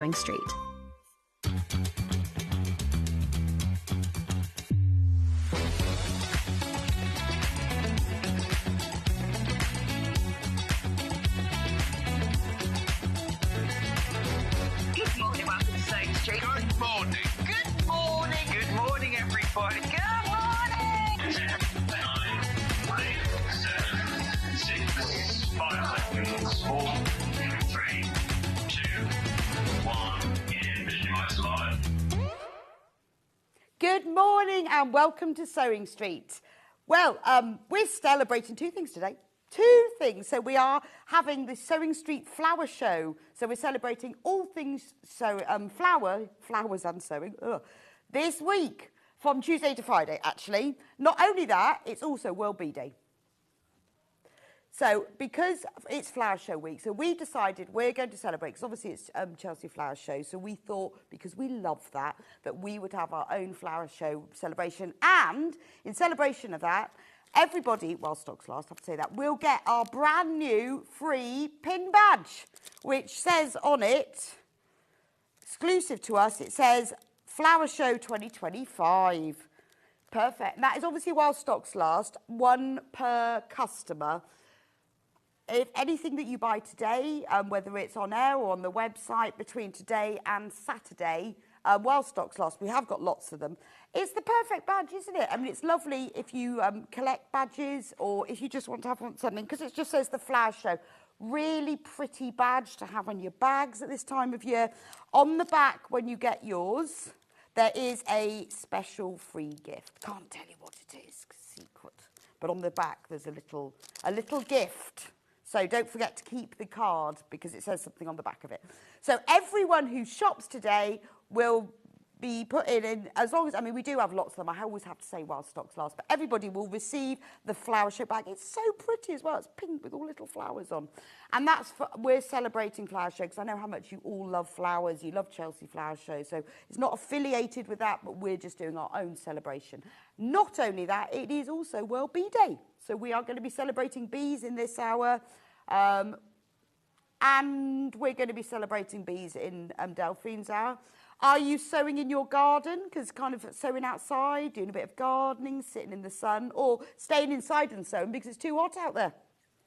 Street. Good morning, welcome to Sewing Street. Good morning. Good morning. Good morning, everybody. Good morning. 10, 9, 8, 7, 6, 5 seconds, 4, 3, 2, 1. In Visualize Live. Good morning and welcome to Sewing Street. Well, we're celebrating two things today. Two things. So we are having the Sewing Street Flower Show. So we're celebrating all things flowers and sewing this week from Tuesday to Friday, actually. Not only that, it's also World Bee Day. So because it's Flower Show week, so we decided we're going to celebrate, because obviously it's Chelsea Flower Show, so we thought, because we love that we would have our own Flower Show celebration. And in celebration of that, everybody, while stocks last, I have to say that, will get our brand new free pin badge, which says on it, exclusive to us, it says Flower Show 2025. Perfect. And that is obviously while stocks last, one per customer. If anything that you buy today, whether it's on air or on the website between today and Saturday, while stocks last, we have got lots of them, it's the perfect badge, isn't it? I mean, it's lovely if you collect badges or if you just want to have something, because it just says the Flower Show. Really pretty badge to have on your bags at this time of year. On the back, when you get yours, there is a special free gift. Can't tell you what it is, secret. But on the back, there's a little gift. So don't forget to keep the card because it says something on the back of it. So everyone who shops today will be put in, as long as, I mean, we do have lots of them. I always have to say while stocks last, but everybody will receive the Flower Show bag. It's so pretty as well. It's pink with all little flowers on. And we're celebrating Flower Show because I know how much you all love flowers. You love Chelsea Flower Show. So it's not affiliated with that, but we're just doing our own celebration. Not only that, it is also World Bee Day. So we are going to be celebrating bees in this hour. And we're going to be celebrating bees in Delphine's hour. Are you sewing in your garden? Because kind of sewing outside, doing a bit of gardening, sitting in the sun, or staying inside and sewing because it's too hot out there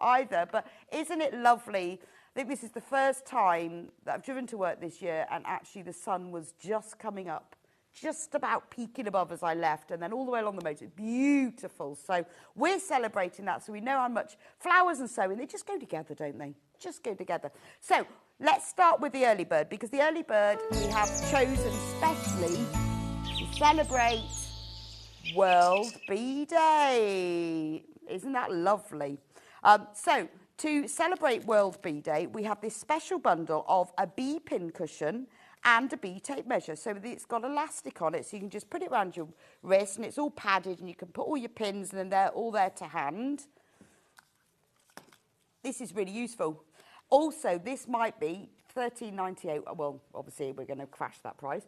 either. But isn't it lovely? I think this is the first time that I've driven to work this year and actually the sun was just coming up, just about peeking above as I left, and then all the way along the motor. Beautiful. So we're celebrating that, so we know how much flowers and sewing, they just go together, don't they? Just go together. So let's start with the early bird, because the early bird we have chosen specially to celebrate World Bee Day. Isn't that lovely? So to celebrate World Bee Day, we have this special bundle of a bee pin cushion and a bee tape measure. So it's got elastic on it, so you can just put it around your wrist, and it's all padded, and you can put all your pins, and then they're all there to hand. This is really useful. Also, this might be $13.98. Well, obviously, we're going to crash that price.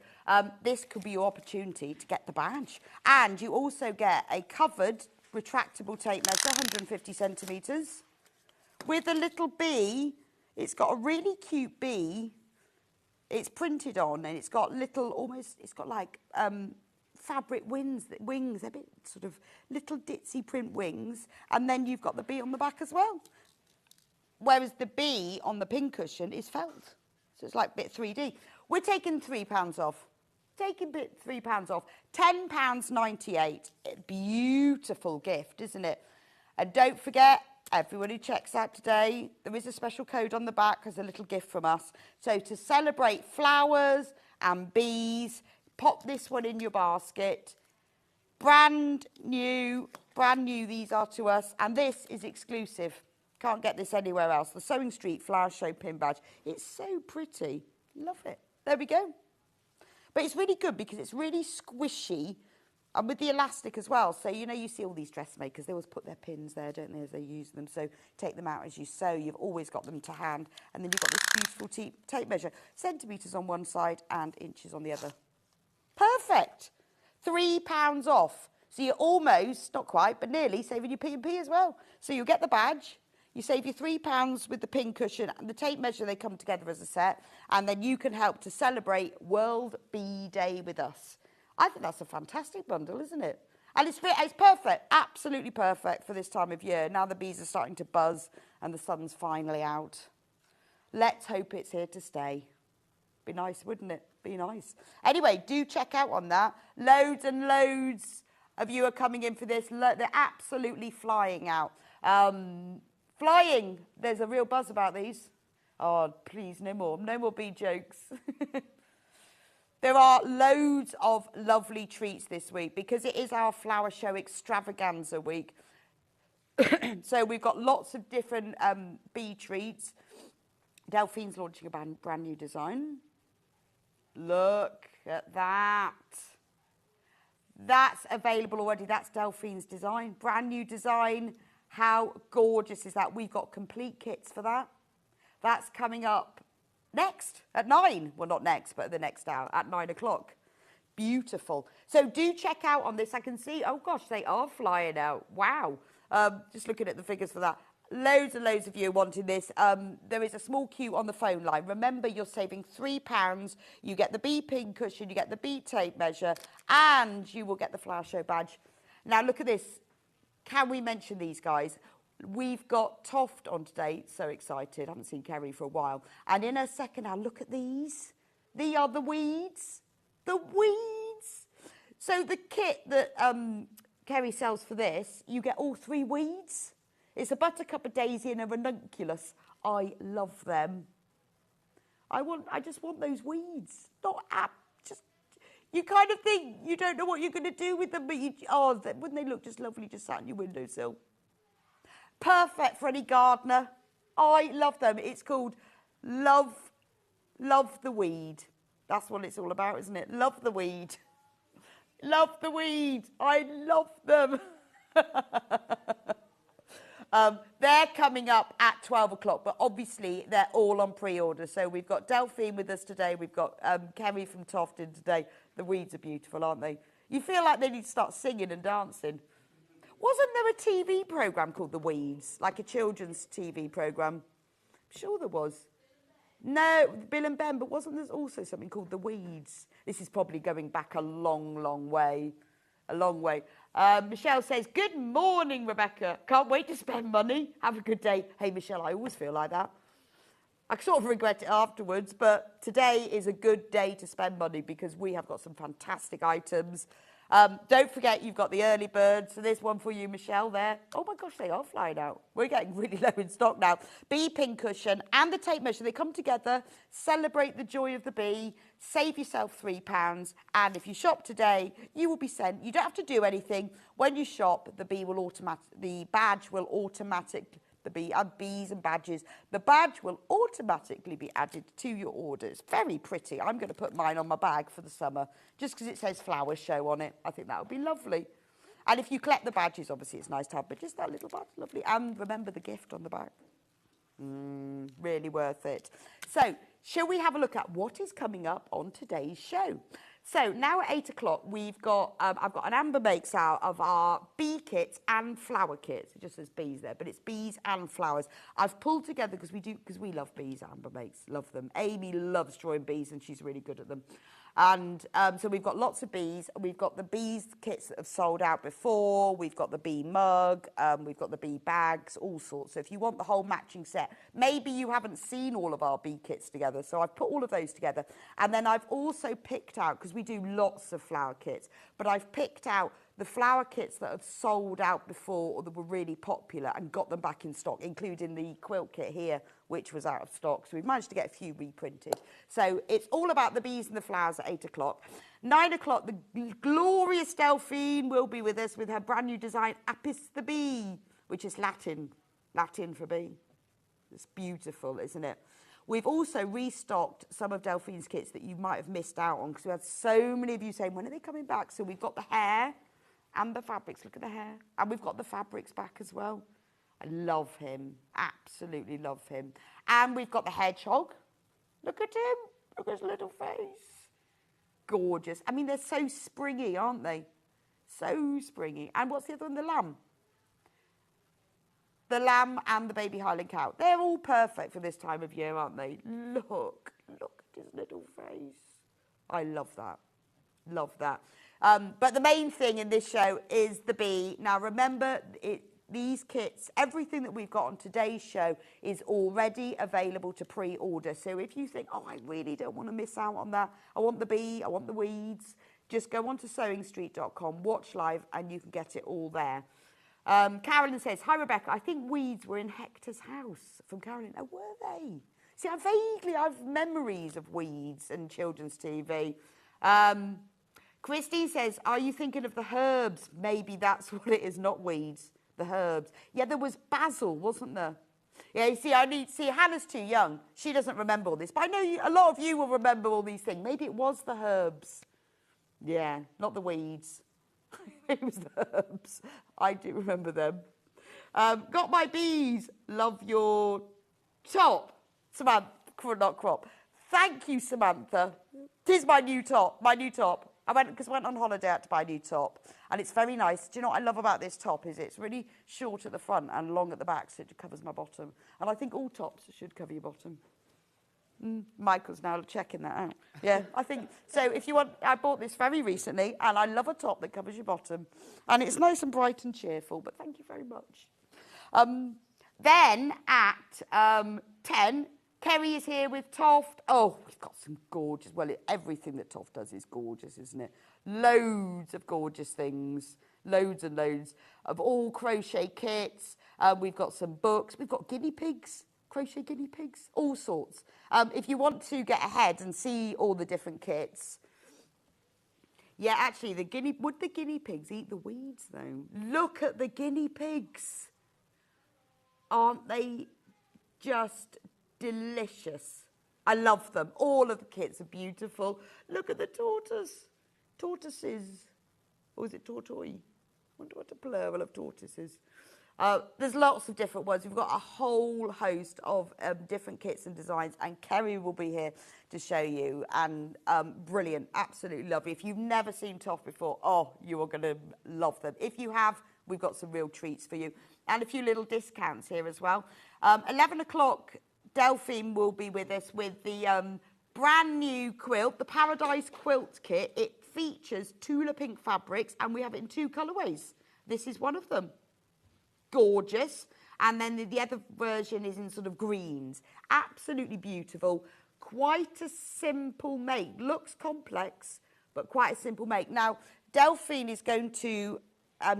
This could be your opportunity to get the badge. And you also get a covered retractable tape measure, 150 centimetres, with a little bee. It's got a really cute bee. It's printed on, and it's got little, it's got like fabric wings, a bit sort of little ditzy print wings, and then you've got the bee on the back as well. Whereas the bee on the pin cushion is felt, so it's like a bit 3D. We're taking £3 off. £3 off. £10.98. Beautiful gift, isn't it? And don't forget, everyone who checks out today, there is a special code on the back as a little gift from us. So to celebrate flowers and bees, pop this one in your basket. Brand new these are to us. And this is exclusive. Can't get this anywhere else. The Sewing Street Flower Show pin badge. It's so pretty. Love it. There we go. But it's really good because it's really squishy. And with the elastic as well. So, you know, you see all these dressmakers, they always put their pins there, don't they, as they use them. So take them out as you sew. You've always got them to hand. And then you've got this beautiful tape measure. Centimetres on one side and inches on the other. Perfect. £3 off. So you're almost, not quite, but nearly saving your P&P as well. So you'll get the badge. You save your £3 with the pin cushion and the tape measure. They come together as a set, and then you can help to celebrate World Bee Day with us. I think that's a fantastic bundle, isn't it? And it's perfect, absolutely perfect for this time of year. Now the bees are starting to buzz and the sun's finally out. Let's hope it's here to stay. Be nice, wouldn't it? Be nice. Anyway, do check out on that. Loads and loads of you are coming in for this. They're absolutely flying out. Flying. There's a real buzz about these. Oh, please, no more bee jokes. There are loads of lovely treats this week because it is our flower show extravaganza week. So we've got lots of different bee treats. Delphine's launching a brand new design. Look at that. That's available already. That's Delphine's design. Brand new design. How gorgeous is that? We've got complete kits for that. That's coming up next at 9. Well, not next, but the next hour at 9 o'clock. Beautiful. So do check out on this. I can see, oh gosh, they are flying out. Wow. Just looking at the figures for that. Loads and loads of you wanting this. There is a small queue on the phone line. Remember, you're saving £3. You get the bee pin cushion, you get the bee tape measure, and you will get the flower show badge. Now look at this. Can we mention these guys? We've got Toft on today. So excited. I haven't seen Kerry for a while. And in a second, now look at these. These are the weeds. The weeds. So the kit that Kerry sells for this, you get all 3 weeds. It's a buttercup, a daisy, and a ranunculus. I love them. I just want those weeds. You kind of think you don't know what you're going to do with them, but wouldn't they look just lovely just sat on your windowsill? Perfect for any gardener. I love them. It's called Love the Weed. That's what it's all about, isn't it? Love the weed. Love the weed. I love them. They're coming up at 12 o'clock, but obviously they're all on pre-order. So we've got Delphine with us today. We've got Kerry from Toft in today. The weeds are beautiful, aren't they? You feel like they need to start singing and dancing. Wasn't there a TV programme called The Weeds? Like a children's TV programme? I'm sure there was. No, Bill and Ben, but wasn't there also something called The Weeds? This is probably going back a long, long way. A long way. Michelle says, good morning, Rebecca. Can't wait to spend money. Have a good day. Hey, Michelle, I always feel like that. I sort of regret it afterwards, but today is a good day to spend money because we have got some fantastic items. Don't forget, you've got the early birds. So there's one for you, Michelle, there. Oh, my gosh, they are flying out. We're getting really low in stock now. Bee pin cushion and the tape measure. They come together. Celebrate the joy of the bee. Save yourself £3. And if you shop today, you will be sent. You don't have to do anything. When you shop, the badge will automatically... bees and badges. The badge will automatically be added to your order. It's very pretty. I'm going to put mine on my bag for the summer just because it says flower show on it. I think that would be lovely. And if you collect the badges, obviously it's nice to have, but just that little badge, lovely. And remember the gift on the back. Really worth it. So, shall we have a look at what is coming up on today's show? So now at 8 o'clock, we've got, I've got an Amber Makes out of our bee kits and flower kits. It just says bees there, but it's bees and flowers. I've pulled together because we love bees. Amber Makes, love them. Amy loves drawing bees and she's really good at them. And so we've got lots of bees. We've got the bees kits that have sold out before. We've got the bee mug. We've got the bee bags, all sorts. So if you want the whole matching set, maybe you haven't seen all of our bee kits together. So I've put all of those together. And then I've also picked out, because we do lots of flower kits, but I've picked out the flower kits that have sold out before or that were really popular and got them back in stock, including the quilt kit here, which was out of stock. So we've managed to get a few reprinted. So it's all about the bees and the flowers at 8 o'clock. 9 o'clock, the glorious Delphine will be with us with her brand new design, Apis the Bee, which is Latin for bee. It's beautiful, isn't it? We've also restocked some of Delphine's kits that you might have missed out on because we had so many of you saying, when are they coming back? So we've got the hair and the fabrics. Look at the hair. And we've got the fabrics back as well. I love him. Absolutely love him. And we've got the hedgehog. Look at him. Look at his little face. Gorgeous. I mean, they're so springy, aren't they? So springy. And what's the other one? The lamb. the lamb and the baby Highland cow. They're all perfect for this time of year, aren't they? Look at his little face. I love that. Love that. But the main thing in this show is the bee. Now, remember, these kits, everything that we've got on today's show is already available to pre-order. So if you think, oh, I really don't want to miss out on that, I want the bee, I want the weeds, just go on to sewingstreet.com, watch live, and you can get it all there. Carolyn says, hi, Rebecca, I think weeds were in Hector's house. From Carolyn. Oh, were they? See, I have memories of weeds and children's TV. Christine says, are you thinking of the herbs? Maybe that's what it is, not weeds. The herbs. Yeah, there was basil, wasn't there? Yeah, you see, Hannah's too young. She doesn't remember all this. But I know a lot of you will remember all these things. Maybe it was the herbs. Yeah, not the weeds. It was the herbs. I do remember them. Got my bees. Love your top. Samantha, not crop. Thank you, Samantha. Tis my new top. My new top. I went on holiday, I had to buy a new top. And it's very nice. Do you know what I love about this top is it's really short at the front and long at the back, so it covers my bottom. And I think all tops should cover your bottom. Michael's now checking that out. Yeah, I think, so if you want, I bought this very recently, and I love a top that covers your bottom. And it's nice and bright and cheerful, but thank you very much. Then at 10, Kerry is here with Toft. Oh, we've got some gorgeous, well, everything that Toft does is gorgeous, isn't it? Loads of gorgeous things, loads and loads of all crochet kits. We've got some books. We've got guinea pigs, crochet guinea pigs, all sorts. If you want to get ahead and see all the different kits. Yeah, actually, would the guinea pigs eat the weeds, though? Look at the guinea pigs. Aren't they just delicious? I love them. All of the kits are beautiful. Look at the tortoise. Tortoises. Or is it tortoise? I wonder what a plural of tortoises. There's lots of different ones. We've got a whole host of different kits and designs, and Kerry will be here to show you. And brilliant, absolutely lovely. If you've never seen Toft before, oh, you are going to love them. If you have, we've got some real treats for you. And a few little discounts here as well. 11 o'clock, Delphine will be with us with the brand new quilt, the Paradise Quilt Kit. It features Tula Pink fabrics, and we have it in 2 colourways. This is one of them. Gorgeous. And then the other version is in sort of greens. Absolutely beautiful. Quite a simple make. Looks complex, but quite a simple make. Now, Delphine is going to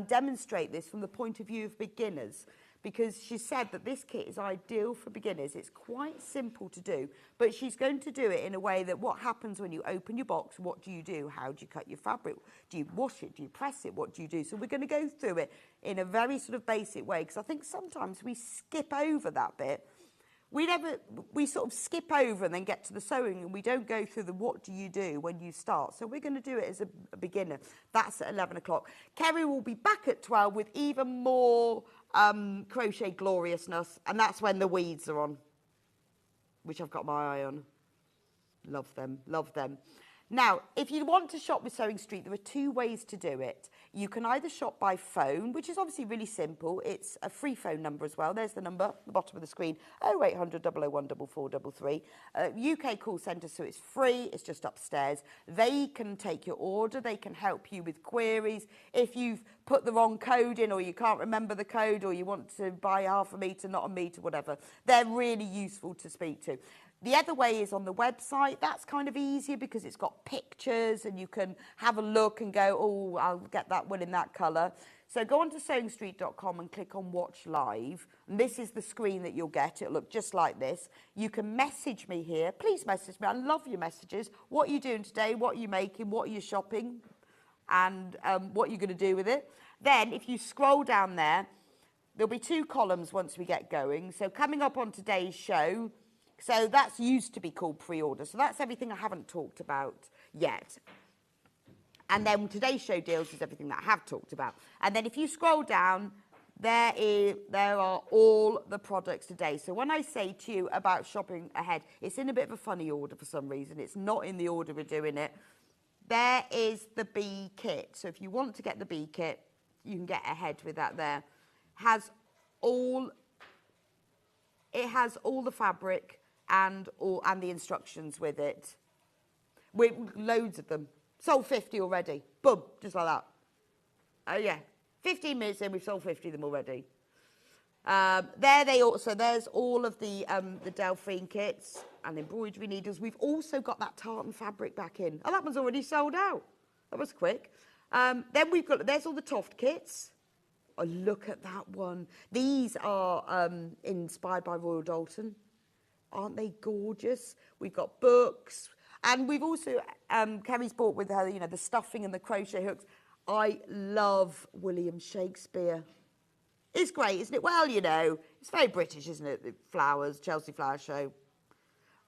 demonstrate this from the point of view of beginners, because she said that this kit is ideal for beginners. It's quite simple to do, but she's going to do it in a way that what happens when you open your box, what do you do? How do you cut your fabric? Do you wash it? Do you press it? What do you do? So we're going to go through it in a very sort of basic way, because I think sometimes we skip over that bit. We sort of skip over and then get to the sewing, and we don't go through the what do you do when you start. So we're going to do it as a beginner. That's at 11 o'clock. Kerry will be back at 12 with even more crochet gloriousness, and that's when the weeds are on, which I've got my eye on. Love them, love them. Now, if you want to shop with Sewing Street, there are 2 ways to do it. You can either shop by phone, which is obviously really simple. It's a free phone number as well. There's the number at the bottom of the screen, 0800 001 4433. UK call centre, so it's free. It's just upstairs. They can take your order. They can help you with queries. If you've put the wrong code in, or you can't remember the code, or you want to buy half a metre, not a metre, whatever, they're really useful to speak to. The other way is on the website. That's kind of easier because it's got pictures and you can have a look and go, oh, I'll get that one in that colour. So go on to sewingstreet.com and click on Watch Live. And this is the screen that you'll get. It'll look just like this. You can message me here. Please message me. I love your messages. What are you doing today? What are you making? What are you shopping? And what you're going to do with it. Then if you scroll down there, there'll be 2 columns once we get going. So coming up on today's show, so that's used to be called pre-order. So that's everything I haven't talked about yet. And then today's show deals is everything that I have talked about. And then if you scroll down, there are all the products today. So when I say to you about shopping ahead, it's in a bit of a funny order for some reason. It's not in the order we're doing it. There is the bee kit. So if you want to get the bee kit, you can get ahead with that there. Has all the fabric and the instructions with it. With loads of them. Sold 50 already. Boom, just like that. Oh yeah, 15 minutes in, we've sold 50 of them already. There's all of the Delphine kits and embroidery needles. We've also got that tartan fabric back in. Oh, that one's already sold out. That was quick. Then there's all the Toft kits. Oh, look at that one. These are inspired by Royal Dalton. Aren't they gorgeous? We've got books. And we've also, Kerry's bought with her, the stuffing and the crochet hooks. I love William Shakespeare. It's great, isn't it? Well, it's very British, isn't it? The flowers, Chelsea Flower Show.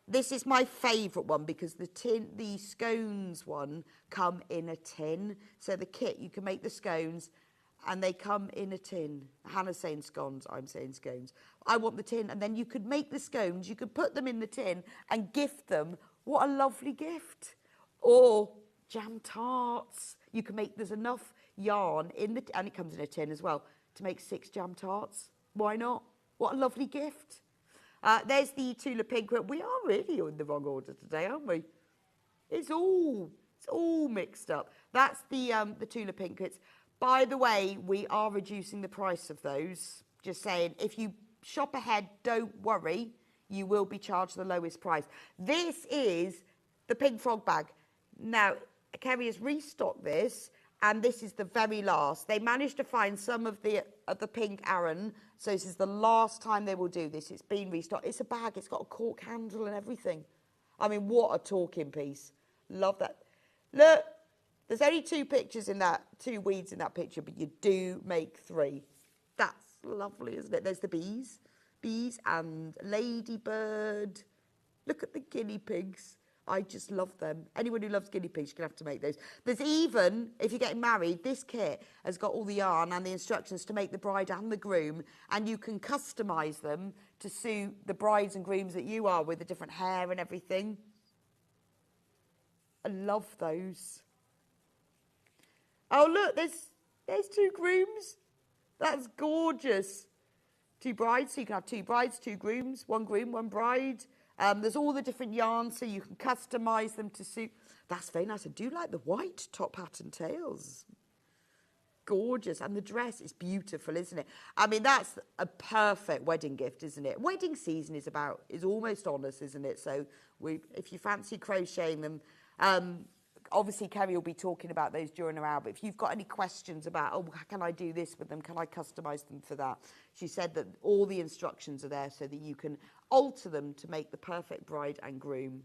This is my favourite one because the scones one come in a tin. So the kit, you can make the scones and they come in a tin. Hannah's saying scones, I'm saying scones. I want the tin, and then you could make the scones, you could put them in the tin and gift them. What a lovely gift. Or jam tarts. You can make, there's enough yarn and it comes in a tin as well, to make 6 jam tarts. Why not? What a lovely gift. There's the Tula Pink quilt. We are really in the wrong order today, aren't we? It's all mixed up. That's the Tula Pink quilts. By the way, we are reducing the price of those. Just saying, if you shop ahead, don't worry. You will be charged the lowest price. This is the pink frog bag. Now, Kerry has restocked this, and this is the very last. They managed to find some of the pink Aran, so this is the last time they will do this. It's been restocked. It's a bag. It's got a cork handle and everything. I mean, what a talking piece. Love that. Look, there's only 2 pictures in that, 2 weeds in that picture, but you do make 3. That's lovely, isn't it? There's the bees and ladybird. Look at the guinea pigs. I just love them. Anyone who loves guinea pigs, you're going to have to make those. There's even, if you're getting married, this kit has got all the yarn and the instructions to make the bride and the groom, and you can customise them to suit the brides and grooms that you are, with the different hair and everything. I love those. Oh, look, there's 2 grooms. That's gorgeous. 2 brides, so you can have 2 brides, 2 grooms, 1 groom, 1 bride. There's all the different yarns, so you can customise them to suit. That's very nice. I do like the white top hat and tails. Gorgeous. And the dress is beautiful, isn't it? I mean, that's a perfect wedding gift, isn't it? Wedding season is almost on us, isn't it? So if you fancy crocheting them, obviously Kerry will be talking about those during her hour, but if you've got any questions about, oh, can I do this with them? Can I customise them for that? She said that all the instructions are there so that you can alter them to make the perfect bride and groom.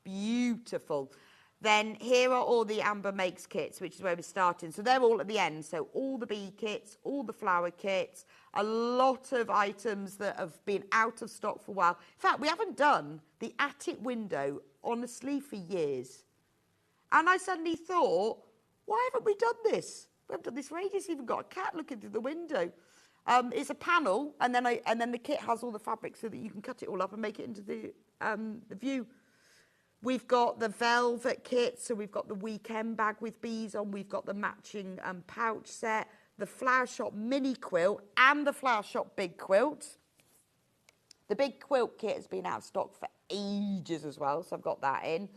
Beautiful. Then here are all the Amber Makes kits, which is where we're starting. So they're all at the end. So all the bee kits, all the flower kits, a lot of items that have been out of stock for a while. In fact, we haven't done the attic window, honestly, for years. And I suddenly thought, why haven't we done this? We haven't done this for ages. Even got a cat looking through the window. It's a panel, and then the kit has all the fabric so that you can cut it all up and make it into the view. We've got the velvet kit, so we've got the weekend bag with bees on. We've got the matching pouch set, the Flower Shop mini quilt, and the Flower Shop big quilt. The big quilt kit has been out of stock for ages as well, so I've got that in.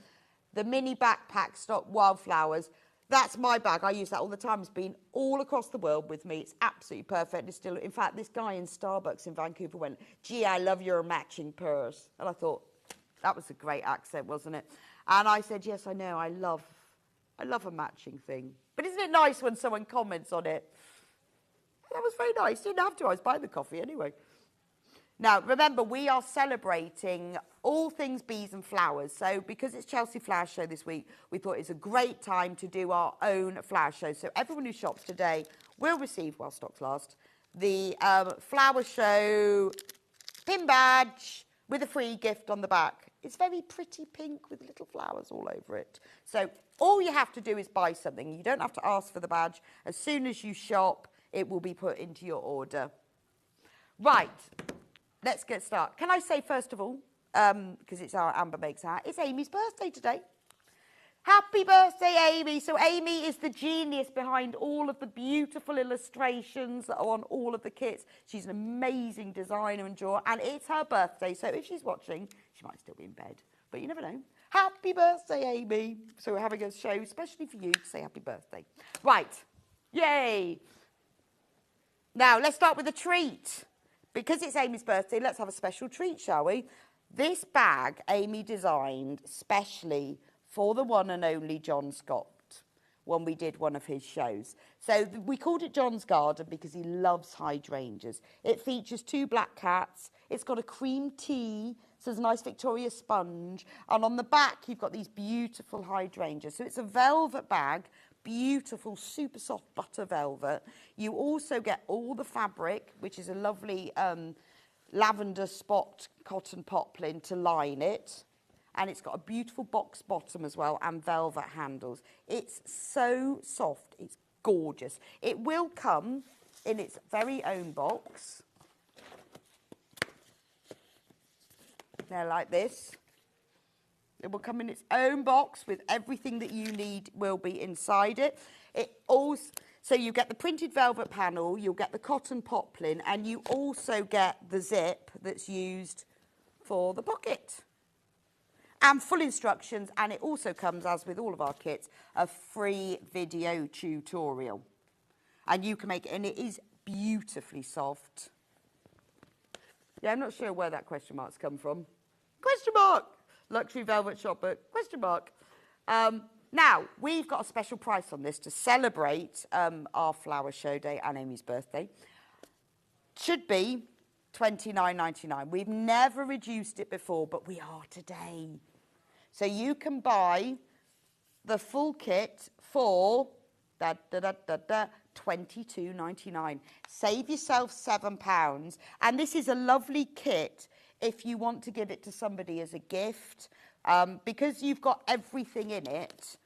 The mini backpack stock wildflowers. That's my bag. I use that all the time. It's been all across the world with me. It's absolutely perfect. It's still, in fact, this guy in Starbucks in Vancouver went, gee, I love your matching purse. And I thought, that was a great accent, wasn't it? And I said, yes, I know. I love a matching thing. But isn't it nice when someone comments on it? That was very nice. Didn't have to. I was buying the coffee anyway. Now, remember, we are celebrating all things bees and flowers. So because it's Chelsea Flower Show this week, we thought it's a great time to do our own flower show. So everyone who shops today will receive, while stocks last, the Flower Show pin badge with a free gift on the back. It's very pretty pink with little flowers all over it. So all you have to do is buy something. You don't have to ask for the badge. As soon as you shop, it will be put into your order. Right. Let's get started. Can I say, first of all, because it's our Amber Makes hat, it's Amy's birthday today. Happy birthday, Amy. So Amy is the genius behind all of the beautiful illustrations that are on all of the kits. She's an amazing designer and drawer, and it's her birthday. So if she's watching, she might still be in bed, but you never know. Happy birthday, Amy. So we're having a show especially for you to say happy birthday. Right. Yay. Now, let's start with a treat. Because it's Amy's birthday, let's have a special treat, shall we? This bag Amy designed specially for the one and only John Scott when we did one of his shows. So we called it John's Garden because he loves hydrangeas. It features 2 black cats. It's got a cream tea, so there's a nice Victoria sponge. And on the back, you've got these beautiful hydrangeas. So it's a velvet bag, beautiful, super soft butter velvet. You also get all the fabric, which is a lovely lavender spot cotton poplin to line it. And it's got a beautiful box bottom as well and velvet handles. It's so soft. It's gorgeous. It will come in its very own box. They're like this. It will come in its own box with everything that you need will be inside it. So you get the printed velvet panel, you'll get the cotton poplin, and you also get the zip that's used for the pocket. And full instructions, and it also comes, as with all of our kits, a free video tutorial. And you can make it, and it is beautifully soft. Yeah, I'm not sure where that question mark's come from. Question mark! Luxury velvet shop book, question mark. Now, we've got a special price on this to celebrate our flower show day and Amy's birthday. Should be $29.99. We've never reduced it before, but we are today. So you can buy the full kit for $22.99. Save yourself £7. And this is a lovely kit if you want to give it to somebody as a gift. Because you've got everything in it.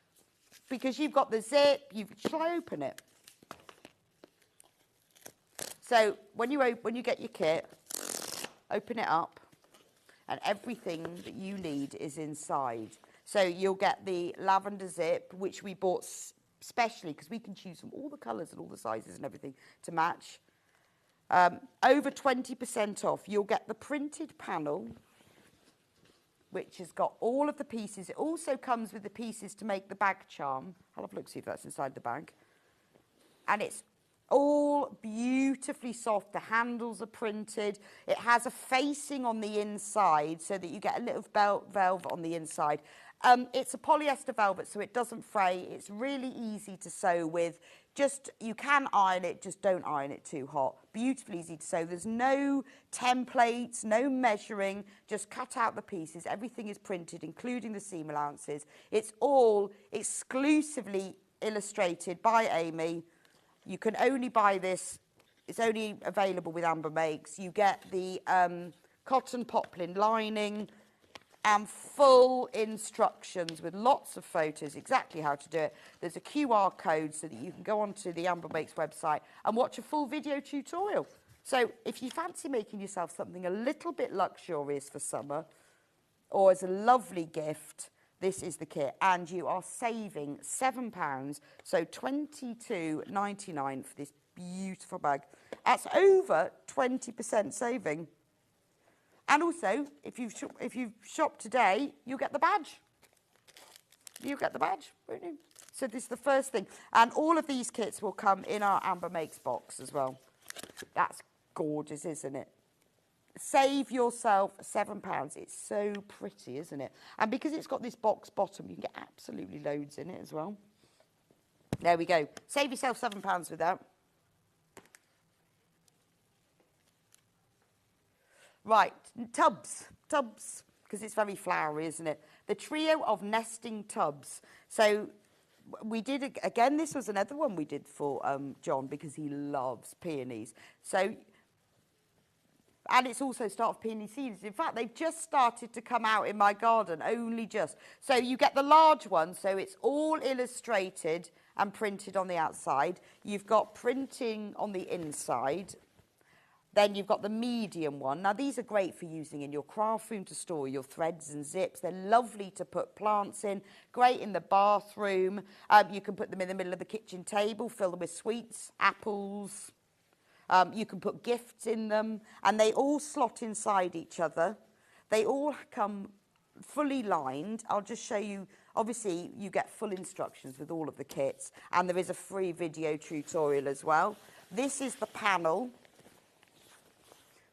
Because you've got the zip. Shall I open it? So when you get your kit, open it up. And everything that you need is inside. So you'll get the lavender zip, which we bought specially because we can choose from all the colours and all the sizes and everything to match. Over 20% off. You'll get the printed panel, which has got all of the pieces. It also comes with the pieces to make the bag charm. I'll have a look, see if that's inside the bag. And it's all beautifully soft. The handles are printed. It has a facing on the inside so that you get a little velvet on the inside. It's a polyester velvet, so it doesn't fray. It's really easy to sew with. You can iron it, just don't iron it too hot. Beautifully easy to sew. There's no templates, no measuring. Just cut out the pieces. Everything is printed, including the seam allowances. It's all exclusively illustrated by Amy. You can only buy this, it's only available with Amber Makes. You get the cotton poplin lining and full instructions with lots of photos, exactly how to do it. There's a QR code so that you can go onto the Amber Makes website and watch a full video tutorial. So if you fancy making yourself something a little bit luxurious for summer or as a lovely gift, this is the kit, and you are saving £7, so $22.99 for this beautiful bag. That's over 20% saving. And also, if you shop today, you'll get the badge. You'll get the badge, won't you? So this is the first thing. And all of these kits will come in our Amber Makes box as well. That's gorgeous, isn't it? Save yourself £7. It's so pretty, isn't it? And because it's got this box bottom, you can get absolutely loads in it as well. There we go. Save yourself £7 with that. Right, tubs, because it's very flowery, isn't it? The trio of nesting tubs. So we did, again, this was another one we did for John because he loves peonies. So, and it's also start of peony seeds. In fact, they've just started to come out in my garden, only just. So you get the large one, so it's all illustrated and printed on the outside. You've got printing on the inside. Then you've got the medium one. Now, these are great for using in your craft room to store your threads and zips. They're lovely to put plants in, great in the bathroom. You can put them in the middle of the kitchen table, fill them with sweets, apples. You can put gifts in them, and they all slot inside each other. They all come fully lined. I'll just show you. Obviously, you get full instructions with all of the kits, and there is a free video tutorial as well. This is the panel.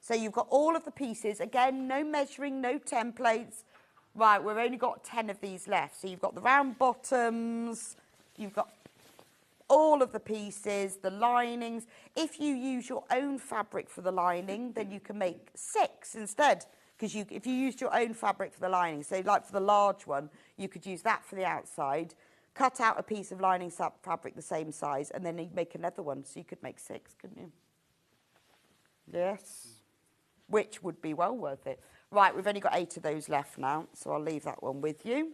So you've got all of the pieces. Again, no measuring, no templates. Right, we've only got 10 of these left. So you've got the round bottoms, you've got all of the pieces, the linings. If you use your own fabric for the lining, then you can make 6 instead. Because if you used your own fabric for the lining, so like for the large one, you could use that for the outside, cut out a piece of lining fabric the same size, and then you'd make another one. So you could make 6, couldn't you? Yes. Which would be well worth it. Right, we've only got 8 of those left now, so I'll leave that one with you.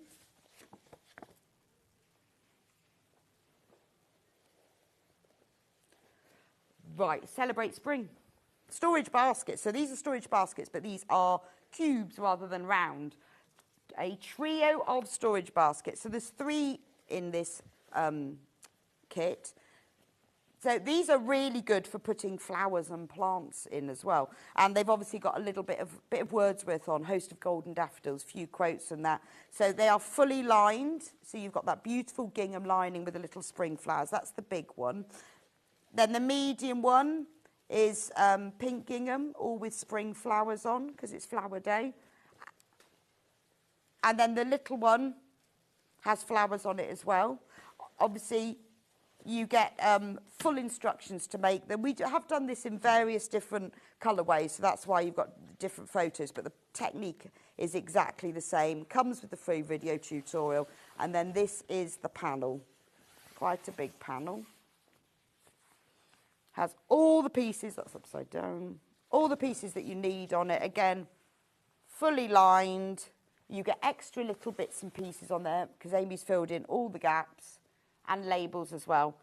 Right, celebrate spring. Storage baskets. So these are storage baskets, but these are cubes rather than round. A trio of storage baskets. So there's 3 in this kit. So these are really good for putting flowers and plants in as well. And they've obviously got a little bit of Wordsworth on, host of golden daffodils, few quotes and that. So they are fully lined. So you've got that beautiful gingham lining with the little spring flowers. That's the big one. Then the medium one is pink gingham, all with spring flowers on, because it's flower day. And then the little one has flowers on it as well. Obviously, you get full instructions to make them. We have done this in various different colourways, so that's why you've got different photos, but the technique is exactly the same. Comes with the free video tutorial. And then this is the panel. Quite a big panel. Has all the pieces, that's upside down, all the pieces that you need on it. Again, fully lined. You get extra little bits and pieces on there because Amy's filled in all the gaps and labels as well.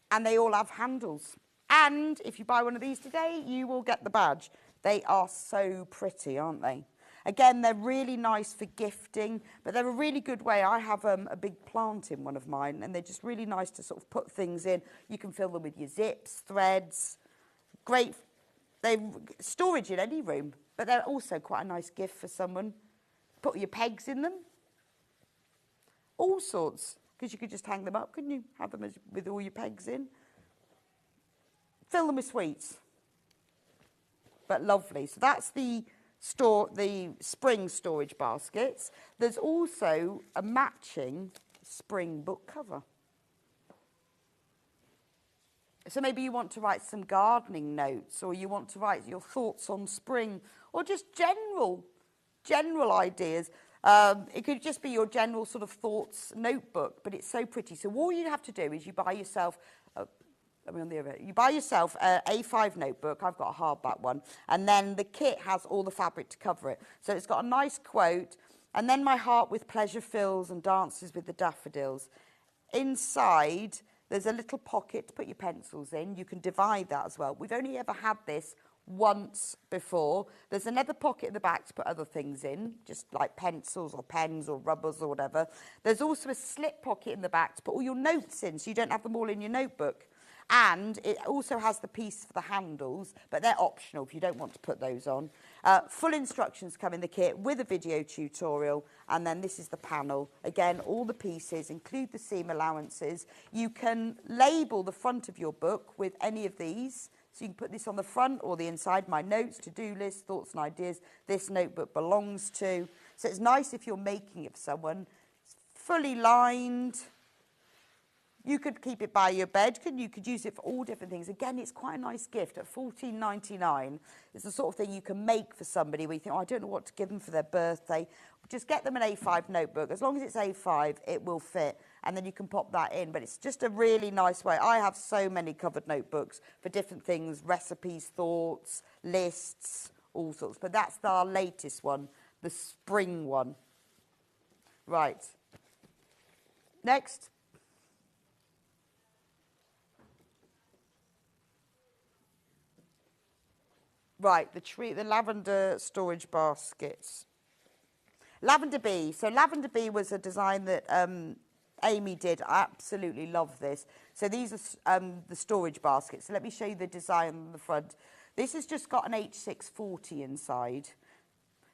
And they all have handles. And if you buy one of these today, you will get the badge. They are so pretty, aren't they? Again, they're really nice for gifting, but they're a really good way. I have a big plant in one of mine, and they're just really nice to sort of put things in. You can fill them with your zips, threads. Great. They're storage in any room, but they're also quite a nice gift for someone. Put your pegs in them. All sorts, because you could just hang them up, couldn't you? Have them with all your pegs in. Fill them with sweets. But lovely. So that's the spring storage baskets. There's also a matching spring book cover. So maybe you want to write some gardening notes, or you want to write your thoughts on spring, or just general ideas. It could just be your general sort of thoughts notebook, but it's so pretty. So all you have to do is you buy yourself you buy yourself an A5 notebook. I've got a hardback one. And then the kit has all the fabric to cover it. So it's got a nice quote. And then my heart with pleasure fills and dances with the daffodils. Inside, there's a little pocket to put your pencils in. You can divide that as well. We've only ever had this once before. There's another pocket at the back to put other things in, just like pencils or pens or rubbers or whatever. There's also a slip pocket in the back to put all your notes in, so you don't have them all in your notebook. And it also has the piece for the handles, but they're optional if you don't want to put those on. Full instructions come in the kit with a video tutorial, and then this is the panel. Again, all the pieces include the seam allowances. You can label the front of your book with any of these. So you can put this on the front or the inside, my notes, to-do list, thoughts and ideas, this notebook belongs to. So it's nice if you're making it for someone. It's fully lined. You could keep it by your bed, couldn't you? You could use it for all different things. Again, it's quite a nice gift at $14.99. It's the sort of thing you can make for somebody where you think, oh, I don't know what to give them for their birthday. Just get them an A5 notebook. As long as it's A5, it will fit. And then you can pop that in. But it's just a really nice way. I have so many covered notebooks for different things, recipes, thoughts, lists, all sorts. But that's our latest one, the spring one. Right. Next. Right, the lavender storage baskets. Lavender Bee. So Lavender Bee was a design that Amy did. I absolutely love this. So these are the storage baskets. So let me show you the design on the front. This has just got an H640 inside.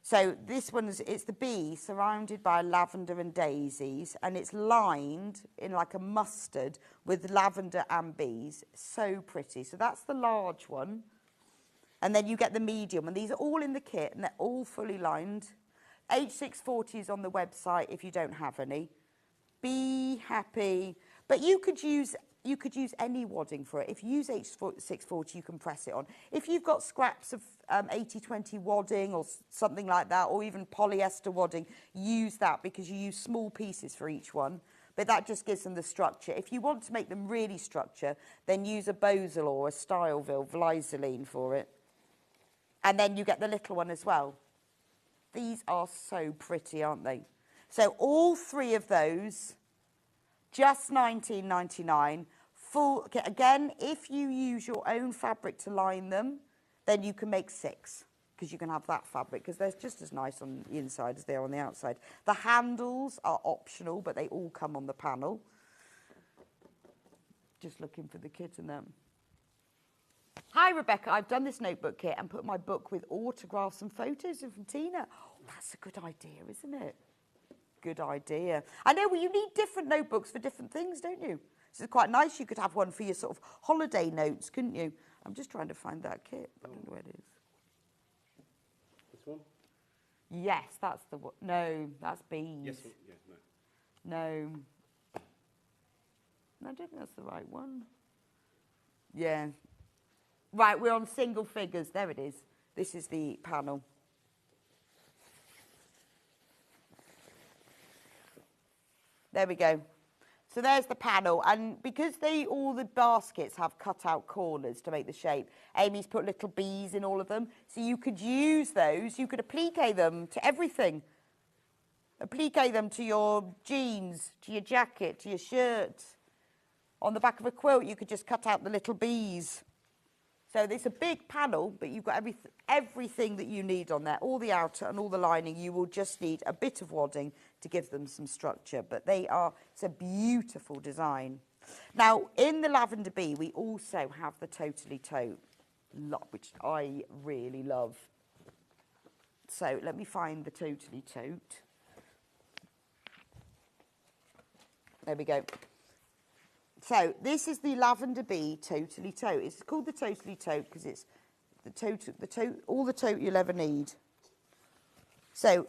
So this one's, it's the bee surrounded by lavender and daisies, and it's lined in like a mustard with lavender and bees. So pretty. So that's the large one. And then you get the medium, and these are all in the kit, and they're all fully lined. H640 is on the website if you don't have any. Be happy. But you could use any wadding for it. If you use H640, you can press it on. If you've got scraps of 80/20 wadding or something like that, or even polyester wadding, use that because you use small pieces for each one. But that just gives them the structure. If you want to make them really structure, then use a Bosel or a Styleville Vlizoline for it. And then you get the little one as well. These are so pretty, aren't they? So all three of those, just £19.99. Full, again, if you use your own fabric to line them, then you can make 6, because you can have that fabric, because they're just as nice on the inside as they are on the outside. The handles are optional, but they all come on the panel. Just looking for the kit and them. Hi, Rebecca. I've done this notebook kit and put my book with autographs and photos in from Tina. Oh, that's a good idea, isn't it? Good idea. I know, well, you need different notebooks for different things, don't you? So it's quite nice. You could have one for your sort of holiday notes, couldn't you? I'm just trying to find that kit. I don't know where it is. This one? Yes, that's the one. No, that's bees. Yes, yeah, no. No. No, I don't think that's the right one. Yeah. Right, we're on single figures. There it is. This is the panel. There we go. So there's the panel, and because all the baskets have cut-out corners to make the shape, Amy's put little bees in all of them. So you could use those. You could applique them to everything. Applique them to your jeans, to your jacket, to your shirt. On the back of a quilt, you could just cut out the little bees. So it's a big panel, but you've got everything that you need on there, all the outer and all the lining. You will just need a bit of wadding to give them some structure, but it's a beautiful design. Now, in the Lavender Bee, we also have the Totally Tote, which I really love. So let me find the Totally Tote. There we go. So this is the Lavender Bee Totally Tote. It's called the Totally Tote because it's all the tote you'll ever need. So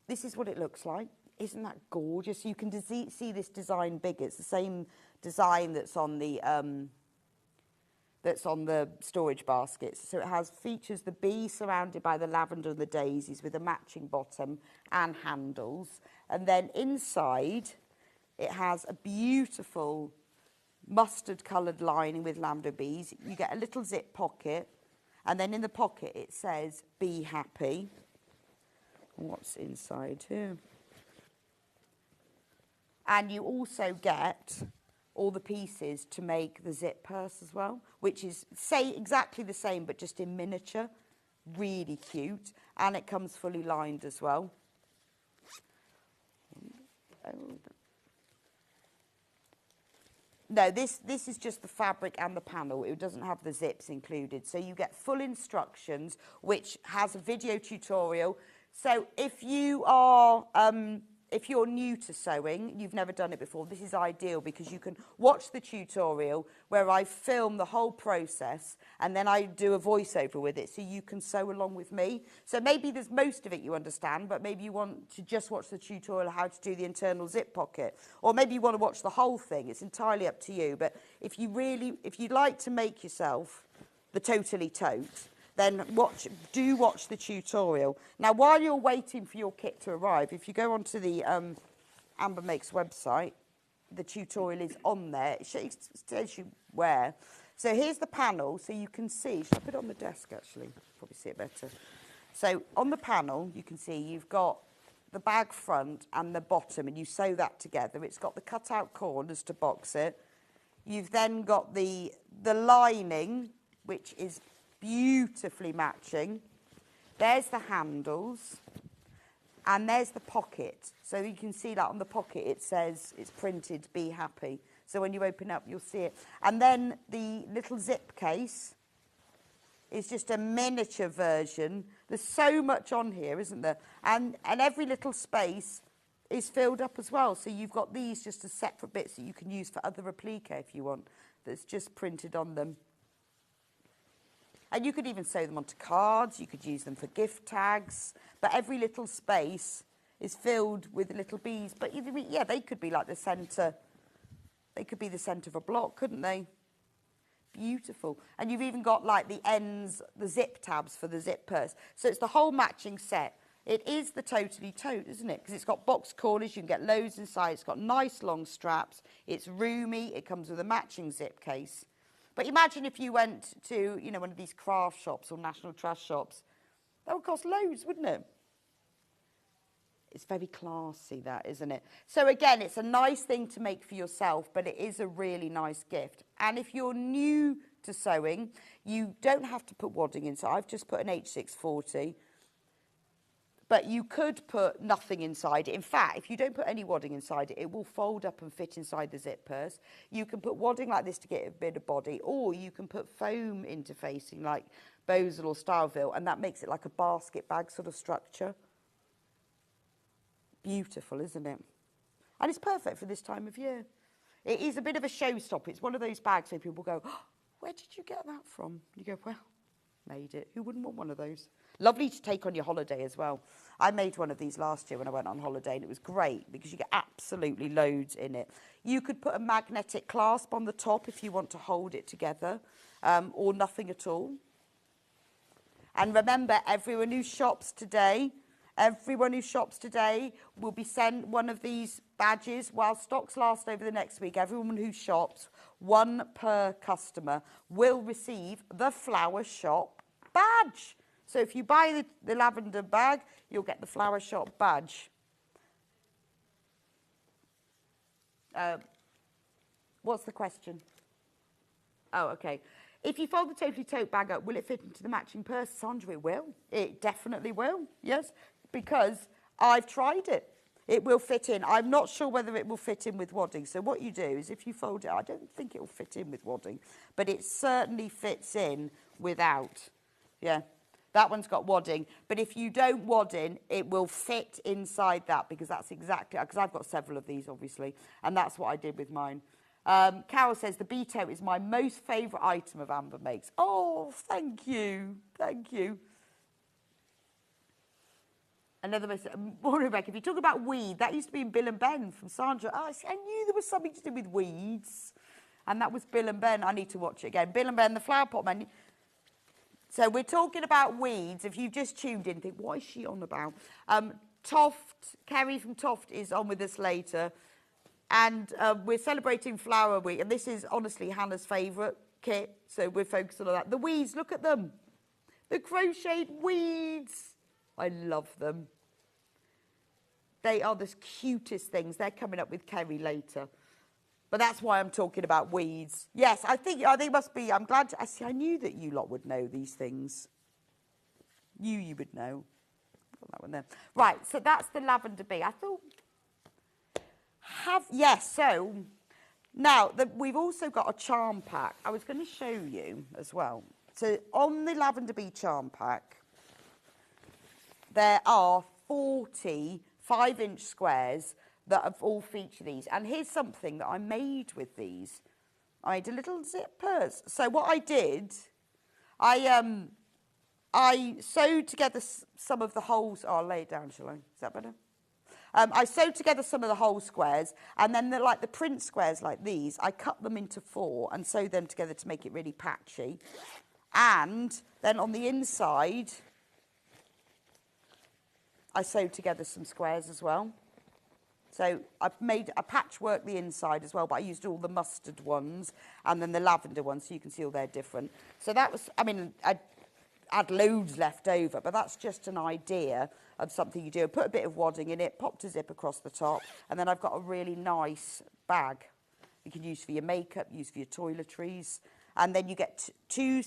this is what it looks like. Isn't that gorgeous? You can see this design bigger. It's the same design that's on the storage baskets. So it features the bee surrounded by the lavender and the daisies with a matching bottom and handles. And then inside it has a beautiful mustard coloured lining with lavender bees. You get a little zip pocket, and then in the pocket it says be happy. What's inside here? And you also get all the pieces to make the zip purse as well, which is exactly the same but just in miniature. Really cute, and it comes fully lined as well. No, this is just the fabric and the panel. It doesn't have the zips included. So you get full instructions, which has a video tutorial. So if you are, if you're new to sewing, you've never done it before, this is ideal because you can watch the tutorial where I film the whole process and then I do a voiceover with it so you can sew along with me. So maybe there's most of it you understand, but maybe you want to just watch the tutorial how to do the internal zip pocket. Or maybe you want to watch the whole thing. It's entirely up to you. But if you'd like to make yourself the Totally Tote, then do watch the tutorial. Now, while you're waiting for your kit to arrive, if you go onto the Amber Makes website, the tutorial is on there. It tells you where. So here's the panel, so you can see. Should I put it on the desk, actually? Probably see it better. So on the panel, you can see you've got the bag front and the bottom, and you sew that together. It's got the cut-out corners to box it. You've then got the lining, which is beautifully matching. There's the handles, and there's the pocket. So you can see that on the pocket it says it's printed, be happy. So when you open up, you'll see it. And then the little zip case is just a miniature version. There's so much on here, isn't there? And every little space is filled up as well. So you've got these just as separate bits that you can use for other replique if you want, that's just printed on them. And you could even sew them onto cards. You could use them for gift tags. But every little space is filled with little bees. But yeah, they could be like the centre. They could be the centre of a block, couldn't they? Beautiful. And you've even got like the ends, the zip tabs for the zip purse. So it's the whole matching set. It is the Totally Tote, isn't it? Because it's got box corners, you can get loads inside. It's got nice long straps. It's roomy. It comes with a matching zip case. But imagine if you went to, you know, one of these craft shops or national trust shops. That would cost loads, wouldn't it? It's very classy, that, isn't it? So again, it's a nice thing to make for yourself, but it is a really nice gift. And if you're new to sewing, you don't have to put wadding in. So I've just put an H640. But you could put nothing inside it. In fact, if you don't put any wadding inside it, it will fold up and fit inside the zip purse. You can put wadding like this to get a bit of body, or you can put foam interfacing like Bosel or Styleville, and that makes it like a basket bag sort of structure. Beautiful, isn't it? And it's perfect for this time of year. It is a bit of a showstopper. It's one of those bags where people go, oh, where did you get that from? You go, well, made it. Who wouldn't want one of those? Lovely to take on your holiday as well. I made one of these last year when I went on holiday, and it was great because you get absolutely loads in it. You could put a magnetic clasp on the top if you want to hold it together, or nothing at all. And remember, everyone who shops today will be sent one of these badges while stocks last over the next week. Everyone who shops, one per customer, will receive the Flower Shop badge. So if you buy the lavender bag, you'll get the Flower Shop badge. What's the question? Oh, okay. If you fold the Totally Tote bag up, will it fit into the matching purse? Sandra, it will. It definitely will, yes, because I've tried it. It will fit in. I'm not sure whether it will fit in with wadding. So what you do is if you fold it, I don't think it will fit in with wadding, but it certainly fits in without. Yeah. That one's got wadding, but if you don't wadding, it will fit inside that because that's exactly, because I've got several of these, obviously, and that's what I did with mine. Carol says, the bee tote is my most favourite item of Amber Makes. Oh, thank you. Thank you. Another message, Rebecca, if you talk about weed, that used to be in Bill and Ben from Sandra. Oh, I knew there was something to do with weeds. And that was Bill and Ben. I need to watch it again. Bill and Ben, the Flower Pot Man. So we're talking about weeds. If you've just tuned in, think, what is she on about? Toft, Kerry from Toft is on with us later. And we're celebrating Flower Week. And this is honestly Hannah's favourite kit. So we're focusing on that. The weeds, look at them. The crocheted weeds. I love them. They are the cutest things. They're coming up with Kerry later. But that's why I'm talking about weeds. Yes, I think they must be. I'm glad. I knew that you lot would know these things. You would know. Got that one there. Right, so that's the lavender bee. I thought, yes, so now we've also got a charm pack. I was going to show you as well. So on the lavender bee charm pack, there are 40 5-inch squares that have all featured these. And here's something that I made with these. I made a little zip purse. So what I did, I sewed together some of the holes. Oh, I'll lay it down, shall I? Is that better? I sewed together some of the whole squares, and then like the print squares like these, I cut them into 4 and sewed them together to make it really patchy. And then on the inside, I sewed together some squares as well. So I've made a patchwork the inside as well, but I used all the mustard ones and then the lavender ones, so you can see all they're different. So that was, I mean, I had loads left over, but that's just an idea of something you do. Put a bit of wadding in it, popped a zip across the top, and then I've got a really nice bag you can use for your makeup, use for your toiletries. And then you get 2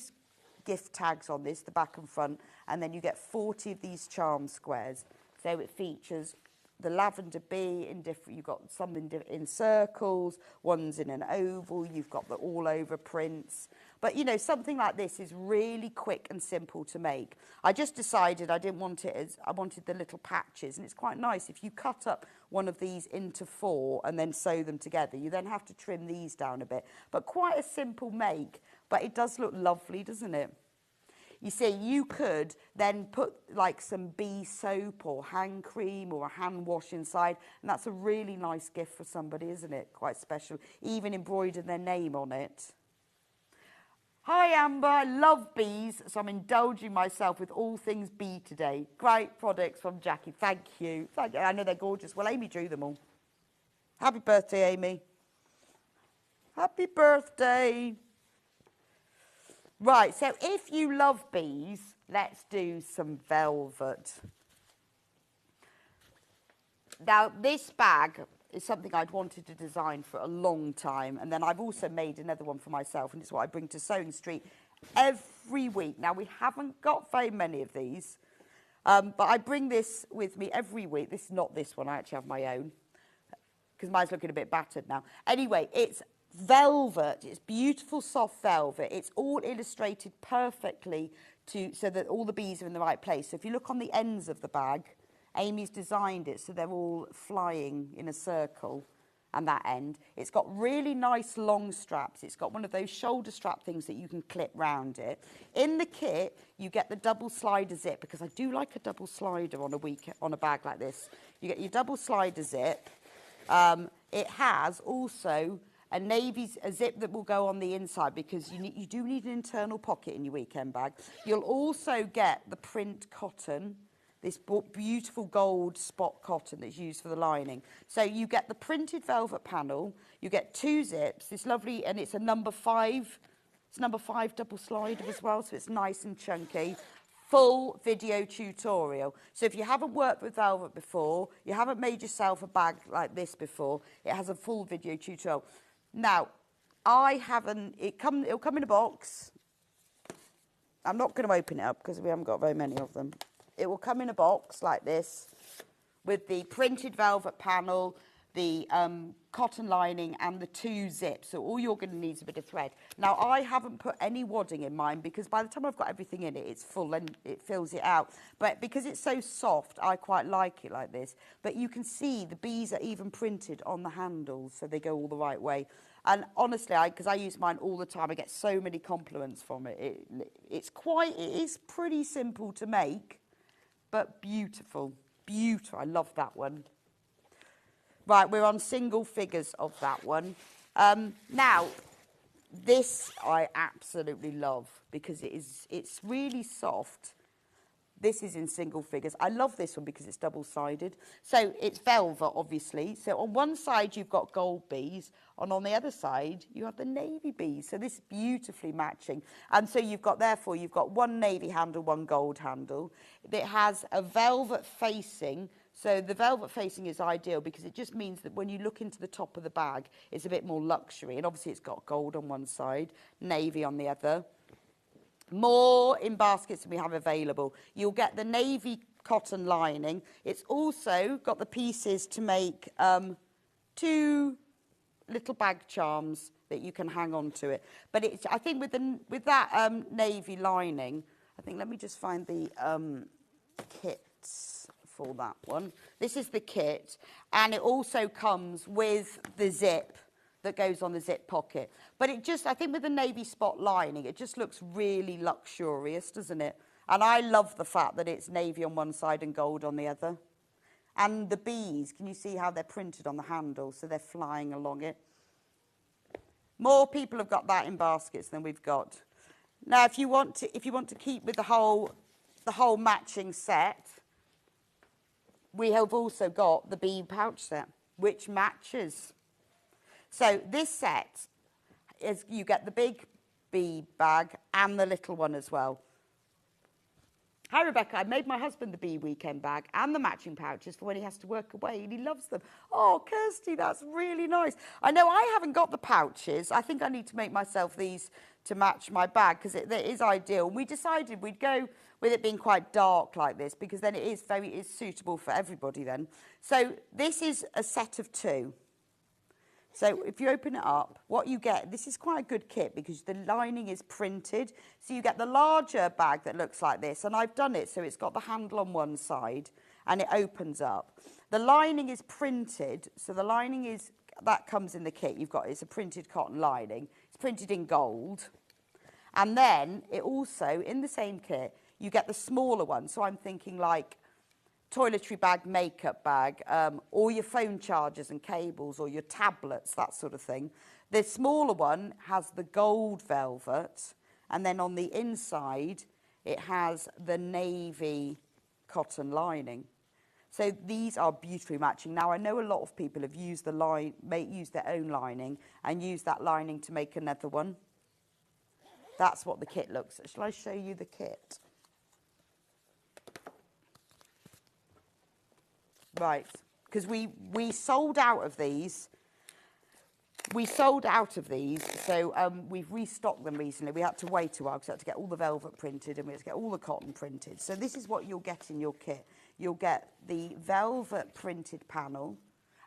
gift tags on this, the back and front, and then you get 40 of these charm squares. So it features the lavender bee in different, you've got some in circles, one's in an oval, you've got the all over prints. But you know, something like this is really quick and simple to make. I just decided I didn't want it as, I wanted the little patches, and it's quite nice if you cut up one of these into 4 and then sew them together. You then have to trim these down a bit, but quite a simple make, but it does look lovely, doesn't it? You see, you could then put like some bee soap or hand cream or a hand wash inside, and that's a really nice gift for somebody, isn't it? Quite special. Even embroider their name on it. Hi Amber, I love bees, so I'm indulging myself with all things bee today. Great products from Jackie, thank you. Thank you. I know they're gorgeous. Well, Amy drew them all. Happy birthday, Amy. Happy birthday. Right, so if you love bees, let's do some velvet. Now, this bag is something I'd wanted to design for a long time, and then I've also made another one for myself, and it's what I bring to Sewing Street every week. Now, we haven't got very many of these, but I bring this with me every week. This is not this one, I actually have my own, because mine's looking a bit battered now. Anyway, it's velvet. It's beautiful soft velvet. It's all illustrated perfectly so that all the bees are in the right place. So if you look on the ends of the bag, Amy's designed it so they're all flying in a circle and that end. It's got really nice long straps. It's got one of those shoulder strap things that you can clip round it. In the kit, you get the double slider zip, because I do like a double slider on a bag like this. You get your double slider zip. It has also a zip that will go on the inside, because you do need an internal pocket in your weekend bag. You'll also get the print cotton, this beautiful gold spot cotton that's used for the lining. So you get the printed velvet panel, you get 2 zips, this lovely, and it's a number 5, it's number 5 double slider as well, so it's nice and chunky. Full video tutorial. So if you haven't worked with velvet before, you haven't made yourself a bag like this before, it has a full video tutorial. Now, it'll come in a box. I'm not going to open it up because we haven't got very many of them. It will come in a box like this with the printed velvet panel, the cotton lining and the 2 zips. So all you're going to need is a bit of thread. Now, I haven't put any wadding in mine because by the time I've got everything in it, it's full and it fills it out. But because it's so soft, I quite like it like this. But you can see the bees are even printed on the handles, so they go all the right way. And honestly, because I use mine all the time, I get so many compliments from it. It is pretty simple to make, but beautiful. Beautiful. I love that one. Right, we're on single figures of that one. Now, this I absolutely love because it's really soft. This is in single figures. I love this one because it's double-sided. So it's velvet, obviously. So on one side, you've got gold bees, and on the other side, you have the navy bees. So this is beautifully matching. And so you've got 1 navy handle, 1 gold handle. It has a velvet facing. So the velvet facing is ideal because it just means that when you look into the top of the bag, it's a bit more luxury. And obviously, it's got gold on one side, navy on the other. More in baskets than we have available. You'll get the navy cotton lining. It's also got the pieces to make 2 little bag charms that you can hang on to it. But I think with that navy lining, let me just find the kits for that one. This is the kit, and it also comes with the zip that goes on the zip pocket. But I think with the navy spot lining, it just looks really luxurious, doesn't it? And I love the fact that it's navy on one side and gold on the other. And the bees, can you see how they're printed on the handle? So they're flying along it. More people have got that in baskets than we've got. Now, if you want to keep with the whole matching set, we have also got the bee pouch set, which matches. So this set is you get the big bee bag and the little one as well. Hi, Rebecca. I made my husband the bee weekend bag and the matching pouches for when he has to work away, and he loves them. Oh, Kirsty, that's really nice. I know I haven't got the pouches. I think I need to make myself these to match my bag because it is ideal. We decided we'd go with it being quite dark like this because then it is suitable for everybody then. So this is a set of 2. So if you open it up, what you get, this is quite a good kit because the lining is printed. So you get the larger bag that looks like this, and I've done it so it's got the handle on one side and it opens up. The lining is printed, so the lining is, that comes in the kit. It's a printed cotton lining. It's printed in gold. And then it also, in the same kit, you get the smaller one. So I'm thinking like toiletry bag, makeup bag, or your phone chargers and cables, or your tablets, that sort of thing. The smaller one has the gold velvet, and then on the inside, it has the navy cotton lining. So these are beautifully matching. Now, I know a lot of people have used used their own lining and used that lining to make another one. That's what the kit looks like. Shall I show you the kit? Right, because we sold out of these. We sold out of these, so we've restocked them recently. We had to wait a while because we had to get all the velvet printed and we had to get all the cotton printed. So this is what you'll get in your kit. You'll get the velvet printed panel.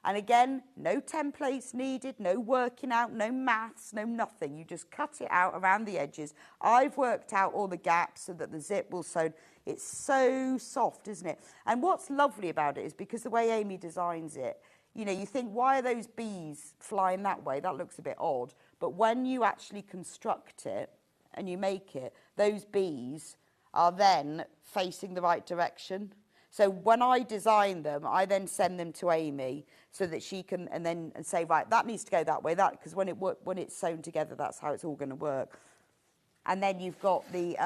And again, no templates needed, no working out, no maths, no nothing. You just cut it out around the edges. I've worked out all the gaps so that the zip will sew. It's so soft, isn't it? And what's lovely about it is because the way Amy designs it, you know, you think, why are those bees flying that way? That looks a bit odd. But when you actually construct it and you make it, those bees are then facing the right direction. So when I design them, I then send them to Amy so that she can and say, right, that needs to go that way, that because when it's sewn together, that's how it's all going to work. And then you've got the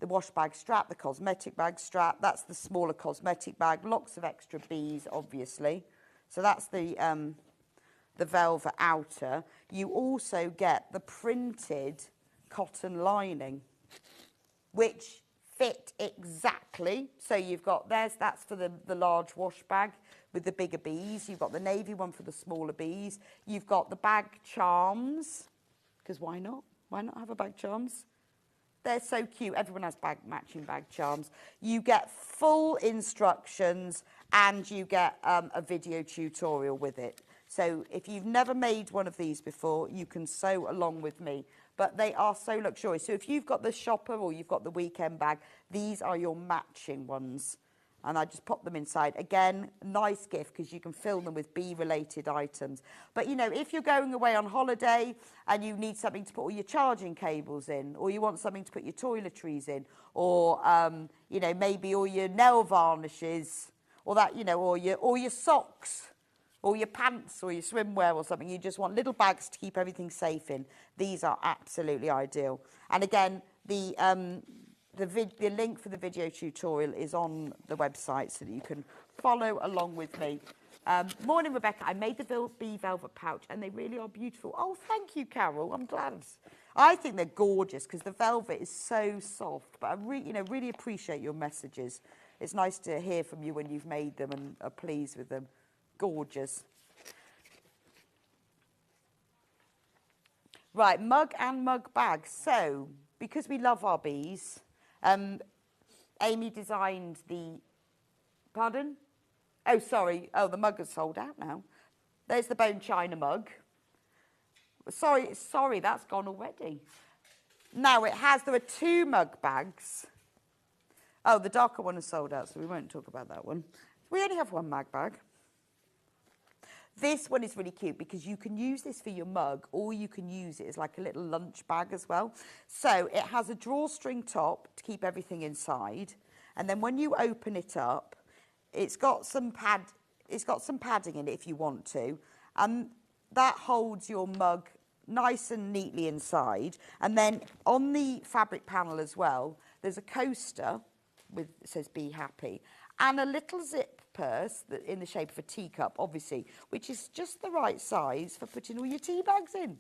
wash bag strap, the cosmetic bag strap. That's the smaller cosmetic bag. Lots of extra bees, obviously. So that's the velvet outer. You also get the printed cotton lining, which fit exactly. So you've got, that's for the large wash bag with the bigger bees. You've got the navy one for the smaller bees. You've got the bag charms, because why not? Why not have a bag charms? They're so cute. Everyone has matching bag charms. You get full instructions and you get a video tutorial with it. So if you've never made one of these before, you can sew along with me. But they are so luxurious. So if you've got the shopper or you've got the weekend bag, these are your matching ones. And I just pop them inside. Again, nice gift because you can fill them with bee-related items. But, you know, if you're going away on holiday and you need something to put all your charging cables in, or you want something to put your toiletries in, or, you know, maybe all your nail varnishes, or that, you know, or your socks, or your pants, or your swimwear or something. You just want little bags to keep everything safe in. These are absolutely ideal. And again, the link for the video tutorial is on the website so that you can follow along with me. Morning, Rebecca. I made the bee velvet pouch and they really are beautiful. Oh, thank you, Carol. I'm glad. I think they're gorgeous because the velvet is so soft. But I really appreciate your messages. It's nice to hear from you when you've made them and are pleased with them. Gorgeous. Right, mug and mug bags. So, because we love our bees, Amy designed the, pardon? Oh, sorry. Oh, the mug is sold out now. There's the bone china mug. Sorry, that's gone already. Now there are 2 mug bags. Oh, the darker one is sold out, so we won't talk about that one. We only have 1 mug bag. This one is really cute because you can use this for your mug or you can use it as like a little lunch bag as well. So it has a drawstring top to keep everything inside. And then when you open it up, it's got some padding in it if you want to. And that holds your mug nice and neatly inside. And then on the fabric panel as well, there's a coaster it says Be Happy. And a little zip purse in the shape of a teacup, obviously, which is just the right size for putting all your tea bags in.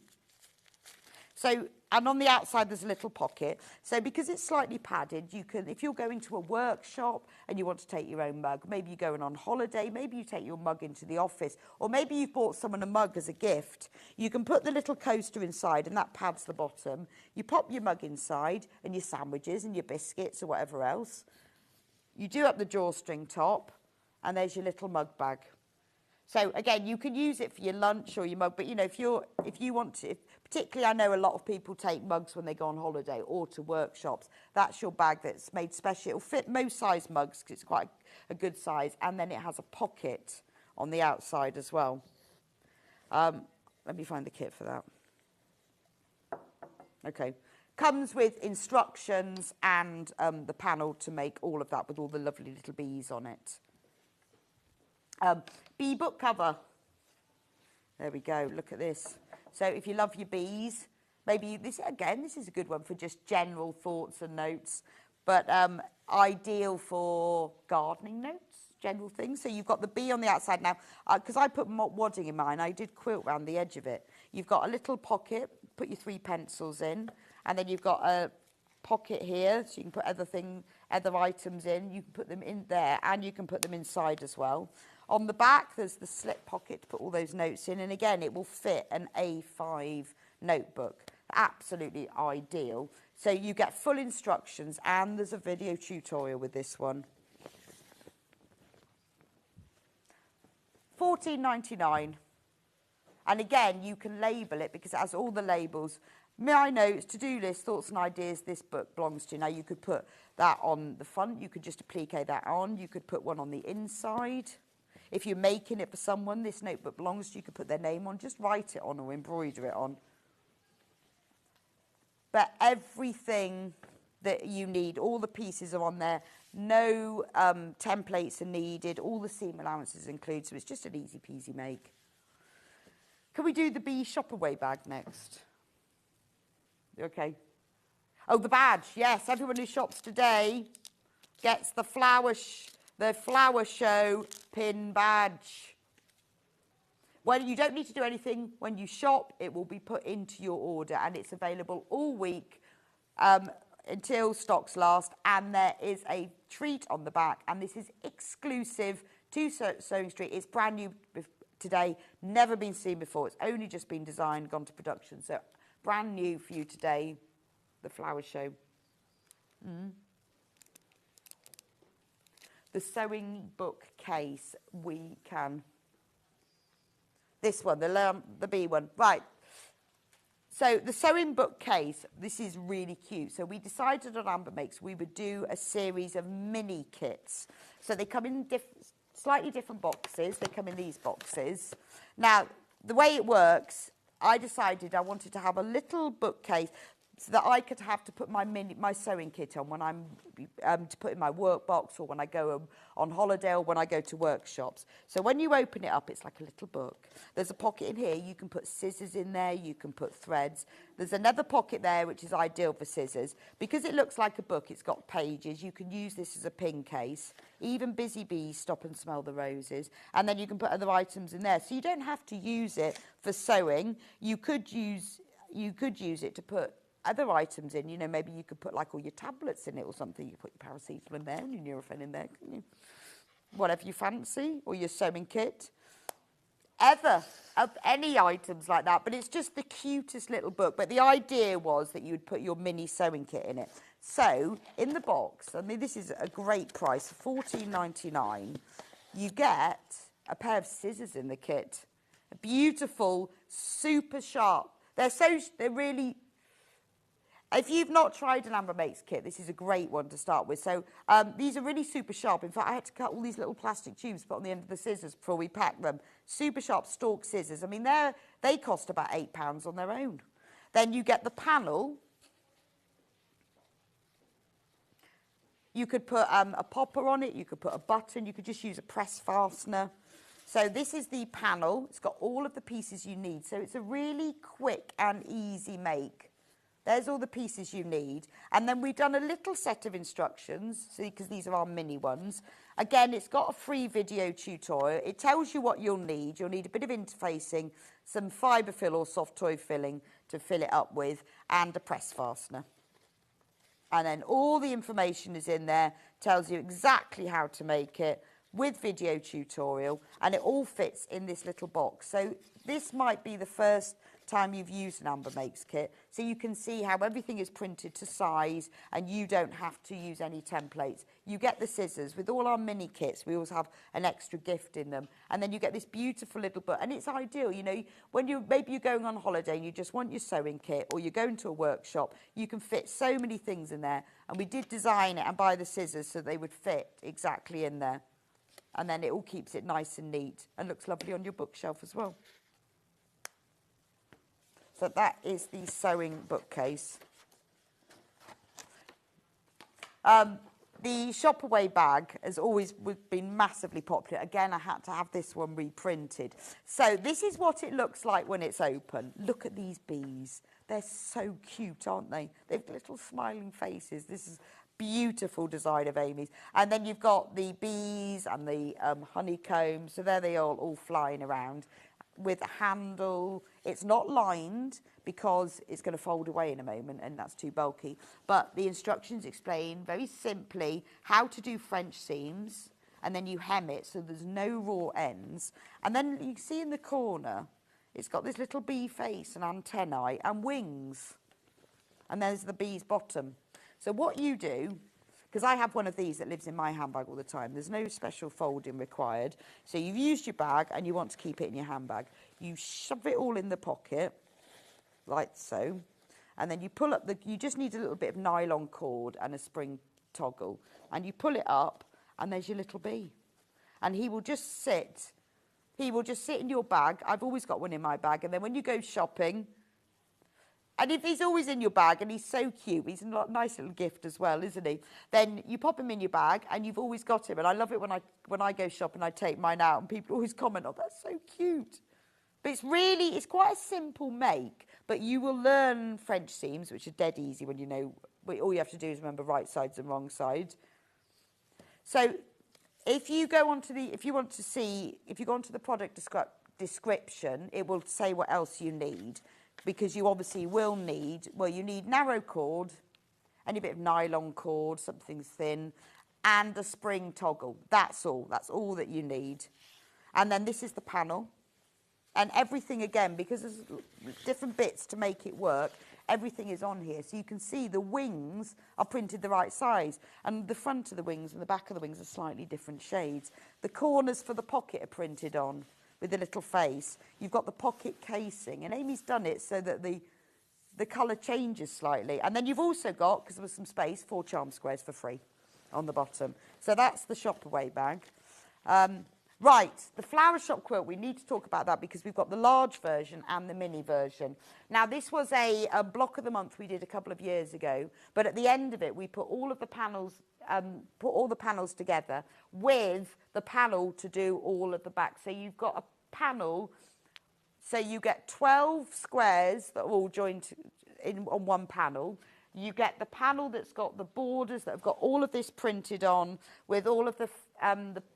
So, and on the outside there's a little pocket. So because it's slightly padded, you can, if you're going to a workshop and you want to take your own mug, maybe you're going on holiday, maybe you take your mug into the office, or maybe you've bought someone a mug as a gift, you can put the little coaster inside and that pads the bottom. You pop your mug inside and your sandwiches and your biscuits or whatever else. You do up the drawstring top and there's your little mug bag. So again, you can use it for your lunch or your mug, but you know, if you want to, particularly I know a lot of people take mugs when they go on holiday or to workshops. That's your bag that's made special. It'll fit most size mugs because it's quite a good size, and then it has a pocket on the outside as well. Let me find the kit for that. Okay. Comes with instructions and the panel to make all of that with all the lovely little bees on it. Bee book cover. There we go. Look at this. So if you love your bees, maybe this is a good one for just general thoughts and notes, but ideal for gardening notes, general things. So you've got the bee on the outside now, because I put wadding in mine. I did quilt around the edge of it. You've got a little pocket, put your 3 pencils in, and then you've got a pocket here, so you can put other items in. You can put them in there, and you can put them inside as well. On the back, there's the slip pocket to put all those notes in. And again, it will fit an A5 notebook. Absolutely ideal. So you get full instructions, and there's a video tutorial with this one. $14.99. And again, you can label it because it has all the labels. My notes, to-do list, thoughts and ideas, this book belongs to. Now, you could put that on the front. You could just applique that on. You could put one on the inside. If you're making it for someone, this notebook belongs to you, you could put their name on, just write it on or embroider it on. But everything that you need, all the pieces are on there. No templates are needed. All the seam allowances included, so it's just an easy peasy make. Can we do the bee shop away bag next? Okay. Oh, the badge. Yes, everyone who shops today gets the flower show pin badge. Well, you don't need to do anything when you shop. It will be put into your order, and it's available all week until stocks last. And there is a treat on the back, and this is exclusive to Sewing Street. It's brand new today, never been seen before. It's only just been designed, gone to production. So brand new for you today, the flower show. The sewing book case, this one, the bee one, right. So the sewing book case, this is really cute. So we decided on Amber Makes we would do a series of mini kits. So they come in slightly different boxes. They come in these boxes. Now, the way it works, I decided I wanted to have a little bookcase so that I could have to put my sewing kit on when I'm to put in my work box, or when I go on holiday, or when I go to workshops. So when you open it up, it's like a little book. There's a pocket in here. You can put scissors in there. You can put threads. There's another pocket there, which is ideal for scissors. Because it looks like a book, it's got pages. You can use this as a pin case. Even busy bees stop and smell the roses. And then you can put other items in there. So you don't have to use it for sewing. You could use it to put other items in. You know, maybe you could put like all your tablets in it or something. You put your paracetamol in there and your Nurofen in there, couldn't you? Whatever you fancy, or your sewing kit. Any items like that, but it's just the cutest little book. But the idea was that you would put your mini sewing kit in it. So in the box, I mean, this is a great price, $14.99. You get a pair of scissors in the kit. A beautiful, super sharp. They're really. If you've not tried an Amber Makes kit, this is a great one to start with. So these are really super sharp. In fact, I had to cut all these little plastic tubes put on the end of the scissors before we pack them. Super sharp stalk scissors. I mean, they cost about £8 on their own. Then you get the panel. You could put a popper on it. You could put a button. You could just use a press fastener. So this is the panel. It's got all of the pieces you need. So it's a really quick and easy make. There's all the pieces you need. And then we've done a little set of instructions, because these are our mini ones. Again, it's got a free video tutorial. It tells you what you'll need. You'll need a bit of interfacing, some fibre fill or soft toy filling to fill it up with, and a press fastener. And then all the information is in there, tells you exactly how to make it with video tutorial, and it all fits in this little box. So this might be the first time you've used an Amber Makes kit, so you can see how everything is printed to size and you don't have to use any templates. You get the scissors. With all our mini kits, we always have an extra gift in them, and then you get this beautiful little book, and it's ideal, you know, when maybe you're going on holiday and you just want your sewing kit, or you're going to a workshop, you can fit so many things in there. And we did design it and buy the scissors so they would fit exactly in there, and then it all keeps it nice and neat and looks lovely on your bookshelf as well. So that is the sewing bookcase. The shop away bag has always been massively popular. Again, I had to have this one reprinted. So this is what it looks like when it's open. Look at these bees. They're so cute, aren't they? They've little smiling faces. This is beautiful design of Amy's. And then you've got the bees and the honeycomb. So there they are, all flying around with a handle. It's not lined because it's going to fold away in a moment and that's too bulky. But the instructions explain very simply how to do French seams, and then you hem it so there's no raw ends. And then you see in the corner, it's got this little bee face and antennae and wings. And there's the bee's bottom. So what you do, because I have one of these that lives in my handbag all the time. There's no special folding required. So you've used your bag and you want to keep it in your handbag. You shove it all in the pocket, like so. And then you pull up you just need a little bit of nylon cord and a spring toggle. And you pull it up and there's your little bee. And he will just sit in your bag. I've always got one in my bag. And then when you go shopping, and if he's always in your bag, and he's so cute, he's a nice little gift as well, isn't he? Then you pop him in your bag, and you've always got him. And I love it when I go shopping, I take mine out, and people always comment, "Oh, that's so cute." But it's quite a simple make. But you will learn French seams, which are dead easy when you know. All you have to do is remember right sides and wrong sides. So if you go onto the product description, it will say what else you need. Because you obviously will need, you need narrow cord, any bit of nylon cord, something thin, and a spring toggle. That's all. That's all that you need. And then this is the panel. And everything, again, because there's different bits to make it work, everything is on here. So you can see the wings are printed the right size. And the front of the wings and the back of the wings are slightly different shades. The corners for the pocket are printed on with the little face. You've got the pocket casing, and Amy's done it so that the colour changes slightly. And then you've also got, because there was some space, 4 charm squares for free on the bottom. So that's the shop away bag. Right, the flower shop quilt, we need to talk about that because we've got the large version and the mini version. Now, this was a block of the month we did a couple of years ago, but at the end of it, we put all of the panels together with the panel to do all of the back. So you've got a panel, so you get 12 squares that are all joined on one panel. You get the panel that's got the borders that have got all of this printed on with all of the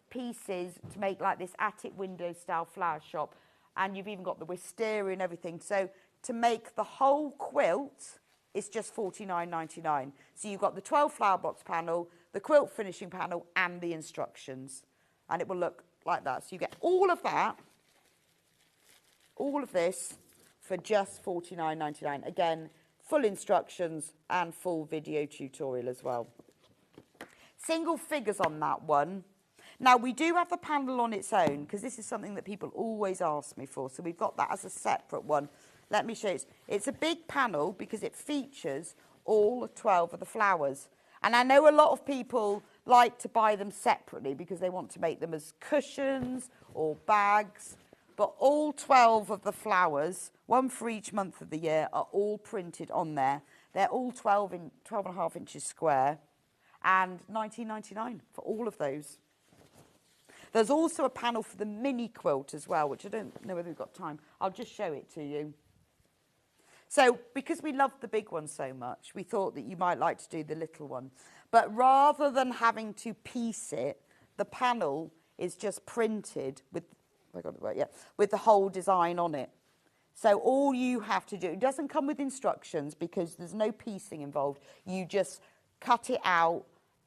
pieces to make like this attic window style flower shop, and you've even got the wisteria and everything. So to make the whole quilt, it's just $49.99. So you've got the 12 flower box panel, the quilt finishing panel, and the instructions. And it will look like that. So you get all of that, all of this, for just $49.99. Again, full instructions and full video tutorial as well. Single figures on that one. Now, we do have the panel on its own, because this is something that people always ask me for. So we've got that as a separate one. Let me show you. It's a big panel because it features all 12 of the flowers. And I know a lot of people like to buy them separately because they want to make them as cushions or bags. But all 12 of the flowers, one for each month of the year, are all printed on there. They're all 12.5 inches square, and $19.99 for all of those. There's also a panel for the mini quilt as well, which I don't know whether we've got time. I'll just show it to you. So because we love the big one so much, we thought that you might like to do the little one. But rather than having to piece it, the panel is just printed with, I got it right, yeah, with the whole design on it. So all you have to do, it doesn't come with instructions because there's no piecing involved. You just cut it out,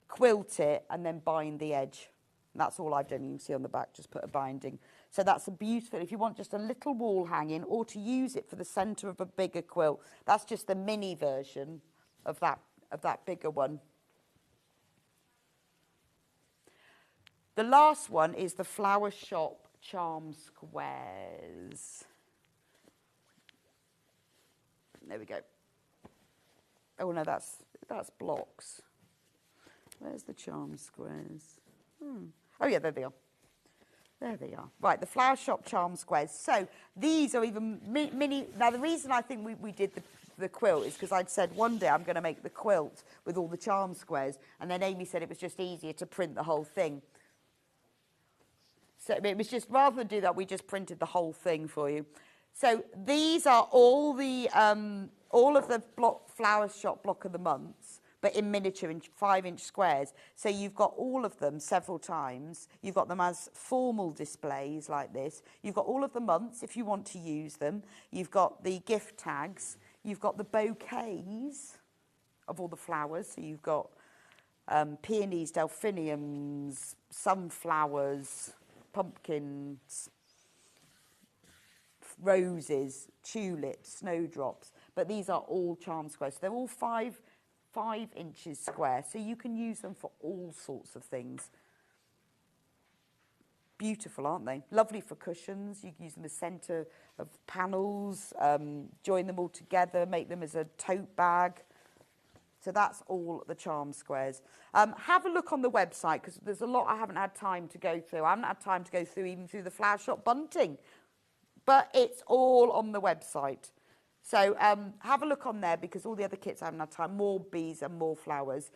quilt it, and then bind the edge. And that's all I've done. You can see on the back, just put a binding. So that's a beautiful, if you want just a little wall hanging or to use it for the centre of a bigger quilt, that's just the mini version of that bigger one. The last one is the Flower Shop Charm Squares. There we go. Oh no, that's blocks. Where's the charm squares? Oh yeah, there they are. There they are. Right, the Flower Shop Charm Squares. So these are even mini. Now the reason I think we did the quilt is because I'd said one day I'm going to make the quilt with all the charm squares, and then Amy said it was just easier to print the whole thing. So it was just, rather than do that, we just printed the whole thing for you. So these are all of the Flower Shop Block of the Months, but in miniature, in 5-inch squares. So you've got all of them several times. You've got them as formal displays like this. You've got all of the months if you want to use them. You've got the gift tags. You've got the bouquets of all the flowers. So you've got peonies, delphiniums, sunflowers, pumpkins, roses, tulips, snowdrops. But these are all charm squares. So they're all 5 inches square, so you can use them for all sorts of things. Beautiful, aren't they? Lovely for cushions. You can use them as centre of panels, join them all together, make them as a tote bag. So that's all the charm squares. Have a look on the website, because there's a lot I haven't had time to go through. I haven't had time to go through even through the Flower Shop bunting, but it's all on the website. So have a look on there, because all the other kits I haven't had time, more bees and more flowers.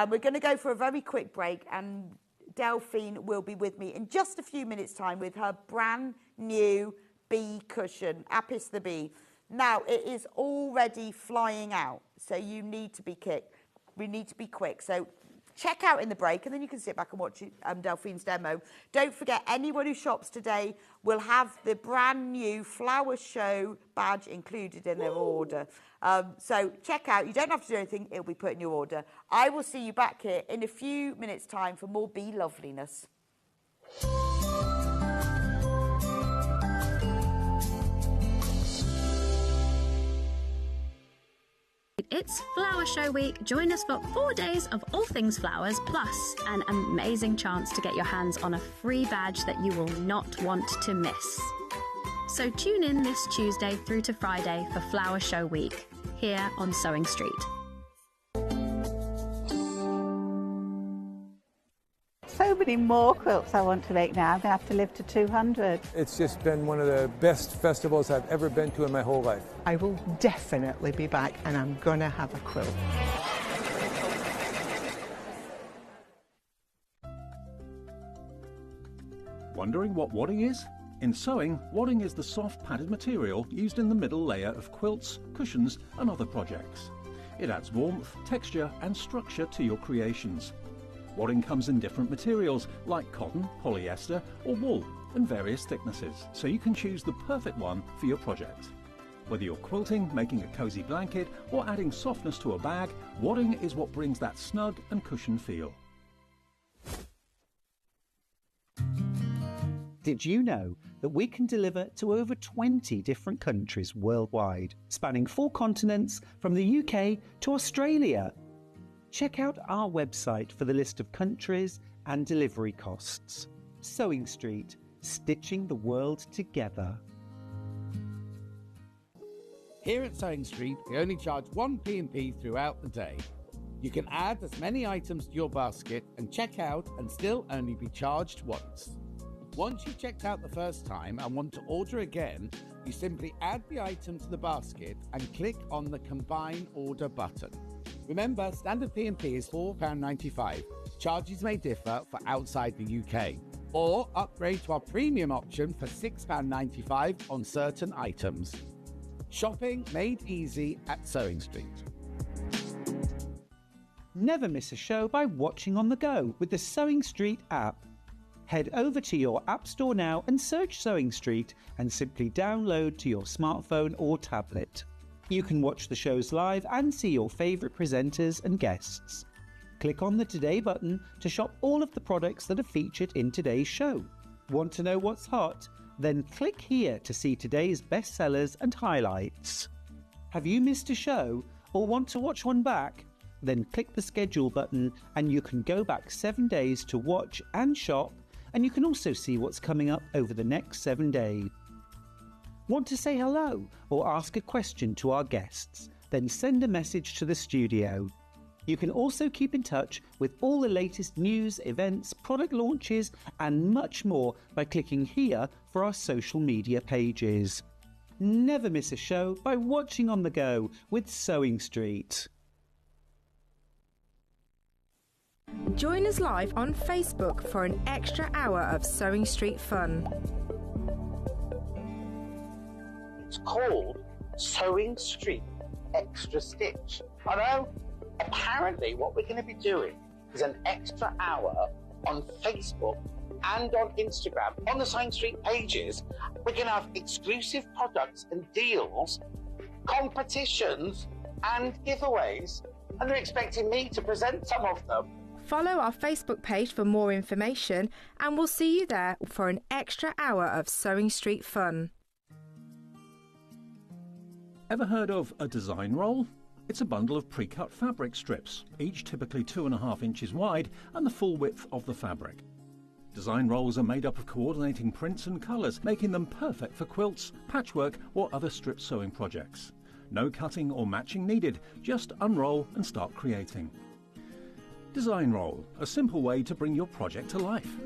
We're going to go for a very quick break, and Delphine will be with me in just a few minutes' time with her brand new bee cushion, Apis the Bee. Now, it is already flying out, so you need to be quick. We need to be quick. So check out in the break, and then you can sit back and watch Delphine's demo. Don't forget, anyone who shops today will have the brand new Flower Show badge included in their order. So check out. You don't have to do anything. It'll be put in your order. I will see you back here in a few minutes' time for more bee loveliness. It's Flower Show Week. Join us for 4 days of all things flowers, plus an amazing chance to get your hands on a free badge that you will not want to miss. So tune in this Tuesday through to Friday for Flower Show Week, here on Sewing Street. So many more quilts I want to make now. I'm going to have to live to 200. It's just been one of the best festivals I've ever been to in my whole life. I will definitely be back, and I'm going to have a quilt. Wondering what wadding is? In sewing, wadding is the soft padded material used in the middle layer of quilts, cushions and other projects. It adds warmth, texture and structure to your creations. Wadding comes in different materials like cotton, polyester or wool, and various thicknesses, so you can choose the perfect one for your project. Whether you're quilting, making a cosy blanket or adding softness to a bag, wadding is what brings that snug and cushioned feel. Did you know that we can deliver to over 20 different countries worldwide, spanning 4 continents from the UK to Australia? Check out our website for the list of countries and delivery costs. Sewing Street, stitching the world together. Here at Sewing Street, we only charge 1 P&P throughout the day. You can add as many items to your basket and check out and still only be charged once. Once you've checked out the first time and want to order again, you simply add the item to the basket and click on the Combine Order button. Remember, standard P&P is £4.95. Charges may differ for outside the UK. Or upgrade to our premium option for £6.95 on certain items. Shopping made easy at Sewing Street. Never miss a show by watching on the go with the Sewing Street app. Head over to your App Store now and search Sewing Street and simply download to your smartphone or tablet. You can watch the shows live and see your favourite presenters and guests. Click on the Today button to shop all of the products that are featured in today's show. Want to know what's hot? Then click here to see today's bestsellers and highlights. Have you missed a show or want to watch one back? Then click the schedule button and you can go back 7 days to watch and shop, and you can also see what's coming up over the next 7 days. Want to say hello or ask a question to our guests? Then send a message to the studio. You can also keep in touch with all the latest news, events, product launches and much more by clicking here for our social media pages. Never miss a show by watching on the go with Sewing Street. Join us live on Facebook for an extra hour of Sewing Street fun. It's called Sewing Street Extra Stitch. I know. Apparently what we're going to be doing is an extra hour on Facebook and on Instagram, on the Sewing Street pages. We're going to have exclusive products and deals, competitions and giveaways, and they're expecting me to present some of them. Follow our Facebook page for more information, and we'll see you there for an extra hour of Sewing Street fun. Ever heard of a design roll? It's a bundle of pre-cut fabric strips, each typically 2.5 inches wide and the full width of the fabric. Design rolls are made up of coordinating prints and colours, making them perfect for quilts, patchwork or other strip sewing projects. No cutting or matching needed, just unroll and start creating. Design roll, a simple way to bring your project to life.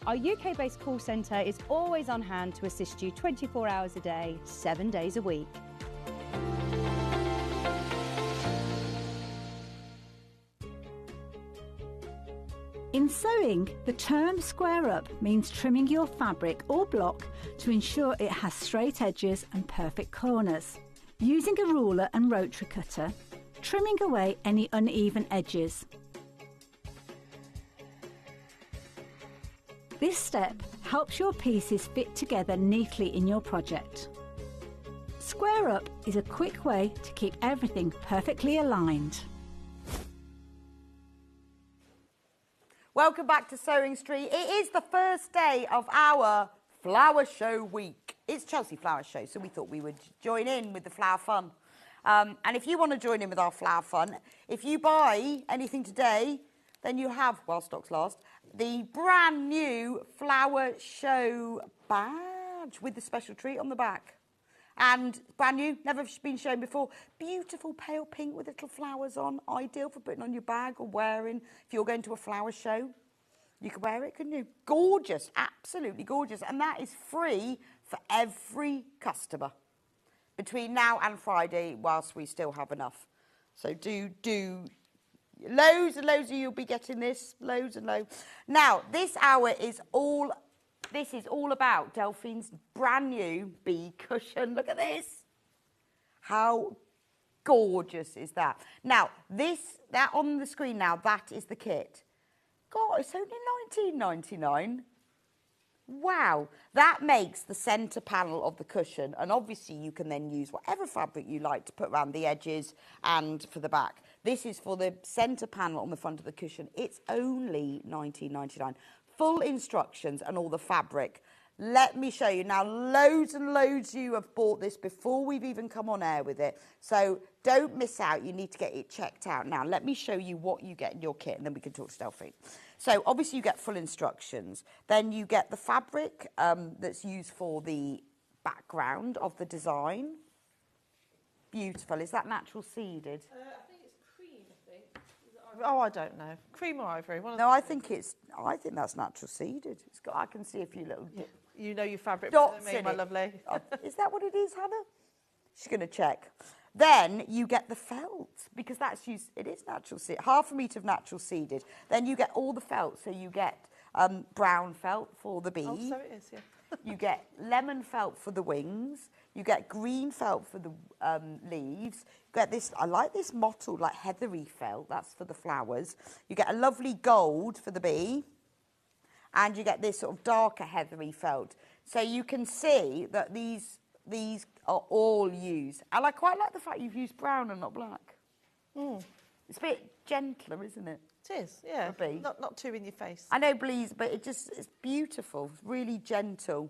Our UK-based call centre is always on hand to assist you 24 hours a day, 7 days a week. In sewing, the term square up means trimming your fabric or block to ensure it has straight edges and perfect corners. Using a ruler and rotary cutter, trimming away any uneven edges. This step helps your pieces fit together neatly in your project. Square up is a quick way to keep everything perfectly aligned. Welcome back to Sewing Street. It is the first day of our flower show week. It's Chelsea Flower Show, so we thought we would join in with the flower fun. And if you want to join in with our flower fun, if you buy anything today, then you have, while stocks last, the brand new flower show badge with the special treat on the back. And brand new, never been shown before. Beautiful pale pink with little flowers on. Ideal for putting on your bag or wearing. If you're going to a flower show, you could wear it, couldn't you? Gorgeous, absolutely gorgeous. And that is free for every customer between now and Friday, whilst we still have enough. So do loads and loads of you will be getting this, loads and loads. Now, this hour is all about Delphine's brand new bee cushion. Look at this. How gorgeous is that? Now, that on the screen now, that is the kit. God, it's only $19.99. Wow, that makes the centre panel of the cushion, and obviously you can then use whatever fabric you like to put around the edges and for the back. This is for the centre panel on the front of the cushion. It's only $19.99. Full instructions and all the fabric. Let me show you. Now, loads and loads of you have bought this before we've even come on air with it. So don't miss out. You need to get it checked out. Now, let me show you what you get in your kit, and then we can talk to Delphine. So obviously you get full instructions. Then you get the fabric that's used for the background of the design. Beautiful. Is that natural seeded? I think it's cream, I think. Oh, I don't know. Cream or ivory? No, I think that's natural seeded. It's got, I can see a few little You know your fabric dots better than me, my lovely. Is that what it is, Hannah? She's going to check. Then you get the felt, because that's used, it is natural seed, 1/2 metre of natural seeded. Then you get all the felt, so you get brown felt for the bee. Oh, so it is, yeah. You get lemon felt for the wings. You get green felt for the leaves. You get this, I like this mottled, like heathery felt, that's for the flowers. You get a lovely gold for the bee. And you get this sort of darker heathery felt. So you can see that these are all used. And I quite like the fact you've used brown and not black. Mm. It's a bit gentler, isn't it? It is, yeah. For a bee. Not too in your face. I know blees, but it's beautiful. It's really gentle.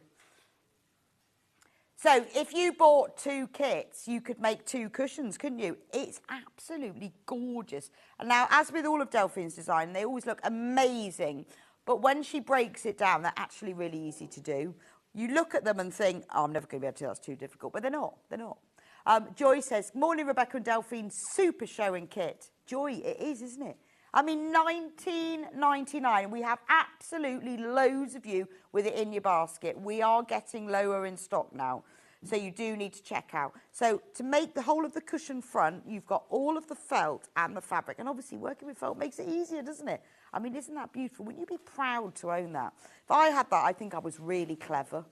So if you bought 2 kits, you could make 2 cushions, couldn't you? It's absolutely gorgeous. And now, as with all of Delphine's design, they always look amazing. But when she breaks it down, they're actually really easy to do. You look at them and think, oh, I'm never going to be able to do that, that's too difficult. But they're not, they're not. Joy says, morning, Rebecca and Delphine, super showing kit. Joy, it is, isn't it? I mean, $19.99. We have absolutely loads of you with it in your basket. We are getting lower in stock now. So you do need to check out. So to make the whole of the cushion front, you've got all of the felt and the fabric. And obviously working with felt makes it easier, doesn't it? I mean, isn't that beautiful? Wouldn't you be proud to own that? If I had that, I think I was really clever.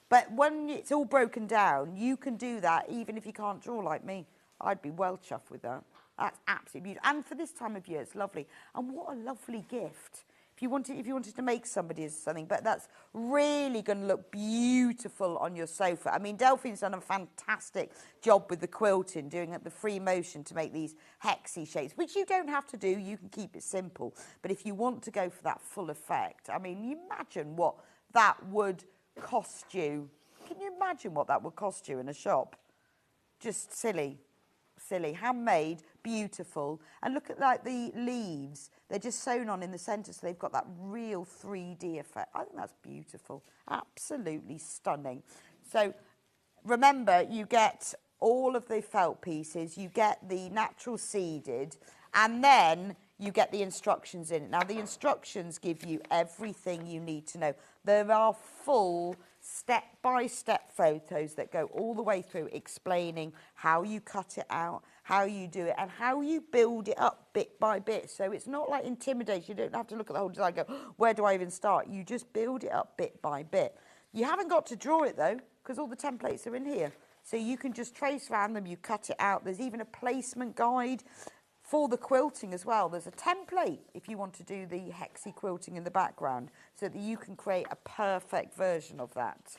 But when it's all broken down, you can do that even if you can't draw like me. I'd be well chuffed with that. That's absolutely beautiful. And for this time of year, it's lovely. And what a lovely gift. If you wanted to make somebody something, but that's really going to look beautiful on your sofa. I mean, Delphine's done a fantastic job with the quilting, doing the free motion to make these hexy shapes, which you don't have to do. You can keep it simple. But if you want to go for that full effect, I mean, you imagine what that would cost you. Can you imagine what that would cost you in a shop? Just silly. Silly, handmade, beautiful. And look at like the leaves. They're just sewn on in the centre, so they've got that real 3D effect. I think that's beautiful. Absolutely stunning. So remember, you get all of the felt pieces, you get the natural seeded, and then you get the instructions in it. Now, the instructions give you everything you need to know. There are full step-by-step photos that go all the way through explaining how you cut it out, how you do it, and how you build it up bit by bit. So it's not like intimidation. You don't have to look at the whole design and go, where do I even start? You just build it up bit by bit. You haven't got to draw it, though, because all the templates are in here. So you can just trace around them, you cut it out. There's even a placement guide for the quilting as well. There's a template if you want to do the hexy quilting in the background so that you can create a perfect version of that.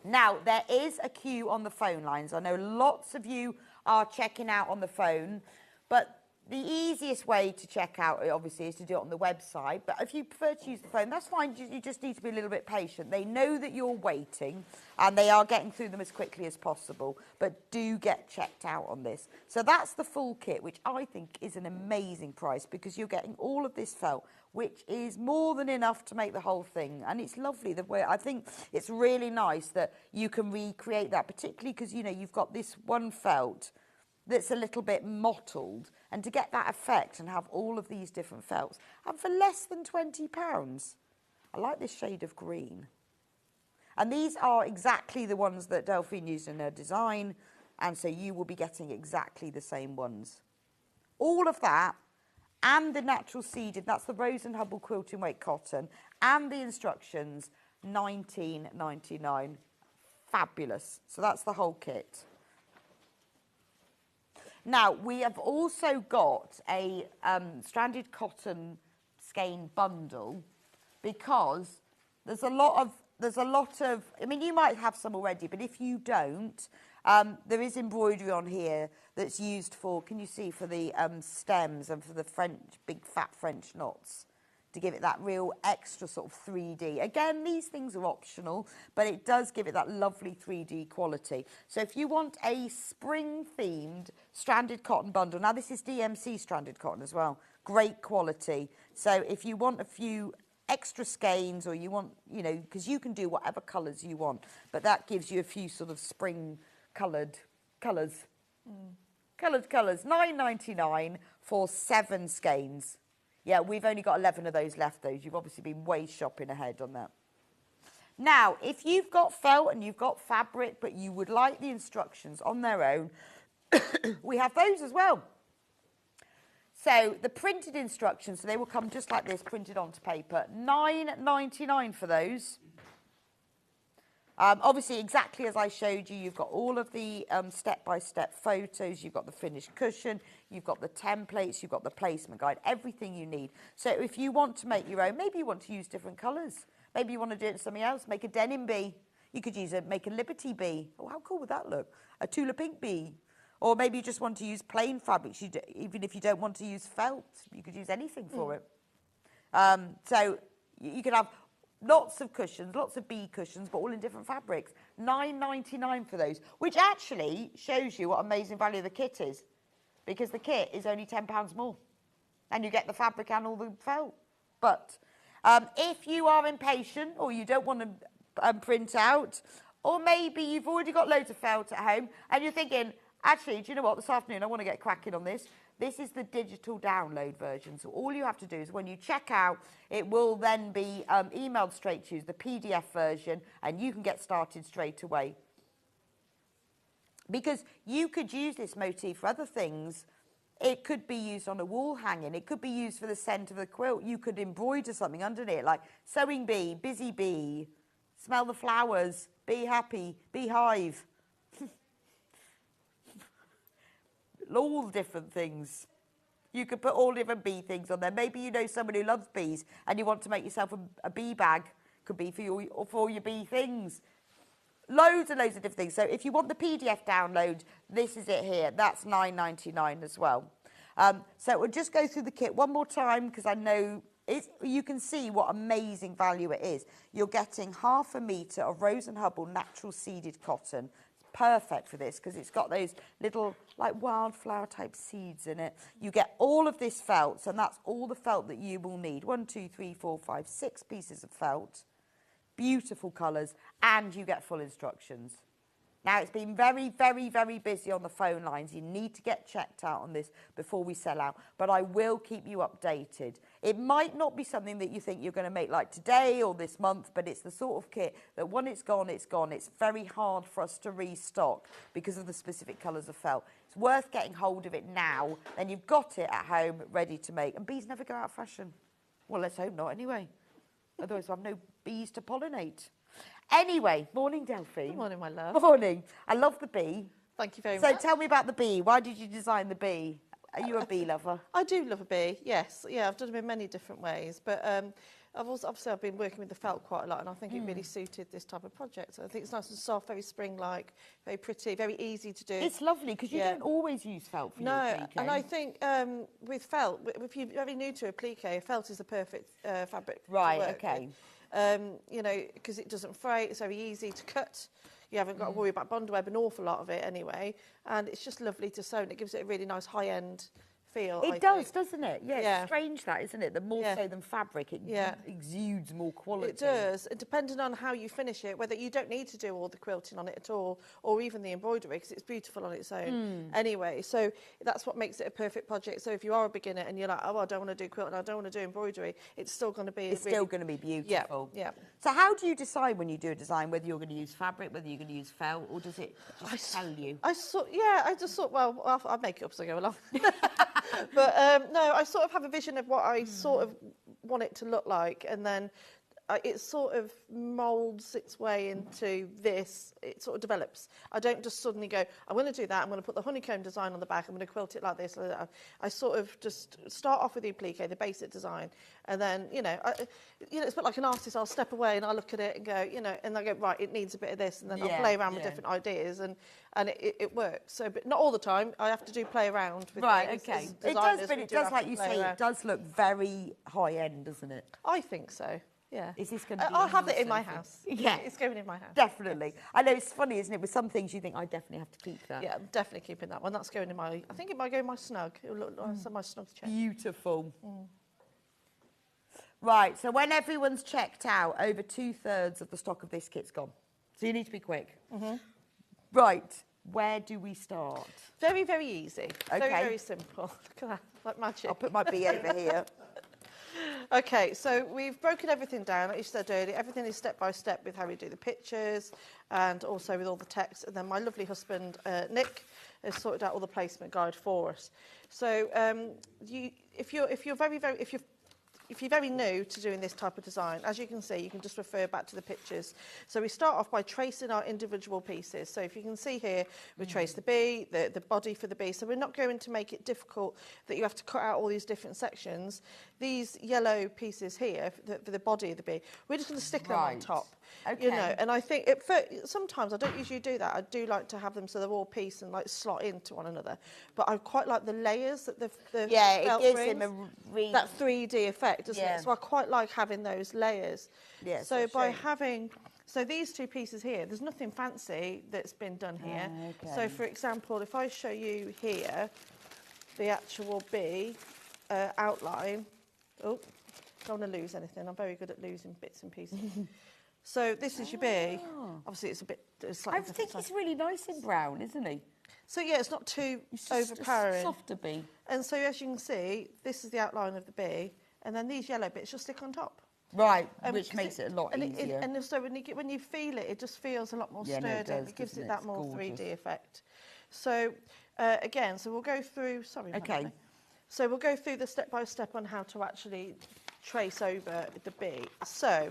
Now, there is a queue on the phone lines. I know lots of you are checking out on the phone, but the easiest way to check out, obviously, is to do it on the website. But if you prefer to use the phone, that's fine. You just need to be a little bit patient. They know that you're waiting, and they are getting through them as quickly as possible. But do get checked out on this. So that's the full kit, which I think is an amazing price because you're getting all of this felt, which is more than enough to make the whole thing. And it's lovely. I think it's really nice that you can recreate that, particularly because, you know, you've got this one felt that's a little bit mottled, and to get that effect and have all of these different felts, and for less than £20. I like this shade of green. And these are exactly the ones that Delphine used in her design, and so you will be getting exactly the same ones. All of that, and the natural seeded, that's the Rose and Hubble quilting weight cotton, and the instructions, $19.99. Fabulous. So that's the whole kit. Now, we have also got a stranded cotton skein bundle because there's a lot of, I mean, you might have some already, but if you don't, there is embroidery on here that's used for, can you see, for the stems and for the big fat French knots, to give it that real extra sort of 3D. Again, these things are optional, but it does give it that lovely 3D quality. So if you want a spring-themed stranded cotton bundle, now this is DMC stranded cotton as well, great quality. So if you want a few extra skeins, or you want, you know, because you can do whatever colours you want, but that gives you a few sort of spring-coloured colours. Coloured colours, $9.99 for 7 skeins. Yeah, we've only got 11 of those left, though. You've obviously been way shopping ahead on that. Now, if you've got felt and you've got fabric, but you would like the instructions on their own, we have those as well. So the printed instructions, so they will come just like this, printed onto paper. $9.99 for those. Obviously, exactly as I showed you, you've got all of the step-by-step photos, you've got the finished cushion, you've got the templates, you've got the placement guide, everything you need. So if you want to make your own, maybe you want to use different colours. Maybe you want to do it in something else, make a denim bee. You could make a Liberty bee. Oh, how cool would that look? A Tula Pink bee. Or maybe you just want to use plain fabrics. Even if you don't want to use felt, you could use anything for it. So you could have lots of cushions, lots of bee cushions, but all in different fabrics. $9.99 for those, which actually shows you what amazing value the kit is, because the kit is only £10 more, and you get the fabric and all the felt. But if you are impatient or you don't want to print out, or maybe you've already got loads of felt at home and you're thinking, actually, do you know what, this afternoon I want to get cracking on this. This is the digital download version. So all you have to do is when you check out, it will then be emailed straight to you, the PDF version, and you can get started straight away. Because you could use this motif for other things. It could be used on a wall hanging. It could be used for the centre of the quilt. You could embroider something underneath, like sewing bee, busy bee, smell the flowers, be happy, beehive. All different things. You could put all different bee things on there. Maybe you know someone who loves bees and you want to make yourself a bee bag. Could be for all your bee things. Loads and loads of different things. So if you want the PDF download, this is it here. That's $9.99 as well. So we'll just go through the kit one more time because I know you can see what amazing value it is. You're getting 1/2 metre of Rose and Hubble natural seeded cotton. Perfect for this because it's got those little like wildflower type seeds in it. You get all of this felt, and that's all the felt that you will need. 1, 2, 3, 4, 5, 6 pieces of felt, beautiful colours, and you get full instructions. Now, it's been very, very, very busy on the phone lines. You need to get checked out on this before we sell out, but I will keep you updated. It might not be something that you think you're going to make like today or this month, but it's the sort of kit that when it's gone, it's gone. It's very hard for us to restock because of the specific colours of felt. It's worth getting hold of it now, then you've got it at home ready to make. And bees never go out of fashion. Well, let's hope not anyway. Otherwise, we'll have no bees to pollinate. Anyway, morning, Delphine. Good morning, my love. Morning. I love the bee. Thank you very much. So tell me about the bee. Why did you design the bee? Are you a bee lover? I do love a bee, yes. Yeah, I've done them in many different ways. But I've been working with the felt quite a lot, and I think it really suited this type of project. So I think it's nice and soft, very spring-like, very pretty, very easy to do. It's lovely because you don't always use felt for your applique. And I think with felt, if you're very new to applique, felt is the perfect fabric to work with. You know, because it doesn't fray, it's very easy to cut. You haven't got to worry about bond web an awful lot of it anyway, and it's just lovely to sew, and it gives it a really nice high-end feel. It does, doesn't it? Yeah, it's strange that, isn't it? The more so than fabric, it exudes more quality. It does. And depending on how you finish it, whether you don't need to do all the quilting on it at all, or even the embroidery, because it's beautiful on its own anyway. So that's what makes it a perfect project. So if you are a beginner and you're like, oh, I don't want to do quilting, I don't want to do embroidery, it's still going to be still going to be beautiful. Yeah. So how do you decide when you do a design whether you're going to use fabric, whether you're going to use felt, or does it just tell you? I just thought, well, I'll make it up as I go along. But no, I sort of have a vision of what I sort of want it to look like, and then it sort of moulds its way into this. It sort of develops. I don't just suddenly go, I'm going to do that, I'm going to put the honeycomb design on the back, I'm going to quilt it like this. I sort of just start off with the applique, the basic design, and then, it's a bit like an artist. I'll step away and I'll look at it and go, and I go, right, it needs a bit of this, and then I'll play around with different ideas, and it works. So, but not all the time. I have to play around with things. Okay. It does, but it does, like you say, it does look very high-end, doesn't it? I think so. Yeah. Is this going to be I'll have it in my house. Yeah. It's going in my house. Definitely. I know it's funny, isn't it? With some things you think, I definitely have to keep that. Yeah, I'm definitely keeping that one. That's going in my... I think it might go in my snug. It'll look nice on my snug chair. Beautiful. Right, so when everyone's checked out, over 2/3 of the stock of this kit's gone. So you need to be quick. Right, where do we start? Very, very easy. Okay. Very, very simple. Look at that, like magic. I'll put my bee over here. Okay, so we've broken everything down, like you said earlier. Everything is step by step with how we do the pictures and also with all the text. And then my lovely husband, Nick, has sorted out all the placement guide for us. So if you're very new to doing this type of design, as you can see, you can just refer back to the pictures. So we start off by tracing our individual pieces. So if you can see here, we trace the bee, the body for the bee. So we're not going to make it difficult that you have to cut out all these different sections. These yellow pieces here, for the body of the bee, we're just going to stick them on top. Okay. You know, and I think sometimes I don't usually do that. I do like to have them so they're all piece and like slot into one another. But I quite like the layers that the felt it gives brings, him a that 3D effect, doesn't it? So I quite like having those layers. Yeah. So by having these two pieces here, there's nothing fancy that's been done here. Okay. So for example, if I show you here the actual bee outline. Oh, don't want to lose anything. I'm very good at losing bits and pieces. So this is your bee. Obviously, it's slightly I think he's really nice in brown, isn't he? So yeah, it's not too overpowering. A softer bee. And so as you can see, this is the outline of the bee, and then these yellow bits just stick on top. Right, which makes it a lot easier. And so when you feel it, it just feels a lot more sturdy. No, it does, it gives it doesn't that It's more gorgeous. 3D effect. So again, so we'll go through. Sorry. Okay. So we'll go through the step by step on how to actually trace over the bee. So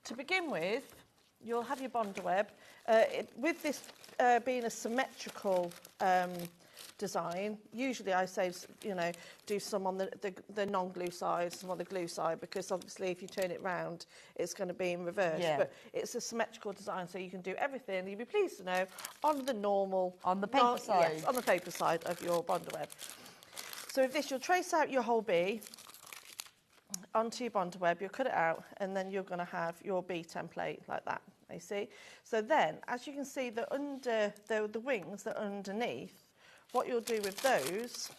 to begin with, you'll have your bonder web. With this being a symmetrical design, usually I say, you know, do some on the non-glue side, some on the glue side, because obviously if you turn it round, it's going to be in reverse. Yeah. But it's a symmetrical design, so you can do everything, you'll be pleased to know, on the normal... On the paper side. Yes, on the paper side of your bonder web. So with this, you'll trace out your whole bee onto your bonder web, you'll cut it out, and then you're going to have your bee template like that, you see. So then, as you can see, the wings that are underneath, what you'll do with those,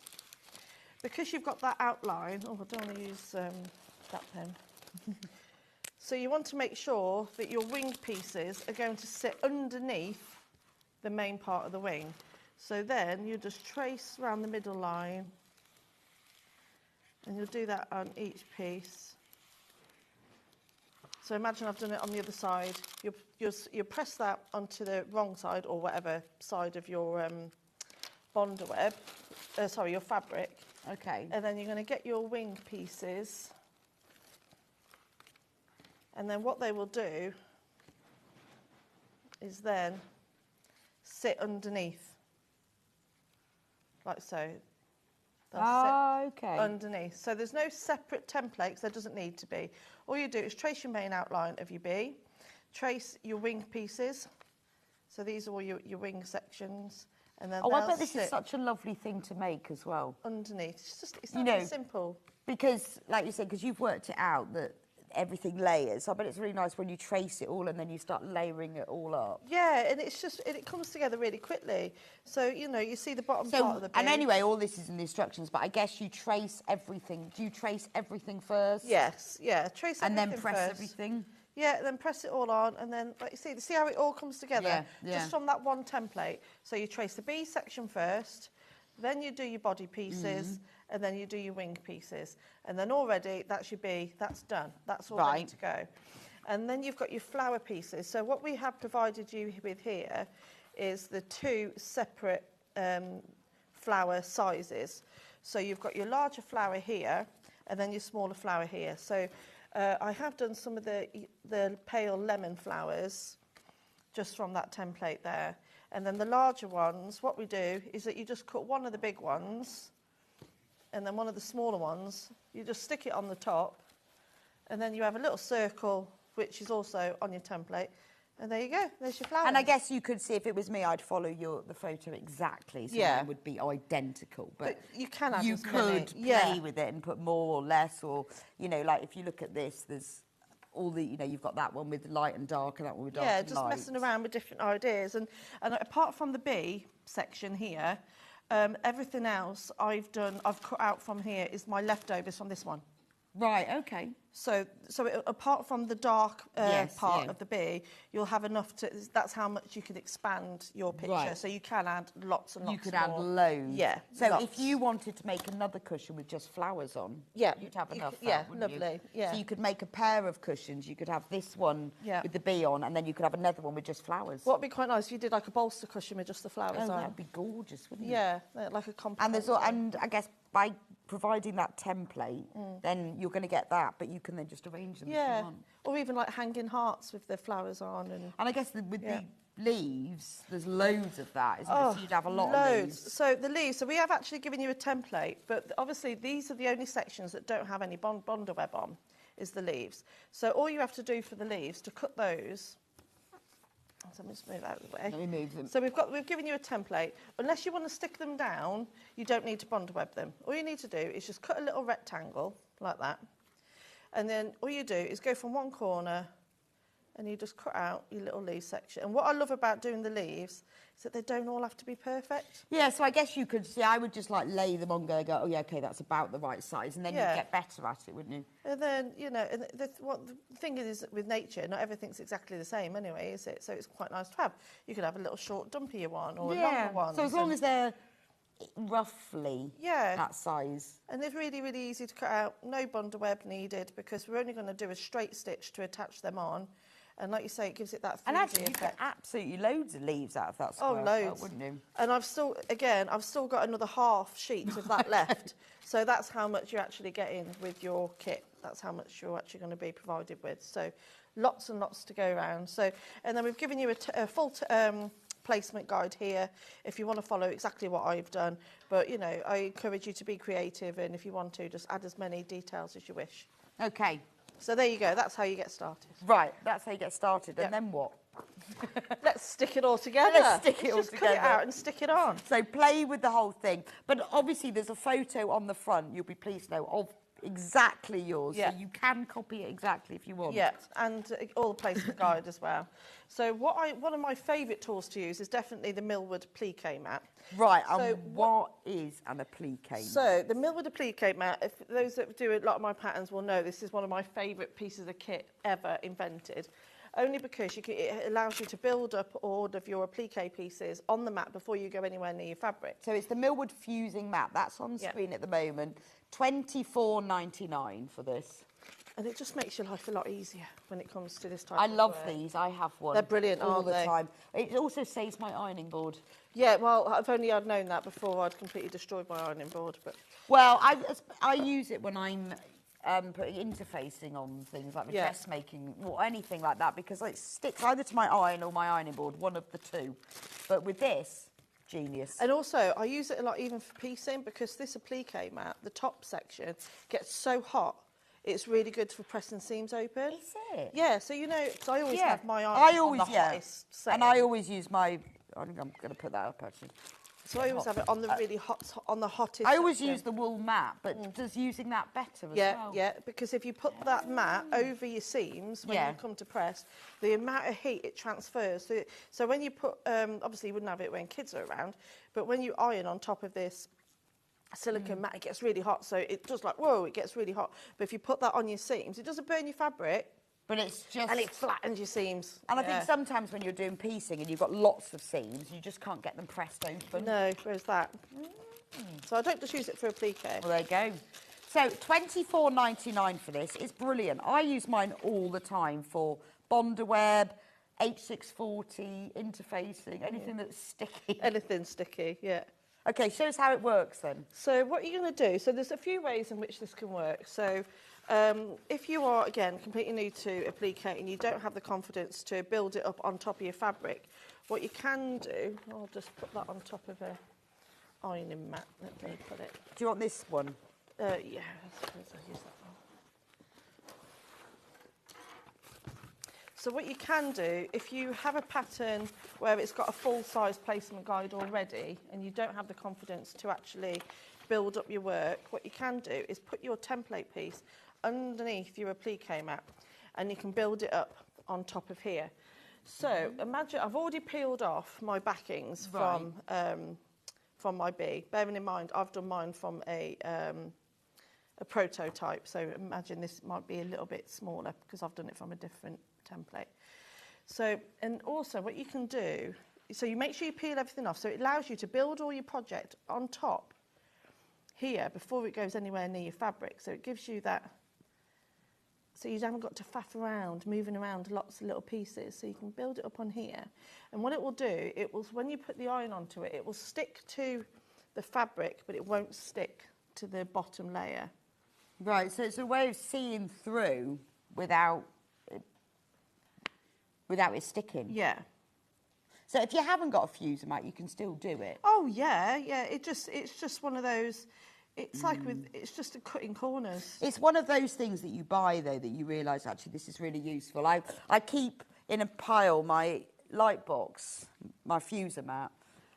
because you've got that outline, I don't want to use that pen. So you want to make sure that your wing pieces are going to sit underneath the main part of the wing. So then you just trace around the middle line, and you'll do that on each piece. So imagine I've done it on the other side. You'll press that onto the wrong side, or whatever side of your bonder web, your fabric. Okay. And then you're going to get your wing pieces. And then what they will do is then sit underneath, like so. Okay. Underneath. So there's no separate template, because there doesn't need to be. All you do is trace your main outline of your bee, trace your wing pieces. So these are all your wing sections. And then I bet this is such a lovely thing to make as well. Underneath. It's so simple. Because, like you said, because you've worked it out that everything layers. I bet it's really nice when you trace it all and then you start layering it all up. Yeah, and it comes together really quickly. So, you know, you see the bottom part of the bee. And anyway, all this is in the instructions, but I guess you trace everything. Do you trace everything first? Yes, yeah, trace everything and then press first. everything? Yeah, then press it all on, and then, like you see how it all comes together? Yeah. Just from that one template. So you trace the bee section first, then you do your body pieces, and then you do your wing pieces. And then already, that's your bee, that's done. That's all ready to go. And then you've got your flower pieces. So what we have provided you with here is the two separate flower sizes. So you've got your larger flower here, and then your smaller flower here. So I have done some of the pale lemon flowers just from that template there. And then the larger ones, what we do is that you just cut one of the big ones, and then one of the smaller ones, you just stick it on the top, and then you have a little circle, which is also on your template. And there you go, there's your flower. And I guess you could see, if it was me, I'd follow the photo exactly, so mine would be identical. But you can add you could play with it and put more or less, or, you know, like if you look at this, there's all the, you know, you've got that one with light and dark and that one with dark and light. Yeah, just messing around with different ideas. And apart from the bee section here, everything else I've cut out from here is my leftovers from this one. Right, okay. So apart from the dark Yes, part yeah. of the bee, you'll have enough to. That's how much you can expand your picture. Right. So you can add lots and lots. You could more. add loads. Yeah. So lots. if you wanted to make another cushion with just flowers on, Yeah, you'd have enough. yeah, wouldn't you? lovely, yeah. So you could make a pair of cushions. You could have this one Yeah. with the bee on, and then you could have another one with just flowers. What would be quite nice if you did like a bolster cushion with just the flowers Oh, on. that'd be gorgeous, wouldn't it? Yeah, like a compact. And I guess by providing that template, then you're going to get that, but you can then just arrange them if Yeah, you want. or even like hanging hearts with the flowers on. And I guess with Yeah. the leaves, there's loads of that, isn't Oh, there? So you'd have a lot loads. of leaves. So the leaves, so we have actually given you a template, but obviously these are the only sections that don't have any bonder web on, is the leaves. So all you have to do for the leaves, to cut those, so let me just move out of the way. Let me move them. So we've given you a template. Unless you want to stick them down, you don't need to bonder web them. All you need to do is just cut a little rectangle like that. And then all you do is go from one corner and you just cut out your little leaf section. And what I love about doing the leaves is that they don't all have to be perfect. Yeah, so I guess you could see, I would just like lay them on, go, oh yeah, okay, that's about the right size, and then Yeah. you'd get better at it, wouldn't you? And then, you know, and the thing is that with nature, not everything's exactly the same anyway, is it? So it's quite nice to have. You could have a little short dumpier one or a longer one. So as long as they're roughly that size. And they're really, really easy to cut out. No bonder web needed because we're only going to do a straight stitch to attach them on. And like you say, it gives it that 3D And actually, you get effect. absolutely loads of leaves out of that square, loads. wouldn't you? And I've still got another half sheet of that left. So that's how much you're actually getting with your kit. That's how much you're actually going to be provided with. So lots and lots to go around. So, and then we've given you a full placement guide here if you want to follow exactly what I've done. But, you know, I encourage you to be creative, and if you want to, just add as many details as you wish. Okay. So there you go. That's how you get started. Right, that's how you get started. And then what? Let's stick it all together. Let's stick it all just together. cut it out and stick it on. So play with the whole thing. But obviously there's a photo on the front, you'll be pleased to know, of exactly yours. Yeah. So you can copy it exactly if you want. Yeah, and all the placement guide as well. So one of my favourite tools to use is definitely the Millwood applique mat. Right, So and what is an applique mat? So the Millwood applique mat, if those that do a lot of my patterns will know, this is one of my favourite pieces of kit ever invented. Only because it allows you to build up all of your applique pieces on the mat before you go anywhere near your fabric. So it's the Millwood fusing mat. That's on screen at the moment. $24.99 for this. And it just makes your life a lot easier when it comes to this type I of love work. these. I have one. They're brilliant, all aren't the they? time. It also saves my ironing board. Yeah, well, if only I'd known that before, I'd completely destroyed my ironing board. But Well, I use it when I'm putting interfacing on things like the Yeah. dressmaking or anything like that, because it sticks either to my iron or my ironing board, one of the two. But with this, genius. And also, I use it a lot even for piecing, because this applique mat, the top section, gets so hot. It's really good for pressing seams open. Is it? Yeah, so you know, 'cause I always Yeah. have my iron I always, on the yeah. hottest setting. And I always use my, I think I'm going to put that up actually. So I always have it on the really hot, on the hottest. I always section. use the wool mat, but does using that better as Yeah, well? yeah, because if you put that mat over your seams when Yeah. you come to press, the amount of heat it transfers. So when you put, obviously you wouldn't have it when kids are around, but when you iron on top of this silicone mat, it gets really hot. So it does like, whoa, it gets really hot. But if you put that on your seams, it doesn't burn your fabric. But it's just... And it flattens your seams. And I Yeah. think sometimes when you're doing piecing and you've got lots of seams, you just can't get them pressed open. No, where's that? So I don't just use it for applique. Well, there you go. So $24.99 for this is brilliant. I use mine all the time for bonder web, H640, interfacing, anything that's sticky. Anything sticky, yeah. Okay, show us how it works then. So what you're going to do, so there's a few ways in which this can work. So if you are, again, completely new to applique and you don't have the confidence to build it up on top of your fabric, what you can do, I'll just put that on top of a ironing mat. Let me put it. Do you want this one? Yeah, I suppose I'll use that one. So what you can do, if you have a pattern where it's got a full-size placement guide already and you don't have the confidence to actually build up your work, what you can do is put your template piece underneath your applique mat and you can build it up on top of here. So imagine I've already peeled off my backings from my bee. Bearing in mind, I've done mine from a a prototype. So imagine this might be a little bit smaller because I've done it from a different template. So, and also what you can do, so you make sure you peel everything off. So it allows you to build all your project on top here before it goes anywhere near your fabric. So it gives you that, so you haven't got to faff around, moving around lots of little pieces. So you can build it up on here. And what it will do, it will, when you put the iron onto it, it will stick to the fabric, but it won't stick to the bottom layer. Right, so it's a way of seeing through without it sticking. Yeah. So if you haven't got a fuse mat, you can still do it. Oh yeah, yeah. It's just one of those. It's like it's just a cutting corners. It's one of those things that you buy though that you realise actually this is really useful. I keep in a pile my light box, my fuser mat,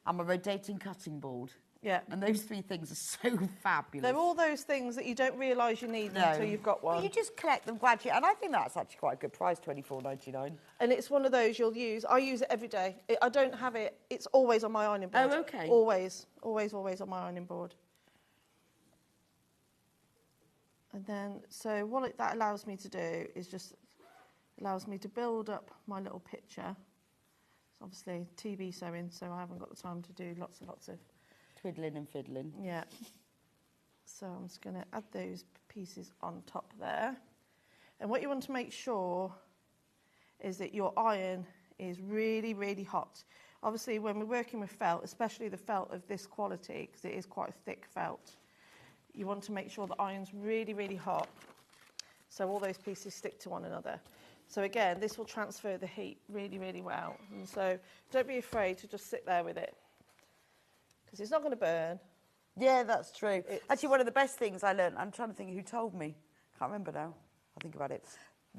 and my rotating cutting board. Yeah. And those three things are so fabulous. They're all those things that you don't realise you need until you've got one. But you just collect them gradually, and I think that's actually quite a good price, $24.99. And it's one of those you'll use. I use it every day. I don't have it. It's always on my ironing board. Oh, okay. Always, always, always on my ironing board. And then, so what that allows me to do is just allows me to build up my little picture. It's obviously TB sewing, so I haven't got the time to do lots and lots of twiddling and fiddling. Yeah. So I'm just going to add those pieces on top there. And what you want to make sure is that your iron is really, really hot. Obviously, when we're working with felt, especially the felt of this quality, because it is quite a thick felt, you want to make sure the iron's really, really hot, so all those pieces stick to one another. So again, this will transfer the heat really, really well. And so don't be afraid to just sit there with it, because it's not going to burn. Yeah, that's true. Actually, one of the best things I learned, I'm trying to think who told me, can't remember now, I'll think about it,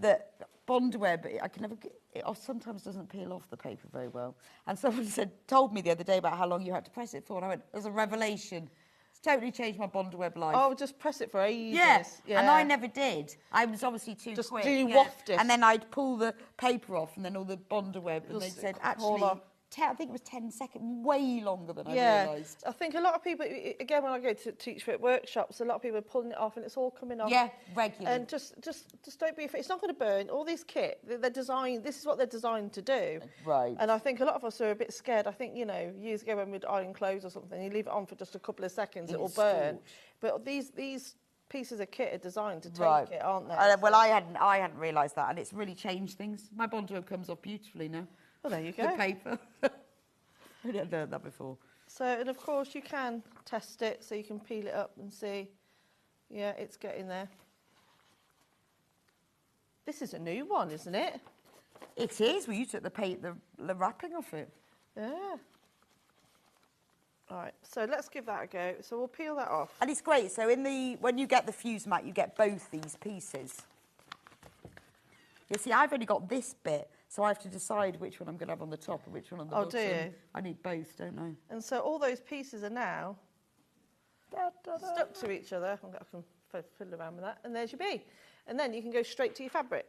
that bond web, I can never, it sometimes doesn't peel off the paper very well. And someone told me the other day about how long you had to press it for, and I went, it was a revelation. It's totally changed my bond web life. Oh, just press it for ages. Yeah, yeah. And I never did. I was obviously too just quick. Do you waft it? And then I'd pull the paper off, and then all the bond web, and they said, actually, I think it was 10 seconds, way longer than I realised. I think a lot of people, again, when I go to teach for workshops, a lot of people are pulling it off and it's all coming off. Yeah, regularly. And just don't be afraid. It's not going to burn. All these kit, they're designed, this is what they're designed to do. Right. And I think a lot of us are a bit scared. I think, you know, years ago when we'd iron clothes or something, you leave it on for just a couple of seconds, it will burn. But these pieces of kit are designed to take it, aren't they? Well, I hadn't realised that, and it's really changed things. My bond web comes off beautifully now. Well, there you go. The paper. I didn't know that before. So, and of course you can test it, so you can peel it up and see, yeah, it's getting there. This is a new one, isn't it? It is. Well, you took the wrapping off it. Yeah. All right, so let's give that a go. So we'll peel that off. And it's great. So when you get the fuse mat, you get both these pieces. You see, I've only got this bit. So I have to decide which one I'm going to have on the top and which one on the bottom. Oh, do you? I need both, don't I? And so all those pieces are now stuck to each other. I can fiddle around with that. And there's your bee. And then you can go straight to your fabric.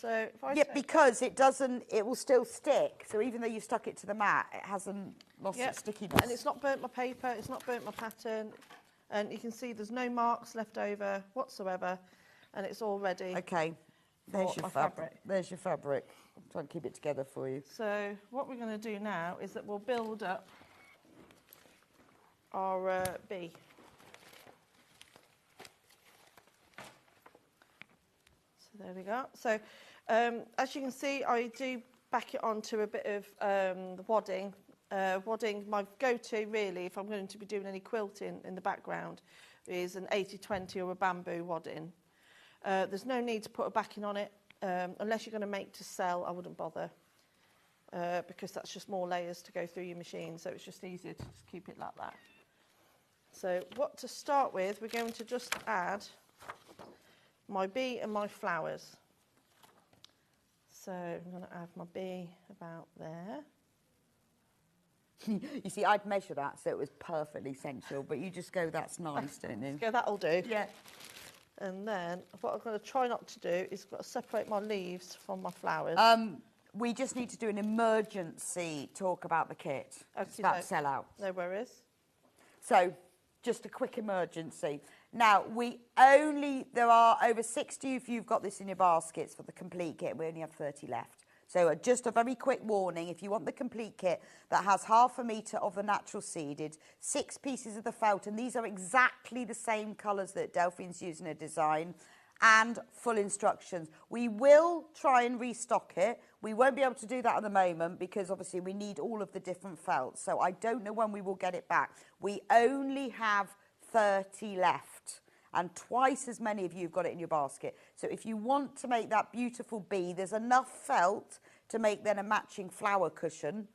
So if I because it will still stick. So even though you stuck it to the mat, it hasn't lost its stickiness. And it's not burnt my paper, it's not burnt my pattern. And you can see there's no marks left over whatsoever. And it's all ready. Okay. There's your fabric. There's your fabric. I'm trying to keep it together for you. So what we're going to do now is that we'll build up our bee. So there we go. So as you can see, I do back it onto a bit of the wadding. Wadding, my go-to really, if I'm going to be doing any quilting in the background, is an 80-20 or a bamboo wadding. There's no need to put a backing on it, unless you're going to make to sell. I wouldn't bother, because that's just more layers to go through your machine, so it's just easier to just keep it like that. So what to start with, we're going to just add my bee and my flowers. So I'm going to add my bee about there. You see, I'd measure that so it was perfectly sensual, but you just go, that's nice, don't you? Go, that'll do. Yeah. And then what I'm going to try not to do is got to separate my leaves from my flowers. We just need to do an emergency talk about the kit. It's about to sell out. No worries. So, just a quick emergency. Now, there are over 60 if you've got this in your baskets for the complete kit. We only have 30 left. So just a very quick warning, if you want the complete kit that has 1/2 metre of the natural seeded, 6 pieces of the felt, and these are exactly the same colours that Delphine's using in her design, and full instructions. We will try and restock it. We won't be able to do that at the moment because obviously we need all of the different felts. So I don't know when we will get it back. We only have 30 left. And twice as many of you have got it in your basket. So if you want to make that beautiful bee, there's enough felt to make then a matching flower cushion.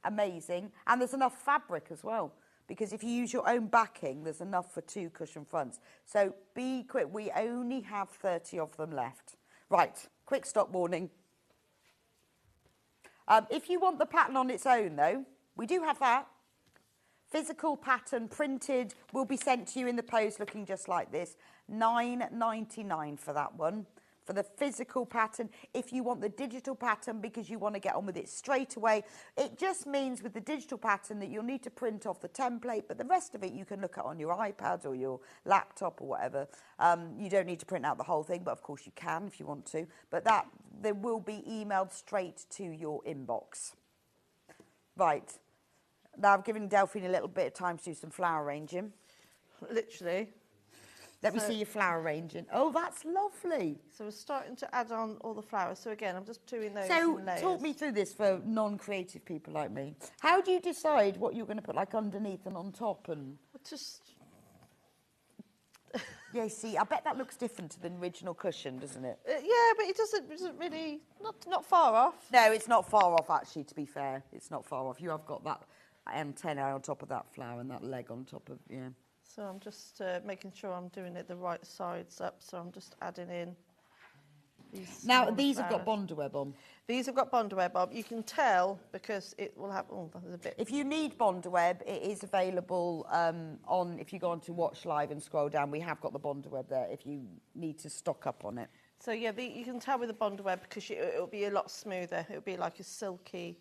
Amazing. And there's enough fabric as well. Because if you use your own backing, there's enough for 2 cushion fronts. So be quick. We only have 30 of them left. Right, quick stock warning. If you want the pattern on its own, though, we do have that. Physical pattern printed will be sent to you in the post looking just like this. £9.99 for that one. For the physical pattern, if you want the digital pattern because you want to get on with it straight away, it just means with the digital pattern that you'll need to print off the template, but the rest of it you can look at on your iPad or your laptop or whatever. You don't need to print out the whole thing, but of course you can if you want to. But they will be emailed straight to your inbox. Right. Now, I've given Delphine a little bit of time to do some flower arranging. Literally. Let me see your flower arranging. Oh, that's lovely. So we're starting to add on all the flowers. So again, I'm just doing those So in layers. talk me through this for non-creative people like me. How do you decide what you're going to put like underneath and on top? And just... Yeah, see, I bet that looks different to the original cushion, doesn't it? Yeah, but it doesn't really... Not far off. No, it's not far off, actually, to be fair. It's not far off. You have got that antenna on top of that flower and that leg on top of, yeah. So I'm just making sure I'm doing it the right sides up. So I'm just adding in these. Now, these have got Bondweb on. These have got Bondweb on. You can tell because it will have. Oh, there's a bit. If you need Bondweb, it is available on. If you go on to Watch Live and scroll down, we have got the Bondweb there. If you need to stock up on it. So yeah, you can tell with the Bondweb because it'll be a lot smoother. It'll be like a silky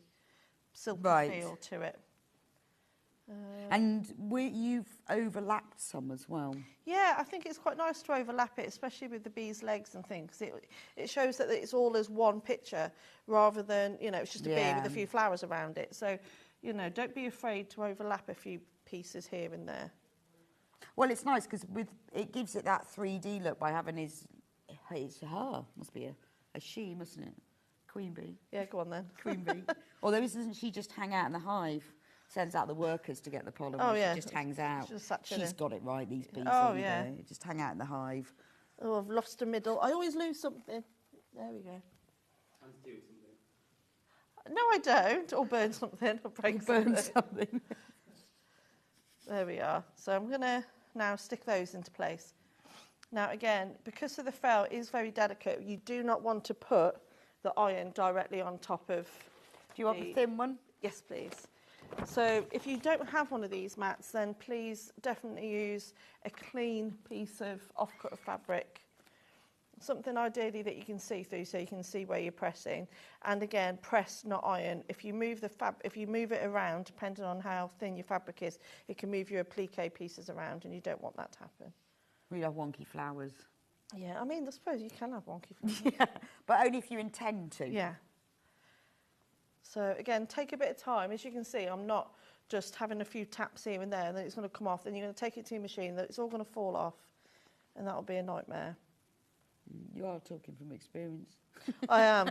feel to it. And you've overlapped some as well. Yeah, I think it's quite nice to overlap it, especially with the bee's legs and things. It shows that it's all as one picture rather than, it's just a bee with a few flowers around it. So, don't be afraid to overlap a few pieces here and there. Well, it's nice because it gives it that 3D look by having his must be a she, mustn't it? Queen bee. Yeah, go on then. Queen bee. Although doesn't she just hang out in the hive? Sends out the workers to get the pollen. Oh, yeah. She just hangs out. She's got it right, these bees. Oh, yeah. Just hang out in the hive. Oh, I've lost a middle. I always lose something. There we go. I'm doing something. No, I don't. Or burn something. Or break something. There we are. So I'm going to now stick those into place. Now, again, because of the felt is very delicate, you do not want to put the iron directly on top of... Do you want the thin one? Yes, please. So if you don't have one of these mats, then please definitely use a clean piece of off-cut fabric. Something ideally that you can see through so you can see where you're pressing. And again, press, not iron. If you move it around, depending on how thin your fabric is, it can move your applique pieces around and you don't want that to happen. We have wonky flowers. Yeah, I mean, I suppose you can have wonky flowers. Yeah, but only if you intend to. Yeah. So again, take a bit of time. As you can see, I'm not just having a few taps here and there and then it's going to come off. Then you're going to take it to your machine, that it's all going to fall off and that'll be a nightmare. You are talking from experience. I am.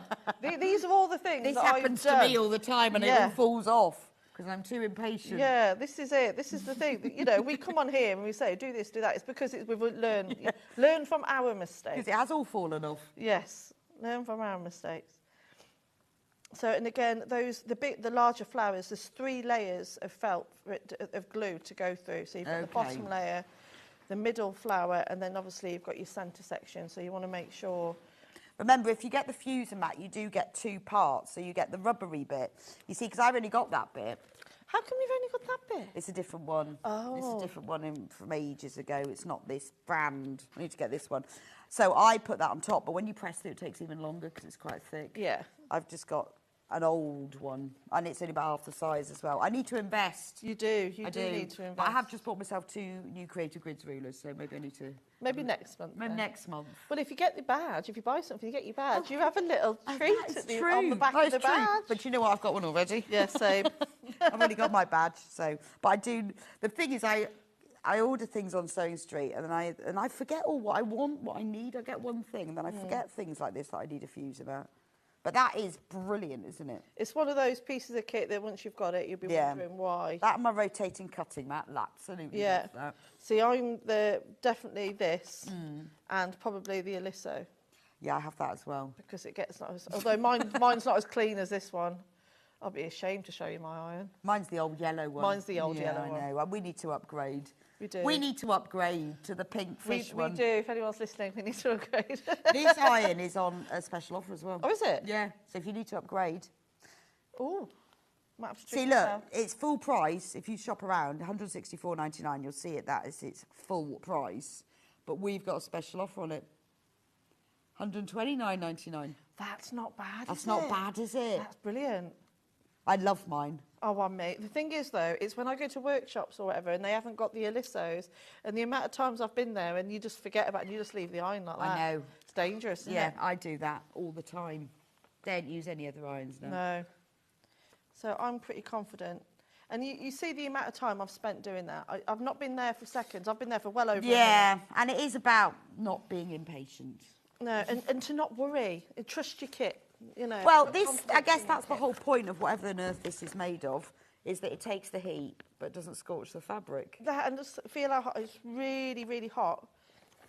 These are all the things this that happens I've done. to me all the time and it all falls off because I'm too impatient. Yeah, this is it. This is the thing. We come on here and we say, do this, do that. It's because we've learned. Learn from our mistakes. Because it has all fallen off. Yes, learn from our mistakes. So, and again, the larger flowers, there's 3 layers of felt, of glue to go through. So you've got the bottom layer, the middle flower, and then obviously you've got your centre section. So you want to make sure... Remember, if you get the fuser mat, you do get 2 parts. So you get the rubbery bit. You see, because I've only got that bit. How come you've only got that bit? It's a different one. Oh. It's a different one from ages ago. It's not this brand. I need to get this one. So I put that on top, but when you press through, it takes even longer because it's quite thick. Yeah. I've just got an old one, and it's only about half the size as well. I need to invest. You do. You do need to invest. But I have just bought myself 2 new Creative Grids rulers, so maybe I need to... Maybe next month. Maybe next month. Well, if you get the badge, if you buy something, you get your badge. You have a little treat on the back That of the is true. badge. But you know what? I've got one already. Yeah, same. I've already got my badge. So, but I do. The thing is, I order things on Sewing Street, and then I forget all what I want, what I need. I get one thing, and then I forget things like this that I need a fuse about. But that is brilliant, isn't it? It's one of those pieces of kit that once you've got it, you'll be wondering why. That and my rotating cutting mat, absolutely. Yeah. Love that. See, I'm definitely this, and probably the Aliso. Yeah, I have that as well. Because it gets not as, although mine's not as clean as this one. I'll be ashamed to show you my iron. Mine's the old yellow one. Mine's the old yellow one. I know. We need to upgrade. We do. We need to upgrade to the pink fish one. We do. If anyone's listening, we need to upgrade. This iron is on a special offer as well. Oh, is it? Yeah. So if you need to upgrade. Oh. See, look, it's full price. If you shop around, £164.99, you'll see it. That is its full price. But we've got a special offer on it. £129.99. That's not bad, That's not bad, is it? That's brilliant. I love mine. Oh, well, mate. The thing is, though, it's when I go to workshops or whatever and they haven't got the Alisos, and the amount of times I've been there and you just forget about it and you just leave the iron like that. I know. It's dangerous, isn't it? Yeah, I do that all the time. Don't use any other irons now. No. So I'm pretty confident. And you see the amount of time I've spent doing that. I've not been there for seconds. I've been there for well over a minute. And it is about not being impatient. No, and to not worry. And trust your kit, you know. Well, I guess that's the whole point of whatever on earth this is made of, is that it takes the heat, but doesn't scorch the fabric. That, and just feel how hot. It's really, really hot.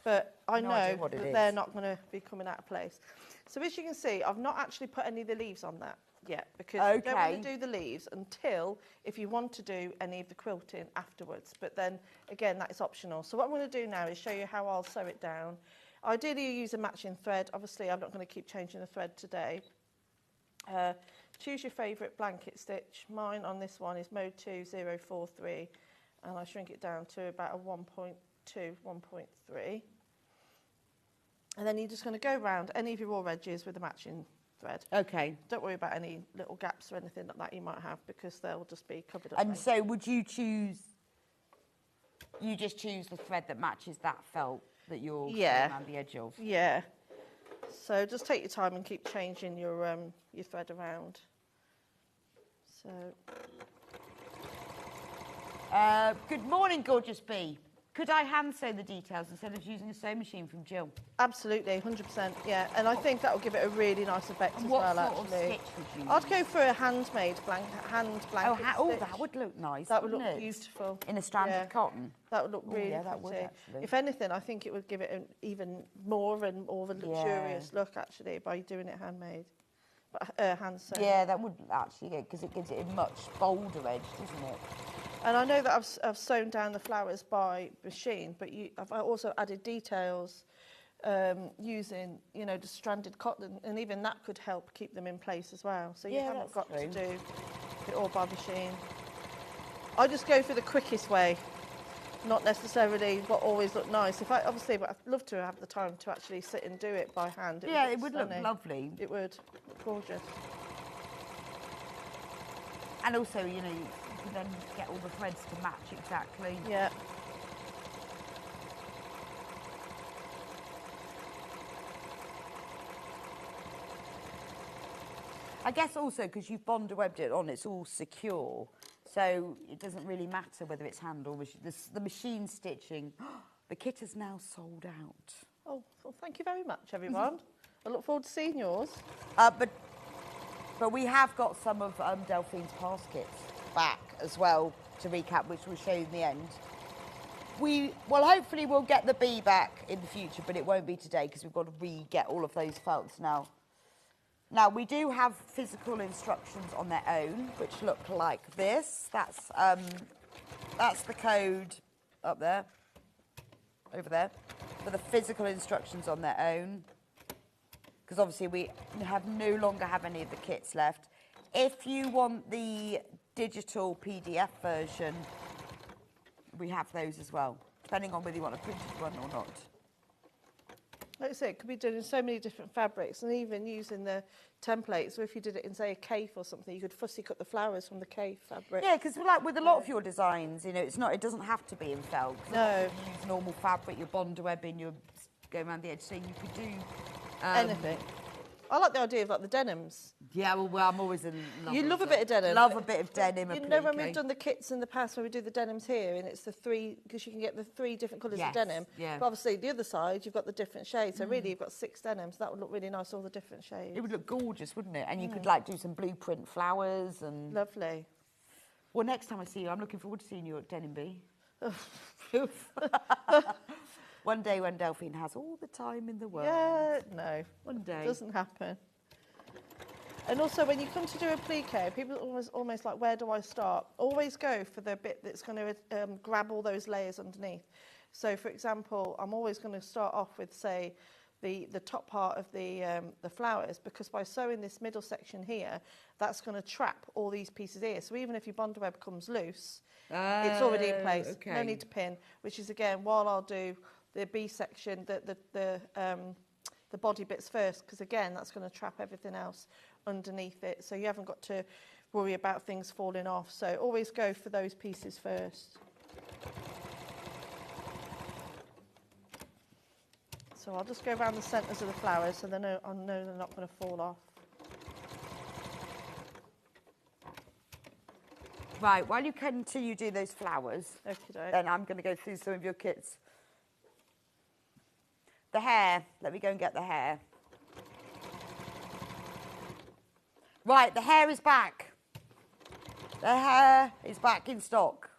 But I know that they're not going to be coming out of place. So as you can see, I've not actually put any of the leaves on that yet, because you don't want to do the leaves until if you want to do any of the quilting afterwards. But then, again, that is optional. So what I'm going to do now is show you how I'll sew it down. Ideally, you use a matching thread. Obviously, I'm not going to keep changing the thread today. Choose your favourite blanket stitch. Mine on this one is mode 2043, and I shrink it down to about a 1.2, 1.3. And then you're just going to go around any of your raw edges with a matching thread. Okay. Don't worry about any little gaps or anything like that you might have, because they'll just be covered up. And so would you choose, you just choose the thread that matches that felt that you're around the edge of? Yeah. So just take your time and keep changing your thread around. So. Good morning, gorgeous bee. Could I hand sew the details instead of using a sewing machine from Jill? Absolutely, 100%, yeah. And I think that will give it a really nice effect as well, actually. What sort of stitch would you use? I'd go for a hand blanket stitch. That would look nice. That would look beautiful. In a strand of cotton? That would look really pretty. That would, actually. If anything, I think it would give it an even more of a luxurious look, actually, by doing it handmade. Hand sewn. Yeah, that would actually, because it gives it a much bolder edge, doesn't it? And I know that I've sewn down the flowers by machine, but I've also added details using, the stranded cotton, and even that could help keep them in place as well. So you haven't got to do it all by machine. I just go for the quickest way, not necessarily what always look nice. But I'd love to have the time to actually sit and do it by hand. It would look lovely. It would look gorgeous. And also, you can then get all the threads to match exactly. Yeah. I guess also because you've bond webbed it on, it's all secure, so it doesn't really matter whether it's hand or machine. The machine stitching, the kit is now sold out. Oh, well, thank you very much, everyone. I look forward to seeing yours. But we have got some of Delphine's past kits back as well to recap, which we'll show you in the end. Hopefully we'll get the bee back in the future, but it won't be today because we've got to re-get all of those felts now. Now, we do have physical instructions on their own, which look like this. That's the code up there, over there, for the physical instructions on their own. Because obviously we no longer have any of the kits left. If you want the digital PDF version, we have those as well, depending on whether you want a printed one or not. Like I say, it could be done in so many different fabrics, and even using the templates. So if you did it in, say, a cape or something, you could fussy cut the flowers from the cape fabric. Yeah, because like with a lot of your designs, you know, it doesn't have to be in felt. No. You use normal fabric, your bond webbing, you're going around the edge, so you could do anything. I like the idea of like the denims. Yeah, well, I'm always in love. You love a bit of denim. Love a bit of denim. You know when we've done the kits in the past, when we do the denims here, and it's the 3, because you can get the 3 different colours of denim. Yeah. But obviously the other side, you've got the different shades. So really, you've got 6 denims. That would look really nice, all the different shades. It would look gorgeous, wouldn't it? And you could like do some blueprint flowers and. Lovely. Well, next time I see you, I'm looking forward to seeing you at Denim Bee. One day when Delphine has all the time in the world. Yeah, no. One day. It doesn't happen. And also, when you come to do a plique, people almost like, where do I start? Always go for the bit that's going to grab all those layers underneath. So, for example, I'm always going to start off with, say, the top part of the flowers, because by sewing this middle section here, that's going to trap all these pieces here. So even if your bond web comes loose, it's already in place. Okay. No need to pin, which is, again, while I'll do the B section, the body bits first, because again that's going to trap everything else underneath it, so you haven't got to worry about things falling off. So always go for those pieces first. So I'll just go around the centres of the flowers so I know they're not going to fall off. Right, while you continue doing those flowers, Okay, then I'm going to go through some of your kits. The hair, let me go and get the hair. Right, the hair is back. The hair is back in stock.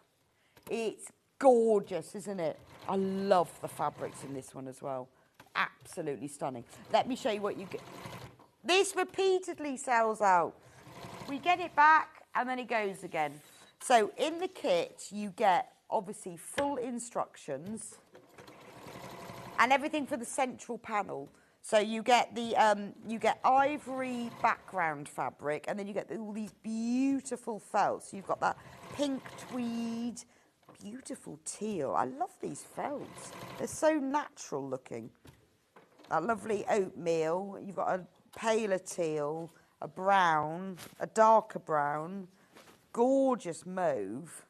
It's gorgeous, isn't it? I love the fabrics in this one as well. Absolutely stunning. Let me show you what you get. This repeatedly sells out. We get it back and then it goes again. So in the kit, you get obviously full instructions and everything for the central panel. So you get the ivory background fabric, and then you get all these beautiful felts. So you've got that pink tweed, beautiful teal. I love these felts. They're so natural looking. That lovely oatmeal. You've got a paler teal, a brown, a darker brown, gorgeous mauve.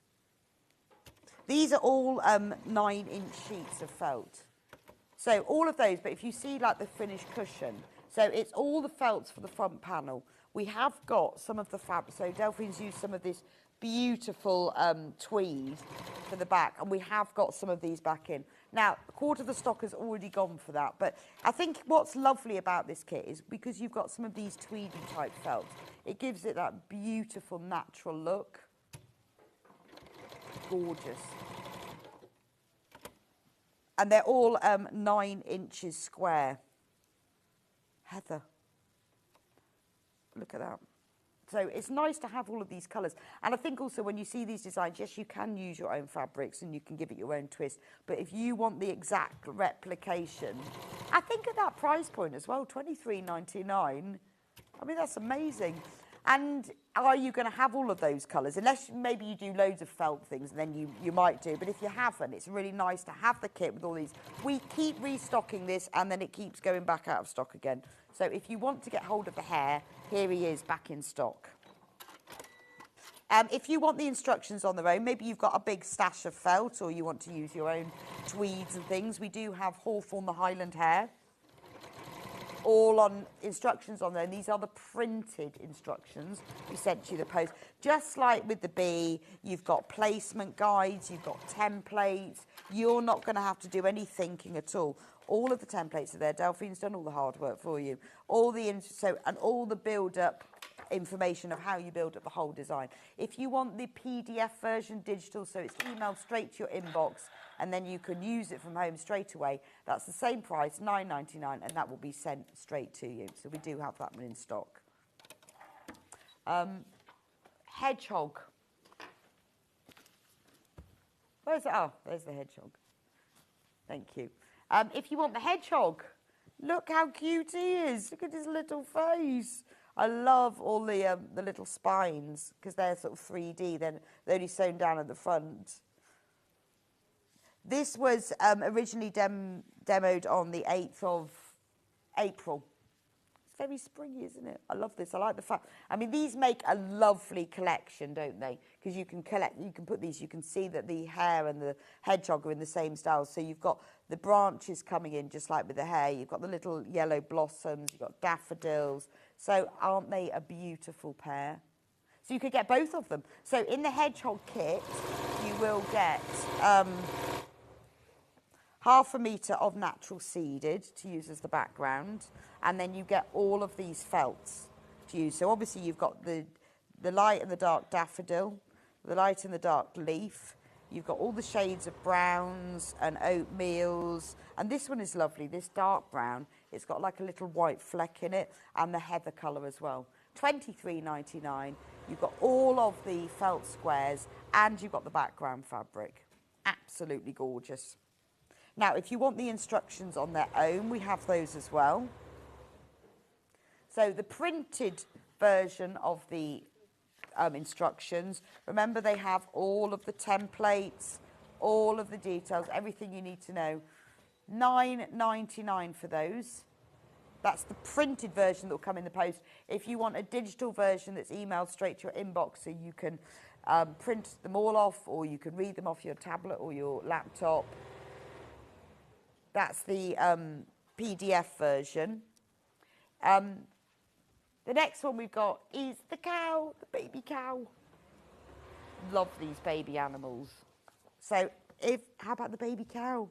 These are all 9-inch sheets of felt. So all of those, but if you see like the finished cushion, so it's all the felts for the front panel. We have got some of the fabric, so Delphine's used some of this beautiful tweed for the back, and we have got some of these back in. Now, a quarter of the stock has already gone for that, but I think what's lovely about this kit is because you've got some of these tweedy type felts, it gives it that beautiful natural look. Gorgeous. And they're all 9 inches square. Heather. Look at that. So it's nice to have all of these colours. And I think also when you see these designs, yes, you can use your own fabrics and you can give it your own twist. But if you want the exact replication, I think at that price point as well, $23.99, I mean, that's amazing. And are you going to have all of those colours? Unless maybe you do loads of felt things, and then you might do. But if you haven't, it's really nice to have the kit with all these. We keep restocking this, and then it keeps going back out of stock again. So if you want to get hold of the hair, here he is back in stock. If you want the instructions on their own, maybe you've got a big stash of felt, or you want to use your own tweeds and things, we do have Hawthorne the Highland hair. All on instructions on there, and these are the printed instructions we sent you the post. Just like with the bee, you've got placement guides, you've got templates. You're not going to have to do any thinking at all. All of the templates are there. Delphine's done all the hard work for you. All the build-up information of how you build up the whole design. If you want the PDF version digital, so it's emailed straight to your inbox, and then you can use it from home straight away, that's the same price, $9.99, and that will be sent straight to you. So we do have that one in stock. Hedgehog. Where's it? Oh, there's the hedgehog. Thank you. If you want the hedgehog, look how cute he is. Look at his little face. I love all the little spines, because they're sort of 3D. They're only sewn down at the front. This was originally demoed on the 8th of April. It's very springy, isn't it? I love this. I like the fact. I mean, these make a lovely collection, don't they? Because you can collect, you can put these, you can see that the hare and the hedgehog are in the same style. So you've got the branches coming in just like with the hare. You've got the little yellow blossoms. You've got daffodils. So aren't they a beautiful pair? So you could get both of them. So in the hedgehog kit, you will get 1/2 metre of natural seeded to use as the background, and then you get all of these felts to use. So obviously you've got the light and the dark daffodil, the light and the dark leaf. You've got all the shades of browns and oatmeals, and this one is lovely, this dark brown. It's got like a little white fleck in it, and the heather colour as well. £23.99. You've got all of the felt squares, and you've got the background fabric. Absolutely gorgeous. Now, if you want the instructions on their own, we have those as well. So the printed version of the instructions, remember they have all of the templates, all of the details, everything you need to know. £9.99 for those. That's the printed version that will come in the post. If you want a digital version that's emailed straight to your inbox so you can print them all off, or you can read them off your tablet or your laptop, that's the PDF version. The next one we've got is the cow, the baby cow. Love these baby animals. So how about the baby cow?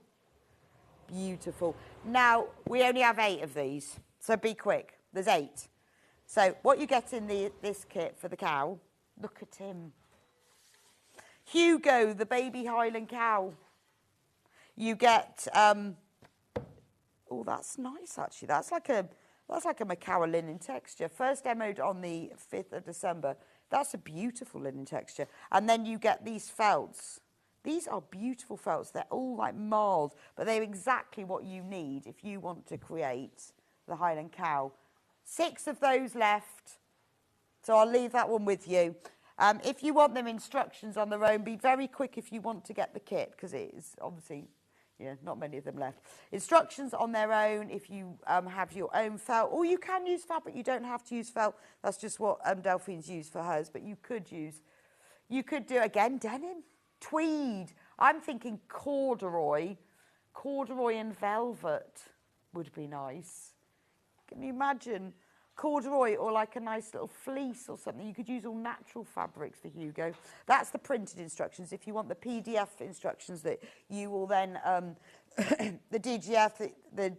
Beautiful. Now, we only have 8 of these, so be quick. There's 8. So what you get in this kit for the cow, look at him. Hugo, the baby Highland cow. You get, oh, that's nice actually. That's like a Macawa linen texture. First demoed on the 5th of December. That's a beautiful linen texture. And then you get these felts. These are beautiful felts. They're all like marled, but they're exactly what you need if you want to create the Highland cow. 6 of those left, so I'll leave that one with you. If you want them instructions on their own, be very quick if you want to get the kit, because it is obviously, not many of them left. Instructions on their own if you have your own felt, or you can use fabric. You don't have to use felt. That's just what Delphine's used for hers, but you could do, again, denim. Tweed. I'm thinking corduroy and velvet would be nice. Can you imagine corduroy or like a nice little fleece or something? You could use all natural fabrics for Hugo. That's the printed instructions. If you want the PDF instructions that you will then, the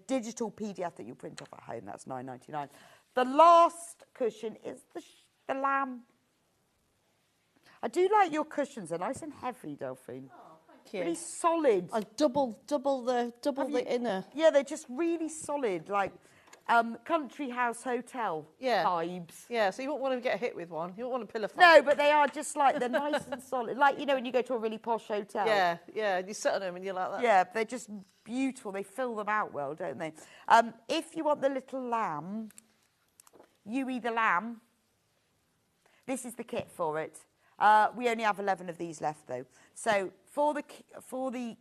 digital PDF that you print off at home, that's £9.99. The last cushion is the lamb. I do like your cushions. They're nice and heavy, Delphine. Oh, thank you. Really solid. I double the inner. Yeah, they're just really solid, like country house hotel vibes. Yeah, so you won't want to get hit with one. You won't want a pillow fight. No, but they are just like, they're nice and solid. Like, when you go to a really posh hotel. Yeah, and you sit on them and you're like that. Yeah, they're just beautiful. They fill them out well, don't they? If you want the little lamb, the lamb, this is the kit for it. We only have 11 of these left, though. So for the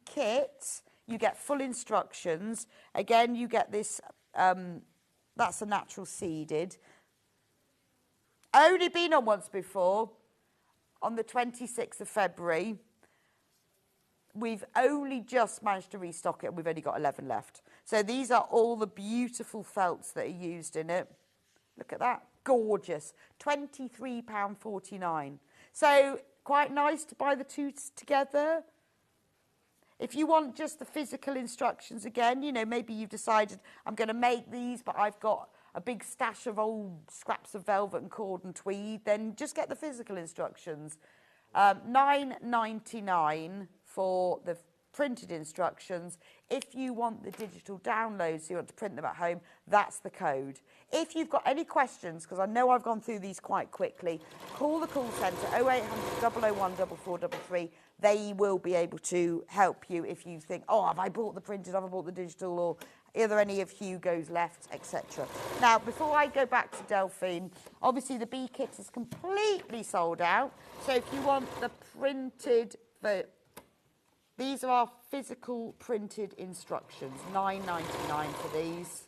kit, you get full instructions. Again, you get this, that's a natural seeded. Only been on once before, on the 26th of February. We've only just managed to restock it, and we've only got 11 left. So these are all the beautiful felts that are used in it. Look at that. Gorgeous. £23.49. So quite nice to buy the two together. If you want just the physical instructions again, maybe you've decided I'm going to make these, but I've got a big stash of old scraps of velvet and cord and tweed, then just get the physical instructions. £9.99 for the printed instructions. If you want the digital downloads, so you want to print them at home, that's the code. If you've got any questions, because I know I've gone through these quite quickly, call the call centre 0800 001 4433. They will be able to help you if you think, oh, have I bought the printed, have I bought the digital, or are there any of Hugo's left, etc. Now, before I go back to Delphine, obviously the bee kit is completely sold out. So if you want the printed, these are our physical printed instructions, £9.99 for these.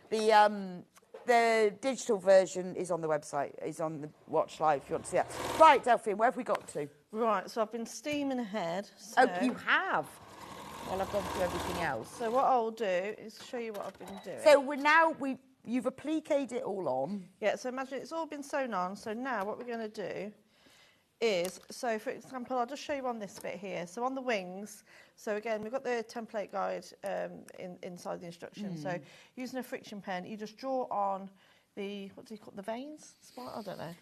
The digital version is on the website, is on the Watch Live if you want to see it. Right, Delphine, where have we got to? Right, so I've been steaming ahead. Oh, you have? Well, I've gone through everything else. So what I'll do is show you what I've been doing. So you've appliqued it all on. Yeah, so imagine it's all been sewn on. So now what we're going to do is, so for example, I'll just show you on this bit here. So on the wings, so again, we've got the template guide inside the instructions. So using a friction pen, you just draw on the, what do you call it, the veins? I don't know.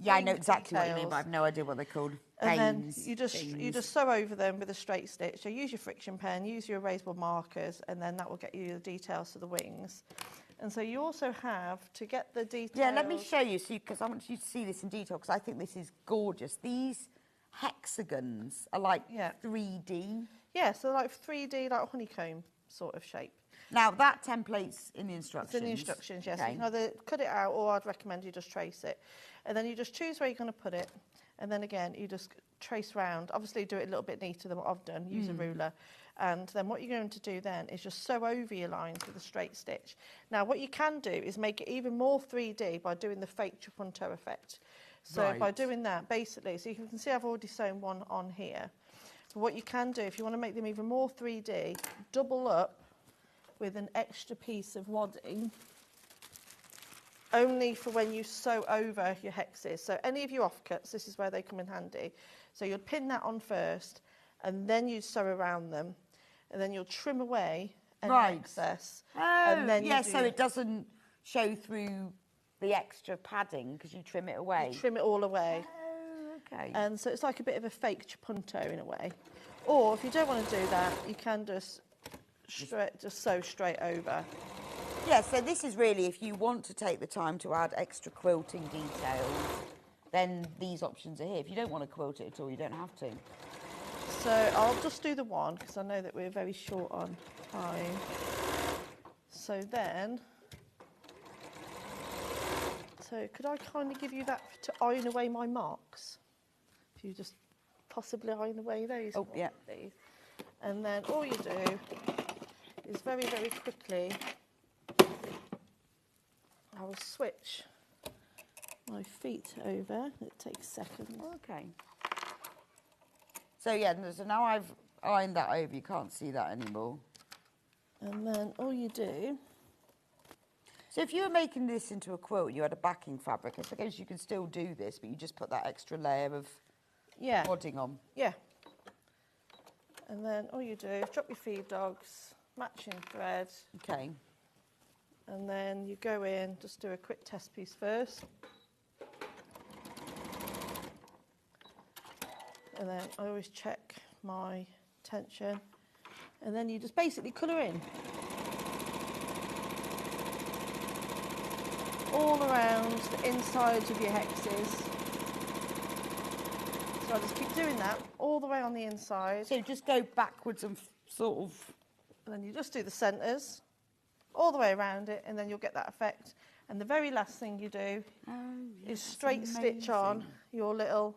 Yeah, I know exactly what you mean, but I have no idea what they're called. And then you just sew over them with a straight stitch. So use your friction pen, use your erasable markers, and then that will get you the details to the wings. And so you also have to get the details. Yeah, let me show you, because I want you to see this in detail, because I think this is gorgeous. These hexagons are like 3D. Yeah, so like 3D, like honeycomb sort of shape. Now, that template's in the instructions. It's in the instructions, yes. Okay. You can either cut it out, or I'd recommend you just trace it. And then you just choose where you're going to put it. And then again, you just trace round. Obviously, do it a little bit neater than what I've done. Use a ruler. And then what you're going to do then is just sew over your lines with a straight stitch. Now, what you can do is make it even more 3D by doing the fake trapunto effect. So by doing that, basically, so you can see I've already sewn one on here. But what you can do, if you want to make them even more 3D, double up with an extra piece of wadding, only for when you sew over your hexes. So any of your offcuts, this is where they come in handy. So you'll pin that on first, and then you sew around them, and then you'll trim away any excess. And then so it doesn't show through the extra padding because you trim it away. You trim it all away. Oh, okay. And so it's like a bit of a fake trapunto in a way. Or if you don't want to do that, you can just sew straight over. Yeah, so this is really, if you want to take the time to add extra quilting details, then these options are here. If you don't want to quilt it at all, you don't have to. So I'll just do the one, because I know that we're very short on time. So then, so could I kindly give you that to iron away my marks? If you just possibly iron away those. Oh, yeah. Please. And then all you do is very, very quickly, I will switch my feet over. It takes seconds. Okay. So yeah, so now I've ironed that over, you can't see that anymore. And then all you do... So if you were making this into a quilt, you had a backing fabric, I suppose you can still do this, but you just put that extra layer of wadding on. Yeah. And then all you do is drop your feed dogs, matching thread. Okay. And then you go in, just do a quick test piece first. And then I always check my tension. And then you just basically colour in. All around the insides of your hexes. So I just keep doing that all the way on the inside. So just go backwards and sort of... And then you just do the centres all the way around it, and then you'll get that effect. And the very last thing you do is straight stitch on your little...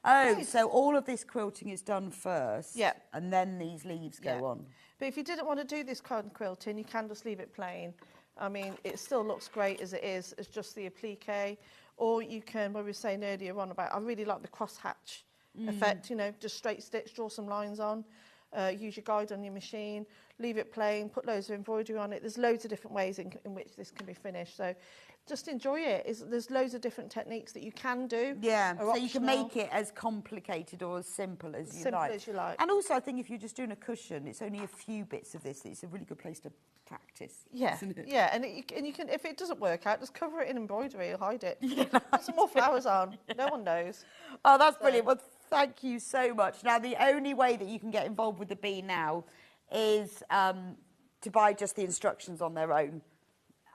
Oh, so all of this quilting is done first, yeah, and then these leaves go on. But if you didn't want to do this kind of quilting, you can just leave it plain. I mean, it still looks great as it is, as just the applique. Or you can, what we were saying earlier on about, I really like the crosshatch effect, you know, just straight stitch, draw some lines on, use your guide on your machine, leave it plain, put loads of embroidery on it. There's loads of different ways in which this can be finished. So just enjoy it. There's loads of different techniques that you can do. Yeah, so you can make it as complicated or as simple as you like. Simple as you like. And also, I think if you're just doing a cushion, it's only a few bits of this. It's a really good place to practice. Yeah, isn't it? yeah, and you can, if it doesn't work out, just cover it in embroidery or hide it. Put some more flowers on. No one knows. Oh, that's brilliant. Well, thank you so much. Now, the only way that you can get involved with the bee now is to buy just the instructions on their own.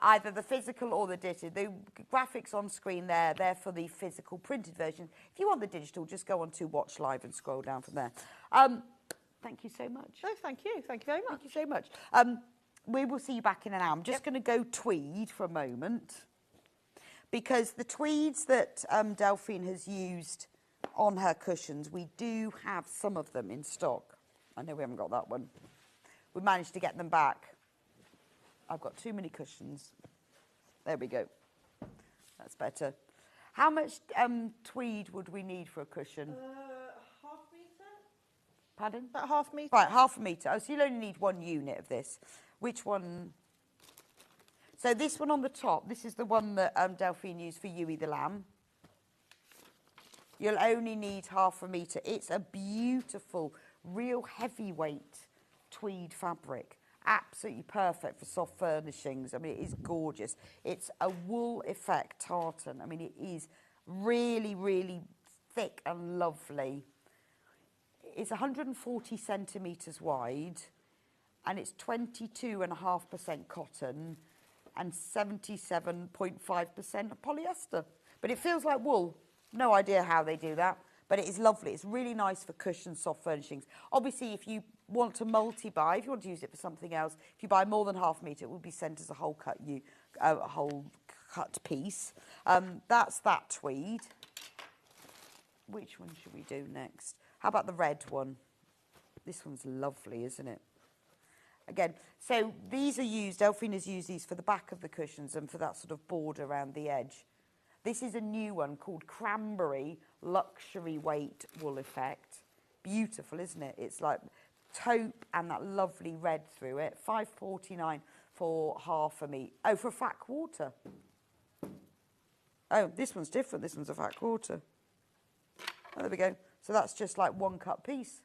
Either the physical or the digital. The graphics on screen there, they're for the physical printed version. If you want the digital, just go on to Watch Live and scroll down from there. Thank you so much. No, thank you. Thank you very much. Thank you so much. We will see you back in an hour. I'm just going to go tweed for a moment, because the tweeds that Delphine has used on her cushions, we do have some of them in stock. I know we haven't got that one. We managed to get them back I've got too many cushions. There we go. That's better. How much tweed would we need for a cushion? Half metre. Pardon? About half metre. Right, half a metre. Oh, so you'll only need 1 unit of this. Which one? So this one on the top, this is the one that Delphine used for Yui the lamb. You'll only need half a metre. It's a beautiful, real heavyweight tweed fabric. Absolutely perfect for soft furnishings. I mean, it is gorgeous. It's a wool effect tartan. I mean, it is really, really thick and lovely. It's 140 centimetres wide, and it's 22.5% cotton and 77.5% polyester. But it feels like wool. No idea how they do that, but it is lovely. It's really nice for cushions, soft furnishings. Obviously, if you want to multi-buy, if you want to use it for something else, if you buy more than half a metre, it will be sent as a whole cut piece. That's that tweed. Which one should we do next? How about the red one? This one's lovely, isn't it? Again, so these are used, Delphine has used these for the back of the cushions and for that sort of border around the edge. This is a new one called Cranberry Luxury Weight Wool Effect. Beautiful, isn't it? It's like taupe and that lovely red through it. £5.49 for half a metre. Oh, for a fat quarter. Oh, this one's different. This one's a fat quarter. Oh, there we go. So that's just like 1 cut piece.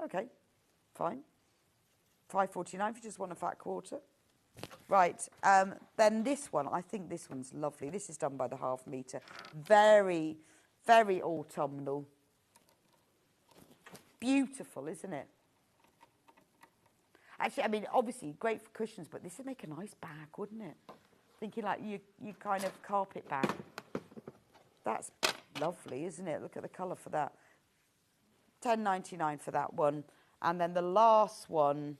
Okay, fine. £5.49 if you just want a fat quarter. Right, then this one, I think this one's lovely. This is done by the half metre. Very, very autumnal. Beautiful, isn't it? Actually, I mean, obviously, great for cushions, but this would make a nice bag, wouldn't it? Thinking like you kind of carpet bag. That's lovely, isn't it? Look at the colour for that. £10.99 for that one. And then the last one...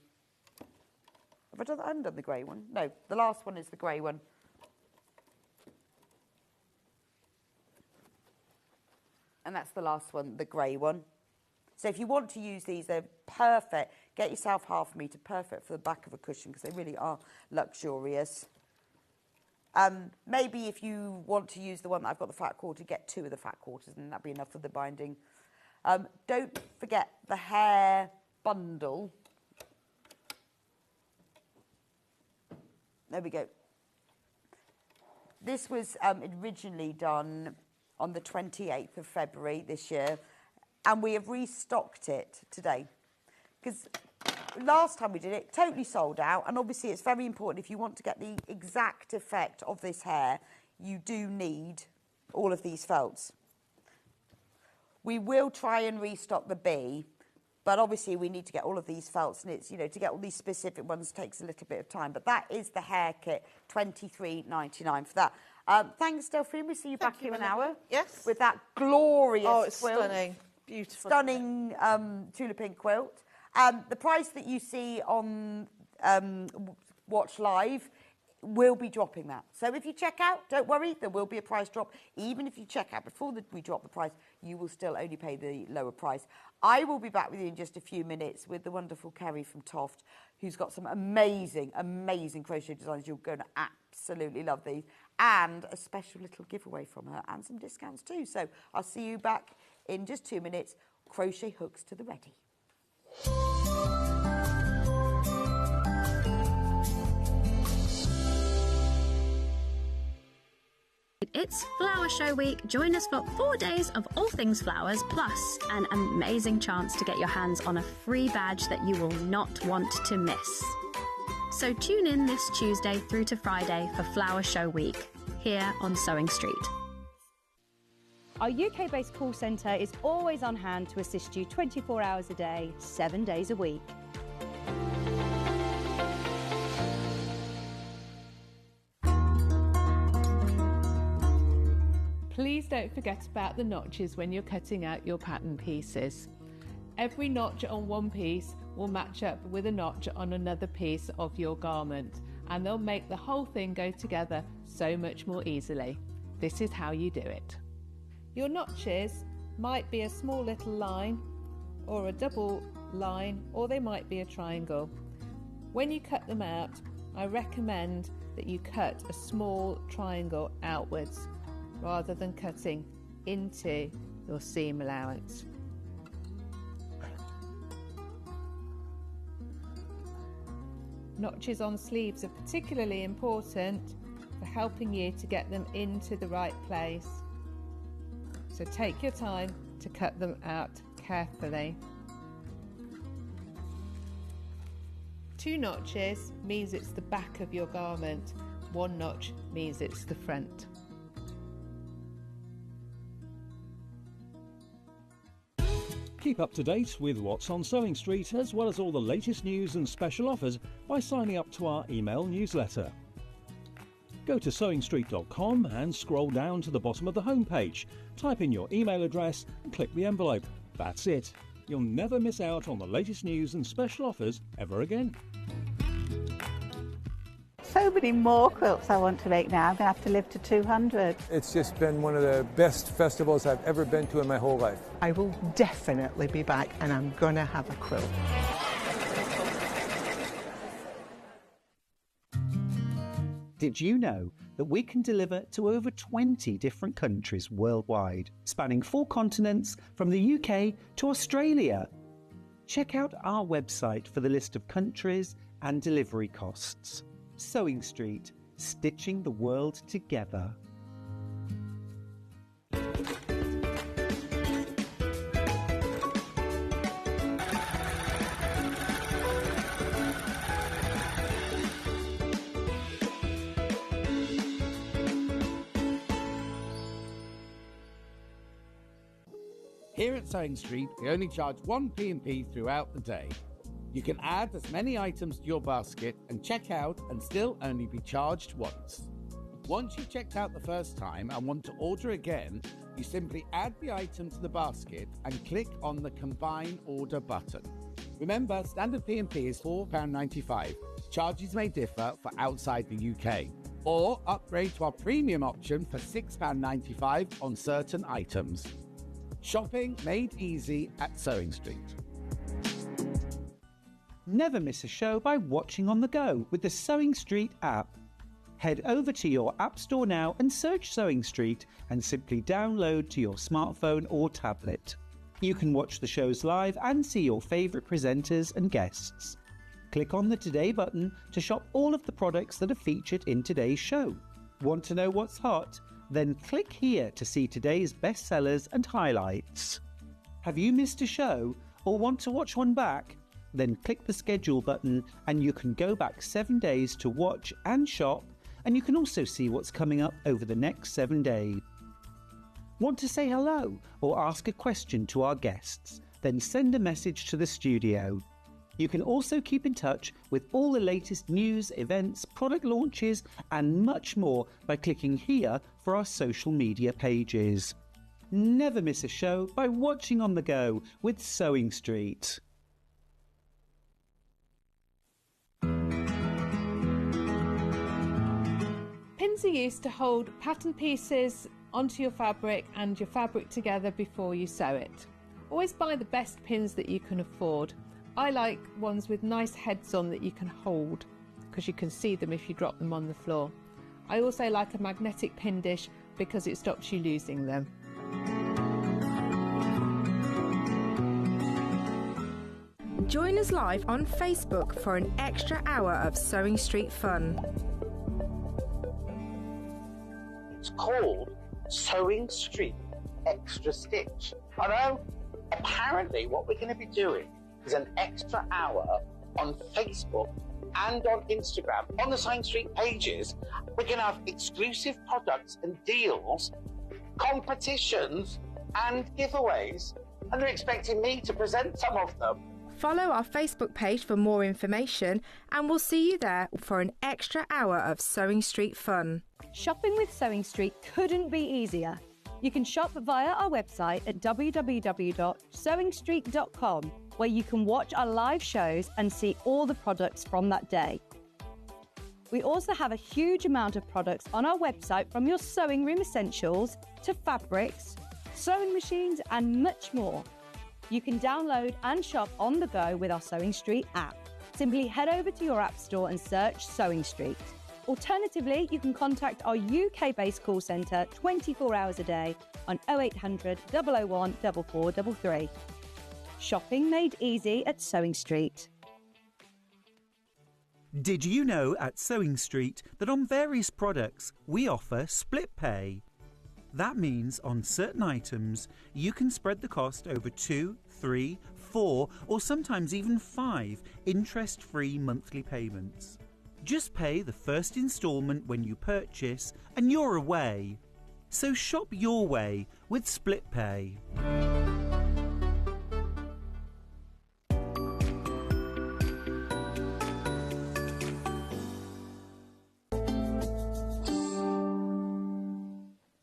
I haven't done the grey one. No, the last one is the grey one. And that's the last one, the grey one. So if you want to use these, they're perfect. Get yourself half a metre, perfect for the back of a cushion because they really are luxurious. Maybe if you want to use the one that I've got the fat quarter, get 2 of the fat quarters and that'd be enough for the binding. Don't forget the hair bundle. There we go. This was originally done on the 28th of February this year, and we have restocked it today. Because last time we did it, totally sold out, and obviously it's very important if you want to get the exact effect of this hair, you do need all of these felts. We will try and restock the bee, but obviously we need to get all of these felts, and it's, you know, to get all these specific ones takes a little bit of time. But that is the hair kit, £23.99 for that. Thanks, Delphine. We'll see you back in an hour. Yes. With that glorious it's quilt. Stunning. Beautiful. Stunning Tula Pink quilt. The price that you see on Watch Live will be dropping that. So if you check out, don't worry, there will be a price drop. Even if you check out before we drop the price, you will still only pay the lower price. I will be back with you in just a few minutes with the wonderful Kerry from Toft, who's got some amazing, amazing crochet designs. You're going to absolutely love these. And a special little giveaway from her and some discounts too. So I'll see you back in just 2 minutes. Crochet hooks to the ready. It's Flower Show Week. Join us for 4 days of all things flowers, plus an amazing chance to get your hands on a free badge that you will not want to miss. So tune in this Tuesday through to Friday for Flower Show Week, here on Sewing Street. Our UK-based call centre is always on hand to assist you 24 hours a day, 7 days a week. Please don't forget about the notches when you're cutting out your pattern pieces. Every notch on one piece will match up with a notch on another piece of your garment, and they'll make the whole thing go together so much more easily. This is how you do it. Your notches might be a small little line or a double line, or they might be a triangle. When you cut them out, I recommend that you cut a small triangle outwards rather than cutting into your seam allowance. Notches on sleeves are particularly important for helping you to get them into the right place. So take your time to cut them out carefully. 2 notches means it's the back of your garment. 1 notch means it's the front. Keep up to date with what's on Sewing Street, as well as all the latest news and special offers, by signing up to our email newsletter. Go to sewingstreet.com and scroll down to the bottom of the homepage. Type in your email address and click the envelope. That's it. You'll never miss out on the latest news and special offers ever again. So many more quilts I want to make now. I'm going to have to live to 200. It's just been one of the best festivals I've ever been to in my whole life. I will definitely be back and I'm going to have a quilt. Did you know that we can deliver to over 20 different countries worldwide, spanning 4 continents from the UK to Australia? Check out our website for the list of countries and delivery costs. Sewing Street, stitching the world together. Here at Sewing Street, we only charge 1 P&P throughout the day. You can add as many items to your basket and check out and still only be charged once. Once you've checked out the first time and want to order again, you simply add the item to the basket and click on the Combine Order button. Remember, standard P&P is £4.95. Charges may differ for outside the UK. Or upgrade to our premium option for £6.95 on certain items. Shopping made easy at Sewing Street. Never miss a show by watching on the go with the Sewing Street app. Head over to your app store now and search Sewing Street and simply download to your smartphone or tablet. You can watch the shows live and see your favourite presenters and guests. Click on the Today button to shop all of the products that are featured in today's show. Want to know what's hot? Then click here to see today's bestsellers and highlights. Have you missed a show or want to watch one back? Then click the schedule button and you can go back 7 days to watch and shop, and you can also see what's coming up over the next 7 days. Want to say hello or ask a question to our guests? Then send a message to the studio. You can also keep in touch with all the latest news, events, product launches and much more by clicking here for our social media pages. Never miss a show by watching on the go with Sewing Street. Pins are used to hold pattern pieces onto your fabric and your fabric together before you sew it. Always buy the best pins that you can afford. I like ones with nice heads on that you can hold, because you can see them if you drop them on the floor. I also like a magnetic pin dish because it stops you losing them. Join us live on Facebook for an extra hour of Sewing Street fun. It's called Sewing Street Extra Stitch. I know, apparently what we're going to be doing is an extra hour on Facebook and on Instagram. On the Sewing Street pages, we're going to have exclusive products and deals, competitions and giveaways, and they're expecting me to present some of them. Follow our Facebook page for more information, and we'll see you there for an extra hour of Sewing Street fun. Shopping with Sewing Street couldn't be easier. You can shop via our website at www.sewingstreet.com, where you can watch our live shows and see all the products from that day. We also have a huge amount of products on our website, from your sewing room essentials to fabrics, sewing machines and much more. You can download and shop on the go with our Sewing Street app. Simply head over to your app store and search Sewing Street. Alternatively, you can contact our UK-based call centre 24 hours a day on 0800 001 4433. Shopping made easy at Sewing Street. Did you know at Sewing Street that on various products we offer split pay? That means on certain items you can spread the cost over 2, 3, 4 or sometimes even 5 interest-free monthly payments. Just pay the first instalment when you purchase and you're away. So shop your way with split pay.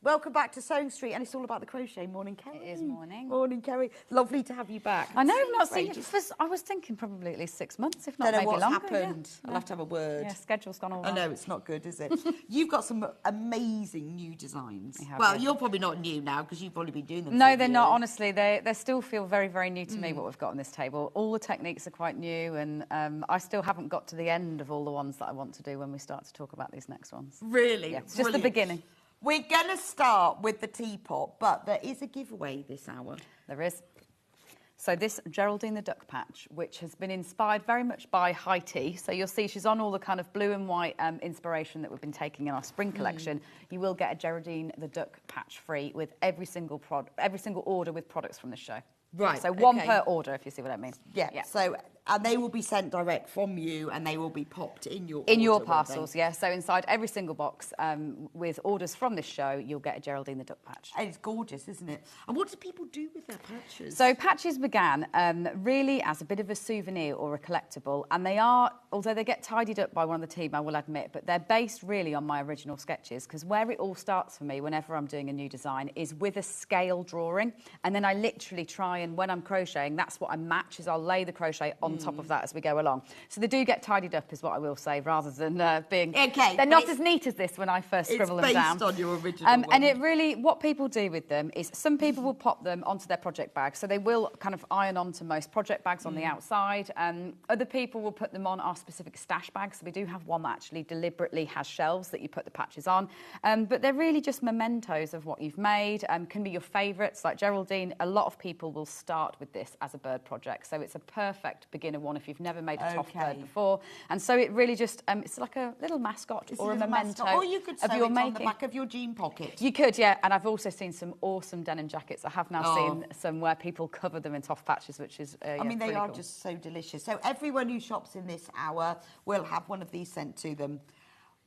Welcome back to Sewing Street, and it's all about the crochet. Morning, Kerry. It is morning. Morning, Kerry. Lovely to have you back. I know, I've not seen you for, I was thinking probably at least 6 months, if not Don't know maybe what's longer. happened. Yeah. I'll have to have a word. Yeah, schedule's gone all I wrong. know, it's not good, is it? You've got some amazing new designs. We have, Well, yeah. you're probably not new now because you've probably been doing them. No, for they're not, years. honestly. They still feel very, very new to me, what we've got on this table. All the techniques are quite new, and I still haven't got to the end of all the ones that I want to do when we start to talk about these next ones. Really? Yeah, it's just the Brilliant. beginning. We're going to start with the teapot, but there is a giveaway this hour. There is. So this Geraldine the Duck Patch, which has been inspired very much by high tea. So you'll see she's on all the kind of blue and white inspiration that we've been taking in our spring collection. You will get a Geraldine the Duck Patch free with every single order with products from the show. Right. So one okay. per order, if you see what I mean. Yeah. So, and they will be sent direct from you, and they will be popped in your In your order, won't they? parcels, yeah. So inside every single box with orders from this show, you'll get a Geraldine the Duck Patch. And it's gorgeous, isn't it? And what do people do with their patches? So patches began really as a bit of a souvenir or a collectible, and they are, although they get tidied up by one of the team, I will admit, but they're based really on my original sketches, because where it all starts for me whenever I'm doing a new design is with a scale drawing, and then I literally try and, when I'm crocheting, that's what I match, is I'll lay the crochet on top of that as we go along. So they do get tidied up, is what I will say, rather than being... Okay. They're not as neat as this when I first scribble them down. It's based on your original one. And it really, what people do with them is some people will pop them onto their project bag. So they will kind of iron onto most project bags on the outside. Other people will put them on our specific stash bags. So we do have one that actually deliberately has shelves that you put the patches on. But they're really just mementos of what you've made. Can be your favourites. Like Geraldine, a lot of people will start with this as a bird project. So it's a perfect beginner one if you've never made a Toft bird before. And so it really just, it's like a little mascot or a memento Or you could sew of it your on making. the back of your jean pocket. You could, yeah. And I've also seen some awesome denim jackets. I have now seen some where people cover them in Toft patches, which is, I mean, they really are cool. just so delicious. So everyone who shops in this hour will have one of these sent to them.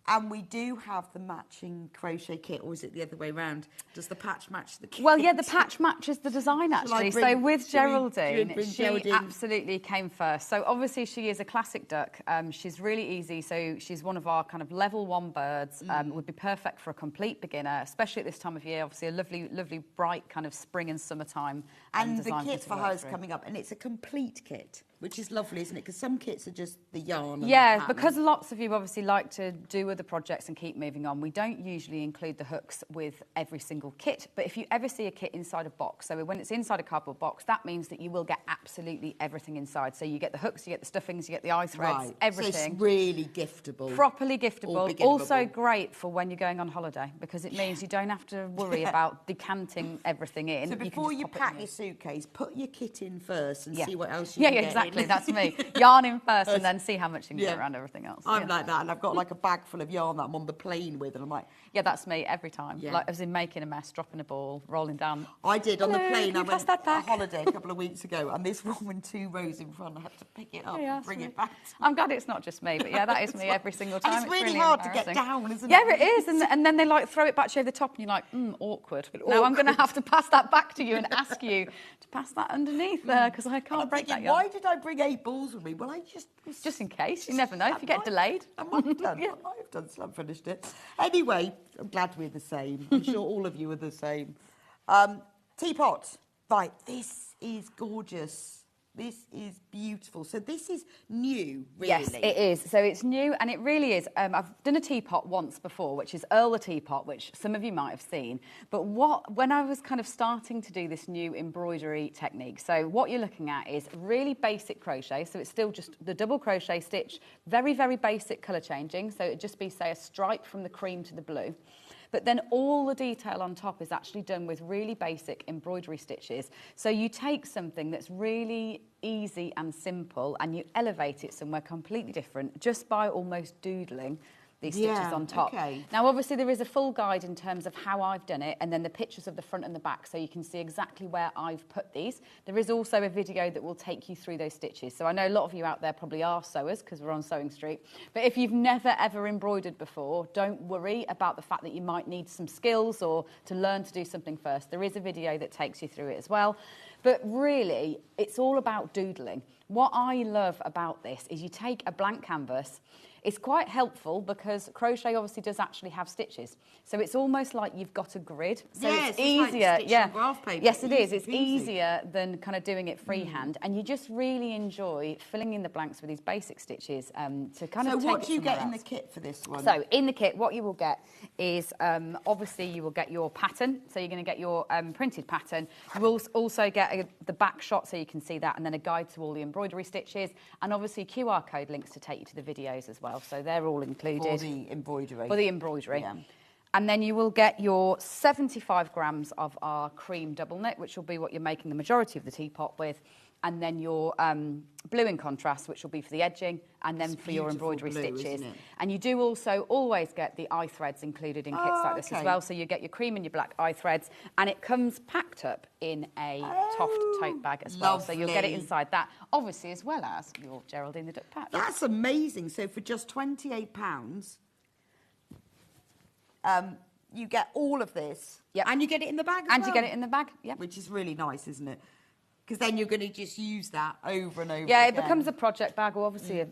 And we do have the matching crochet kit, or is it the other way around? Does the patch match the kit? Well, yeah, the patch matches the design, actually. So with Geraldine, she Geraldine? absolutely came first. So obviously she is a classic duck. She's really easy. So she's one of our kind of level 1 birds. Would be perfect for a complete beginner, especially at this time of year. Obviously a lovely, lovely, bright kind of spring and summertime. And the design kit to for work her is through. coming up, and it's a complete kit, which is lovely, isn't it? Because some kits are just the yarn. And Yeah, the pattern. because lots of you obviously like to do other projects and keep moving on. We don't usually include the hooks with every single kit, but if you ever see a kit inside a box, so when it's inside a cardboard box, that means that you will get absolutely everything inside. So you get the hooks, you get the stuffings, you get the eye threads, Right. everything. So it's really giftable. Properly giftable. Or beginnerable. Also great for when you're going on holiday, because it means you don't have to worry about decanting everything in. So can before just you pop it pack in. your suitcase, put your kit in first and Yeah. see what else you Yeah, can yeah, get exactly. in. That's me. Yarn in first and then see how much you can get around everything else. I'm Yeah. like that, and I've got like a bag full of yarn that I'm on the plane with, and I'm like... Yeah, that's me every time. Yeah. Like, as in making a mess, dropping a ball, rolling down. I did on the Hello, plane. can I you pass went that on back? a holiday a couple of weeks ago, and this woman 2 rows in front, I had to pick it up Yeah, and bring sweet. it back. I'm glad it's not just me, but yeah, that is me every single time. And it's really hard to get embarrassing. down, isn't Yeah, it? it is. And then they like throw it back to you over the top, and you're like, awkward. Now I'm going to have to pass that back to you and ask you to pass that underneath there, because I can't break that yarn. Why did I bring 8 balls with me? Well, I just in case. You never know if you get delayed. I might have done. I might have done. So I finished it. Anyway, I'm glad we're the same. I'm sure all of you are the same. Teapot. Right, this is gorgeous. This is beautiful. So this is new, really. Yes, it is. So it's new, and it really is. I've done a teapot once before, which is Earl the Teapot, which some of you might have seen. But when I was kind of starting to do this new embroidery technique, so what you're looking at is really basic crochet. So it's still just the double crochet stitch, very, very basic colour changing. So it'd just be, say, a stripe from the cream to the blue. But then all the detail on top is actually done with really basic embroidery stitches. So you take something that's really easy and simple and you elevate it somewhere completely different just by almost doodling these stitches on top. Okay. Now, obviously, there is a full guide in terms of how I've done it and then the pictures of the front and the back so you can see exactly where I've put these. There is also a video that will take you through those stitches. So I know a lot of you out there probably are sewers because we're on Sewing Street. But if you've never, ever embroidered before, don't worry about the fact that you might need some skills or to learn to do something first. There is a video that takes you through it as well. But really, it's all about doodling. What I love about this is you take a blank canvas. It's quite helpful because crochet obviously does actually have stitches. So it's almost like you've got a grid. So yes, it's easier. Like stitching graph paper. Yes, it is. It's Easy. easier than kind of doing it freehand. And you just really enjoy filling in the blanks with these basic stitches to kind of take it. So what do you get in else. the kit for this one? So in the kit, what you will get is obviously you will get your pattern. So you're going to get your printed pattern. You will also get the back shot so you can see that, and then a guide to all the embroidery stitches, and obviously QR code links to take you to the videos as well. So they're all included. For the embroidery. For the embroidery. Yeah. And then you will get your 75 grams of our cream double knit, which will be what you're making the majority of the teapot with. And then your blue in contrast, which will be for the edging, and then for your embroidery blue, stitches. isn't it? And you do also always get the eye threads included in kits like this as well. So you get your cream and your black eye threads, and it comes packed up in a Toft tote bag as well. So you'll get it inside that, obviously, as well as your Geraldine the Duck patch. That's amazing. So for just £28, you get all of this. Yep. And you get it in the bag as And well. you get it in the bag, yeah. Which is really nice, isn't it? Because then you're going to just use that over and over Yeah, again. it becomes a project bag. Well, obviously,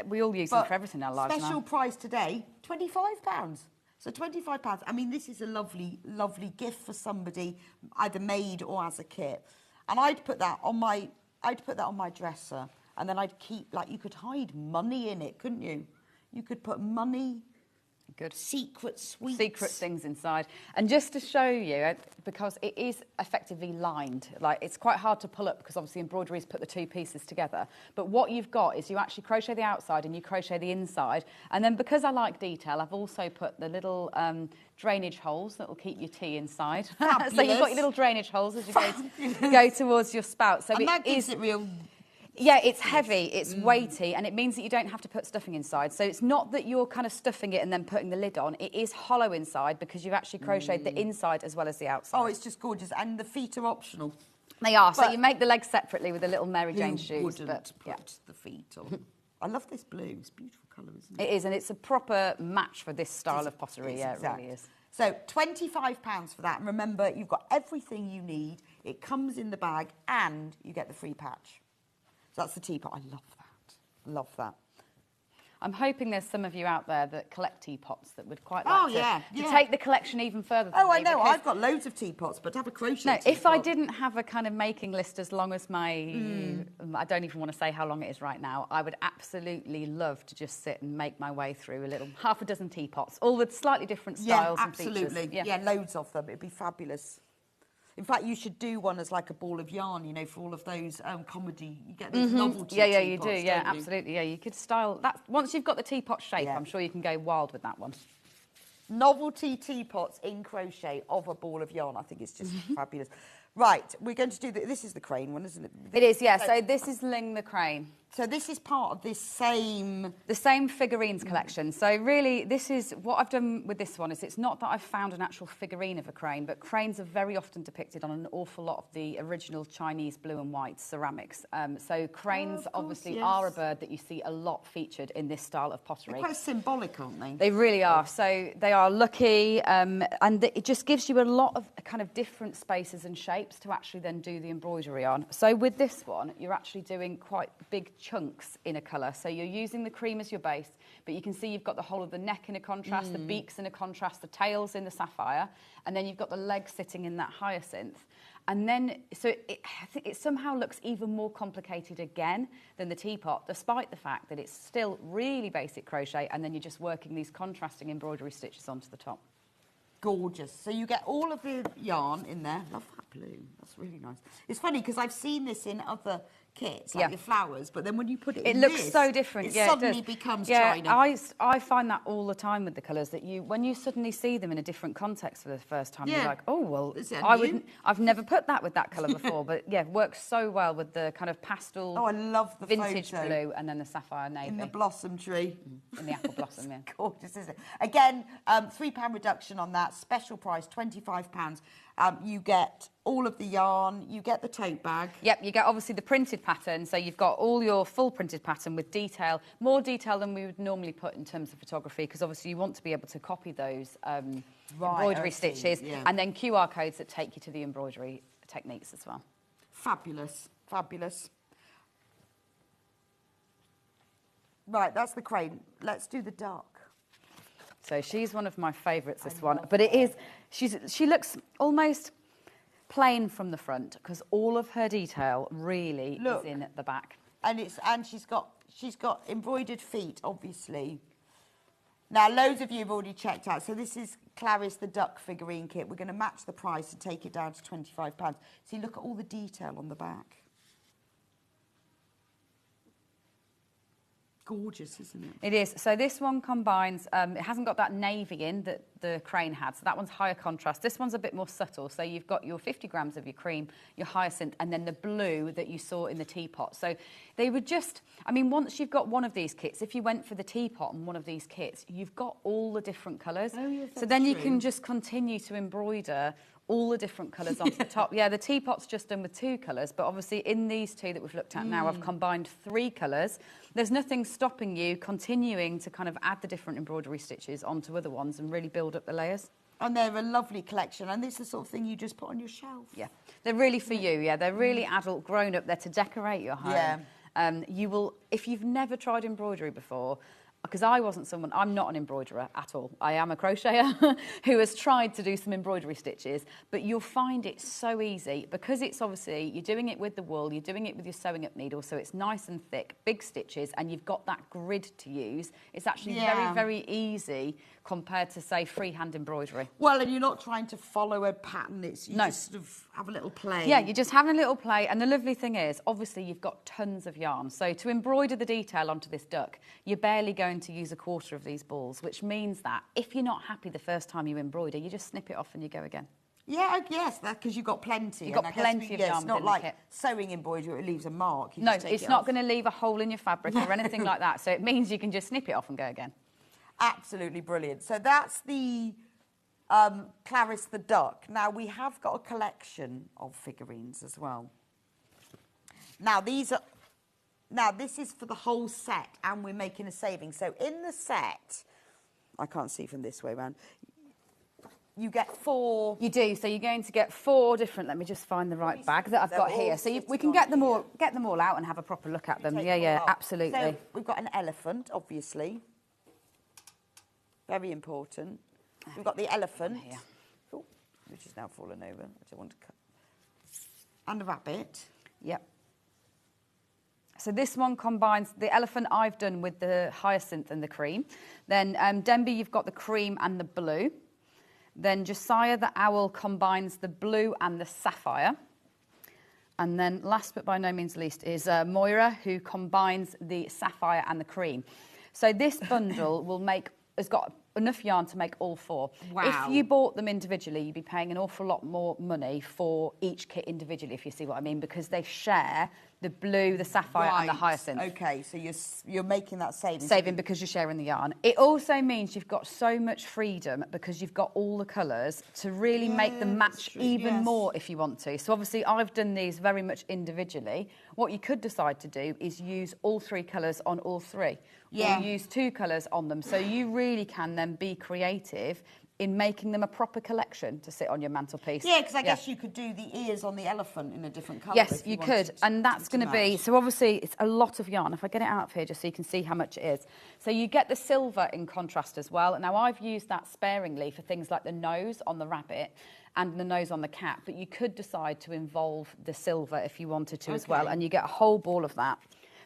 we all use them for everything in our lives special now. price today, £25. So £25. I mean, this is a lovely, lovely gift for somebody, either made or as a kit. And I'd put that on my dresser, and then I'd keep, like, you could hide money in it, couldn't you? You could put money. Good. Secret sweets. Secret things inside. And just to show you, because it is effectively lined, like it's quite hard to pull up because obviously embroideries put the two pieces together. But what you've got is you actually crochet the outside and you crochet the inside. And then because I like detail, I've also put the little drainage holes that will keep your tea inside. So you've got your little drainage holes as you go towards your spout. So and that gives it real... Yeah, it's heavy, it's weighty, and it means that you don't have to put stuffing inside. So it's not that you're kind of stuffing it and then putting the lid on. It is hollow inside because you've actually crocheted the inside as well as the outside. Oh, it's just gorgeous. And the feet are optional. They are. But So you make the legs separately with the little Mary Jane you shoes. wouldn't put the feet on. I love this blue. It's a beautiful colour, isn't it? It is, and it's a proper match for this style of pottery. Yeah, it really is. So £25 for that. And remember, you've got everything you need. It comes in the bag and you get the free patch. So that's the teapot. I love that. Love that. I'm hoping there's some of you out there that collect teapots that would quite like to yeah. take the collection even further. Oh, I know. I've got loads of teapots, but to have a crochet teapot. If I didn't have a kind of making list as long as my... I don't even want to say how long it is right now. I would absolutely love to just sit and make my way through a little half a dozen teapots, all with slightly different styles and features. Absolutely. Yeah, loads of them. It'd be fabulous. In fact, you should do one as like a ball of yarn, you know, for all of those comedy. You get those novelty Yeah, teapots, you do. Yeah, absolutely. Yeah, you could style that. Once you've got the teapot shape, I'm sure you can go wild with that one. Novelty teapots in crochet of a ball of yarn. I think it's just fabulous. Right, we're going to do this is the crane one, isn't it? It is, yeah. So this is Ling the crane. So this is part of this same... The same figurines collection. So really, this is... What I've done with this one is it's not that I've found an actual figurine of a crane, but cranes are very often depicted on an awful lot of the original Chinese blue and white ceramics. So cranes obviously are a bird that you see a lot featured in this style of pottery. They're quite symbolic, aren't they? They really are. So they are lucky, and it just gives you a lot of kind of different spaces and shapes to actually then do the embroidery on. So with this one, you're actually doing quite big chunks in a colour. So you're using the cream as your base, but you can see you've got the whole of the neck in a contrast, the beaks in a contrast, the tails in the sapphire, and then you've got the legs sitting in that hyacinth. And then, so I think it somehow looks even more complicated again than the teapot, despite the fact that it's still really basic crochet, and then you're just working these contrasting embroidery stitches onto the top. Gorgeous. So you get all of the yarn in there. Love that blue. That's really nice. It's funny because I've seen this in other kits, like the flowers, but then when you put it in looks this, so different. It Yeah, suddenly it does. becomes yeah, China. I find that all the time with the colours, that when you suddenly see them in a different context for the first time, you're like, oh well, I've never put that with that colour before, but yeah, it works so well with the kind of pastel. Oh, I love the vintage photo. blue and then the sapphire navy In the blossom tree. In the apple blossom. Yeah, gorgeous, isn't it? Again, £3 reduction on that. Special price, £25. You get all of the yarn, you get the tote bag. Yep, you get obviously the printed pattern, so you've got all your full printed pattern with detail, more detail than we would normally put in terms of photography, because obviously you want to be able to copy those embroidery stitches, and then QR codes that take you to the embroidery techniques as well. Fabulous, fabulous. Right, that's the crane. Let's do the duck. So she's one of my favourites, this one. But it is, she looks almost plain from the front because all of her detail really is in the back. And she's got embroidered feet, obviously. Now, loads of you have already checked out. So this is Clarice the Duck figurine kit. We're going to match the price and take it down to £25. See, look at all the detail on the back. Gorgeous, isn't it? It is. So this one combines, it hasn't got that navy in that the crane had, so that one's higher contrast. This one's a bit more subtle, so you've got your 50 grams of your cream, your hyacinth, and then the blue that you saw in the teapot. So they were just, I mean, once you've got one of these kits, if you went for the teapot and one of these kits, you've got all the different colours. Oh, yes, so then you can just continue to embroider all the different colours onto the top. Yeah, the teapot's just done with 2 colours, but obviously in these 2 that we've looked at now, I've combined 3 colours. There's nothing stopping you continuing to kind of add the different embroidery stitches onto other ones and really build up the layers. And they're a lovely collection, and this is the sort of thing you just put on your shelf. Yeah, they're really for you, yeah. They're really adult, grown-up. They're to decorate your home. Yeah. You will, if you've never tried embroidery before, because I'm not an embroiderer at all. I am a crocheter who has tried to do some embroidery stitches, but you'll find it so easy because it's obviously, you're doing it with the wool, you're doing it with your sewing up needle, so it's nice and thick, big stitches, and you've got that grid to use. It's actually very, very easy compared to, say, freehand embroidery. Well, and you're not trying to follow a pattern, it's you just sort of have a little play. Yeah, you're just having a little play, and the lovely thing is, obviously, you've got tons of yarn. So to embroider the detail onto this duck, you're barely going to use a quarter of these balls, which means that if you're not happy the first time you embroider, you just snip it off and you go again. Yeah, yes, that's because you've got plenty. You've got plenty of yarn. It's not like sewing embroidery, it leaves a mark. No, it's not going to leave a hole in your fabric or anything like that. So it means you can just snip it off and go again. Absolutely brilliant. So that's the Clarice the Duck. Now, we have got a collection of figurines as well. Now, this is for the whole set, and we're making a saving. So in the set, I can't see from this way around, you get 4... You do, so you're going to get 4 different... Let me just find the right bag that I've got here. So we can get them all out and have a proper look at them. Yeah, absolutely. So we've got an elephant, obviously. Very important. We've got the elephant, which has now fallen over. I don't want to cut. And a rabbit. Yep. So this one combines the elephant I've done with the hyacinth and the cream. Then Denby, you've got the cream and the blue. Then Josiah the owl combines the blue and the sapphire. And then last but by no means least is Moira, who combines the sapphire and the cream. So this bundle has got enough yarn to make all 4. Wow. If you bought them individually, you'd be paying an awful lot more money for each kit individually, if you see what I mean, because they share the blue, the sapphire, and the hyacinth. Okay, so you're making that saving. Saving because you're sharing the yarn. It also means you've got so much freedom because you've got all the colours to really make them match even more if you want to. So obviously I've done these very much individually. What you could decide to do is use all 3 colours on all 3. Yeah. Or use 2 colours on them. So you really can then be creative in making them a proper collection to sit on your mantelpiece. Yeah, because I guess you could do the ears on the elephant in a different colour. Yes, you could, and that's going to be, so obviously it's a lot of yarn. If I get it out of here just so you can see how much it is. So you get the silver in contrast as well. Now I've used that sparingly for things like the nose on the rabbit and the nose on the cat, but you could decide to involve the silver if you wanted to as well, and you get a whole ball of that.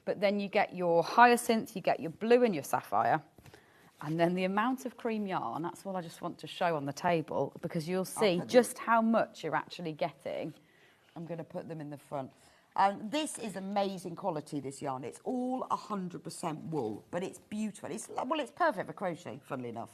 But then you get your hyacinth, you get your blue and your sapphire. And then the amount of cream yarn, that's what I just want to show on the table, because you'll see just how much you're actually getting. I'm going to put them in the front. This is amazing quality, this yarn. It's all 100% wool, but it's beautiful. It's perfect for crochet, funnily enough,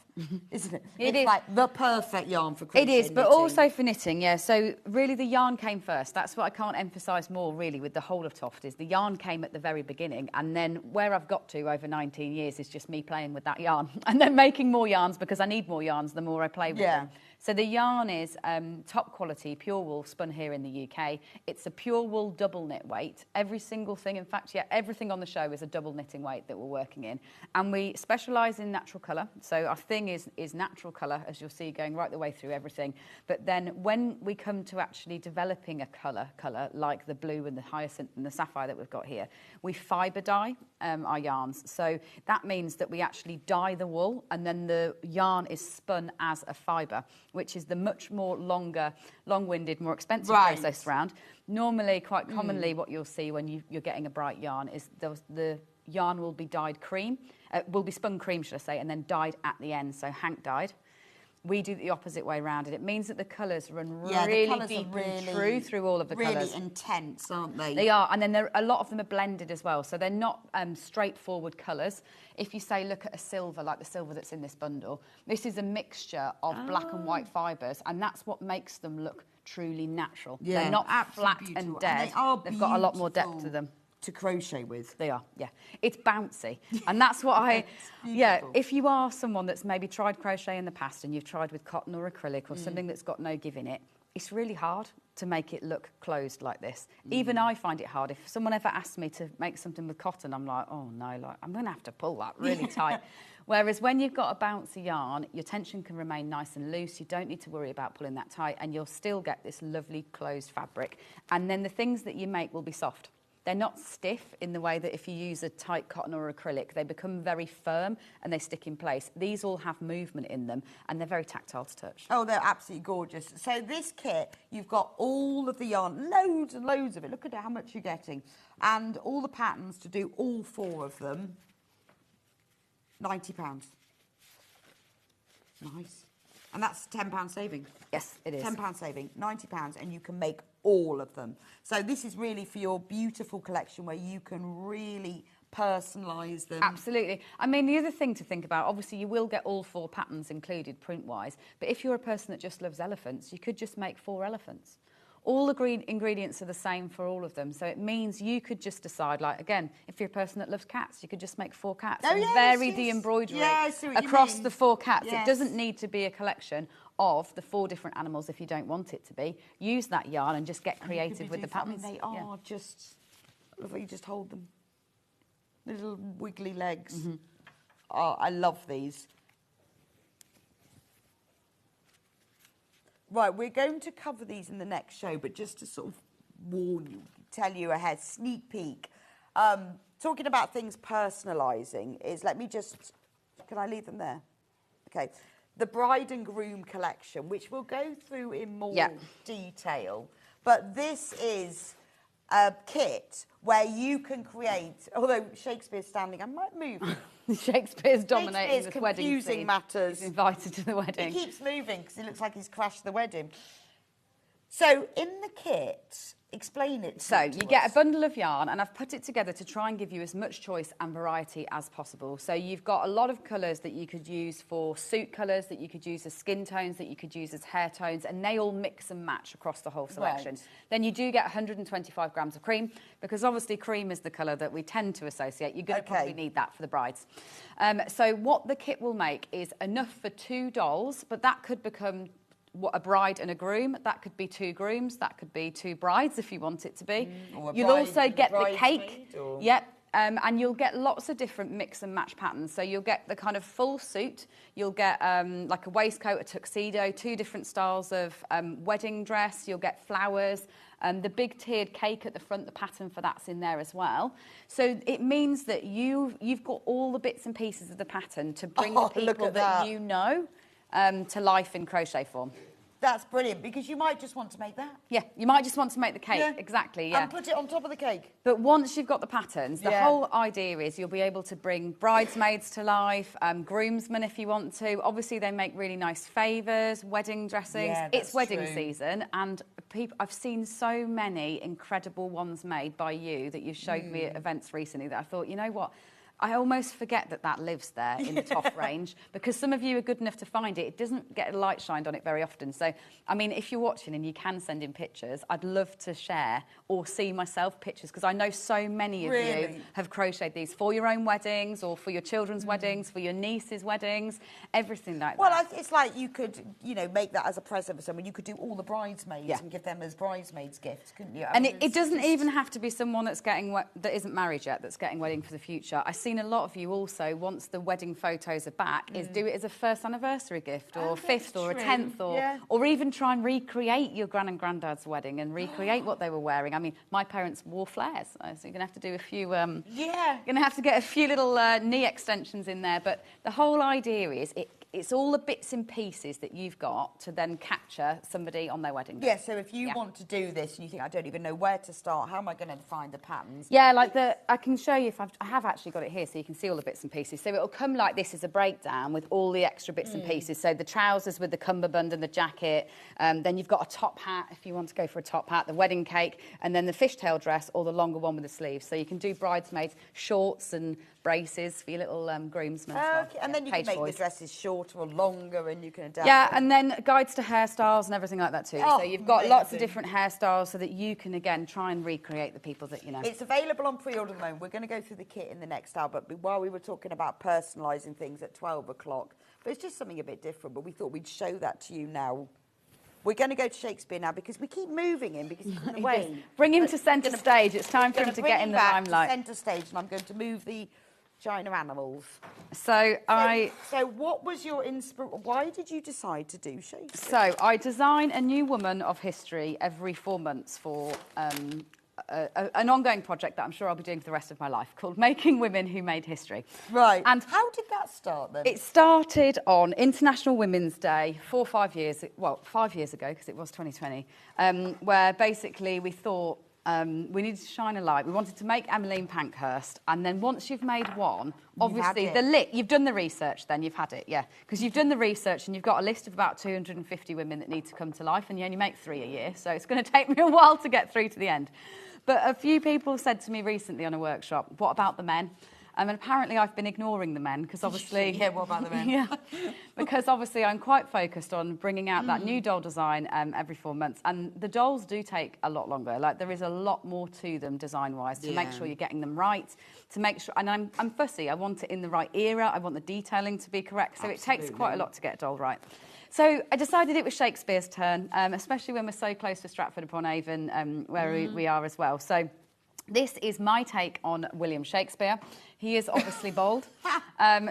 isn't it? It's like the perfect yarn for crochet. It is, but also for knitting, yeah. So really the yarn came first. That's what I can't emphasise more, really, with the whole of Toft, is the yarn came at the very beginning, and then where I've got to over 19 years is just me playing with that yarn and then making more yarns, because I need more yarns the more I play with them. So the yarn is top quality, pure wool, spun here in the UK. It's a pure wool double knit weight. Every single thing, in fact, yeah, everything on the show is a double knitting weight that we're working in. And we specialise in natural colour. So our thing is natural colour, as you'll see, going right the way through everything. But then when we come to actually developing a colour like the blue and the hyacinth and the sapphire that we've got here, we fibre dye our yarns. So that means that we actually dye the wool, and then the yarn is spun as a fibre, which is the much more longer, long-winded, more expensive process round. Normally, quite commonly, what you'll see when you're getting a bright yarn is the yarn will be dyed cream, will be spun cream, should I say, and then dyed at the end, so hank dyed. We do the opposite way round, and it means that the colours run really deep and true through all of the colours. Really intense, aren't they? They are, and then a lot of them are blended as well, so they're not straightforward colours. If you say, look at a silver, like the silver that's in this bundle, this is a mixture of black and white fibres, and that's what makes them look truly natural. Yeah, they're not flat and dead. They've got a lot more depth to them. To crochet with. They are, yeah. It's bouncy. And that's what if you are someone that's maybe tried crochet in the past and you've tried with cotton or acrylic or something that's got no give in it, it's really hard to make it look closed like this. Even I find it hard. If someone ever asks me to make something with cotton, I'm like, oh no, like I'm going to have to pull that really tight. Whereas when you've got a bouncy yarn, your tension can remain nice and loose. You don't need to worry about pulling that tight, and you'll still get this lovely closed fabric. And then the things that you make will be soft. They're not stiff in the way that if you use a tight cotton or acrylic, they become very firm and they stick in place. These all have movement in them, and they're very tactile to touch. Oh, they're absolutely gorgeous. So this kit, you've got all of the yarn, loads and loads of it. Look at how much you're getting. And all the patterns to do all 4 of them. £90. Nice. And that's £10 saving. Yes, it is. £10 saving, £90, and you can make all of them. So this is really for your beautiful collection where you can really personalise them. Absolutely. I mean, the other thing to think about, obviously you will get all 4 patterns included print-wise, but if you're a person that just loves elephants, you could just make 4 elephants. All the ingredients are the same for all of them, so it means you could just decide, like, again, if you're a person that loves cats, you could just make 4 cats and vary the embroidery across the 4 cats. It doesn't need to be a collection of the 4 different animals if you don't want it to be. Use that yarn and just get creative with the patterns. They are just, look how you just hold them. Little wiggly legs. Oh, I love these. Right, we're going to cover these in the next show, but just to sort of warn you, tell you ahead, sneak peek. Talking about things personalising is, let me just, can I leave them there? Okay. The Bride and Groom collection, which we'll go through in more detail. But this is a kit where you can create, although Shakespeare's standing, I might move. Shakespeare's dominating this wedding scene. Confusing matters. He's invited to the wedding. He keeps moving because he looks like he's crashed the wedding. So in the kit, explain it to us. So you get a bundle of yarn, and I've put it together to try and give you as much choice and variety as possible. So you've got a lot of colours that you could use for suit colours, that you could use as skin tones, that you could use as hair tones, and they all mix and match across the whole selection. Right. Then you do get 125 grams of cream, because obviously cream is the colour that we tend to associate. You're going to probably need that for the brides. So what the kit will make is enough for 2 dolls, but that could become a bride and a groom. That could be 2 grooms. That could be 2 brides if you want it to be. You'll also get the cake. Yep. and you'll get lots of different mix and match patterns. So you'll get the kind of full suit, you'll get like a waistcoat, a tuxedo, 2 different styles of wedding dress, you'll get flowers, the big tiered cake at the front, the pattern for that's in there as well. So it means that you've got all the bits and pieces of the pattern to bring the people that you know to life in crochet form. That's brilliant, because you might just want to make that. Yeah, you might just want to make the cake, exactly, yeah. And put it on top of the cake. But once you've got the patterns, the whole idea is you'll be able to bring bridesmaids to life, groomsmen if you want to. Obviously, they make really nice favours, wedding dressings. Yeah, it's wedding season, and I've seen so many incredible ones made by you that you've showed me at events recently that I thought, you know what? I almost forget that lives there in the Toft range, because some of you are good enough to find it. It doesn't get a light shined on it very often. So, I mean, if you're watching and you can send in pictures, I'd love to share or see myself pictures, because I know so many of you have crocheted these for your own weddings or for your children's weddings, for your niece's weddings, everything like that. Well, it's like you could, make that as a present for someone. You could do all the bridesmaids and give them as bridesmaids gifts, couldn't you? And it doesn't even have to be someone that's that isn't married yet, that's getting wedding for the future. I've seen a lot of you also, once the wedding photos are back, is do it as a first anniversary gift or 5th or a 10th or even try and recreate your gran and granddad's wedding and recreate what they were wearing. I mean, my parents wore flares, so you're going to have to do a few... You're going to have to get a few little knee extensions in there, but the whole idea is it's all the bits and pieces that you've got to then capture somebody on their wedding day. Yeah, so if you want to do this and you think, I don't even know where to start, how am I going to find the patterns? Yeah, like I can show you, I have actually got it here so you can see all the bits and pieces. So it'll come like this as a breakdown with all the extra bits and pieces. So the trousers with the cummerbund and the jacket, then you've got a top hat if you want to go for a top hat, the wedding cake, and then the fishtail dress or the longer one with the sleeves. So you can do bridesmaids, shorts and braces for your little groomsmen. Okay, and then you can make the dresses shorter or longer, and you can adapt. Yeah, and then guides to hairstyles and everything like that too. Oh, so you've got lots of different hairstyles so that you can, again, try and recreate the people that you know. It's available on pre-order at the moment. We're going to go through the kit in the next hour, but while we were talking about personalising things at 12 o'clock, but it's just something a bit different, but we thought we'd show that to you now. We're going to go to Shakespeare now because we keep moving him because he's in the way. Bring him to centre stage. It's time for him to get in the limelight. Centre stage, and I'm going to move the China animals. So what was your inspiration? Why did you decide to do Shakespeare? So I design a new woman of history every 4 months for an ongoing project that I'm sure I'll be doing for the rest of my life called Making Women Who Made History. Right. And how did that start then? It started on International Women's Day 4 or 5 years, well, 5 years ago because it was 2020, where basically we thought we needed to shine a light. We wanted to make Emmeline Pankhurst, and then once you've made one, obviously you've done the research, then you've had it, yeah, because you've done the research and you've got a list of about 250 women that need to come to life, and you only make 3 a year, so it's going to take me a while to get through to the end. But a few people said to me recently on a workshop, what about the men? And apparently I've been ignoring the men because obviously... Yeah, what about the men? Yeah, because obviously I'm quite focused on bringing out that new doll design every 4 months. And the dolls do take a lot longer. Like, there is a lot more to them design-wise to make sure you're getting them right, to make sure... And I'm fussy. I want it in the right era. I want the detailing to be correct. So it takes quite a lot to get a doll right. So I decided it was Shakespeare's turn, especially when we're so close to Stratford-upon-Avon, where we are as well. So this is my take on William Shakespeare. He is obviously bold.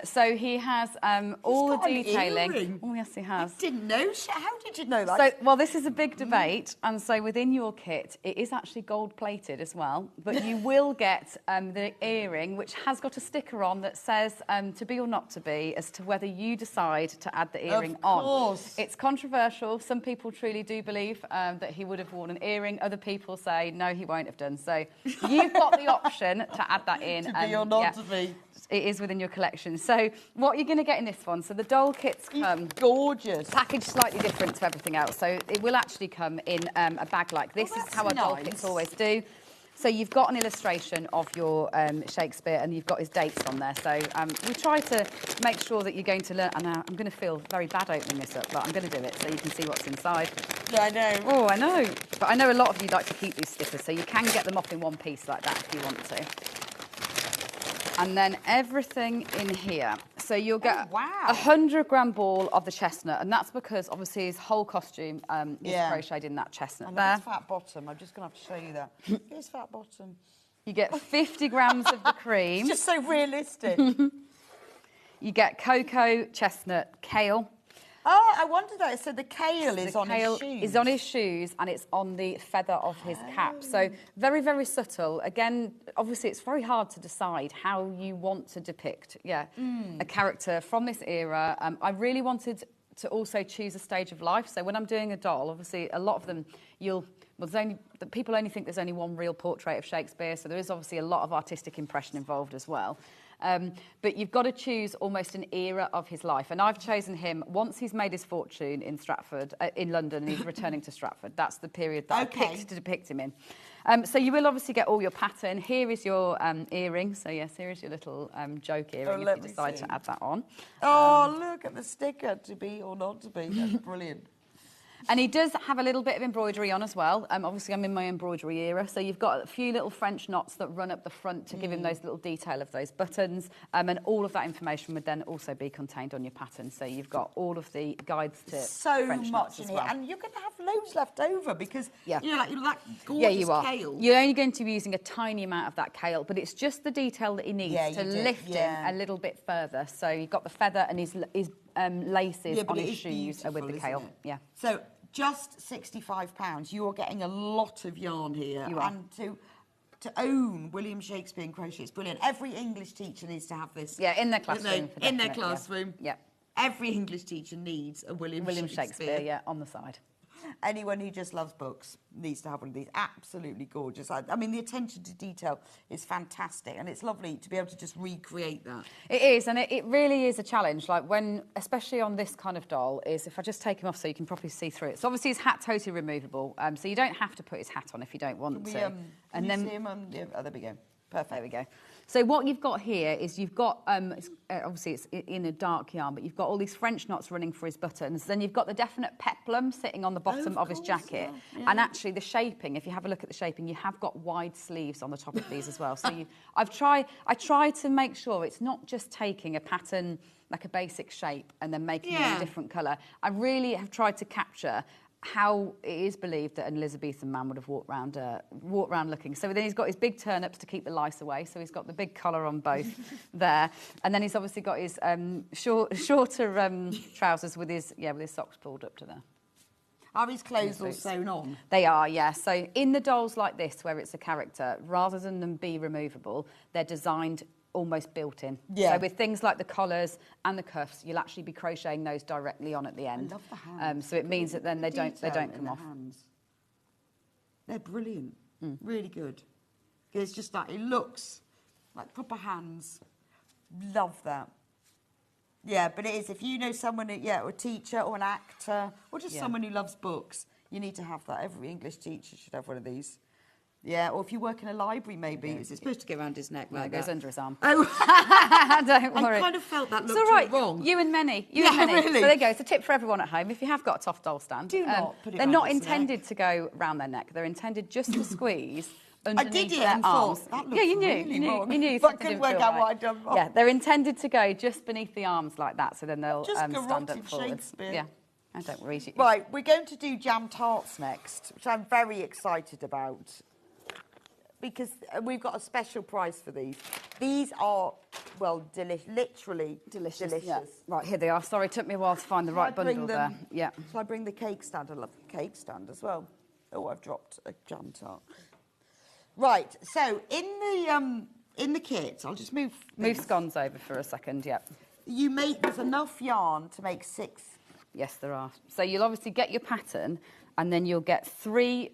So he has all the detailing. Oh, yes, he has. I didn't know. How did you know that? So, well, this is a big debate. And so within your kit, it is actually gold-plated as well. But you will get the earring, which has got a sticker on that says to be or not to be, as to whether you decide to add the earring on. Of course. It's controversial. Some people truly do believe that he would have worn an earring. Other people say, no, he won't have done. So you've got the option to add that in. To be or not to be. It is within your collection. So what you're going to get in this one, so the doll kits come... gorgeous. Packaged slightly different to everything else. So it will actually come in a bag like this. This is how our doll kits always do. So you've got an illustration of your Shakespeare and you've got his dates on there. So we try to make sure that you're going to learn... And I'm going to feel very bad opening this up, but I'm going to do it so you can see what's inside. Yeah, I know. Oh, I know. But I know a lot of you like to keep these stickers, so you can get them off in one piece like that if you want to. And then everything in here. So you'll get a 100-gram ball of the chestnut, and that's because obviously his whole costume is crocheted in that chestnut and there. There's fat bottom. I'm just going to have to show you that. Here's fat bottom. You get 50 grams of the cream. It's just so realistic. You get cocoa, chestnut, kale. Oh, I wondered that. So the kale is on his shoes. Is on his shoes and it's on the feather of his cap. So very, very subtle. Again, obviously it's very hard to decide how you want to depict, a character from this era. I really wanted to also choose a stage of life. So when I'm doing a doll, obviously a lot of them people only think there's only one real portrait of Shakespeare. So there is obviously a lot of artistic impression involved as well. But you've got to choose almost an era of his life. And I've chosen him once he's made his fortune in Stratford, in London, and he's returning to Stratford. That's the period that I picked to depict him in. So you will obviously get all your pattern. Here is your earring. So yes, here is your little joke earring if you decide to add that on. Oh, look at the sticker, to be or not to be. That's brilliant. And he does have a little bit of embroidery on as well. Obviously, I'm in my embroidery era, so you've got a few little French knots that run up the front to give him those little detail of those buttons. And all of that information would then also be contained on your pattern. So you've got all of the guides to so French much knots in as here, well. and you're going to have loads left over because you know, like that gorgeous Yeah, you are. kale. You're only going to be using a tiny amount of that kale, but it's just the detail that he needs to lift him a little bit further. So you've got the feather and his laces on his shoes with the kale. Yeah. So just £65. You are getting a lot of yarn here. You are. And to own William Shakespeare and crochet, it's brilliant. Every English teacher needs to have this. Yeah, in their classroom. In their classroom. Yeah. Every English teacher needs a William Shakespeare, yeah, on the side. Anyone who just loves books needs to have one of these. Absolutely gorgeous. I mean, the attention to detail is fantastic, and it's lovely to be able to just recreate that. It is, and it really is a challenge. Like when, especially on this kind of doll, is if I just take him off so you can properly see through it. So obviously his hat totally removable, so you don't have to put his hat on if you don't want to. Can you see him on there we go. Perfect. There we go. So what you've got here is you've got, obviously it's in a dark yarn, but you've got all these French knots running for his buttons. Then you've got the definite peplum sitting on the bottom of his jacket. Yeah. And actually the shaping, if you have a look at the shaping, you have got wide sleeves on the top of these as well. So I try to make sure it's not just taking a pattern, like a basic shape, and then making it a different colour. I really have tried to capture how it is believed that an Elizabethan man would have walked around looking. So then he's got his big turnips to keep the lice away. So he's got the big collar on both there, and then he's obviously got his shorter trousers with his socks pulled up to there. Are his clothes all sewn on? They are, yeah. So in the dolls like this, where it's a character, rather than them be removable, they're designed almost built in. Yeah. So with things like the collars and the cuffs, you'll actually be crocheting those directly on at the end. I love the hands. So it means that then they don't come off. Hands. They're brilliant. Really good. It's just like, it looks like proper hands. Love that. Yeah, but it is, if you know someone, or a teacher or an actor, or just someone who loves books, you need to have that. Every English teacher should have one of these. Yeah, or if you work in a library, maybe. Is it supposed to go around his neck like that? It goes under his arm. Oh. Don't worry. I kind of felt that looked all right. wrong. You and many. Really. So there you go. It's a tip for everyone at home. If you have got a Toft doll stand, do not put it they're around not its intended to go round their neck. They're intended just to squeeze underneath I did it their and arms. thought, that looks you knew. really wrong. You knew. But I couldn't work out what I'd done wrong. Yeah, they're intended to go just beneath the arms like that, so then they'll Just stand up garroted forwards. Shakespeare. Yeah. I don't worry. Right, we're going to do jam tarts next, which I'm very excited about, because we've got a special price for these. These are, well, literally delicious. Yeah. Right, here they are. Sorry, it took me a while to find the right bundle there. Yeah. Shall I bring the cake stand? I love the cake stand as well. Oh, I've dropped a jam tart. Right, so in the kit, I'll just move scones over for a second. Yeah. There's enough yarn to make 6. Yes, there are. So you'll obviously get your pattern, and then you'll get 3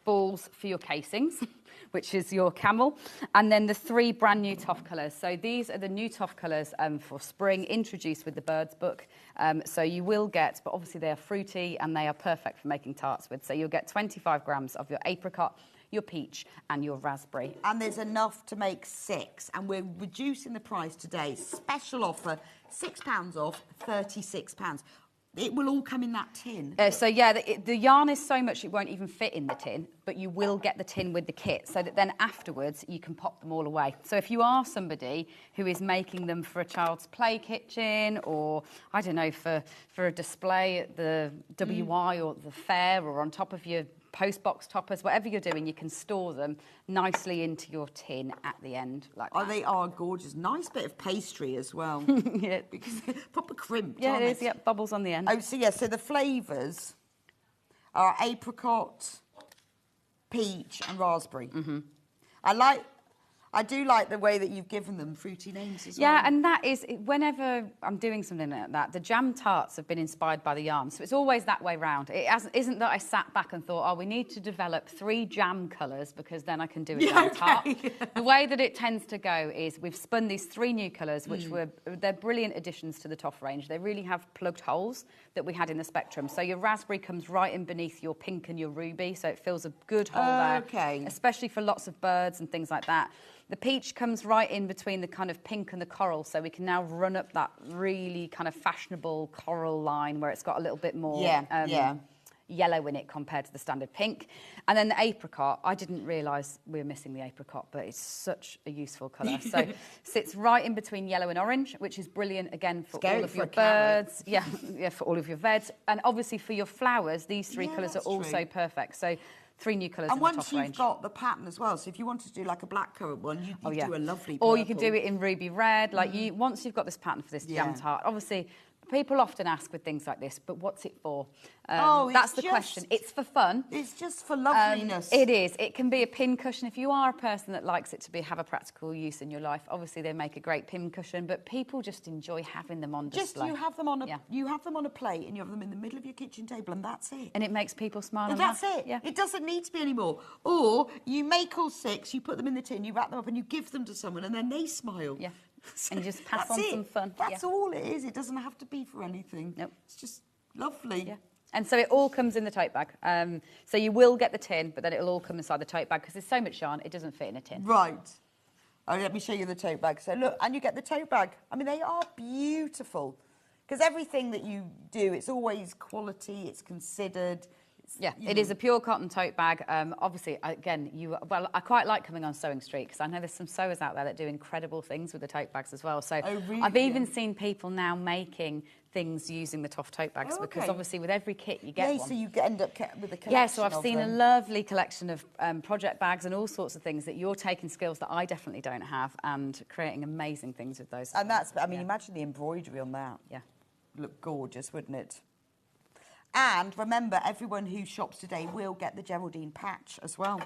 balls for your casings, which is your camel, and then the 3 brand new Toft colours. So these are the new Toft colours for spring, introduced with the Birds book. So you will get, but obviously they are fruity and they are perfect for making tarts with. So you'll get 25 grams of your apricot, your peach and your raspberry. And there's enough to make 6, and we're reducing the price today. Special offer, £6 off, £36. It will all come in that tin. So yeah, the yarn is so much it won't even fit in the tin, but you will get the tin with the kit, so that then afterwards you can pop them all away. So if you are somebody who is making them for a child's play kitchen, or I don't know, for a display at the WI or the fair, or on top of your postbox toppers, whatever you're doing, you can store them nicely into your tin at the end like that. Oh, they are gorgeous. Nice bit of pastry as well. Yeah. Because they're proper crimped, Yeah, aren't it is. they? Yeah, bubbles on the end. Oh, so yeah, so the flavours are apricot, peach and raspberry. Mm-hmm. I do like the way that you've given them fruity names as well. Yeah, and that is, whenever I'm doing something like that, the jam tarts have been inspired by the yarn, so it's always that way round. It isn't that I sat back and thought, oh, we need to develop 3 jam colours because then I can do a jam tart. The way that it tends to go is we've spun these 3 new colours, which they're brilliant additions to the Toft range. They really have plugged holes that we had in the spectrum. So your raspberry comes right in beneath your pink and your ruby, so it fills a good hole there, especially for lots of birds and things like that. The peach comes right in between the kind of pink and the coral, so we can now run up that really kind of fashionable coral line where it's got a little bit more yellow in it compared to the standard pink. And then the apricot, I didn't realise we were missing the apricot, but it's such a useful colour. So sits right in between yellow and orange, which is brilliant, again, for all of your birds. Yeah, for all of your veds. And obviously for your flowers, these 3 colours are also perfect. So 3 new colours in the Toft range. And once you've got the pattern as well, so if you wanted to do like a blackcurrant one, you could do a lovely purple. Or you could do it in ruby red. Like once you've got this pattern for this jam tart, obviously people often ask with things like this, but what's it for? That's the question. It's for fun. It's just for loveliness. It is. It can be a pin cushion. If you are a person that likes it to have a practical use in your life, obviously they make a great pin cushion, but people just enjoy having them on display. You have them on a plate and you have them in the middle of your kitchen table and that's it. And it makes people smile and laugh. that's it. Yeah. It doesn't need to be any more. Or you make all 6, you put them in the tin, you wrap them up and you give them to someone and then they smile. Yeah. And you just pass on some fun. That's all it is. It doesn't have to be for anything. Nope. It's just lovely. Yeah. And so it all comes in the tote bag. So you will get the tin, but then it'll all come inside the tote bag because there's so much yarn, it doesn't fit in a tin. Right. Oh, let me show you the tote bag. So look, and you get the tote bag. I mean, they are beautiful because everything that you do, it's always quality, it's considered. It is a pure cotton tote bag. Obviously, again, I quite like coming on Sewing Street because I know there's some sewers out there that do incredible things with the tote bags as well. So I've even seen people now making things using the Toft tote bags because obviously with every kit you get one. So you end up with a collection. Yeah, so I've seen a lovely collection of project bags and all sorts of things that you're taking skills that I definitely don't have and creating amazing things with those. And that's, I mean, imagine the embroidery on that. Yeah. Look gorgeous, wouldn't it? And remember, everyone who shops today will get the Geraldine patch as well.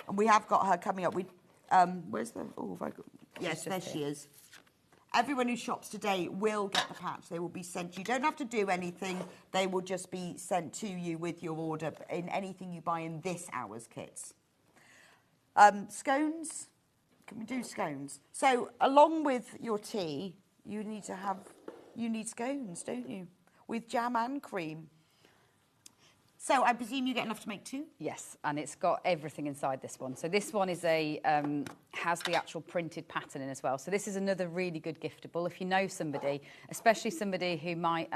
And we have got her coming up. Where's the... Oh, have I got... Yes, there she is. Everyone who shops today will get the patch. They will be sent. You don't have to do anything. They will just be sent to you with your order in anything you buy in this hour's kits. Scones. Can we do scones? So along with your tea, you need scones, don't you? With jam and cream. So I presume you get enough to make 2? Yes, and it's got everything inside this one. So this one is has the actual printed pattern in as well. So this is another really good giftable. If you know somebody, especially somebody who might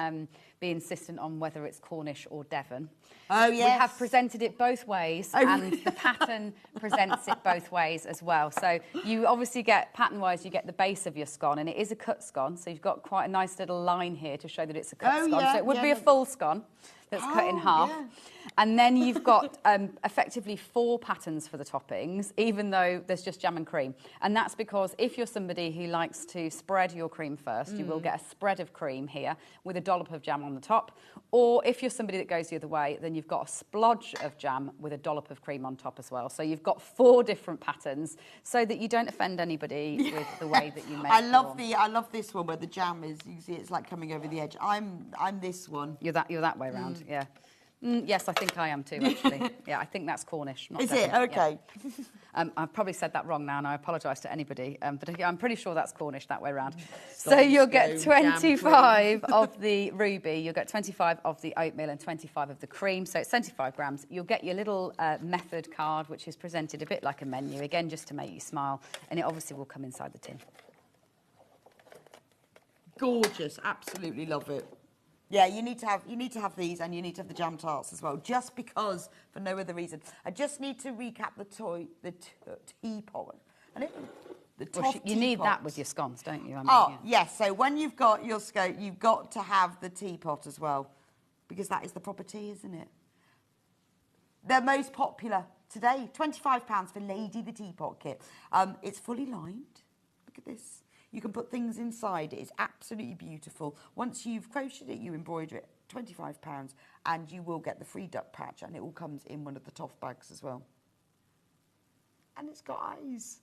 be insistent on whether it's Cornish or Devon. Oh, yes. We have presented it both ways, and the pattern presents it both ways as well. So you obviously get, pattern-wise, you get the base of your scone, and it is a cut scone. So you've got quite a nice little line here to show that it's a cut scone. So it would be a full scone that's cut in half. Yeah. And then you've got effectively 4 patterns for the toppings, even though there's just jam and cream. And that's because if you're somebody who likes to spread your cream first, you will get a spread of cream here with a dollop of jam on the top. Or if you're somebody that goes the other way, then you've got a splodge of jam with a dollop of cream on top as well. So you've got 4 different patterns so that you don't offend anybody with the way that you make I love this one where the jam is, you see it's like coming over the edge. I'm this one. You're that way round, yeah. Yes, I think I am too, actually. Yeah, I think that's Cornish. Not Is it? Okay. Yeah. I've probably said that wrong now, and I apologise to anybody, but I'm pretty sure that's Cornish that way round. So you'll get 25 of the ruby, you'll get 25 of the oatmeal and 25 of the cream, so it's 75 grams. You'll get your little method card, which is presented a bit like a menu, again, just to make you smile, and it obviously will come inside the tin. Gorgeous, absolutely love it. Yeah, you need to have these, and you need to have the jam tarts as well, just because, for no other reason. I just need to recap the teapot. You need that with your scones, don't you? Yes. So when you've got your scone, you've got to have the teapot as well, because that is the proper tea, isn't it? The most popular today, £25 for Lady the Teapot kit. It's fully lined. Look at this. You can put things inside. It is absolutely beautiful. Once you've crocheted it, you embroider it. £25, and you will get the free duck patch, and it all comes in one of the Toft bags as well. And it's got eyes.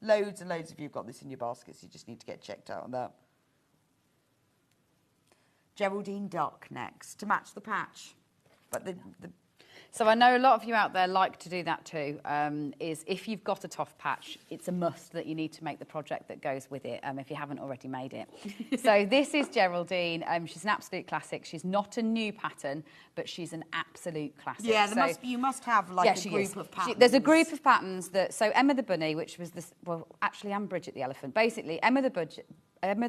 Loads and loads of you have got this in your baskets. You just need to get checked out on that. Geraldine duck next to match the patch, but the So I know a lot of you out there like to do that too, is if you've got a Toft patch, it's a must that you need to make the project that goes with it, if you haven't already made it. So this is Geraldine. She's an absolute classic. She's not a new pattern, but she's an absolute classic. Yeah, so, you must have like a group of patterns. There's a group of patterns that, so Emma the Bunny, which was this, well, actually, and Bridget the Elephant. Basically, Emma the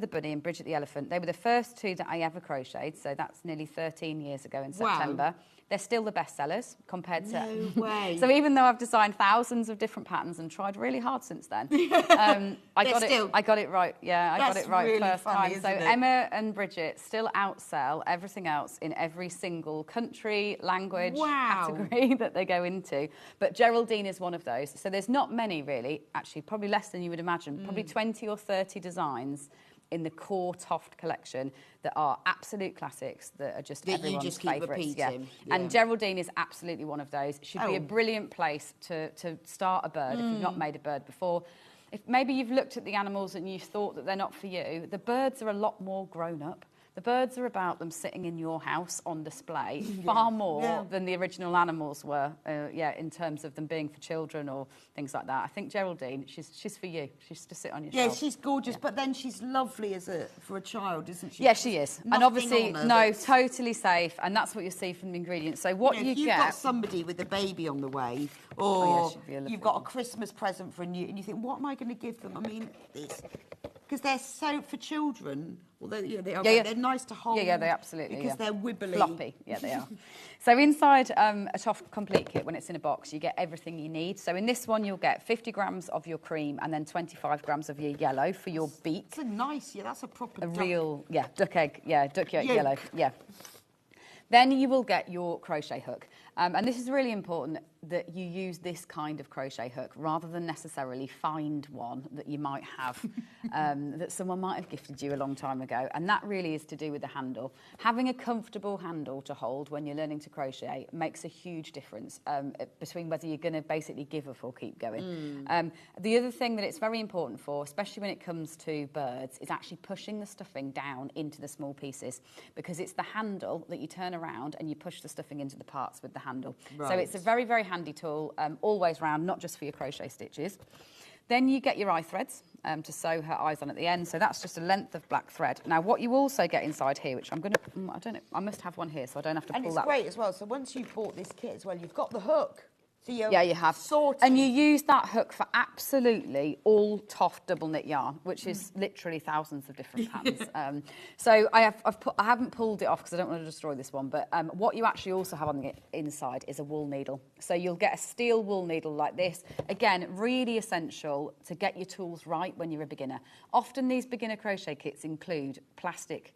Bunny and Bridget the Elephant, they were the first two that I ever crocheted, so that's nearly 13 years ago in September. Wow. They're still the best sellers compared to... No way. So even though I've designed thousands of different patterns and tried really hard since then, I got it right. Yeah, I got it right really first funny, time. So isn't it? Emma and Bridget still outsell everything else in every single country, language, category that they go into. But Geraldine is one of those. So there's not many really, actually, probably less than you would imagine, probably 20 or 30 designs in the core Toft collection that are absolute classics that are just that everyone's you just keep favourites. repeating. Yeah. And Geraldine is absolutely one of those. Should be a brilliant place to start a bird if you've not made a bird before. If maybe you've looked at the animals and you've thought that they're not for you, the birds are a lot more grown up. The birds are about them sitting in your house on display far more than the original animals were, in terms of them being for children or things like that. I think Geraldine, she's for you. She's to sit on your shelf. Yeah, she's gorgeous, but then she's lovely for a child, isn't she? Yeah, she is. Nothing and obviously, on her no, that's- totally safe, and that's what you see from the ingredients. So what if you've got somebody with a baby on the way, or she'd be a you've got a Christmas present for a new, and you think, what am I going to give them? I mean, because they're so, for children, although they are, they're nice to hold. Yeah, they absolutely because they're wibbly. Floppy, yeah, they are. So inside a Toft complete kit, when it's in a box, you get everything you need. So in this one, you'll get 50 grams of your cream and then 25 grams of your yellow for your beak. It's a nice, that's a proper duck. Real, duck egg, duck yolk yellow, Then you will get your crochet hook. And this is really important that you use this kind of crochet hook rather than necessarily find one that you might have, that someone might have gifted you a long time ago. And that really is to do with the handle. Having a comfortable handle to hold when you're learning to crochet makes a huge difference between whether you're going to basically give up or keep going. The other thing that it's very important for, especially when it comes to birds, is actually pushing the stuffing down into the small pieces, because it's the handle that you turn around and you push the stuffing into the parts with the handle. Right. So it's a very, very handy tool, always round, not just for your crochet stitches. Then you get your eye threads to sew her eyes on at the end. So that's just a length of black thread. Now, what you also get inside here, which I'm going to, I don't know, I must have one here so I don't have to pull that. And it's great as well. So once you've bought this kit as well, you've got the hook. So you have. And you use that hook for absolutely all Toft double knit yarn, which is literally thousands of different patterns. So I haven't pulled it off because I don't want to destroy this one, but what you actually also have on the inside is a wool needle. So you'll get a steel wool needle like this. Again, really essential to get your tools right when you're a beginner. Often these beginner crochet kits include plastic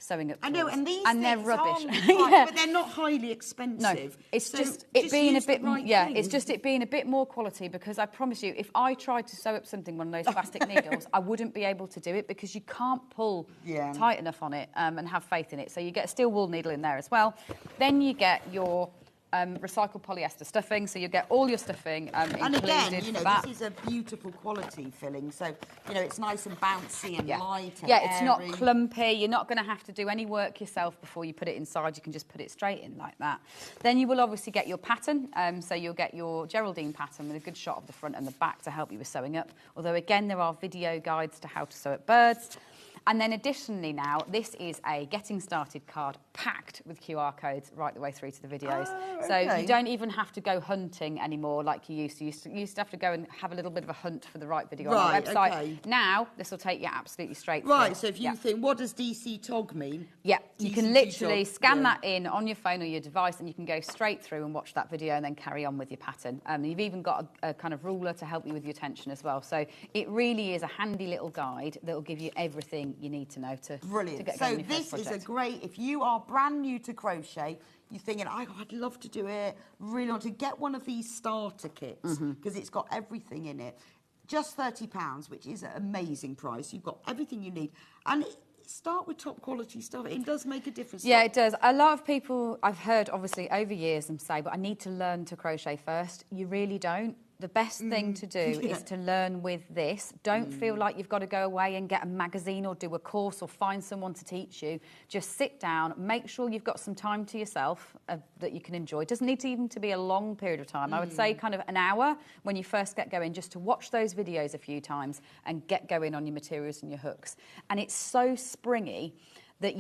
sewing up tools. I know, and these they're things rubbish. but they're not highly expensive. No, it's So just it being a use the bit, right it's thing. just it being a bit more quality, because I promise you, if I tried to sew up something one of those plastic needles, I wouldn't be able to do it because you can't pull tight enough on it and have faith in it. So you get a steel wool needle in there as well. Then you get your recycled polyester stuffing, so you get all your stuffing And included again, for that. this is a beautiful quality filling, so, it's nice and bouncy and light and it's not airy. clumpy. You're not going to have to do any work yourself before you put it inside. You can just put it straight in like that. Then you will obviously get your pattern. So you'll get your Geraldine pattern with a good shot of the front and the back to help you with sewing up. Although, again, there are video guides to how to sew up birds. And then additionally now, this is a getting started card packed with QR codes right the way through to the videos. So you don't even have to go hunting anymore like you used to. You used to have to go and have a little bit of a hunt for the right video on our website. Now, this will take you absolutely straight through. Right, so if you think, what does DC TOG mean? Yeah, you can DCT literally TOG, scan that in on your phone or your device and you can go straight through and watch that video and then carry on with your pattern. You've even got a kind of ruler to help you with your tension as well. So it really is a handy little guide that will give you everything you need to know to Brilliant. get So going on your this first is a project. great, if you are brand new to crochet, you're thinking, oh, I'd love to do it, really want to get one of these starter kits because it's got everything in it. Just £30, which is an amazing price. You've got everything you need. And start with top quality stuff. It does make a difference. Yeah, it does. A lot of people, I've heard, obviously, over years them say, but I need to learn to crochet first. You really don't. The best thing to do is to learn with this. Don't feel like you've got to go away and get a magazine or do a course or find someone to teach you. Just sit down, make sure you've got some time to yourself that you can enjoy. It doesn't need to even to be a long period of time. I would say kind of an hour when you first get going, just to watch those videos a few times and get going on your materials and your hooks. And it's so springy that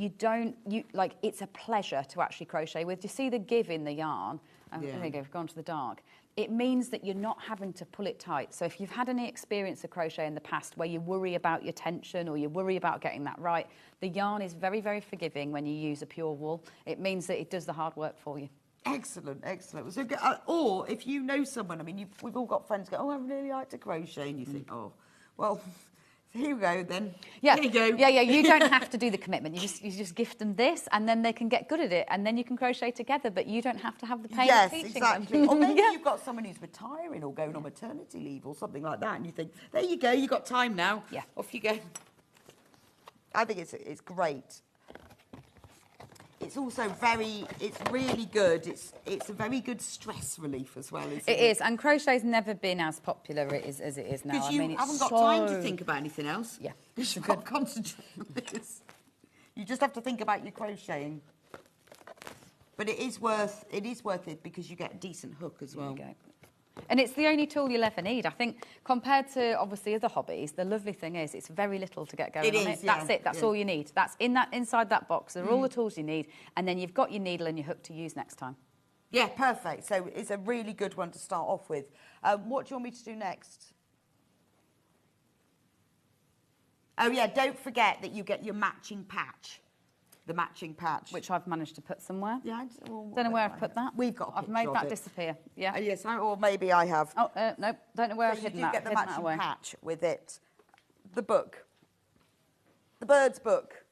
it's a pleasure to actually crochet with. Do you see the give in the yarn? There we go, we've gone to the dark. It means that you're not having to pull it tight. So if you've had any experience of crochet in the past where you worry about your tension or you worry about getting that right, the yarn is very, very forgiving when you use a pure wool. It means that it does the hard work for you. Excellent, excellent. So, or if you know someone, I mean, we've all got friends go, oh, I really like to crochet, and you think, oh, well, here we go then. Yeah, here you go. Yeah, you don't have to do the commitment. You just gift them this, and then they can get good at it, and then you can crochet together. But you don't have to have the pain of teaching exactly. them. Or maybe you've got someone who's retiring or going on maternity leave or something like that, and you think, there you go, you've got time now. Yeah, off you go. I think it's great. It's also it's really good. It's a very good stress relief as well, isn't it? It is, and crochet's never been as popular as it is now. Because you haven't got time to think about anything else. Yeah. Because you've got to concentrate on this. You just have to think about your crocheting. But it is worth it because you get a decent hook as well. There you go. And it's the only tool you'll ever need. I think compared to obviously other hobbies, the lovely thing is it's very little to get going on it. That's it. That's all you need. That's inside that box. There are all the tools you need, and then you've got your needle and your hook to use next time. Yeah, perfect. So it's a really good one to start off with. What do you want me to do next? Oh yeah, don't forget that you get your matching patch. The matching patch. Which I've managed to put somewhere. Yeah, don't know where I've put that. We've got I've made that disappear. Yeah. Yes, or maybe I have. Oh, no, don't know where I've hidden that. You get the matching patch with it. The book. The Bird's Book.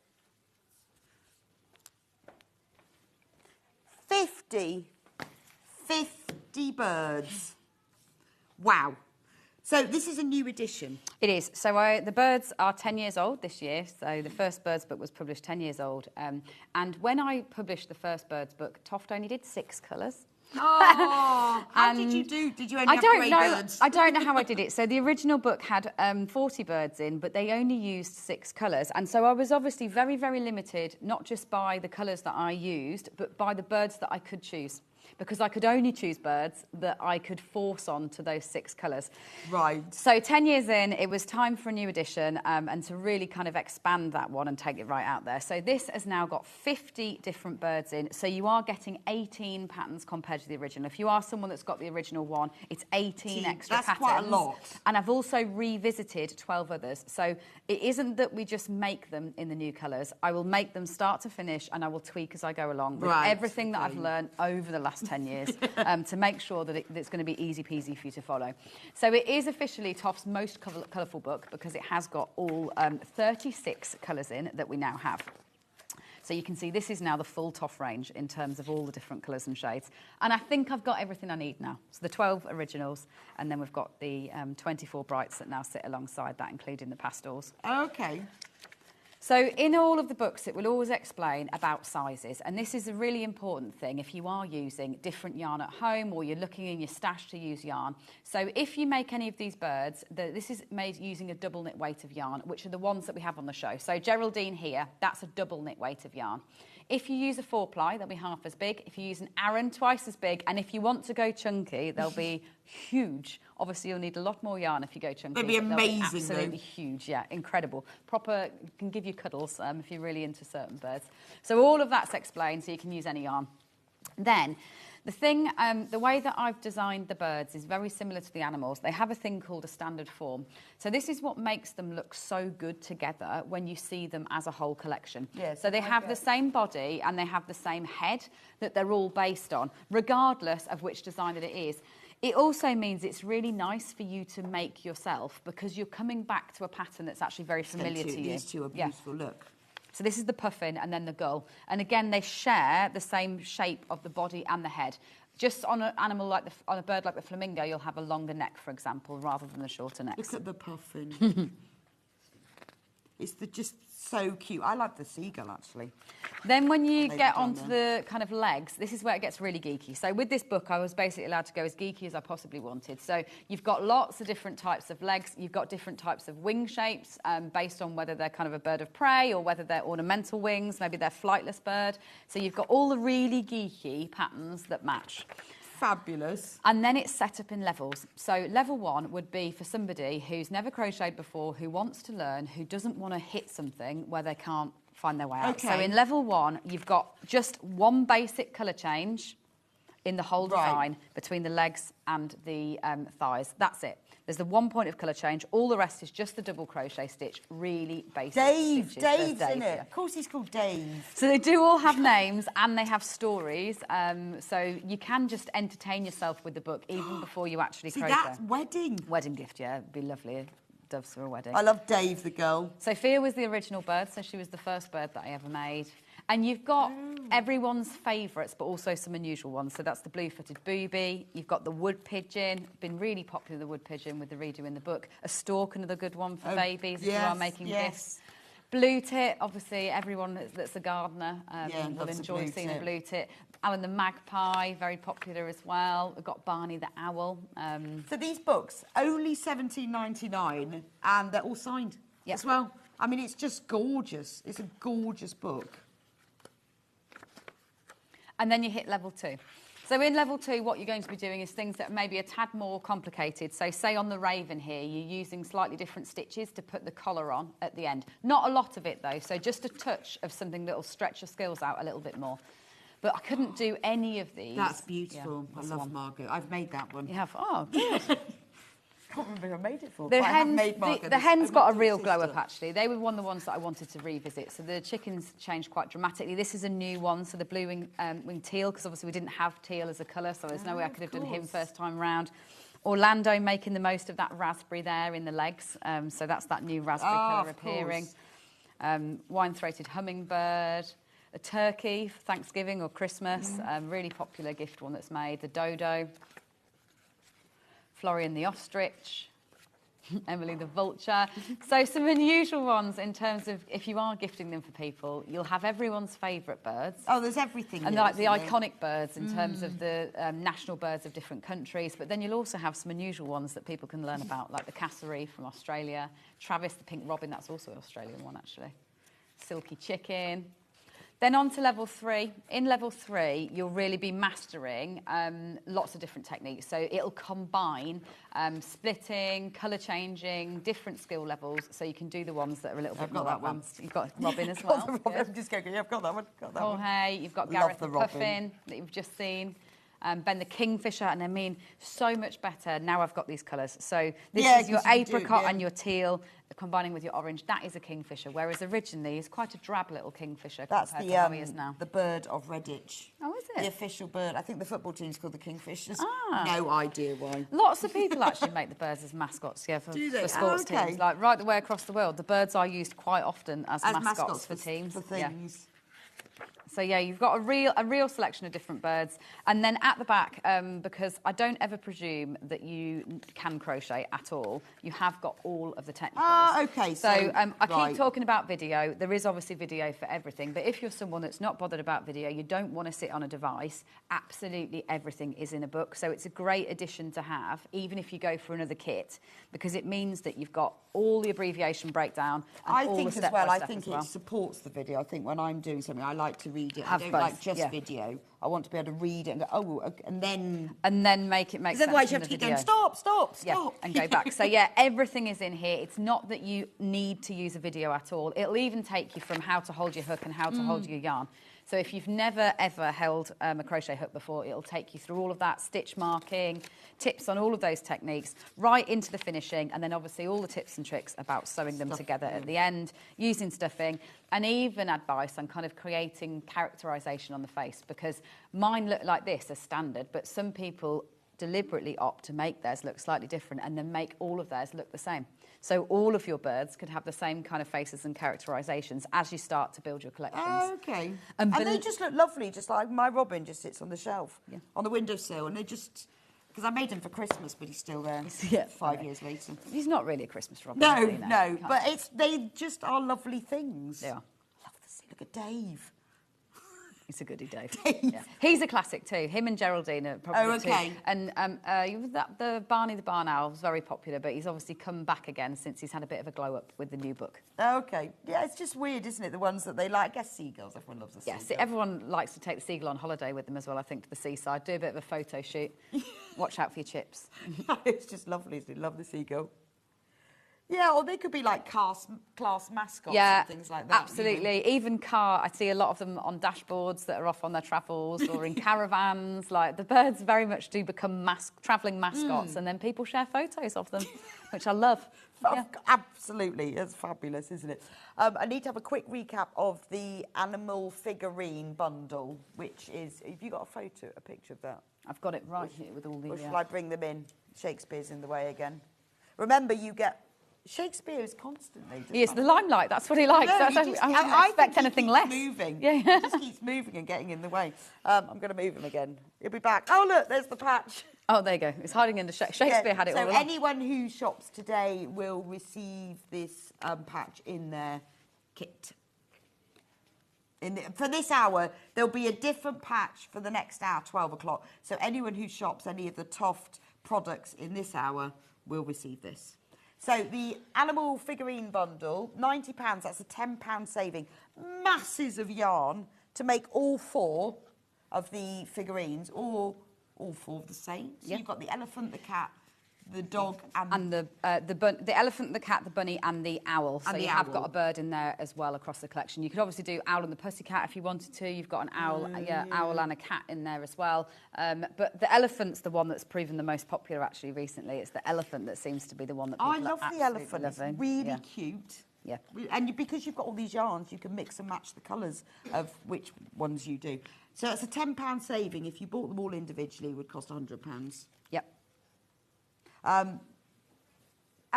50 birds. Wow. So this is a new edition. It is. So the birds are 10 years old this year. So the first Birds book was published 10 years old. And when I published the first Birds book, Toft only did 6 colours. Oh, how did you do? Did you only have grey birds? I don't know how I did it. So the original book had 40 birds in, but they only used 6 colours. And so I was obviously very, very limited, not just by the colours that I used, but by the birds that I could choose. Because I could only choose birds that I could force on to those 6 colours. Right. So 10 years in, it was time for a new edition and to really kind of expand that one and take it right out there. So this has now got 50 different birds in. So you are getting 18 patterns compared to the original. If you are someone that's got the original one, it's 18 extra patterns. That's quite a lot. And I've also revisited 12 others. So it isn't that we just make them in the new colours. I will make them start to finish and I will tweak as I go along with everything that I've learned over the last 10 years to make sure that it's going to be easy peasy for you to follow. So it is officially Toft's most colourful book because it has got all 36 colours in that we now have. So you can see this is now the full Toft range in terms of all the different colours and shades. And I think I've got everything I need now. So the 12 originals, and then we've got the 24 brights that now sit alongside that, including the pastels. Okay. So in all of the books, it will always explain about sizes. And this is a really important thing if you are using different yarn at home or you're looking in your stash to use yarn. So if you make any of these birds, this is made using a double knit weight of yarn, which are the ones that we have on the show. So Geraldine here, that's a double knit weight of yarn. If you use a 4-ply, they'll be half as big. If you use an Aran, twice as big. And if you want to go chunky, they'll be huge. Obviously, you'll need a lot more yarn if you go chunky. They'll be amazing, they'll be absolutely huge, yeah, incredible. Proper, can give you cuddles if you're really into certain birds. So all of that's explained, so you can use any yarn. Then, the way that I've designed the birds is very similar to the animals. They have a thing called a standard form. So this is what makes them look so good together when you see them as a whole collection. Yes, so they have the same body and they have the same head that they're all based on, regardless of which design that it is. It also means it's really nice for you to make yourself because you're coming back to a pattern that's actually very familiar to you. These two are beautiful, look. So this is the puffin and then the gull. And again, they share the same shape of the body and the head. Just on an animal like on a bird like the flamingo, you'll have a longer neck, for example, rather than the shorter neck. Look at the puffin. It's just so cute. I like the seagull, actually. Then when you get onto the kind of legs, this is where it gets really geeky. So with this book, I was basically allowed to go as geeky as I possibly wanted. So you've got lots of different types of legs. You've got different types of wing shapes based on whether they're kind of a bird of prey or whether they're ornamental wings. Maybe they're flightless bird. So you've got all the really geeky patterns that match. Fabulous. And then it's set up in levels. So level 1 would be for somebody who's never crocheted before, who wants to learn, who doesn't want to hit something where they can't find their way out. Okay. So in level 1, you've got just one basic colour change in the whole design between the legs and the thighs. That's it. There's the one point of colour change. All the rest is just the double crochet stitch. Really basic stitches. Dave's in it. Of course he's called Dave. So they do all have names and they have stories. So you can just entertain yourself with the book even before you actually crochet. That's wedding. Wedding gift, yeah. It'd be lovely. Doves for a wedding. I love Dave, the girl. Sophia was the original bird, so she was the first bird that I ever made. And you've got everyone's favourites, but also some unusual ones. So that's the blue-footed booby. You've got the wood pigeon. Been really popular, the wood pigeon, with the reader in the book. A stork, another good one for babies if you are making gifts. Blue tit, obviously, everyone that's a gardener will enjoy seeing a blue tit. Alan the magpie, very popular as well. We've got Barney the owl. So these books, only $17.99, and they're all signed as well. I mean, it's just gorgeous. It's a gorgeous book. And then you hit level 2. So in level 2, what you're going to be doing is things that are maybe a tad more complicated. So say on the raven here, you're using slightly different stitches to put the collar on at the end. Not a lot of it though, so just a touch of something that will stretch your skills out a little bit more. But I couldn't do any of these. That's beautiful. I love Margaret. I've made that one. You have? Oh, good. I can't remember who I made it for. The hen's got a real glow up, actually. They were one of the ones that I wanted to revisit. So the chickens changed quite dramatically. This is a new one, so the blue wing teal, because obviously we didn't have teal as a colour, so there's no way I could have done him first time round. Orlando making the most of that raspberry there in the legs. So that's that new raspberry colour appearing. Wine-throated hummingbird. A turkey for Thanksgiving or Christmas. Really popular gift one that's made. The dodo. Florian the ostrich, Emily the vulture. So some unusual ones in terms of if you are gifting them for people, you'll have everyone's favourite birds. Oh, there's everything. And like the iconic birds in terms of the national birds of different countries. But then you'll also have some unusual ones that people can learn about, like the cassowary from Australia, Travis the pink robin, that's also an Australian one actually, silky chicken. Then on to level 3. In level 3, you'll really be mastering lots of different techniques. So it'll combine splitting, colour changing, different skill levels, so you can do the ones that are a little bit more advanced. You've got Robin as well. I'm just going, yeah, I've got that one. Hey, you've got Gareth the Puffin that you've just seen. Ben the Kingfisher, and I mean, so much better. Now I've got these colours. So this is your apricot and your teal combining with your orange. That is a kingfisher, whereas originally it's quite a drab little kingfisher compared to how he is now. The bird of Redditch. Oh, is it? The official bird. I think the football team's called the Kingfishers. No idea why. Lots of people actually make the birds as mascots, for sports teams. Like right the way across the world, the birds are used quite often as mascots for teams. For things. So yeah, you've got a real selection of different birds. And then at the back, because I don't ever presume that you can crochet at all, you have got all of the technicals. Okay. So I keep talking about video. There is obviously video for everything. But if you're someone that's not bothered about video, you don't want to sit on a device, absolutely everything is in a book. So it's a great addition to have, even if you go for another kit, because it means that you've got all the abbreviation breakdown and all the step by step. I think it supports the video. I think when I'm doing something, I like to read it. I don't like just video. I want to be able to read it and go, and then make it make sense. Because otherwise you have to keep going, stop, and go back. So yeah, everything is in here. It's not that you need to use a video at all. It'll even take you from how to hold your hook and how to hold your yarn. So if you've never, ever held a crochet hook before, it'll take you through all of that, stitch marking, tips on all of those techniques, right into the finishing, and then obviously all the tips and tricks about sewing them together at the end, using stuffing, and even advice on kind of creating characterisation on the face, because mine look like this as standard, but some people deliberately opt to make theirs look slightly different and then make all of theirs look the same. So all of your birds could have the same kind of faces and characterizations as you start to build your collections. Oh, okay. And they just look lovely, just like my robin just sits on the shelf, on the windowsill, and they just... Because I made him for Christmas, but he's still there 5 years later. He's not really a Christmas robin. No, is he? no, but they just are lovely things. They are. Love to see. Look at Dave. He's a goodie, Dave. Yeah. He's a classic too. Him and Geraldine are probably two. And the Barney the Barn Owl was very popular, but he's obviously come back again since he's had a bit of a glow up with the new book. Okay. Yeah, it's just weird, isn't it? The ones that they like. I guess seagulls. Everyone loves a seagull. Yes, everyone likes to take the seagull on holiday with them as well, I think, to the seaside. Do a bit of a photo shoot. Watch out for your chips. It's just lovely, isn't it? Love the seagull. Yeah, or they could be like class mascots and things like that. Absolutely. Even car, I see a lot of them on dashboards that are off on their travels or in caravans. Like, the birds very much do become travelling mascots, and then people share photos of them, which I love. Yeah. Absolutely. It's fabulous, isn't it? I need to have a quick recap of the animal figurine bundle, which is... Have you got a picture of that? I've got it right here with all the... Or shall I bring them in? Shakespeare's in the way again. Remember, you get... Shakespeare is constantly... Yes, the limelight, that's what he likes. No, I don't expect anything less. Moving. Yeah. He just keeps moving and getting in the way. I'm going to move him again. He'll be back. Oh, look, there's the patch. Oh, there you go. It's hiding in the... Shakespeare had it all along. So anyone who shops today will receive this patch in their kit. For this hour, there'll be a different patch for the next hour, 12 o'clock. So anyone who shops any of the Toft products in this hour will receive this. So the animal figurine bundle, £90, that's a £10 saving. Masses of yarn to make all 4 of the figurines, or all 4 of the same. So you've got the elephant, the cat, the dog, and the elephant, the cat, the bunny, and the owl. So you have got a bird in there as well across the collection. You could obviously do owl and the pussycat if you wanted to. You've got an owl, owl and a cat in there as well. But the elephant's the one that's proven the most popular actually recently. It's the elephant that seems to be the one that people I love are the elephant. loving. It's really cute. Yeah. And because you've got all these yarns, you can mix and match the colours of which ones you do. So it's a £10 saving. If you bought them all individually, it would cost £100. Yep. And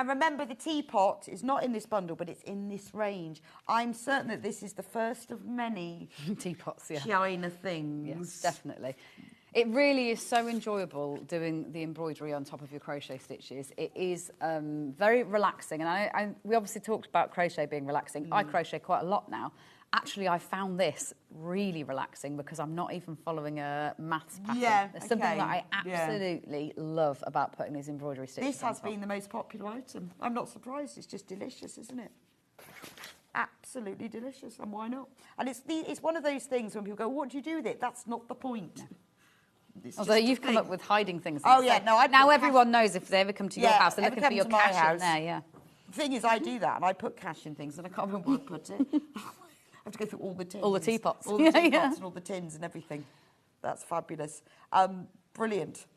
remember, the teapot is not in this bundle, but it's in this range. I'm certain that this is the first of many teapots, China things. Yes, definitely. It really is so enjoyable doing the embroidery on top of your crochet stitches. It is very relaxing. And we obviously talked about crochet being relaxing. I crochet quite a lot now. Actually, I found this really relaxing because I'm not even following a maths pattern. Yeah, There's something that I absolutely love about putting these embroidery stitches This has been the most popular item. I'm not surprised. It's just delicious, isn't it? Absolutely delicious. And why not? And it's one of those things when people go, what do you do with it? That's not the point. No. Although you've come up with hiding things. Oh, yeah. No, now everyone knows if they ever come to your house, they're looking for your cash in there, yeah. The thing is, I do that, and I put cash in things, and I can't remember where I put it. I have to go through all the tins. All the teapots. All the teapots and all the tins and everything. That's fabulous. Brilliant.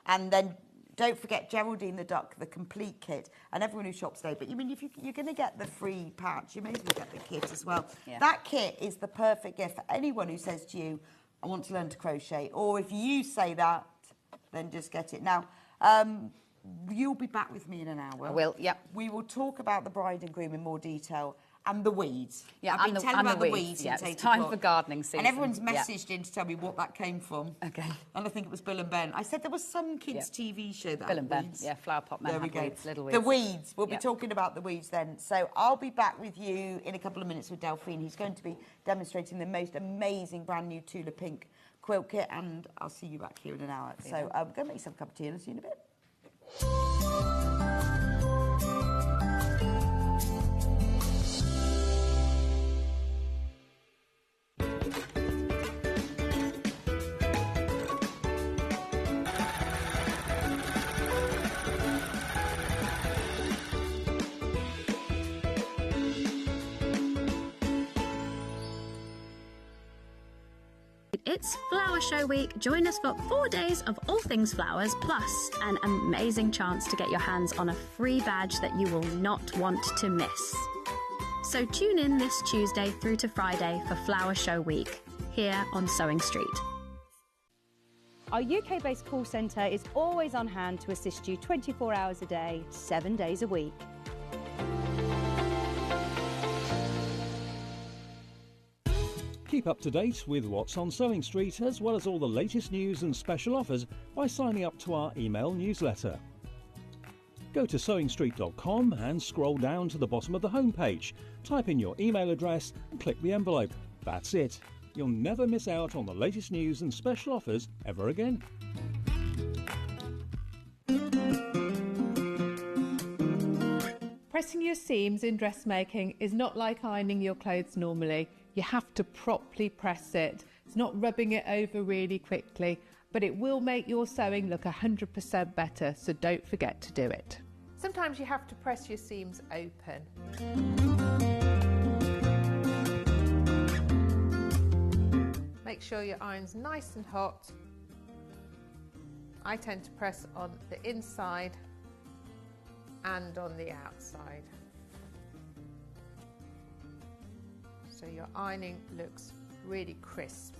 And then don't forget Geraldine the Duck, the complete kit, and everyone who shops today. But you mean, if you're going to get the free patch, you may as well get the kit as well. Yeah. That kit is the perfect gift for anyone who says to you, I want to learn to crochet. Or if you say that, then just get it. Now, you'll be back with me in an hour. I will, yep. We will talk about the bride and groom in more detail. And the weeds. Yeah, I've been telling about the weeds. Yeah, it's time for gardening season. And everyone's messaged in to tell me what that came from. Okay. And I think it was Bill and Ben. I said there was some kids' TV show that Bill and Ben. Weeds. Yeah, Flower Pot Men. There we go. Weeds, little weeds. The weeds. We'll be talking about the weeds then. So I'll be back with you in a couple of minutes with Delphine, who's going to be demonstrating the most amazing brand new Tula Pink quilt kit. And I'll see you back here in an hour. So go make yourself a cup of tea and I'll see you in a bit. It's Flower Show Week. Join us for 4 days of all things flowers, plus an amazing chance to get your hands on a free badge that you will not want to miss. So tune in this Tuesday through to Friday for Flower Show Week, here on Sewing Street. Our UK-based call centre is always on hand to assist you 24 hours a day, 7 days a week. Keep up to date with what's on Sewing Street, as well as all the latest news and special offers by signing up to our email newsletter. Go to sewingstreet.com and scroll down to the bottom of the homepage. Type in your email address and click the envelope. That's it. You'll never miss out on the latest news and special offers ever again. Pressing your seams in dressmaking is not like ironing your clothes normally. You have to properly press it. It's not rubbing it over really quickly, but it will make your sewing look 100% better, so don't forget to do it. Sometimes you have to press your seams open. Make sure your iron's nice and hot. I tend to press on the inside and on the outside, so your ironing looks really crisp.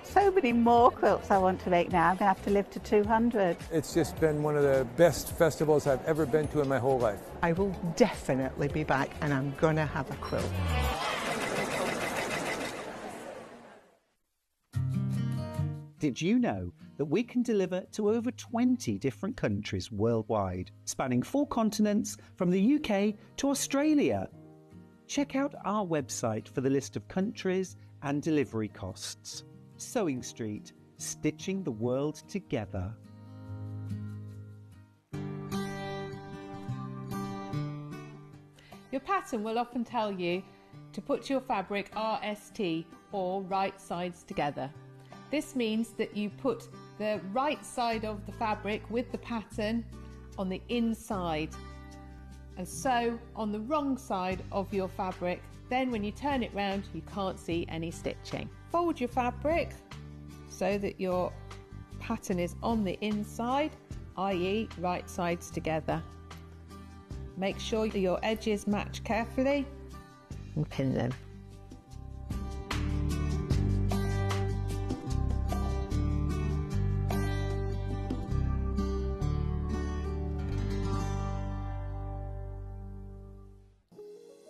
So many more quilts I want to make now. I'm going to have to live to 200. It's just been one of the best festivals I've ever been to in my whole life. I will definitely be back and I'm going to have a quilt. Did you know that we can deliver to over 20 different countries worldwide, spanning 4 continents from the UK to Australia? Check out our website for the list of countries and delivery costs. Sewing Street, stitching the world together. Your pattern will often tell you to put your fabric RST, or right sides together. This means that you put the right side of the fabric with the pattern on the inside and sew on the wrong side of your fabric. Then when you turn it round, you can't see any stitching. Fold your fabric so that your pattern is on the inside, i.e. right sides together. Make sure your edges match carefully and pin them.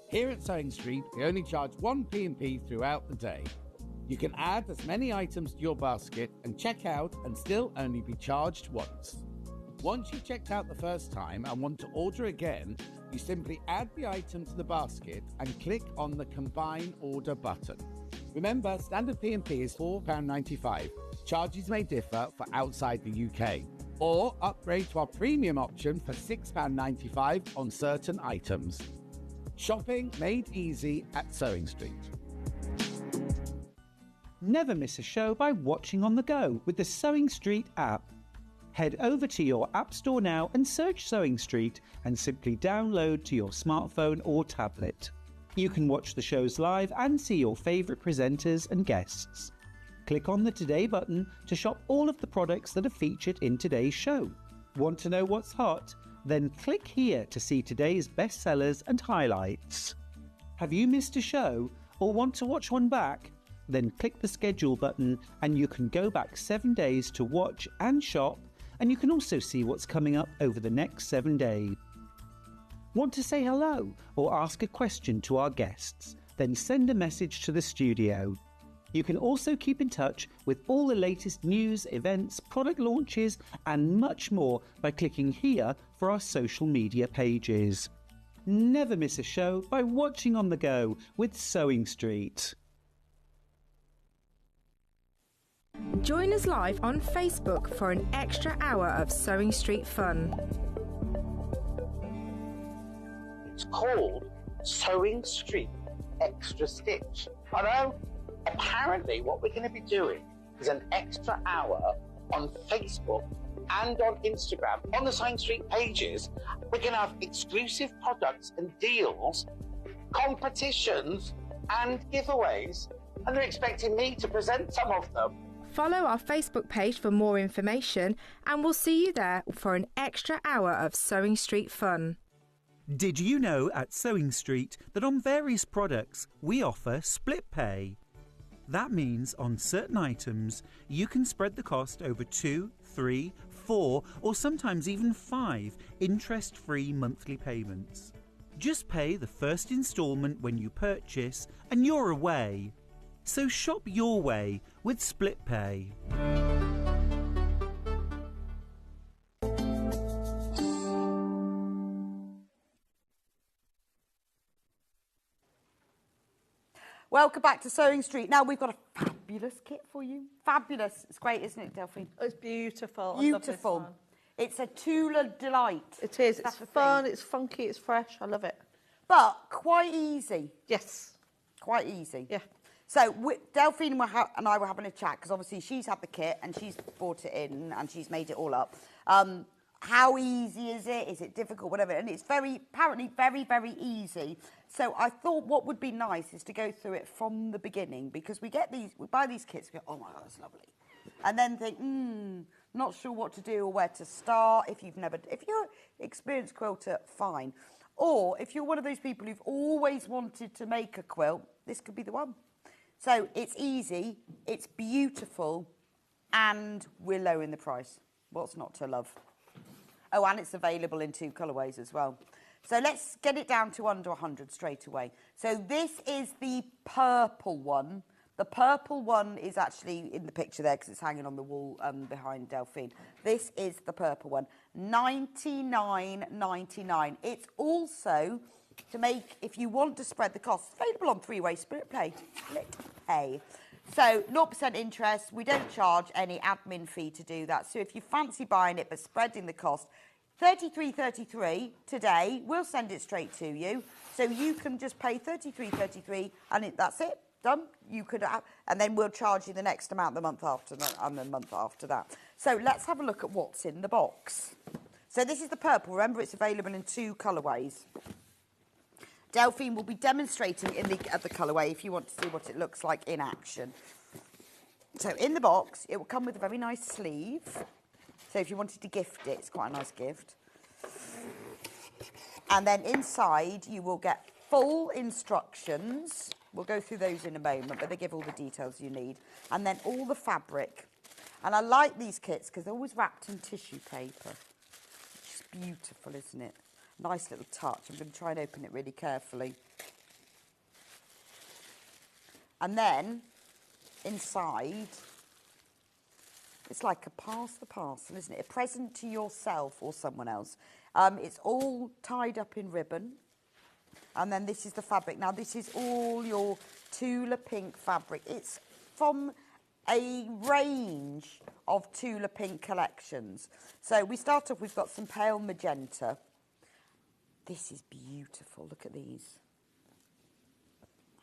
Here at Sewing Street, we only charge 1 P&P throughout the day. You can add as many items to your basket and check out and still only be charged once. Once you've checked out the first time and want to order again, you simply add the item to the basket and click on the Combine Order button. Remember, standard P&P is £4.95. Charges may differ for outside the UK. Or upgrade to our premium option for £6.95 on certain items. Shopping made easy at Sewing Street. Never miss a show by watching on the go with the Sewing Street app. Head over to your app store now and search Sewing Street and simply download to your smartphone or tablet. You can watch the shows live and see your favourite presenters and guests. Click on the Today button to shop all of the products that are featured in today's show. Want to know what's hot? Then click here to see today's bestsellers and highlights. Have you missed a show or want to watch one back? Then click the schedule button and you can go back 7 days to watch and shop, and you can also see what's coming up over the next 7 days. Want to say hello or ask a question to our guests? Then send a message to the studio. You can also keep in touch with all the latest news, events, product launches and much more by clicking here for our social media pages. Never miss a show by watching on the go with Sewing Street. Join us live on Facebook for an extra hour of Sewing Street fun. It's called Sewing Street Extra Stitch. I know. Apparently, what we're going to be doing is an extra hour on Facebook and on Instagram. On the Sewing Street pages, we're going to have exclusive products and deals, competitions and giveaways. And they're expecting me to present some of them. Follow our Facebook page for more information and we'll see you there for an extra hour of Sewing Street fun. Did you know at Sewing Street that on various products we offer split pay? That means on certain items you can spread the cost over 2, 3, 4 or sometimes even 5 interest-free monthly payments. Just pay the first instalment when you purchase and you're away. So shop your way with split pay. Welcome back to Sewing Street. Now we've got a fabulous kit for you. Fabulous. It's great, isn't it, Delphine? It's beautiful. Beautiful. I love this one. It's a Tula delight. It is. It's fun, it's funky, it's fresh. I love it. But quite easy. Yes. Quite easy. Yeah. So Delphine and I were having a chat because obviously she's had the kit and she's brought it in and she's made it all up. How easy is it? Is it difficult? Whatever. And it's apparently very, very easy. So I thought what would be nice is to go through it from the beginning because we buy these kits, we go, oh my God, that's lovely. And then think, not sure what to do or where to start. If you're an experienced quilter, fine. Or if you're one of those people who've always wanted to make a quilt, this could be the one. So it's easy, it's beautiful, and we're low in the price. What's not to love? Oh, and it's available in 2 colourways as well. So let's get it down to under 100 straight away. So this is the purple one. The purple one is actually in the picture there because it's hanging on the wall behind Delphine. This is the purple one, $99.99. It's also to make, if you want to spread the costs, available on 3-way split pay. So 0% interest, we don't charge any admin fee to do that. So if you fancy buying it but spreading the cost, $33.33 today, we'll send it straight to you. So you can just pay $33.33 and that's it, done. You could have, and then we'll charge you the next amount the month after that and the month after that. So let's have a look at what's in the box. So this is the purple. Remember, it's available in 2 colourways. Delphine will be demonstrating at the colourway if you want to see what it looks like in action. So in the box, it will come with a very nice sleeve. So if you wanted to gift it, it's quite a nice gift. And then inside, you will get full instructions. We'll go through those in a moment, but they give all the details you need. And then all the fabric. And I like these kits because they're always wrapped in tissue paper. It's beautiful, isn't it? Nice little touch. I'm going to try and open it really carefully. And then inside, it's like a pass the parcel, isn't it? A present to yourself or someone else. It's all tied up in ribbon. And then this is the fabric. Now, this is all your Tula Pink fabric. It's from a range of Tula Pink collections. So we start off, we've got some pale magenta. This is beautiful. Look at these.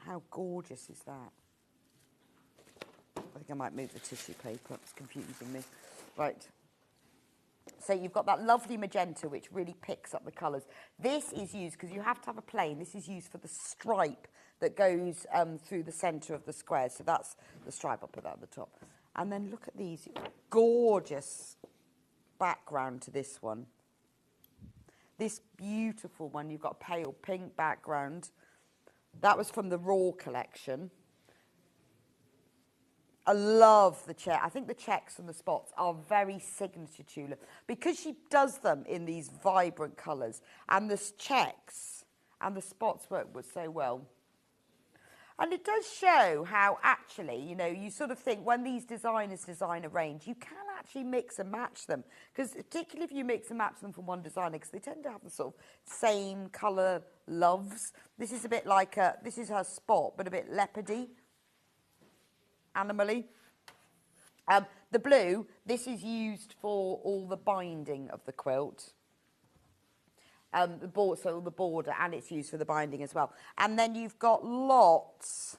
How gorgeous is that? I think I might move the tissue paper. It's confusing me. Right. So you've got that lovely magenta, which really picks up the colours. This is used, because you have to have a plain, this is used for the stripe that goes through the centre of the square. So that's the stripe. I'll put that at the top. And then look at these. Gorgeous background to this one. This beautiful one, you've got a pale pink background. That was from the Raw collection. I love the check. I think the checks and the spots are very signature Tula because she does them in these vibrant colours. And the checks and the spots work so well. And it does show how actually, you know, you sort of think when these designers design a range, you can actually mix and match them. Because particularly if you mix and match them from one designer, because they tend to have the sort of same colour loves. This is a bit like this is her spot, but a bit leopardy, animally. The blue, this is used for all the binding of the quilt. So the border, and it's used for the binding as well. And then you've got lots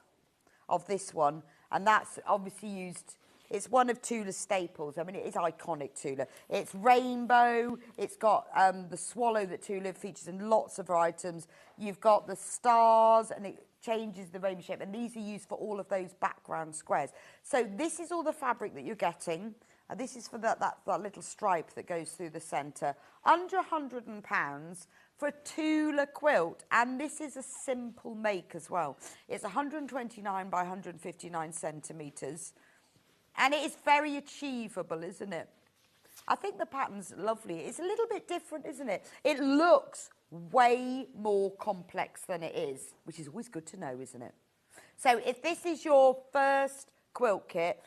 of this one, and that's obviously used. It's one of Tula's staples. I mean, it is iconic Tula. It's rainbow. It's got the swallow that Tula features in lots of her items. You've got the stars, and it changes the rainbow shape. And these are used for all of those background squares. So this is all the fabric that you're getting. And this is for that little stripe that goes through the centre. Under £100 for a Tula quilt. And this is a simple make as well. It's 129 by 159 centimetres. And it is very achievable, isn't it? I think the pattern's lovely. It's a little bit different, isn't it? It looks way more complex than it is, which is always good to know, isn't it? So if this is your first quilt kit,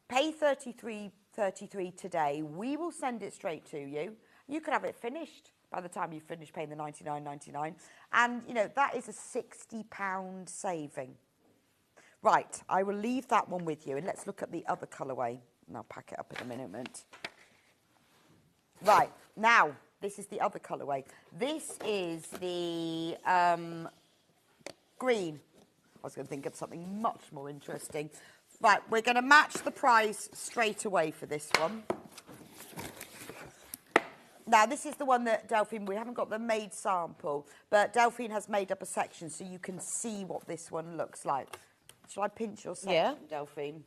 pay $33.33 today. We will send it straight to you. You could have it finished by the time you finish paying the $99.99. And, you know, that is a £60 saving. Right, I will leave that one with you. And let's look at the other colourway. And I'll pack it up in a minute. Right, now, this is the other colourway. This is the green. I was going to think of something much more interesting. Right, we're going to match the price straight away for this one. Now, this is the one that Delphine, we haven't got the made sample, but Delphine has made up a section so you can see what this one looks like. Shall I pinch your section, Delphine?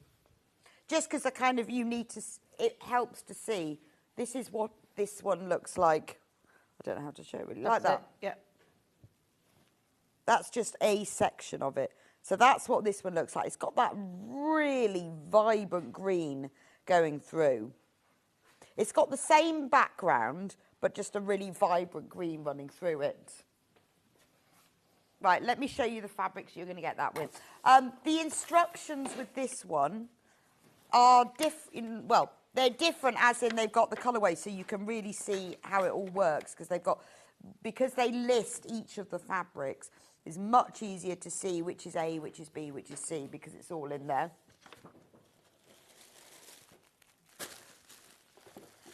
Just because you need to, it helps to see. This is what this one looks like. I don't know how to show it really. Like that. Yeah. That's just a section of it. So that's what this one looks like. It's got that really vibrant green going through. It's got the same background, but just a really vibrant green running through it. Right, let me show you the fabrics you're going to get that with. The instructions with this one are different. Well, they're different as in they've got the colourway, so you can really see how it all works, because they list each of the fabrics. It's much easier to see which is A, which is B, which is C, because it's all in there.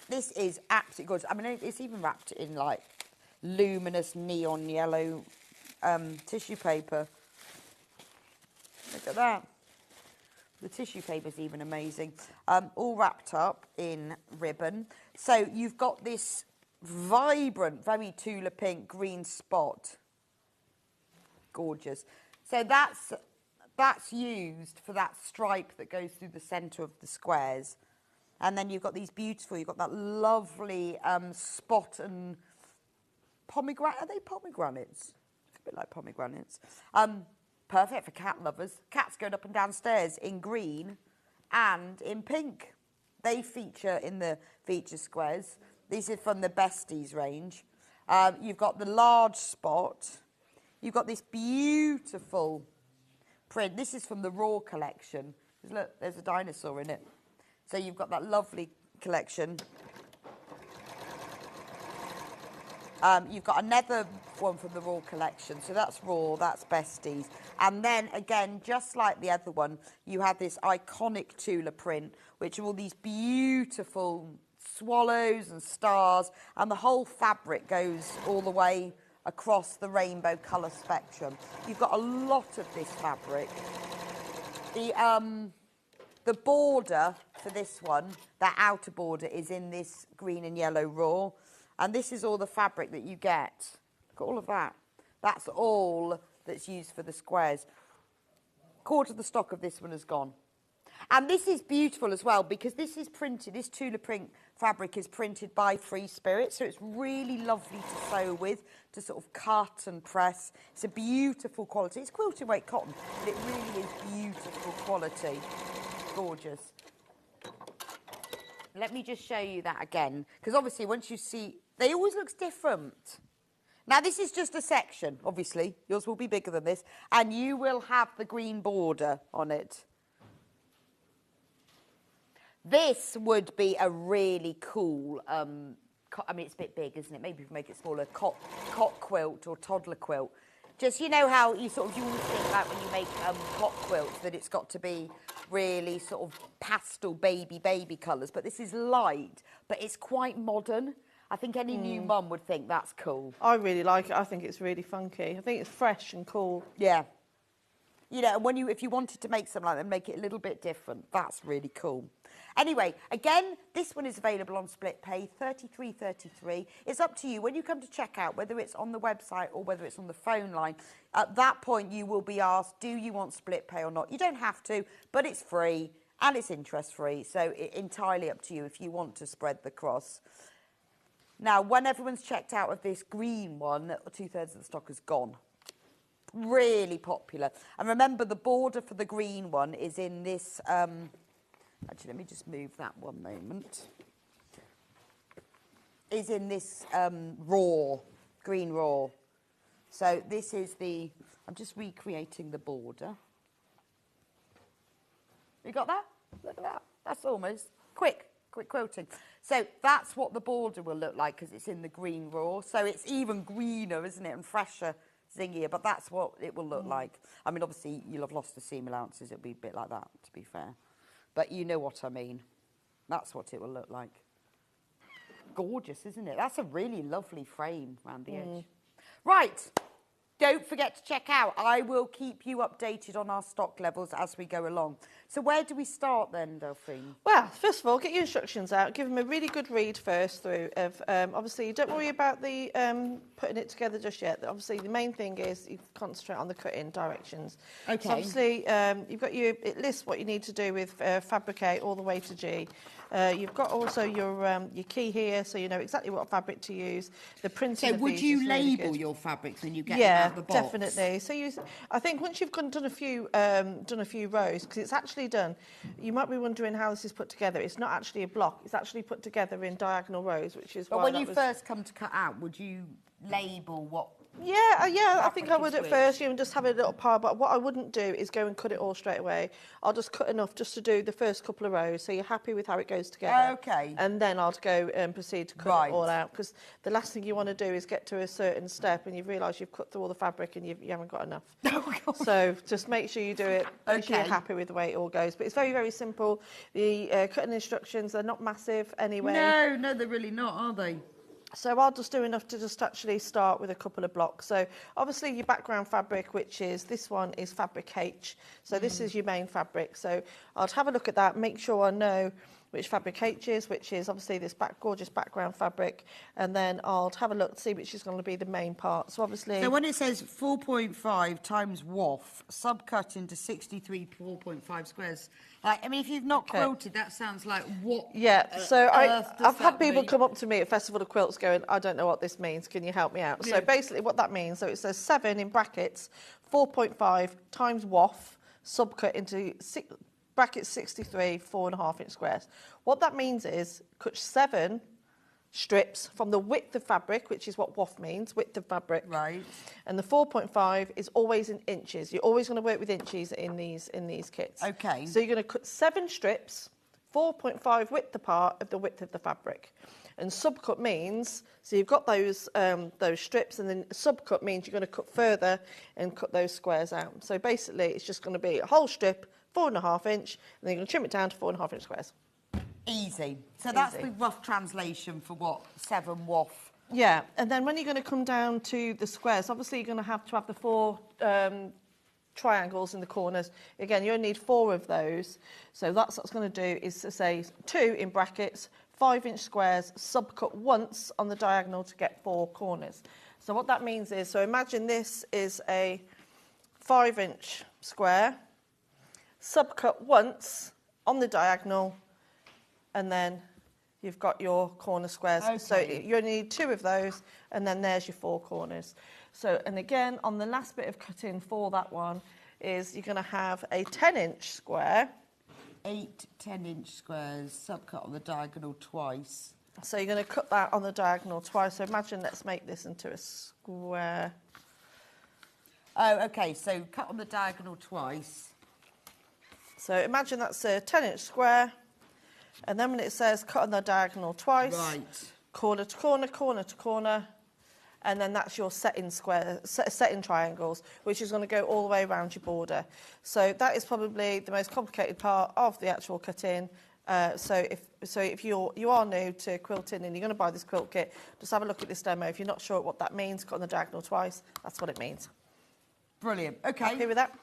This is absolutely gorgeous. I mean, it's even wrapped in like luminous neon yellow tissue paper. Look at that. The tissue paper is even amazing. All wrapped up in ribbon. So you've got this vibrant, very Tula Pink green spot. Gorgeous. So that's used for that stripe that goes through the centre of the squares. And then you've got these beautiful, you've got that lovely spot and pomegranate. Are they pomegranates? It's a bit like pomegranates. Perfect for cat lovers. Cats going up and downstairs in green and in pink. They feature in the feature squares. These are from the Besties range. You've got the large spot. You've got this beautiful print. This is from the Raw collection. Look, there's a dinosaur in it. So you've got that lovely collection. You've got another one from the Raw collection. So that's Raw, that's Besties. And then, again, just like the other one, you have this iconic Tula print, which are all these beautiful swallows and stars. And the whole fabric goes all the way across the rainbow colour spectrum. You've got a lot of this fabric. The border for this one, that outer border, is in this green and yellow Raw. And this is all the fabric that you get. Look at all of that. That's all that's used for the squares. Quarter of the stock of this one has gone. And this is beautiful as well, because this is printed, this Tula Pink fabric is printed by Free Spirit, so it's really lovely to sew with, to sort of cut and press. It's a beautiful quality. It's quilting weight cotton, but it really is beautiful quality. Gorgeous. Let me just show you that again, because obviously once you see, they always look different. Now this is just a section, obviously. Yours will be bigger than this, and you will have the green border on it. This would be a really cool, I mean, it's a bit big, isn't it? Maybe we can make it smaller, cot quilt or toddler quilt. Just, you know how you always think about when you make cot quilts, that it's got to be really sort of pastel baby colours. But this is light, but it's quite modern. I think any new mum would think that's cool. I really like it. I think it's really funky. I think it's fresh and cool. Yeah. You know, when if you wanted to make something like that, make it a little bit different, that's really cool. Anyway, again, this one is available on split pay, $33.33. It's up to you. When you come to checkout, whether it's on the website or whether it's on the phone line, at that point you will be asked, do you want split pay or not? You don't have to, but it's free. and it's interest-free, so entirely up to you if you want to spread the cross. Now, when everyone's checked out of this green one, 2/3 of the stock is gone. Really popular. And remember, the border for the green one is in this... actually, let me just move that one moment. Is in this raw, green raw. So this is the... I'm just recreating the border. You got that? Look at that. That's almost quick quilting. So that's what the border will look like because it's in the green raw. So it's even greener, isn't it? And fresher, zingier. But that's what it will look like. I mean, obviously, you'll have lost the seam allowances. It'll be a bit like that, to be fair. But you know what I mean. That's what it will look like. Gorgeous, isn't it? That's a really lovely frame around the edge. Right. Don't forget to check out. I will keep you updated on our stock levels as we go along. So where do we start then, Delphine? Well, first of all, get your instructions out. Give them a really good read first through. Of obviously, don't worry about the putting it together just yet. Obviously, the main thing is you concentrate on the cutting directions. Okay. So obviously, you've got it lists what you need to do with fabric A all the way to G. You've got also your key here, so you know exactly what fabric to use. The printing. So of would these you is really label good. your fabrics when you get them out of the box? Yeah, definitely. So I think once you've done a few rows, because it's actually done. You might be wondering how this is put together. It's not actually a block. It's actually put together in diagonal rows, which is. But when you first come to cut out, would you label what? Yeah, I think I would at first, just have a little pile, but what I wouldn't do is go and cut it all straight away. I'll just cut enough just to do the first couple of rows, so you're happy with how it goes together. Okay. And then I'll go and proceed to cut it all out, because the last thing you want to do is get to a certain step and you've realised you've cut through all the fabric and you haven't got enough. So just make sure you do it, make sure you're happy with the way it all goes. But it's very, very simple. The cutting instructions, they're not massive anyway. No, they're really not, are they? So I'll just do enough to just actually start with a couple of blocks. So obviously your background fabric, which is, this one is fabric H. So this is your main fabric. So I'll have a look at that, make sure I know which fabric H is, which is obviously this gorgeous background fabric. And then I'll have a look to see which is going to be the main part. So obviously... So when it says 4.5 times WOF, subcut into 63 4.5 squares, like, I mean, if you've not quilted, that sounds like what? Yeah, so I've had people mean? come up to me at Festival of Quilts going, I don't know what this means, can you help me out? Yeah. So basically what that means, so it says 7 in brackets, 4.5 times WOF, subcut into brackets 63 4.5 inch squares. What that means is cut 7 strips from the width of fabric, which is what WOF means, width of fabric. Right. And the 4.5 is always in inches. You're always going to work with inches in these kits. Okay. So you're going to cut 7 strips, 4.5 width apart of the width of the fabric. And subcut means, so you've got those strips, and then subcut means you're going to cut further and cut those squares out. So basically, it's just going to be a whole strip, 4.5 inch, and then you're going to trim it down to 4.5 inch squares. Easy. So that's the rough translation for what 7 WOF. Yeah, and then when you're going to come down to the squares, obviously you're going to have the 4 triangles in the corners. Again, you only need 4 of those. So that's what it's going to do is to say 2 in brackets, 5 inch squares, subcut once on the diagonal to get 4 corners. So what that means is, so imagine this is a 5 inch square, subcut once on the diagonal, and then you've got your corner squares. Okay. So you only need 2 of those, and then there's your 4 corners. So, and again, on the last bit of cutting for that one is you're going to have a 10 inch square. 8 10-inch squares, subcut on the diagonal twice. So you're going to cut that on the diagonal twice. So imagine, let's make this into a square. Oh, okay, so cut on the diagonal twice. So imagine that's a 10-inch square. And then when it says cut on the diagonal twice, corner to corner, corner to corner, and then that's your setting triangles, which is going to go all the way around your border. So that is probably the most complicated part of the actual cutting. So if you are new to quilting and you're going to buy this quilt kit, just have a look at this demo. If you're not sure what that means, cut on the diagonal twice, that's what it means. Brilliant. Okay. Happy with that?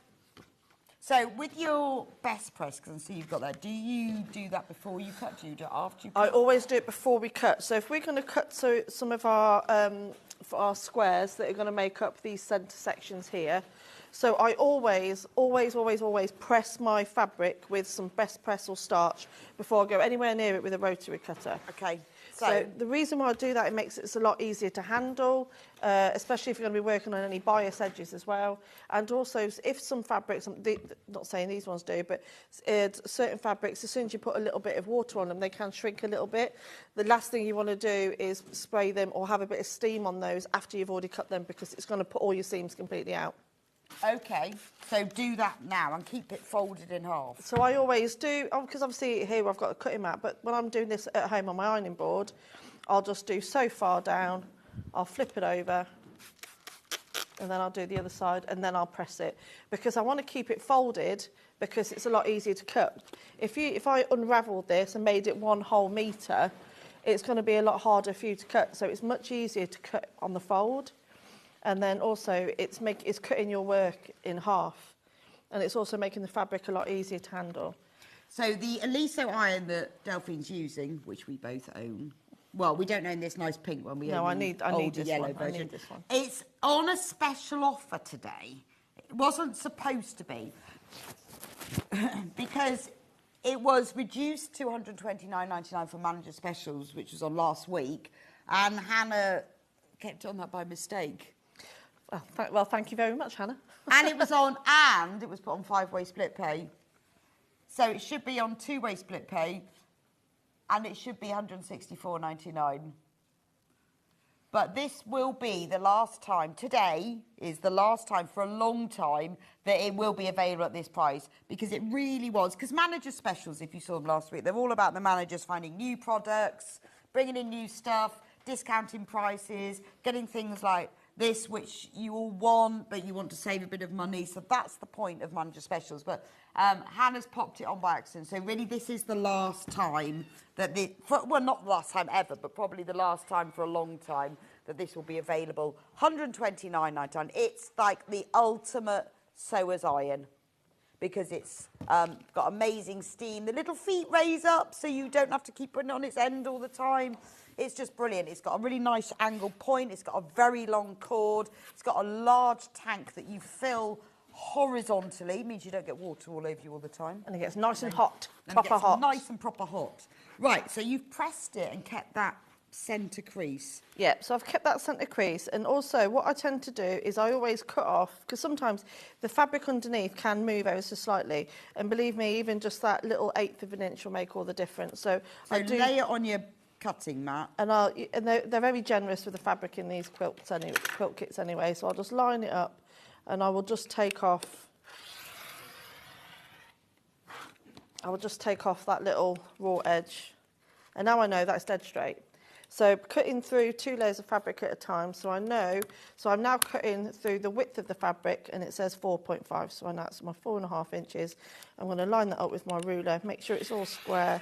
So with your best press, because I see you've got that, do you do that before you cut? Do you do it after you cut? I always do it before we cut. So if we're going to cut some of our for our squares that are going to make up these centre sections here, So I always press my fabric with some best press or starch before I go anywhere near it with a rotary cutter. Okay. So the reason why I do that, it makes it a lot easier to handle, especially if you're going to be working on any bias edges as well. And also, if some fabrics, not saying these ones do, but certain fabrics, as soon as you put a little bit of water on them, they can shrink a little bit. The last thing you want to do is spray them or have a bit of steam on those after you've already cut them, because it's going to put all your seams completely out. Okay, so do that now and keep it folded in half. So I always do, because obviously here I've got a cutting mat, but when I'm doing this at home on my ironing board, I'll just do so far down, I'll flip it over, and then I'll do the other side, and then I'll press it. Because I want to keep it folded, because it's a lot easier to cut. If I unravelled this and made it 1 whole metre, it's going to be a lot harder for you to cut, so it's much easier to cut on the fold. And then also it's cutting your work in half, and it's also making the fabric a lot easier to handle. So the Aliso iron that Delphine's using, which we both own, well, we don't own this nice pink one. We own I need this yellow one. version. I need this one. It's on a special offer today. It wasn't supposed to be because it was reduced to £129.99 for manager specials, which was on last week, and Hannah kept on that by mistake. Well, thank you very much, Hannah. And it was on, and it was put on 5-way split pay. So it should be on 2-way split pay, and it should be £164.99. But this will be the last time, today is the last time for a long time that it will be available at this price, because it really was. Because manager specials, if you saw them last week, they're all about the managers finding new products, bringing in new stuff, discounting prices, getting things like this, which you all want, but you want to save a bit of money. So that's the point of manager specials. But Hannah's popped it on by accident. So really, this is the last time that well, not the last time ever, but probably the last time for a long time that this will be available. £129.99. It's like the ultimate sewer's iron, because it's got amazing steam. The little feet raise up, so you don't have to keep putting it on its end all the time. It's just brilliant. It's got a really nice angle point. It's got a very long cord. It's got a large tank that you fill horizontally. It means you don't get water all over you all the time. And it gets nice and hot, proper hot. Nice and proper hot. Right, so you've pressed it and kept that centre crease. Yeah, so I've kept that centre crease. And also what I tend to do is I always cut off, because sometimes the fabric underneath can move ever so slightly. And believe me, even just that little 1/8 of an inch will make all the difference. So I do lay it on your cutting mat. And they're very generous with the fabric in these quilt kits anyway. So I'll just line it up, and I will just take off. I will just take off that little raw edge, and now I know that's dead straight. So cutting through 2 layers of fabric at a time, so I know. So I'm now cutting through the width of the fabric, and it says 4.5. So I know that's my 4.5 inches. I'm going to line that up with my ruler, make sure it's all square.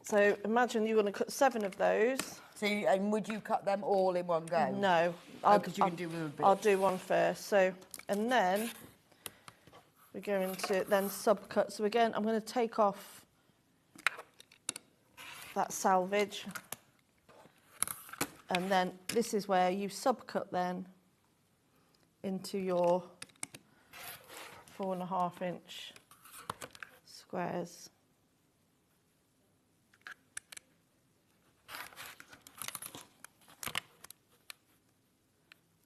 So imagine you're going to cut 7 of those. So, and would you cut them all in one go? No, because you can do them a bit. I'll do one first. So, and then we're going to then subcut. So again, I'm going to take off that salvage, and then this is where you subcut then into your 4.5 inch squares.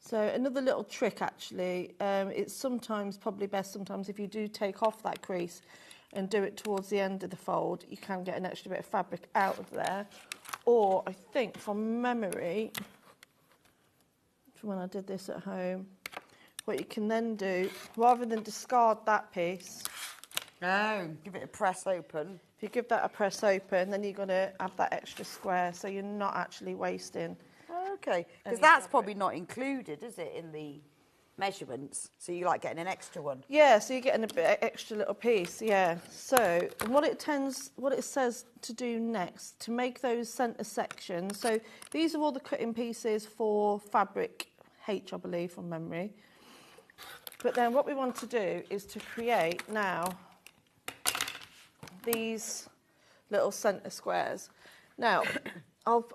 So another little trick actually, it's sometimes probably best sometimes if you do take off that crease and do it towards the end of the fold, you can get an extra bit of fabric out of there. Or I think from memory, from when I did this at home, what you can then do, rather than discard that piece, give it a press open. If you give that a press open, then you're going to have that extra square, so you're not actually wasting. Okay, because that's probably not included, is it, in the measurements? So you like getting an extra one? Yeah, so you're getting a bit extra little piece, yeah. So what it says to do next, to make those centre sections, so these are all the cutting pieces for fabric H, I believe, from memory. But then what we want to do is to create now these little centre squares. Now,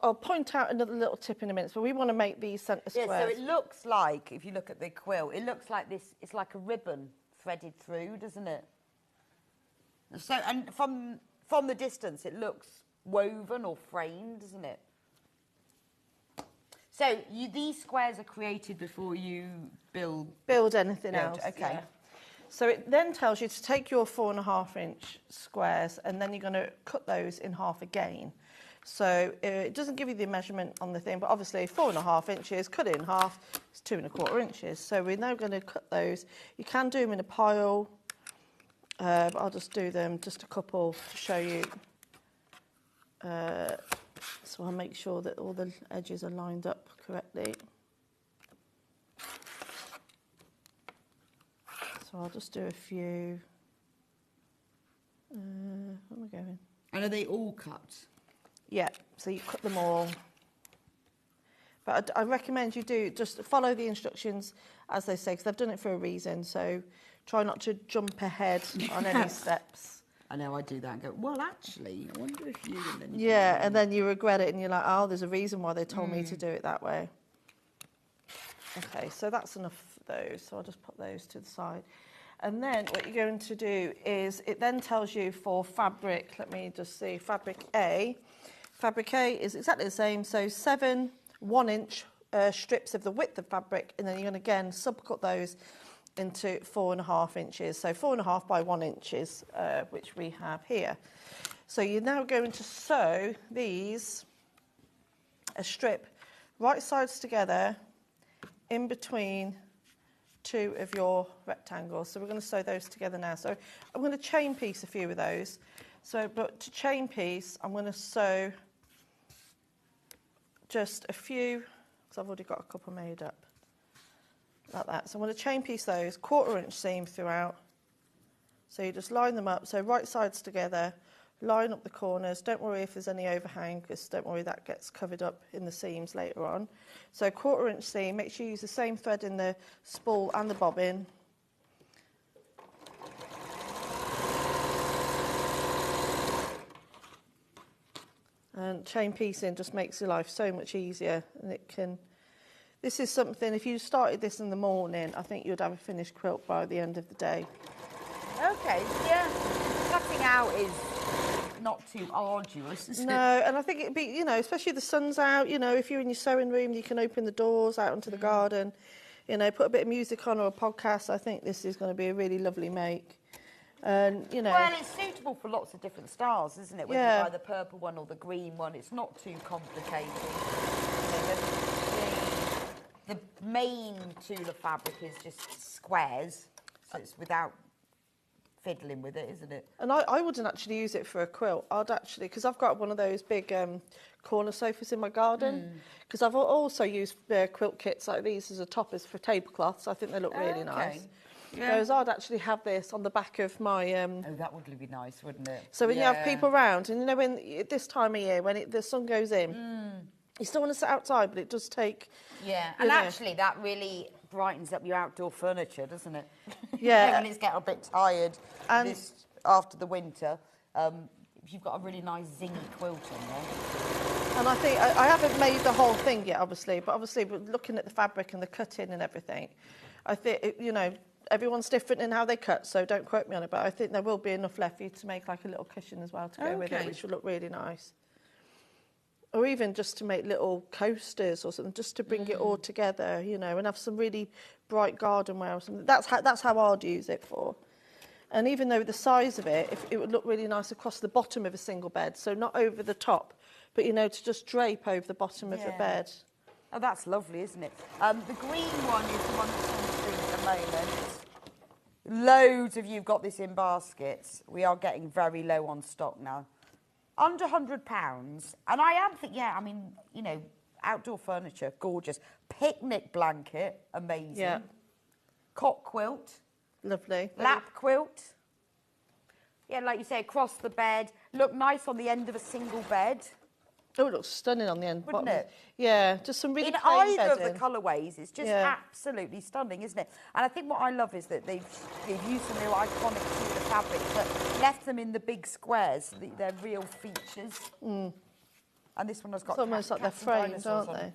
I'll point out another little tip in a minute. So we want to make these centre squares. Yeah, so it looks like, if you look at the quilt, it looks like this, it's like a ribbon threaded through, doesn't it? So, and from the distance, it looks woven or framed, doesn't it? So these squares are created before you build anything else. Okay. Yeah. So it then tells you to take your 4.5-inch squares, and then you're going to cut those in half again. So it doesn't give you the measurement on the thing, but obviously 4.5 inches, cut it in half, it's 2.25 inches. So we're now going to cut those. You can do them in a pile, but I'll just do them, just a couple to show you. So I'll make sure that all the edges are lined up correctly. So I'll just do a few. Where am I going? And are they all cut? Yeah, so you cut them all. But I recommend you do just follow the instructions as they say, because they've done it for a reason. So try not to jump ahead on any steps. I know I do that and go, well, actually, I wonder if you... And then yeah, and then you regret it and you're like, oh, there's a reason why they told me to do it that way. Okay, so that's enough of those. So I'll just put those to the side. And then what you're going to do is, it then tells you for fabric, let me just see, fabric A. Fabric A is exactly the same, so 7 1-inch strips of the width of fabric, and then you're going to again subcut those into 4.5 inches. So 4.5 by 1 inches, which we have here. So you're now going to sew these, a strip, right sides together, in between 2 of your rectangles. So we're going to sew those together now. So I'm going to chain piece a few of those. So, but to chain piece, I'm going to sew just a few, because I've already got a couple made up, like that. So I'm going to chain piece those, 1/4 inch seam throughout. So you just line them up, so right sides together, line up the corners. Don't worry if there's any overhang, because don't worry, that gets covered up in the seams later on. So 1/4 inch seam, make sure you use the same thread in the spool and the bobbin. And chain piecing just makes your life so much easier, and it can... This is something, if you started this in the morning, I think you'd have a finished quilt by the end of the day. Okay, yeah. Cutting out is not too arduous, is it? No, and I think it'd be, you know, especially if the sun's out, you know, if you're in your sewing room, you can open the doors out onto the garden, you know, put a bit of music on or a podcast. I think this is going to be a really lovely make. And, you know... Well, it's suitable for lots of different styles, isn't it? Whether Yeah. you buy the purple one or the green one, it's not too complicated. You know, the main Tula fabric is just squares, so it's without fiddling with it, isn't it? And I wouldn't actually use it for a quilt. I'd actually, because I've got one of those big corner sofas in my garden, because I've also used quilt kits like these as a toppers for tablecloths. I think they look really nice. Yeah. Whereas I'd actually have this on the back of my... Oh, that would be nice, wouldn't it? So when you have people round, and you know, when this time of year, when the sun goes in, you still want to sit outside, but it does take... Yeah, and actually that really brightens up your outdoor furniture, doesn't it? Yeah. When it's getting a bit tired after the winter, if you've got a really nice zingy quilt on there. And I think, I haven't made the whole thing yet, obviously, but looking at the fabric and the cutting and everything, I think, you know, everyone's different in how they cut, so don't quote me on it, but I think there will be enough left for you to make like a little cushion as well to go with it, which will look really nice. Or even just to make little coasters or something, just to bring it all together, you know, and have some really bright garden wear or something. That's how I'd use it for. And even though the size of it, it would look really nice across the bottom of a single bed, so not over the top, but, you know, to just drape over the bottom of the bed. Oh, that's lovely, isn't it? The green one is the one that's on the screen at the moment. Loads of you've got this in baskets. We are getting very low on stock now. Under £100. And I am thinking, I mean, you know, outdoor furniture, gorgeous. Picnic blanket, amazing. Yeah. Cot quilt. Lovely. Lap quilt. Yeah, like you say, across the bed. Look nice on the end of a single bed. Oh, it looks stunning on the end. Wouldn't it? Yeah, just some really in plain either of bedding. the colourways, it's just absolutely stunning, isn't it? And I think what I love is that they've used some real iconic Tula fabrics, but left them in the big squares, so they're real features. And this one has got It's almost like they're cats and framed, dinosaurs aren't on they? it.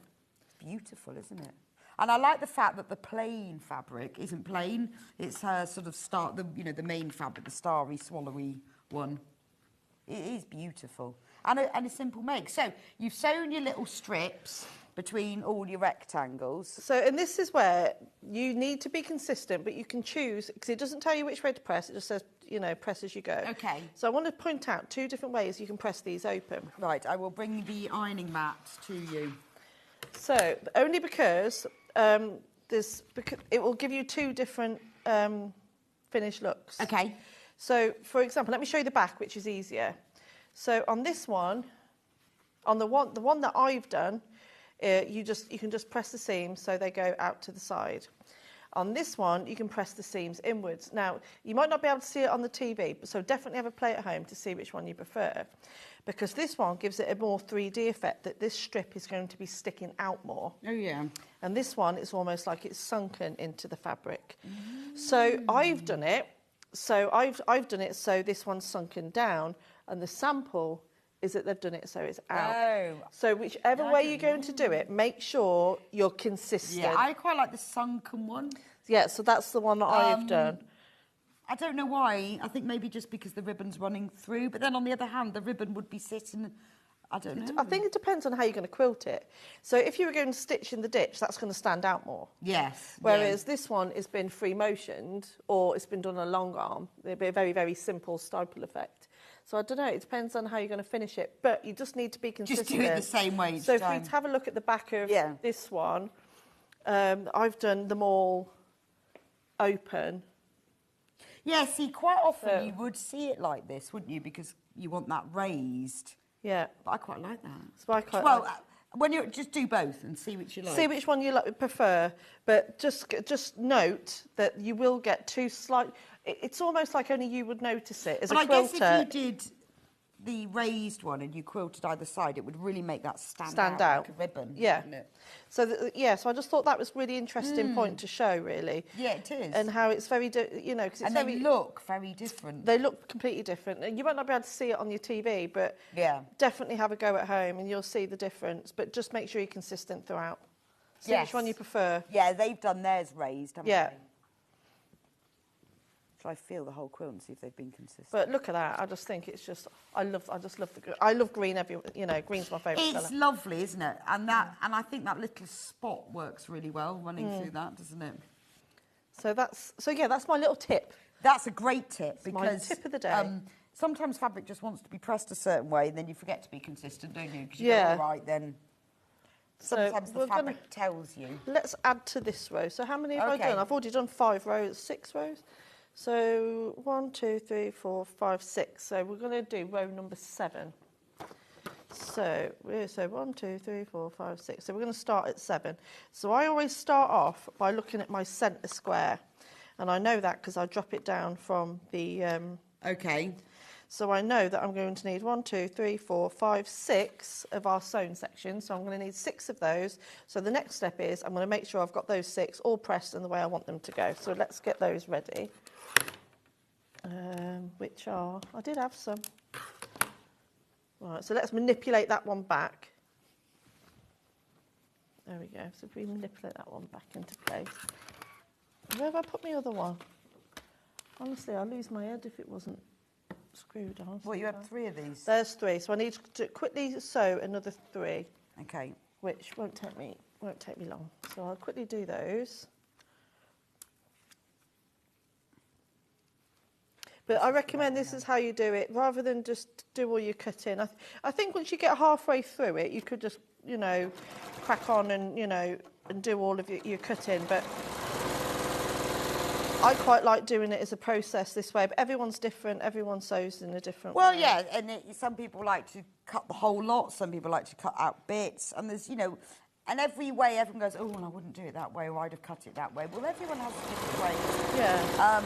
Beautiful, isn't it? And I like the fact that the plain fabric isn't plain. It's her sort of the main fabric, the starry, swallowy one. It is beautiful. And a simple make. So you've sewn your little strips between all your rectangles. So, and this is where you need to be consistent, but you can choose, because it doesn't tell you which way to press, it just says, press as you go. Okay. So I want to point out 2 different ways you can press these open. Right, I will bring the ironing mat to you. So, only because it will give you 2 different finished looks. Okay. So, for example, let me show you the back, which is easier. So on this one, on the one that I've done, you can just press the seams so they go out to the side. On this one, you can press the seams inwards. Now, you might not be able to see it on the TV, so definitely have a play at home to see which one you prefer, because this one gives it a more 3D effect, that this strip is going to be sticking out more. Oh, yeah. And this one, it's almost like it's sunken into the fabric. So I've done it. So I've done it so this one's sunken down, and the sample is that they've done it so it's out. Oh. So whichever way you're going to do it, make sure you're consistent. Yeah, I quite like the sunken one. Yeah, so that's the one that I've done. I don't know why. I think maybe just because the ribbon's running through, but then on the other hand, the ribbon would be sitting... I don't know. I think it depends on how you're going to quilt it. So if you were going to stitch in the ditch, that's going to stand out more. Yes. Whereas this one has been free motioned, or it's been done on a long arm. It'll be a very, very simple stipple effect. So I don't know, it depends on how you're going to finish it. But you just need to be consistent. Just do it the same way each So time. if we have a look at the back of this one, I've done them all open. Yeah, see, quite often you would see it like this, wouldn't you? Because you want that raised. Yeah. But I quite like that. So I quite well, like... when you just do both and see which you like. See which one you prefer, but just note that you will get 2 slight... It's almost like only you would notice it as a quilter. I guess if you did the raised one and you quilted either side, it would really make that stand out like a ribbon. Yeah. Wouldn't it? So so I just thought that was a really interesting point to show, really. Yeah, it is. And how it's very, because it's they look very different. They look completely different. And you might not be able to see it on your TV, but definitely have a go at home and you'll see the difference. But just make sure you're consistent throughout. See which one you prefer. Yeah, they've done theirs raised, haven't they? Shall I feel the whole quilt and see if they've been consistent? But look at that. I just think it's just... I love green green's my favourite colour. It's lovely, isn't it? And I think that little spot works really well running through that, doesn't it? So that's my little tip. That's a great tip, because my tip of the day. Sometimes fabric just wants to be pressed a certain way, and then you forget to be consistent, don't you? Because you go, all right, then sometimes the fabric tells you. Let's add to this row. So how many have I done? I've already done 5 rows, 6 rows. So 1, 2, 3, 4, 5, 6. So we're going to do row number 7. So 1, 2, 3, 4, 5, 6. So we're going to start at 7. So I always start off by looking at my centre square, and I know that because I drop it down from the. So I know that I'm going to need 1, 2, 3, 4, 5, 6 of our sewn section. So I'm going to need 6 of those. So the next step is I'm going to make sure I've got those 6 all pressed in the way I want them to go. So let's get those ready. Which are, I did have some. Right, so let's manipulate that one back. There we go. So if we manipulate that one back into place. Where have I put my other one? Honestly, I'd lose my head if it wasn't screwed on. Well, you have 3 of these. There's 3, so I need to quickly sew another 3. Okay. Which won't take me long. So I'll quickly do those. But I recommend this is how you do it, rather than just do all your cutting. I think once you get halfway through it, you could just, crack on and, and do all of your cutting. But I quite like doing it as a process this way. But everyone's different. Everyone sews in a different way. Well, yeah, and some people like to cut the whole lot. Some people like to cut out bits. And there's, and every way everyone goes, oh, well, I wouldn't do it that way, or I'd have cut it that way. Well, everyone has a different way. Yeah.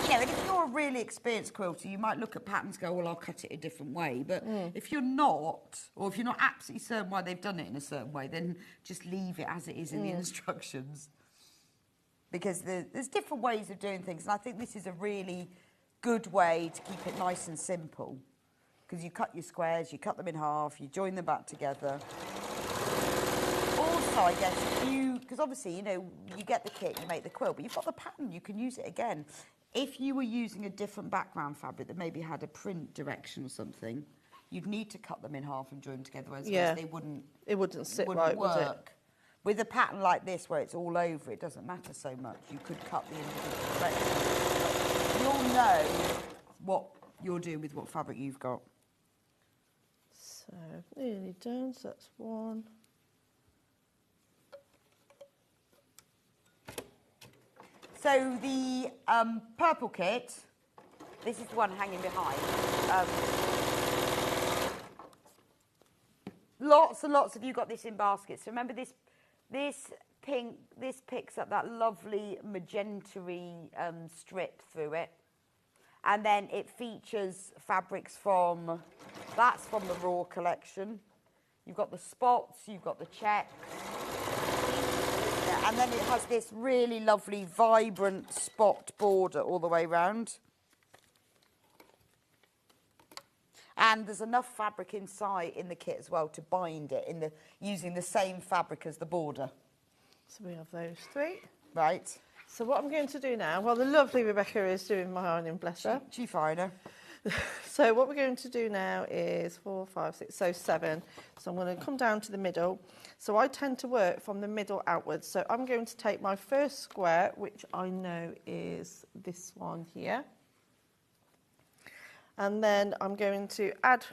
And if you're a really experienced quilter, you might look at patterns and go, well, I'll cut it a different way. But if you're not, or if you're not absolutely certain why they've done it in a certain way, then just leave it as it is in the instructions. Because there's different ways of doing things. And I think this is a really good way to keep it nice and simple. because you cut your squares, you cut them in half, you join them back together. Also, I guess, because obviously, you know, you get the kit, you make the quilt, but you've got the pattern, you can use it again. If you were using a different background fabric that maybe had a print direction or something, you'd need to cut them in half and join them together, whereas they wouldn't. It wouldn't sit wouldn't right, work. would it? With a pattern like this, where it's all over, it doesn't matter so much. You could cut the individual directions. You'll know what you're doing with what fabric you've got. So, nearly done, so that's one. So the purple kit, this is the one hanging behind. Lots and lots of you got this in baskets. Remember this pink, this picks up that lovely magenta-y strip through it. And then it features fabrics from, that's from the Raw collection. You've got the spots, you've got the checks. And then it has this really lovely, vibrant spot border all the way round. And there's enough fabric inside in the kit as well to bind it using the same fabric as the border. So we have those three. Right. So what I'm going to do now, well, the lovely Rebecca is doing my ironing, bless her. She fine her. So what we're going to do now is 4, 5, 6, so 7. So I'm going to come down to the middle. So I tend to work from the middle outwards. So I'm going to take my first square, which I know is this one here. And then I'm going to add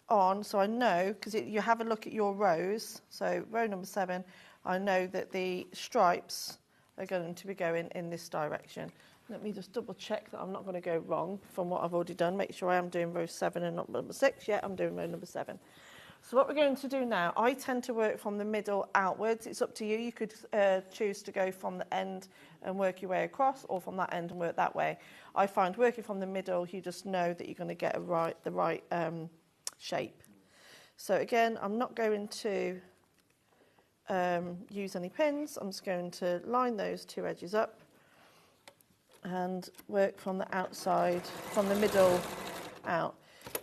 on, so I know, because you have a look at your rows. So row number 7, I know that the stripes are going to be going in this direction. Let me just double check that I'm not going to go wrong from what I've already done. Make sure I am doing row 7 and not number 6. Yeah, I'm doing row number 7. So what we're going to do now, I tend to work from the middle outwards. It's up to you. You could choose to go from the end and work your way across, or from that end and work that way. I find working from the middle, you just know that you're going to get the right shape. So again, I'm not going to use any pins. I'm just going to line those two edges up and work from the outside, from the middle out.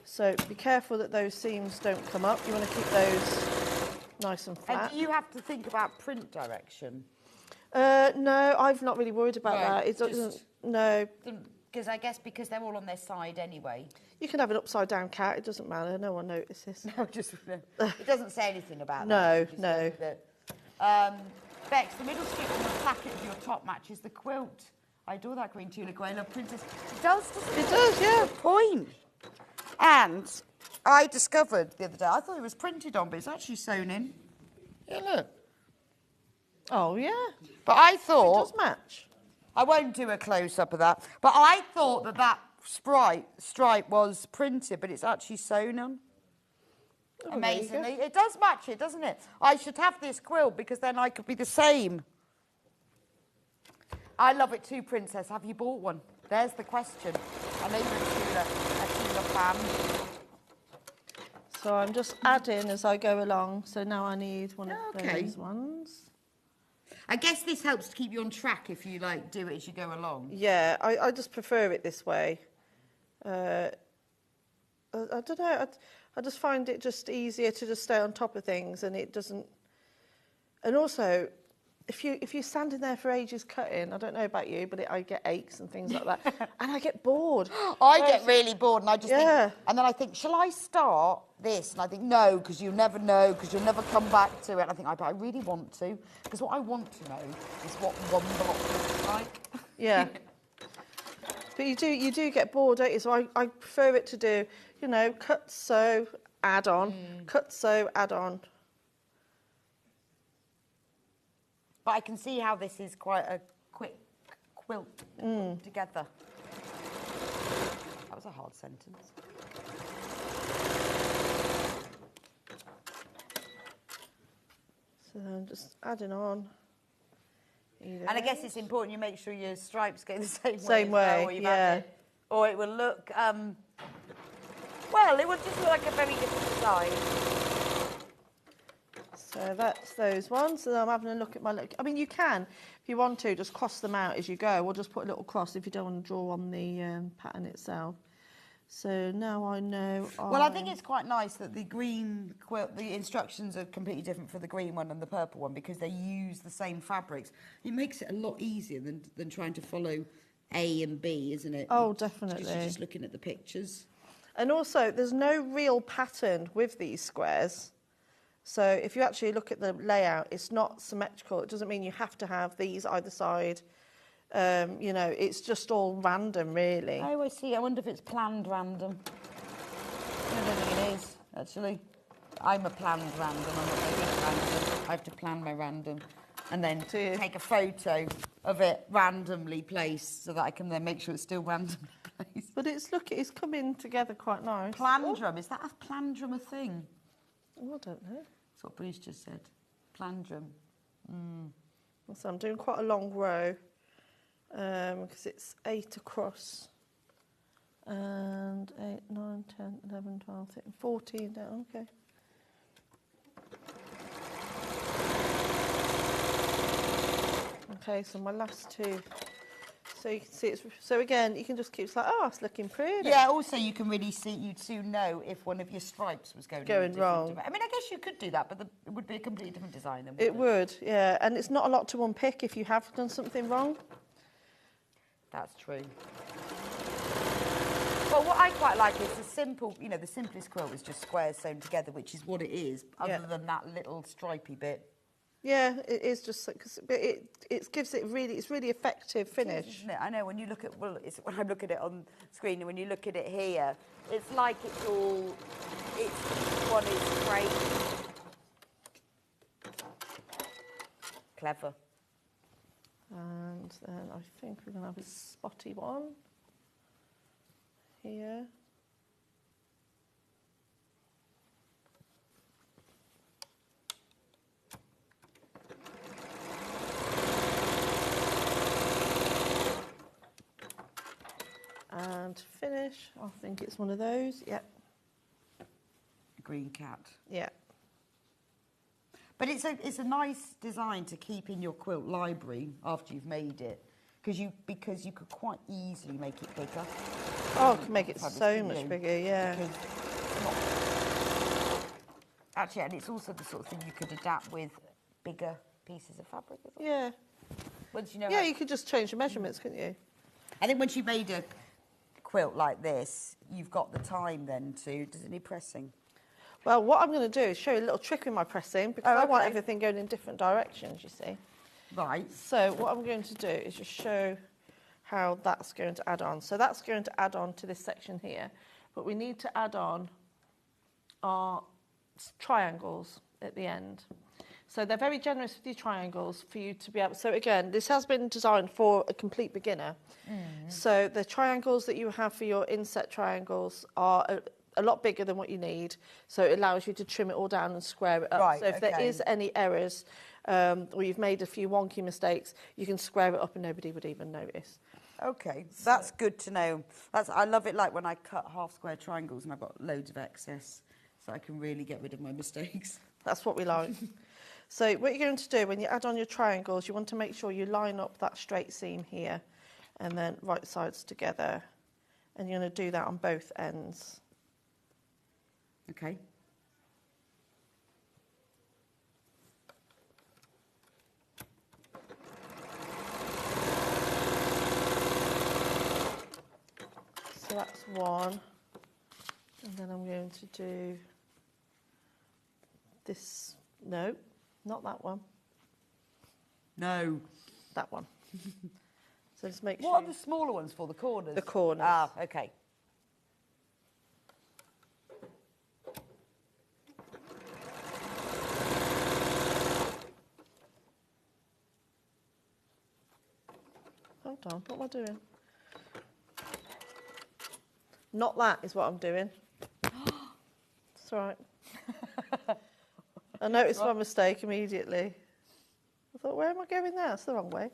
So be careful that those seams don't come up. You want to keep those nice and flat. And do you have to think about print direction? No, I've not really worried about that. It doesn't, no. Because I guess because they're all on their side anyway. You can have an upside down cat, it doesn't matter, no one notices. No, just, it doesn't say anything about no, that. No, no. Bex, the middle strip on the placket of your top matches the quilt. I adore that green Tula grey. I love Princess. It does, doesn't it? It does, yeah. Good point. And I discovered the other day, I thought it was printed on, but it's actually sewn in. Yeah, look. Oh, yeah. But I thought... It does match. I won't do a close-up of that. But I thought that stripe was printed, but it's actually sewn on. Oh, amazingly. It does match it, doesn't it? I should have this quilt because then I could be the same. I love it too, Princess. Have you bought one? There's the question. I know you're a Tula fan. So I'm just adding as I go along. So now I need one of those ones. I guess this helps to keep you on track if you do it as you go along. Yeah, I just prefer it this way. I don't know. I just find it just easier to just stay on top of things, and it doesn't. And also, if you're standing there for ages cutting, I don't know about you, but I get aches and things like that, and I get bored. I get really bored, and I just think, and then I think, shall I start this? And I think, no, because you never know, because you'll never come back to it. And I think, I really want to, because what I want to know is what one block looks like. Yeah. But you do get bored, don't you? So I prefer it to do, cut, sew, add on, cut, sew, add on. But I can see how this is quite a quick quilt to put together. That was a hard sentence. So I'm just adding on. And I guess it's important you make sure your stripes go the same way. Same way, or yeah. Or it will look, well, it will just look like a very different design. So that's those ones. So I'm having a look at I mean, you can, if you want to, just cross them out as you go, or just put a little cross if you don't want to draw on the pattern itself. So now I know. Well, I think it's quite nice that the green quilt, the instructions are completely different for the green one and the purple one because they use the same fabrics. It makes it a lot easier than trying to follow A and B, isn't it? Oh, definitely. Because you're just looking at the pictures. And also, there's no real pattern with these squares. So if you actually look at the layout, it's not symmetrical. It doesn't mean you have to have these either side. You know, it's just all random, really. Oh, I see. I wonder if it's planned random. I don't think it is, actually. I'm a planned random. I'm not very good at random. I have to plan my random and then take a photo of it randomly placed so that I can then make sure it's still randomly placed. But it's coming together quite nice. Plandrum, is that a plandrum a thing? Oh, I don't know. That's what Bruce just said. Plandrum. So I'm doing quite a long row because it's 8 across. And 8, 9, 10, 11, 12, 13, 14 down, okay. Okay, so my last two. So you can see it's, so again, you can just keep, it's like, oh, it's looking pretty. Yeah, also you can really see, you'd soon know if one of your stripes was going wrong. I mean, I guess you could do that, but it would be a completely different design then, It would, yeah. And it's not a lot to unpick if you have done something wrong. That's true. Well, what I quite like is the simple, you know, the simplest quilt is just squares sewn together, which is what it is, other than that little stripy bit. Yeah, it is just because it gives it really, it's really effective finish. It is, isn't it? I know when you look at, well, it's, when I look at it on screen and when you look at it here, it's like it's all, each one is great. Clever. And then I think we're going to have a spotty one here. And finish, I think it's one of those, yep. A green cat. Yeah. But it's a nice design to keep in your quilt library after you've made it, because you could quite easily make it bigger. Oh, it can make it so much bigger, yeah. Actually, and it's also the sort of thing you could adapt with bigger pieces of fabric as well. Yeah. Once you know. Yeah, you could just change the measurements, couldn't you? I think once you've made a quilt like this, you've got the time then to. Does it need pressing? Well, what I'm going to do is show you a little trick with my pressing because I want everything going in different directions, you see. Right. So what I'm going to do is just show how that's going to add on. So that's going to add on to this section here, but we need to add on our triangles at the end. So they're very generous with these triangles for you to be able... So again, this has been designed for a complete beginner. So the triangles that you have for your inset triangles are a lot bigger than what you need. So it allows you to trim it all down and square it up. Right, so if there is any errors or you've made a few wonky mistakes, you can square it up and nobody would even notice. Okay, that's good to know. I love it like when I cut half square triangles and I've got loads of excess, so I can really get rid of my mistakes. That's what we like. So what you're going to do when you add on your triangles, you want to make sure you line up that straight seam here and then right sides together. And you're going to do that on both ends. Okay. So that's one. And then I'm going to do this. No, not that one. No. That one. So just make sure. What are the smaller ones for? The corners? The corners. Ah, okay. Hold on, what am I doing? Not that is what I'm doing. It's all right. I noticed my mistake immediately. I thought, where am I going there? That's the wrong way.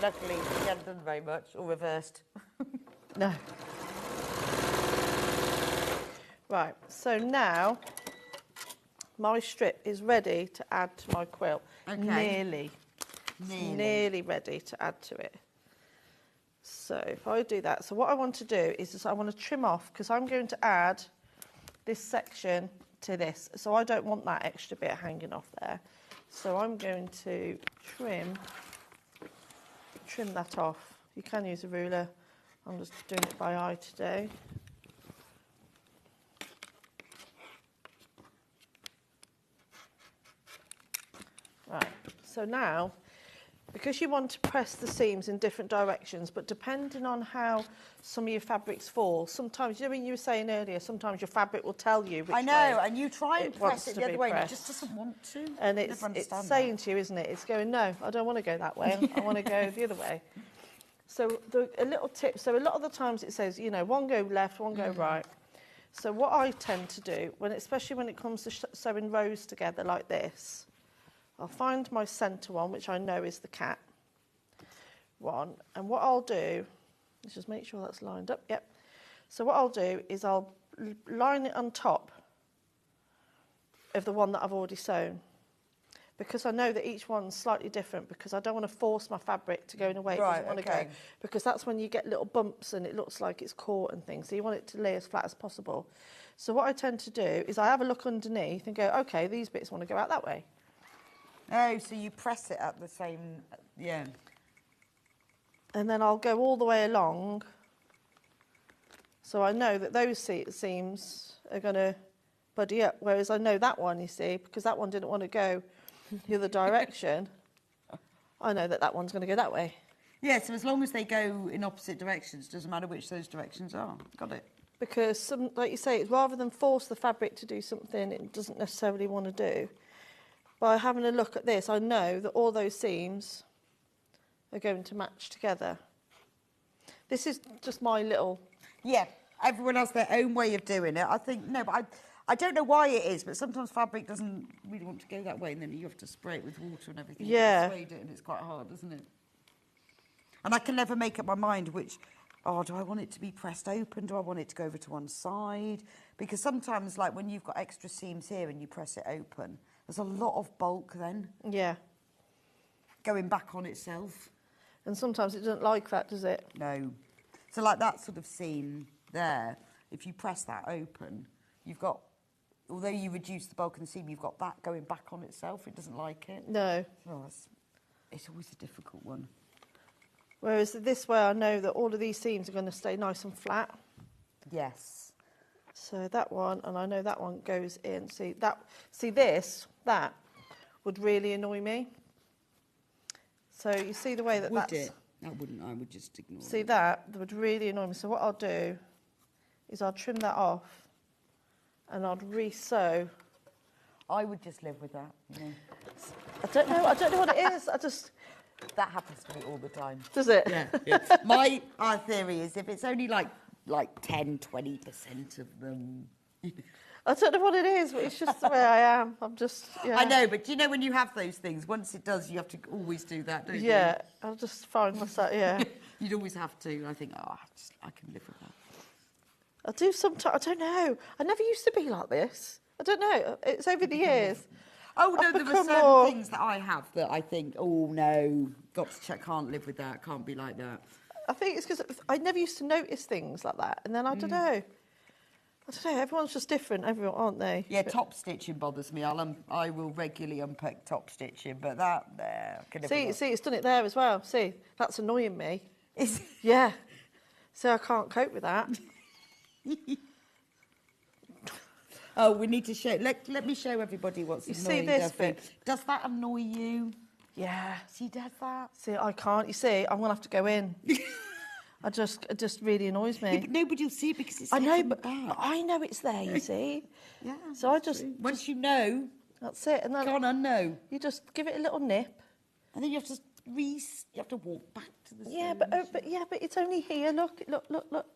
Luckily, you haven't done very much, or reversed. No. Right, so now my strip is ready to add to my quilt. Okay. Nearly ready to add to it. So if I do that, so what I want to do is just I want to trim off, because I'm going to add this section to this. So I don't want that extra bit hanging off there. So I'm going to trim that off. You can use a ruler. I'm just doing it by eye today. Right, so now, because you want to press the seams in different directions, but depending on how some of your fabrics fall, sometimes, you know when you were saying earlier, sometimes your fabric will tell you which I know, way and you try and press it the other way, and it just doesn't want to. And it's saying to you, isn't it? It's going, no, I don't want to go that way. I want to go the other way. So a little tip. So a lot of the times it says, you know, one go left, one go right. So what I tend to do, especially when it comes to sewing rows together like this, I'll find my centre one, which I know is the cat one. And what I'll do, let's just make sure that's lined up. Yep. So what I'll do is I'll line it on top of the one that I've already sewn, because I know that each one's slightly different, because I don't want to force my fabric to go in a way it doesn't want to go, because that's when you get little bumps and it looks like it's caught and things. So you want it to lay as flat as possible. So what I tend to do is I have a look underneath and go, okay, these bits want to go out that way. Oh, so you press it at the same, yeah. And then I'll go all the way along, so I know that those seams are going to buddy up, whereas I know that one, you see, because that one didn't want to go the other direction, I know that that one's going to go that way. Yeah, so as long as they go in opposite directions, doesn't matter which those directions are. Got it. Because, like you say, rather than force the fabric to do something it doesn't necessarily want to do, by having a look at this, I know that all those seams are going to match together. This is just my little... Yeah, everyone has their own way of doing it. I think, no, but I don't know why it is, but sometimes fabric doesn't really want to go that way, and then you have to spray it with water and everything. Yeah. Persuade it, and it's quite hard, isn't it? And I can never make up my mind which, do I want it to be pressed open? Do I want it to go over to one side? Because sometimes, like when you've got extra seams here and you press it open, there's a lot of bulk then. Yeah. Going back on itself. And sometimes it doesn't like that, does it? No. So like that sort of seam there, if you press that open, you've got, although you reduce the bulk in the seam, you've got that going back on itself. It doesn't like it. No. Oh, it's always a difficult one. Whereas this way I know that all of these seams are going to stay nice and flat. Yes. So that one, and I know that one goes in. That would really annoy me. So you see the way that that's... Would it? I wouldn't. I would just ignore it. See, that would really annoy me. So what I'll do is I'll trim that off and I'll re-sew. I would just live with that, you know. I don't know what it is. That happens to me all the time. Does it? Yeah. My theory is if it's only like 10, 20% of them... I don't know what it is, but it's just the way I am. I'm just, yeah. I know, but do you know when you have those things, once it does, you have to always do that, don't you? Yeah, I'll just find myself, yeah. You'd always have to. I think, I can live with that. I do sometimes, I don't know. I never used to be like this. I don't know. It's over the years. Oh, no, there are certain things that I have that I think, oh, no, got to check, can't live with that, can't be like that. I think it's because I never used to notice things like that, and then I don't know. Everyone's just different, aren't they? Yeah, top stitching bothers me. I will regularly unpick top stitching, but that there. See, it's done it there as well. See, that's annoying me. Yeah. So I can't cope with that. Oh, we need to show. Let me show everybody what's annoying. See this bit? Does that annoy you? Yeah. She does that. See, I can't. You see, I'm gonna have to go in. It just really annoys me. Yeah, but nobody will see it because it's I know, but I know it's there, you see. Yeah. So I just... Once you know... That's it. And then can't unknow. You just give it a little nip. And then you have to you have to walk back to the Yeah, but it's only here. Look.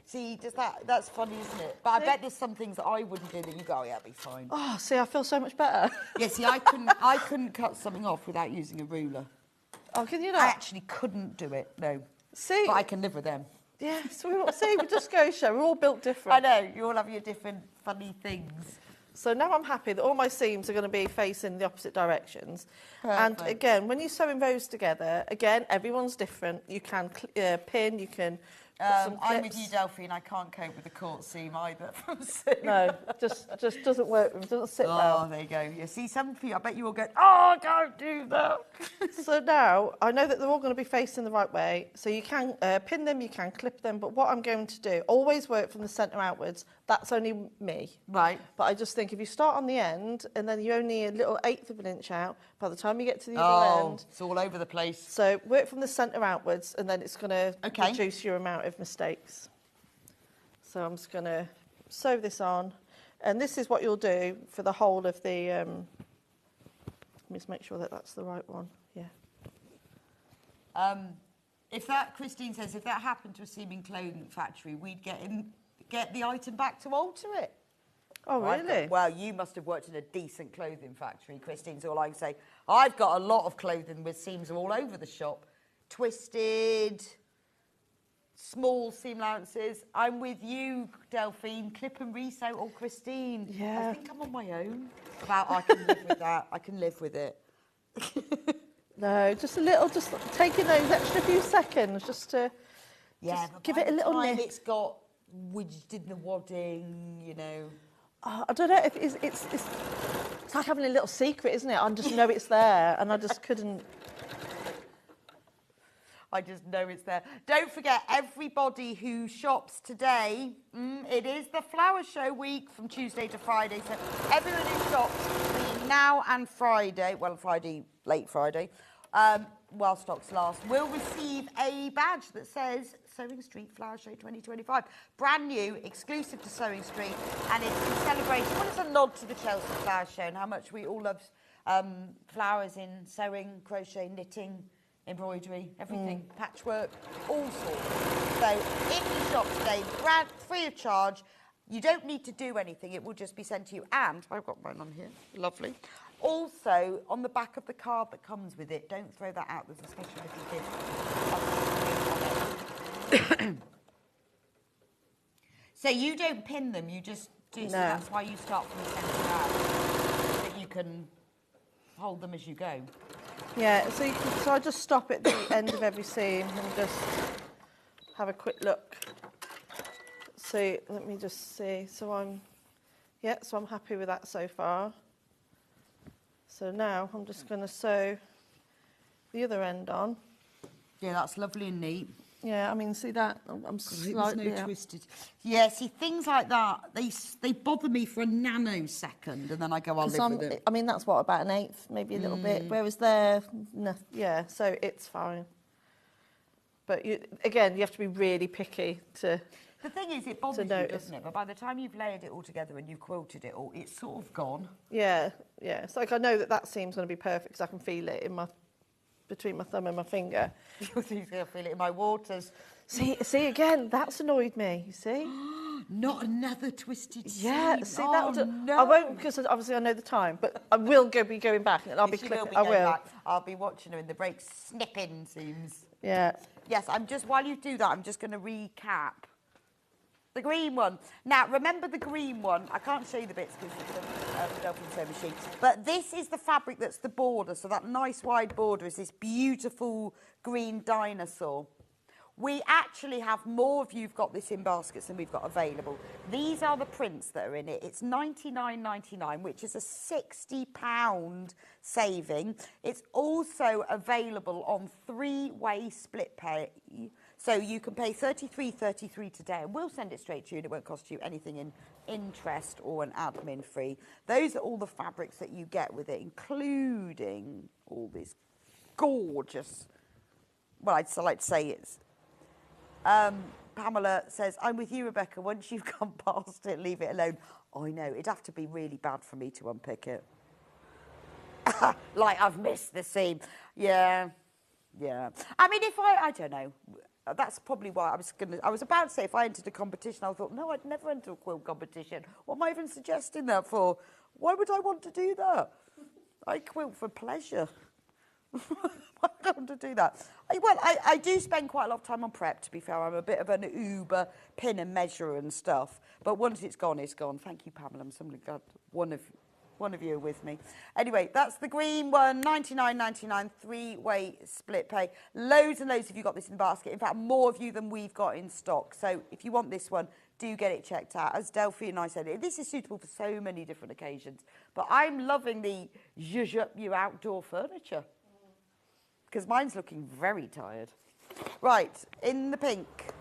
See, that's funny, isn't it? But I bet there's some things that I wouldn't do that you go, oh, yeah, it'll be fine. Oh, see, I feel so much better. Yeah, see, I couldn't cut something off without using a ruler. Oh, can you not? I actually couldn't do it, no. See? But I can live with them. Yeah, so we just go show. We're all built different. I know, you all have your different funny things. So now I'm happy that all my seams are going to be facing the opposite directions. And Perfect. again, when you're sewing rows together, again, everyone's different. You can pin, you can put some clips. I'm with you, Delphine. I can't cope with the court seam either. No, just doesn't work. It doesn't sit well. Oh, there you go. You see, some people, I bet you will go, oh, don't do that. So now I know that they're all going to be facing the right way. So you can pin them, you can clip them. But what I'm going to do, always work from the centre outwards. That's only me. Right. But I just think if you start on the end and then you're only a little 1/8 of an inch out, by the time you get to the other end... it's all over the place. So work from the centre outwards and then it's going to reduce your amount of mistakes. So I'm just going to sew this on. And this is what you'll do for the whole of the... let me just make sure that that's the right one. Yeah. If that, Christine says, if that happened to a seaming clothing factory, we'd get the item back to alter it. Oh, really? Well, you must have worked in a decent clothing factory, Christine's all I can say. I've got a lot of clothing with seams all over the shop. Twisted, small seam allowances. I'm with you, Delphine. Clip and resew, or Christine. Yeah. I think I'm on my own. I can live with that. I can live with it. No, just a little, just taking those extra few seconds just to just give it a little nip. It's got, we just did the wadding, you know. Oh, I don't know if it's like having a little secret, isn't it? I just know it's there, and I just couldn't. I just know it's there. Don't forget, everybody who shops today, it is the Flower Show week from Tuesday to Friday. So everyone who shops between now and Friday, well, Friday, late Friday, while stocks last, will receive a badge that says Sewing Street Flower Show 2025. Brand new, exclusive to Sewing Street, and it's in celebration. Well, it's a nod to the Chelsea Flower Show and how much we all love flowers in sewing, crochet, knitting, embroidery, everything, patchwork, all sorts. So if you shop today, free of charge, you don't need to do anything, it will just be sent to you. And I've got mine on here, lovely. Also, on the back of the card that comes with it, don't throw that out, there's a special little gift. So you don't pin them, you just do, so that's why you start from the centre out, so that you can hold them as you go. Yeah, so I just stop at the end of every seam and just have a quick look. So let me just see. So I'm happy with that so far. So now I'm just going to sew the other end on. Yeah, that's lovely and neat. Yeah, I mean, see that? I'm slightly... There's no twisted. Yeah, see, things like that, they bother me for a nanosecond, and then I go, I'll live with it. I mean, that's what, about 1/8, maybe a little bit. Whereas there, no, yeah, so it's fine. But, again, you have to be really picky to... The thing is, it bothers you, doesn't it? But by the time you've layered it all together and you've quilted it all, it's sort of gone. Yeah, yeah. It's like I know that seam's going to be perfect because I can feel it in between my thumb and my finger. You'll feel it in my waters. See again, that's annoyed me, you see? Not another twisted seam. Yeah, see, no. I won't, because obviously I know the time, but I will be going back and I'll be clipping. I will. Back. I'll be watching her in the break, snipping seams. Yeah. Yes, while you do that, I'm just going to recap. The green one. Now, remember the green one. I can't show you the bits because it's a Delphine sewing machine. But this is the fabric that's the border. So that nice wide border is this beautiful green dinosaur. We actually have more of you've got this in baskets than we've got available. These are the prints that are in it. It's £99.99, which is a £60 saving. It's also available on 3-way split pay. So you can pay $33.33 today, and we'll send it straight to you, and it won't cost you anything in interest or an admin fee. Those are all the fabrics that you get with it, including all this gorgeous, well, I'd like to say it's, Pamela says, I'm with you, Rebecca. Once you've gone past it, leave it alone. I know, it'd have to be really bad for me to unpick it. Like, I've missed the seam. Yeah. I mean, if I don't know. That's probably why I was about to say if I entered a competition, I thought, no, I'd never enter a quilt competition. What am I even suggesting that for? Why would I want to do that? I quilt for pleasure. I don't want to do that. I do spend quite a lot of time on prep, to be fair. I'm a bit of an uber pin and measure and stuff. But once it's gone, it's gone. Thank you, Pamela. I'm somebody glad one of you are with me. Anyway, that's the green one, $99.99, three-way split pay. Loads and loads of you got this in the basket. In fact, more of you than we've got in stock. So if you want this one, do get it checked out. As Delphi and I said, this is suitable for so many different occasions. But I'm loving the zhuzh up your outdoor furniture, because mine's looking very tired. Right, in the pink.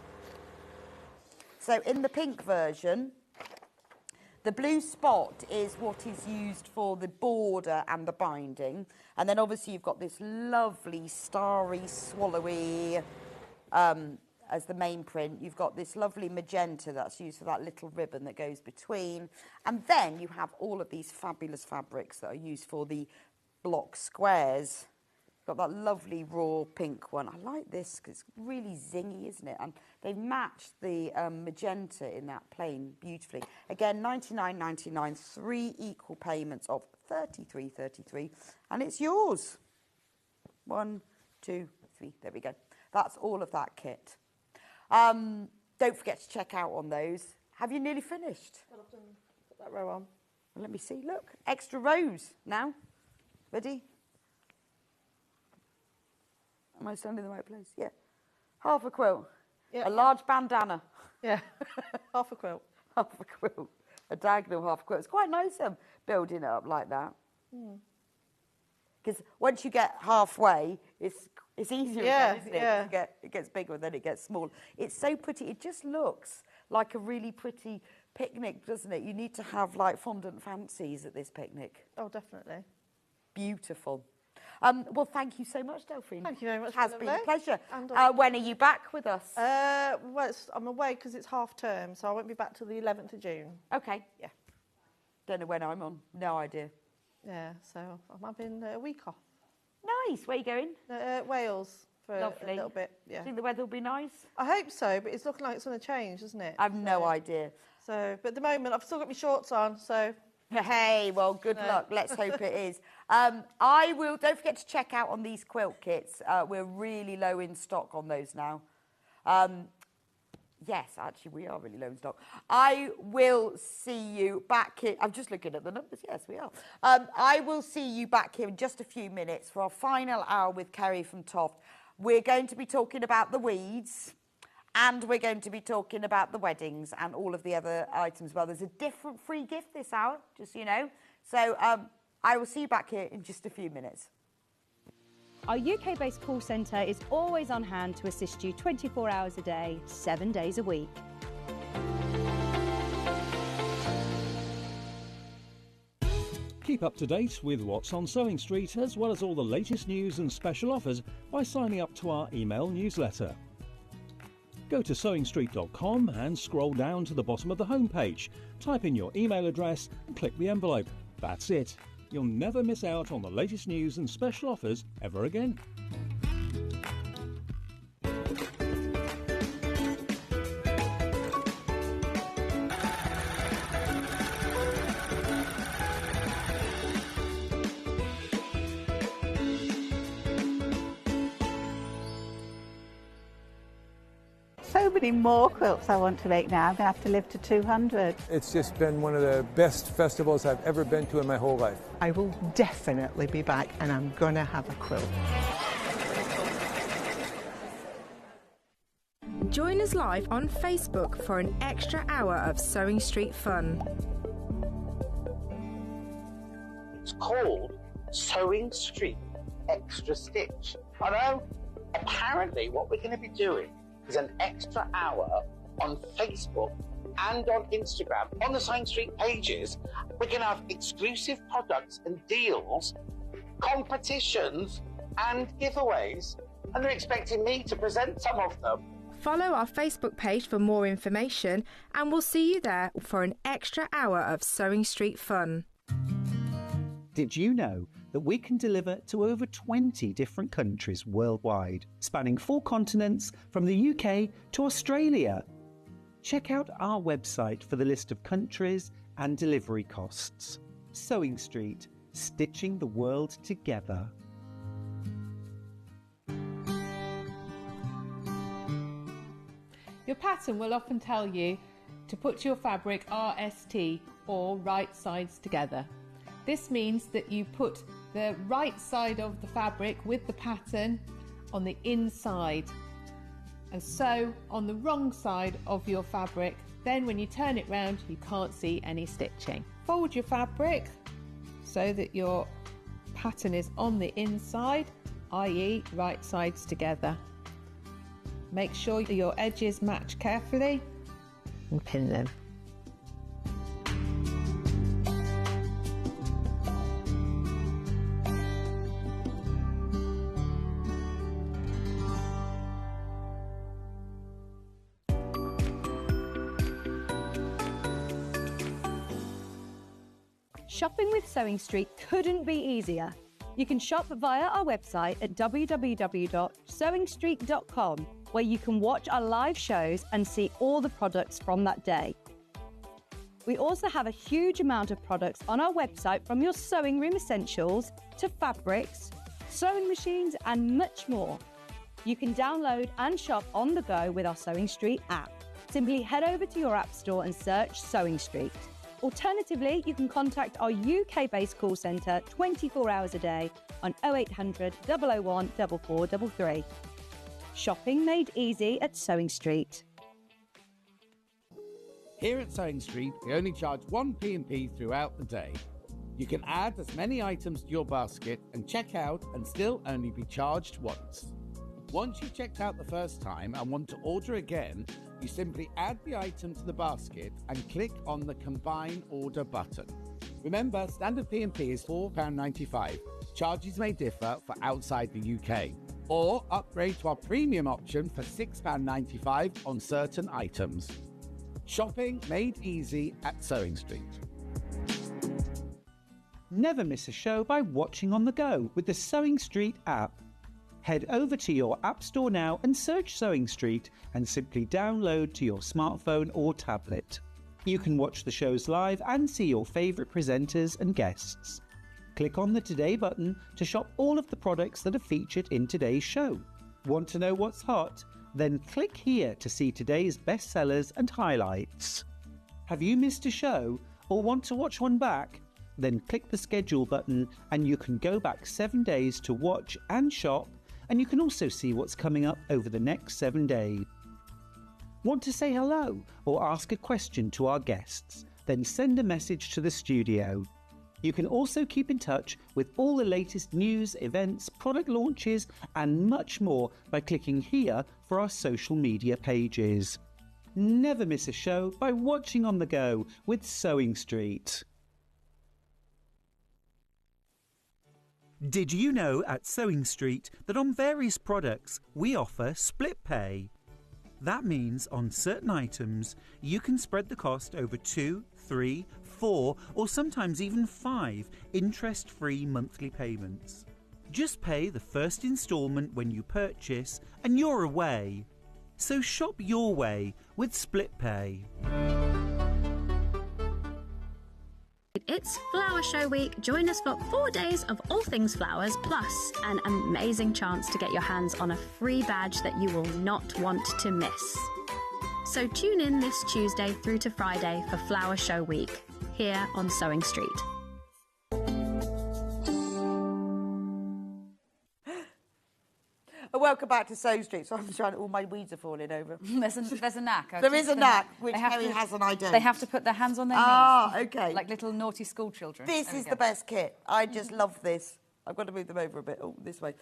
So in the pink version, the blue spot is what is used for the border and the binding. And then obviously you've got this lovely starry, swallowy, as the main print. You've got this lovely magenta that's used for that little ribbon that goes between. And then you have all of these fabulous fabrics that are used for the block squares. Got that lovely raw pink one. I like this because it's really zingy, isn't it? And they've matched the magenta in that plain beautifully. Again, $99.99, three equal payments of $33.33, and it's yours. 1, 2, 3. There we go. That's all of that kit. Don't forget to check out on those. Have you nearly finished? Well, I've done put that row on. Well, let me see. Look, extra rows now. Ready? Am I standing in the right place? Yeah. Half a quilt. Yeah. A large bandana. Yeah. Half a quilt. Half a quilt. A diagonal half a quilt. It's quite nice building it up like that. Because once you get halfway, it's easier, again, isn't it? Yeah. It gets bigger and then it gets smaller. It's so pretty. It just looks like a really pretty picnic, doesn't it? You need to have like fondant fancies at this picnic. Oh, definitely. Beautiful. Well, thank you so much, Delphine. Thank you very much. It has been a pleasure. And when are you back with us? Well, I'm away because it's half term, so I won't be back till the 11th of June. Okay. Yeah. Don't know when I'm on. No idea. Yeah, so I'm having a week off. Nice. Where are you going? Wales for a little bit. Yeah. Think the weather will be nice? I hope so, but it's looking like it's going to change, isn't it? I've no idea. So, but at the moment, I've still got my shorts on, so... Hey, well, good luck. Let's hope it is. Don't forget to check out on these quilt kits. We're really low in stock on those now. Yes, actually, we are really low in stock. I will see you back here. I'm just looking at the numbers. Yes, we are. I will see you back here in just a few minutes for our final hour with Kerry from Toft. We're going to be talking about the weeds. And we're going to be talking about the weddings and all of the other items. Well, there's a different free gift this hour, just so you know. So I will see you back here in just a few minutes. Our UK-based call centre is always on hand to assist you 24 hours a day, 7 days a week. Keep up to date with what's on Sewing Street, as well as all the latest news and special offers by signing up to our email newsletter. Go to sewingstreet.com and scroll down to the bottom of the homepage. Type in your email address and click the envelope. That's it. You'll never miss out on the latest news and special offers ever again. So many more quilts I want to make now. I'm going to have to live to 200. It's just been one of the best festivals I've ever been to in my whole life. I will definitely be back and I'm going to have a quilt. Join us live on Facebook for an extra hour of Sewing Street fun. It's called Sewing Street Extra Stitch. Although, apparently what we're going to be doing is an extra hour on Facebook and on Instagram. On the Sewing Street pages, we're going to have exclusive products and deals, competitions and giveaways. And they're expecting me to present some of them. Follow our Facebook page for more information, and we'll see you there for an extra hour of Sewing Street fun. Did you know that we can deliver to over 20 different countries worldwide, spanning 4 continents from the UK to Australia? Check out our website for the list of countries and delivery costs. Sewing Street, stitching the world together. pattern will often tell you to put your fabric RST, or right sides together. This means that you put the right side of the fabric with the pattern on the inside and sew on the wrong side of your fabric. Then when you turn it round, you can't see any stitching. Fold your fabric so that your pattern is on the inside, i.e. right sides together. Make sure your edges match carefully and pin them. Shopping with Sewing Street couldn't be easier. You can shop via our website at www.sewingstreet.com, where you can watch our live shows and see all the products from that day. We also have a huge amount of products on our website, from your sewing room essentials to fabrics, sewing machines and much more. You can download and shop on the go with our Sewing Street app. Simply head over to your app store and search Sewing Street. Alternatively, you can contact our UK-based call centre 24 hours a day on 0800 001 4433. Shopping made easy at Sewing Street. Here at Sewing Street, we only charge 1 P&P throughout the day. You can add as many items to your basket and check out and still only be charged once. Once you've checked out the first time and want to order again, you simply add the item to the basket and click on the Combine Order button. Remember, standard P&P is £4.95. Charges may differ for outside the UK. Or upgrade to our premium option for £6.95 on certain items. Shopping made easy at Sewing Street. Never miss a show by watching on the go with the Sewing Street app. Head over to your App Store now and search Sewing Street and simply download to your smartphone or tablet. You can watch the shows live and see your favourite presenters and guests. Click on the Today button to shop all of the products that are featured in today's show. Want to know what's hot? Then click here to see today's bestsellers and highlights. Have you missed a show or want to watch one back? Then click the schedule button and you can go back 7 days to watch and shop, and you can also see what's coming up over the next 7 days. Want to say hello or ask a question to our guests? Then send a message to the studio. You can also keep in touch with all the latest news, events, product launches and much more by clicking here for our social media pages. Never miss a show by watching on the go with Sewing Street. Did you know at Sewing Street that on various products we offer split pay? That means on certain items you can spread the cost over 2, 3, 4 or sometimes even 5 interest-free monthly payments. Just pay the first instalment when you purchase and you're away. So shop your way with split pay. It's Flower Show Week. Join us for 4 days of all things flowers, plus an amazing chance to get your hands on a free badge that you will not want to miss. So tune in this Tuesday through to Friday for Flower Show Week, here on Sewing Street. Welcome back to Sewing Street. So I'm trying, all my weeds are falling over. There's a knack. There is a knack, which Harry has and I don't. They have to put their hands on their knees. Ah, okay. Like little naughty school children. This is the best kit. I just love this. I've got to move them over a bit. Oh, this way.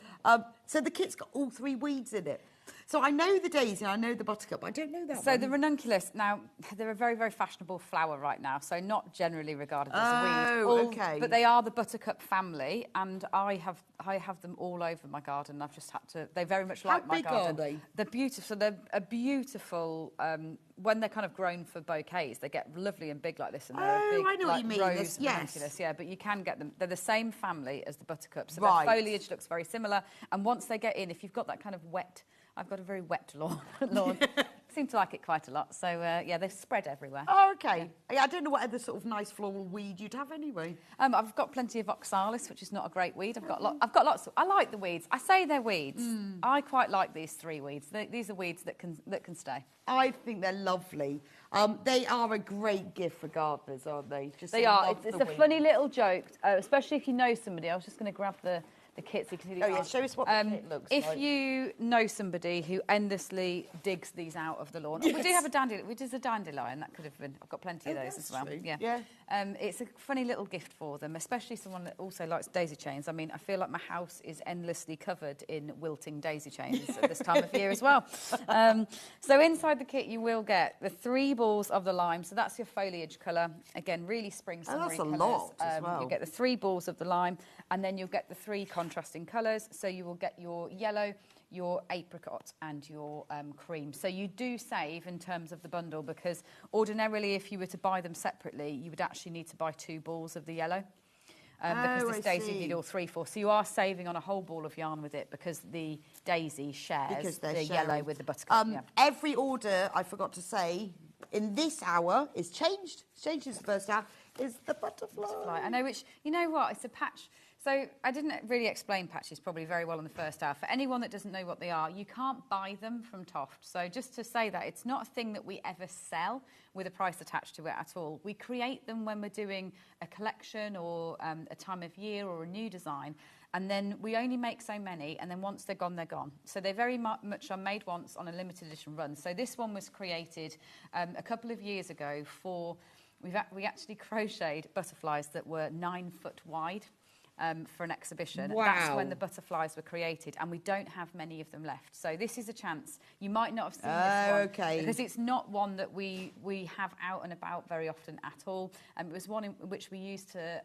So the kit's got all 3 weeds in it. So I know the daisy, I know the buttercup, but I don't know that So one. the ranunculus, now, they're a very, very fashionable flower right now, so not generally regarded as a weed. Okay. But they are the buttercup family, and I have them all over my garden. I've just had to... They very much like my garden. How big are they? They're beautiful. So they're a beautiful... when they're kind of grown for bouquets, they get lovely and big like this, and they're a big, I know what you mean. rose Yes. ranunculus. Yeah, but you can get them. They're the same family as the buttercups, so Right. their foliage looks very similar. And once they get in, if you've got that kind of wet... I've got a very wet lawn. seem to like it quite a lot. So, yeah, they've spread everywhere. Oh, okay. Yeah, I don't know what other sort of nice floral weed you'd have anyway. I've got plenty of oxalis, which is not a great weed. I've got lots of... I like the weeds. I say they're weeds. I quite like these 3 weeds. These are weeds that can stay. I think they're lovely. They are a great gift for gardeners, aren't they? They are. It's a funny little joke, especially if you know somebody. I was just going to grab the kit so you can see the art. Show us what the kit looks like. If you know somebody who endlessly digs these out of the lawn, we do have a dandelion. We did a dandelion. That could have been. I've got plenty of those as well. True. Yeah. It's a funny little gift for them, especially someone that also likes daisy chains. I mean, I feel like my house is endlessly covered in wilting daisy chains at this time of year as well. So inside the kit, you will get the 3 balls of the lime. So that's your foliage colour. Again, really spring summery colours. That's a lot as well. You get the 3 balls of the lime, and then you'll get the 3 contrasting colours. So you will get your yellow, your apricot and your cream. So you do save in terms of the bundle, because ordinarily if you were to buy them separately, you would actually need to buy 2 balls of the yellow. Because this daisy you need all 3 for. So you are saving on a whole ball of yarn with it, because the daisy shares the yellow with the buttercup. Every order, I forgot to say, in this hour is changed. It's changed since the first hour, is the butterfly. I know, which, you know what, it's a patch. So I didn't really explain patches probably very well in the first hour. For anyone that doesn't know what they are, you can't buy them from Toft. So just to say that, it's not a thing that we ever sell with a price attached to it at all. We create them when we're doing a collection or a time of year or a new design. And then we only make so many, and then once they're gone, they're gone. So they very much are made once on a limited edition run. So this one was created a couple of years ago for... We actually crocheted butterflies that were 9 foot wide. For an exhibition. Wow. That's when the butterflies were created, and we don't have many of them left. So this is a chance. You might not have seen this one, okay, because it's not one that we have out and about very often at all. It was one in which we used to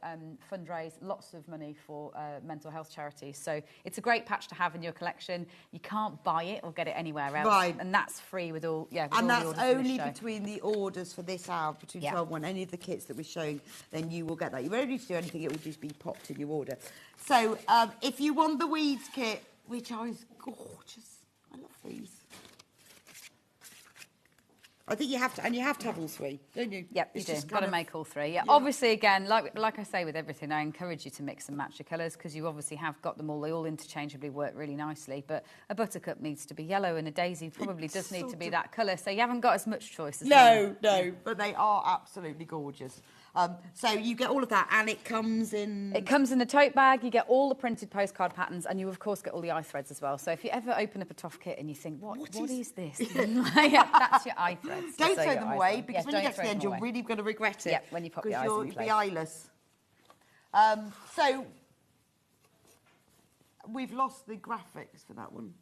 fundraise lots of money for mental health charities. So it's a great patch to have in your collection. You can't buy it or get it anywhere else, right? And that's free with all. Yeah, with and all that's the orders only for this show. between the orders for this hour, between 12 and 1. Any of the kits that we're showing, then you will get that. You won't need to do anything. It will just be popped in your order. So if you want the weeds kit, which is gorgeous, I love these. I think you have to, and you have to have all 3, don't you? Yep, you It's do. Got to make all 3. Yeah. Yeah. Obviously, again, like I say with everything, I encourage you to mix and match your colours, because you obviously have got them all. They all interchangeably work really nicely. But a buttercup needs to be yellow, and a daisy probably does need to be that colour. So you haven't got as much choice as No, but they are absolutely gorgeous. So you get all of that, and it comes in... It comes in a tote bag. You get all the printed postcard patterns, and you, of course, get all the eye threads as well. So if you ever open up a Toft kit and you think, what is this? Yeah, that's your eye threads. Don't throw them away, because when you get to the end, you're really going to regret it. Yeah, when you pop your eyes in you'll place. be eyeless. So we've lost the graphics for that one.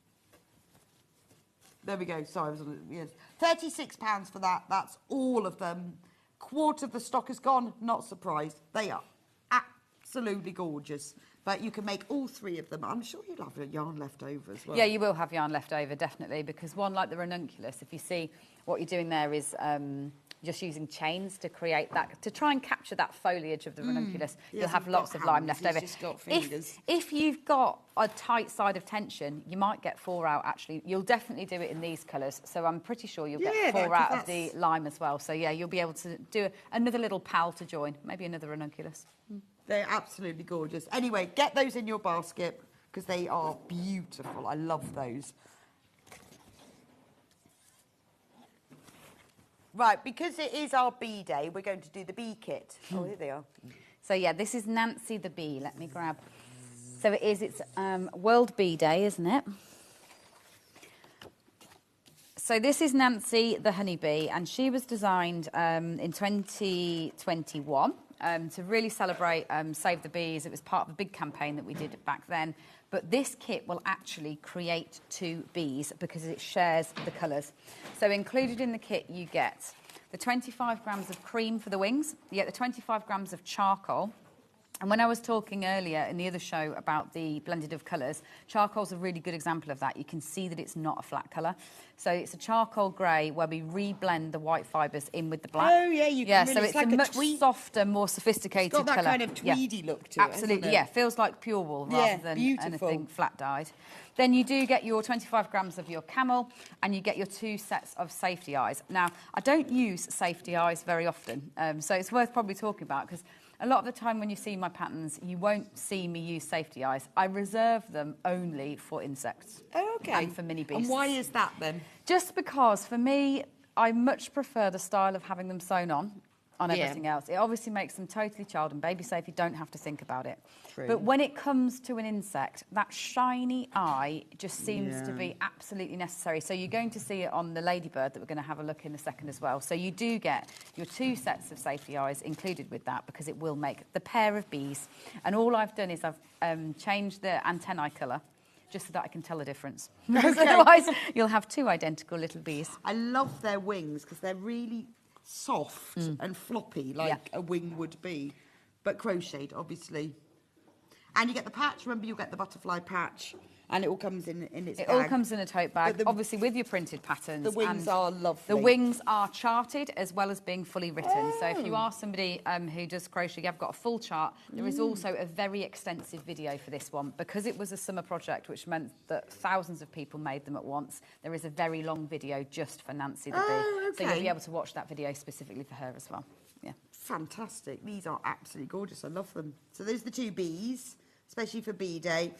There we go. Sorry, I was on it. Yes. £36 for that. That's all of them. Quarter of the stock is gone. Not surprised. They are absolutely gorgeous. But you can make all 3 of them. I'm sure you'll have your yarn left over as well. Yeah, you will have yarn left over, definitely, because one like the ranunculus, if you see what you're doing there is just using chains to create that, to try and capture that foliage of the ranunculus. You'll have lots of lime left over. If you've got a tight side of tension, you might get 4 out, actually. You'll definitely do it in these colours, so I'm pretty sure you'll get 4 out of the lime as well. So, yeah, you'll be able to do another little pal to join, maybe another ranunculus. They're absolutely gorgeous. Anyway, get those in your basket, because they are beautiful. I love those. Right, because it is our bee day, we're going to do the bee kit. Oh, here they are. So, yeah, this is Nancy the bee. Let me grab... So it's World Bee Day, isn't it? So this is Nancy the honeybee, and she was designed in 2021 to really celebrate Save the Bees. It was part of a big campaign that we did back then. But this kit will actually create 2 bees because it shares the colours. So included in the kit, you get the 25 grams of cream for the wings, you get the 25 grams of charcoal, And when I was talking earlier in the other show about the blended of colours, charcoal's a really good example of that. You can see that it's not a flat colour. So it's a charcoal grey where we reblend the white fibres in with the black. Oh, yeah, you can so really, it's like a a much tweed. softer, more sophisticated It's got that colour. kind of tweedy look to it, Absolutely, hasn't it? yeah. Feels like pure wool rather than anything flat dyed. Then you do get your 25 grams of your camel and you get your 2 sets of safety eyes. Now, I don't use safety eyes very often, so it's worth probably talking about because a lot of the time when you see my patterns, you won't see me use safety eyes. I reserve them only for insects. Oh, okay. And for mini beasts. And why is that then? Just because, for me, I much prefer the style of having them sewn on everything else. It obviously makes them totally child and baby safe. You don't have to think about it. True. But when it comes to an insect, that shiny eye just seems to be absolutely necessary. So you're going to see it on the ladybird that we're going to have a look in a second as well. So you do get your 2 sets of safety eyes included with that because it will make the pair of bees. And all I've done is I've changed the antennae colour just so that I can tell the difference. Because otherwise you'll have 2 identical little bees. I love their wings because they're really soft and floppy like a wing would be, but crocheted, obviously. And you get the patch. Remember, you'll get the butterfly patch, and it all comes in its bag. It all comes in a tote bag, obviously with your printed patterns. The wings are lovely. The wings are charted as well as being fully written. So if you are somebody who does crochet, you've got a full chart. There is also a very extensive video for this one. Because it was a summer project, which meant that thousands of people made them at once, there is a very long video just for Nancy the bee. So you'll be able to watch that video specifically for her as well. Yeah. Fantastic. These are absolutely gorgeous. I love them. So there's the 2 bees, especially for Bee Day.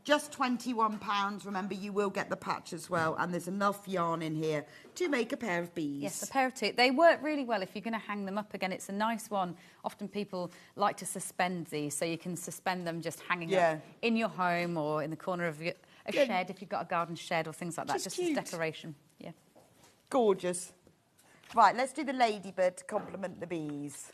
Just £21. Remember, you will get the patch as well, and there's enough yarn in here to make a pair of bees. Yes, a pair of 2. They work really well if you're going to hang them up. Again, it's a nice one. Often people like to suspend these, so you can suspend them just hanging up in your home or in the corner of a shed if you've got a garden shed or things like that, just as decoration. Yeah. Gorgeous. Right, let's do the ladybird to complement the bees.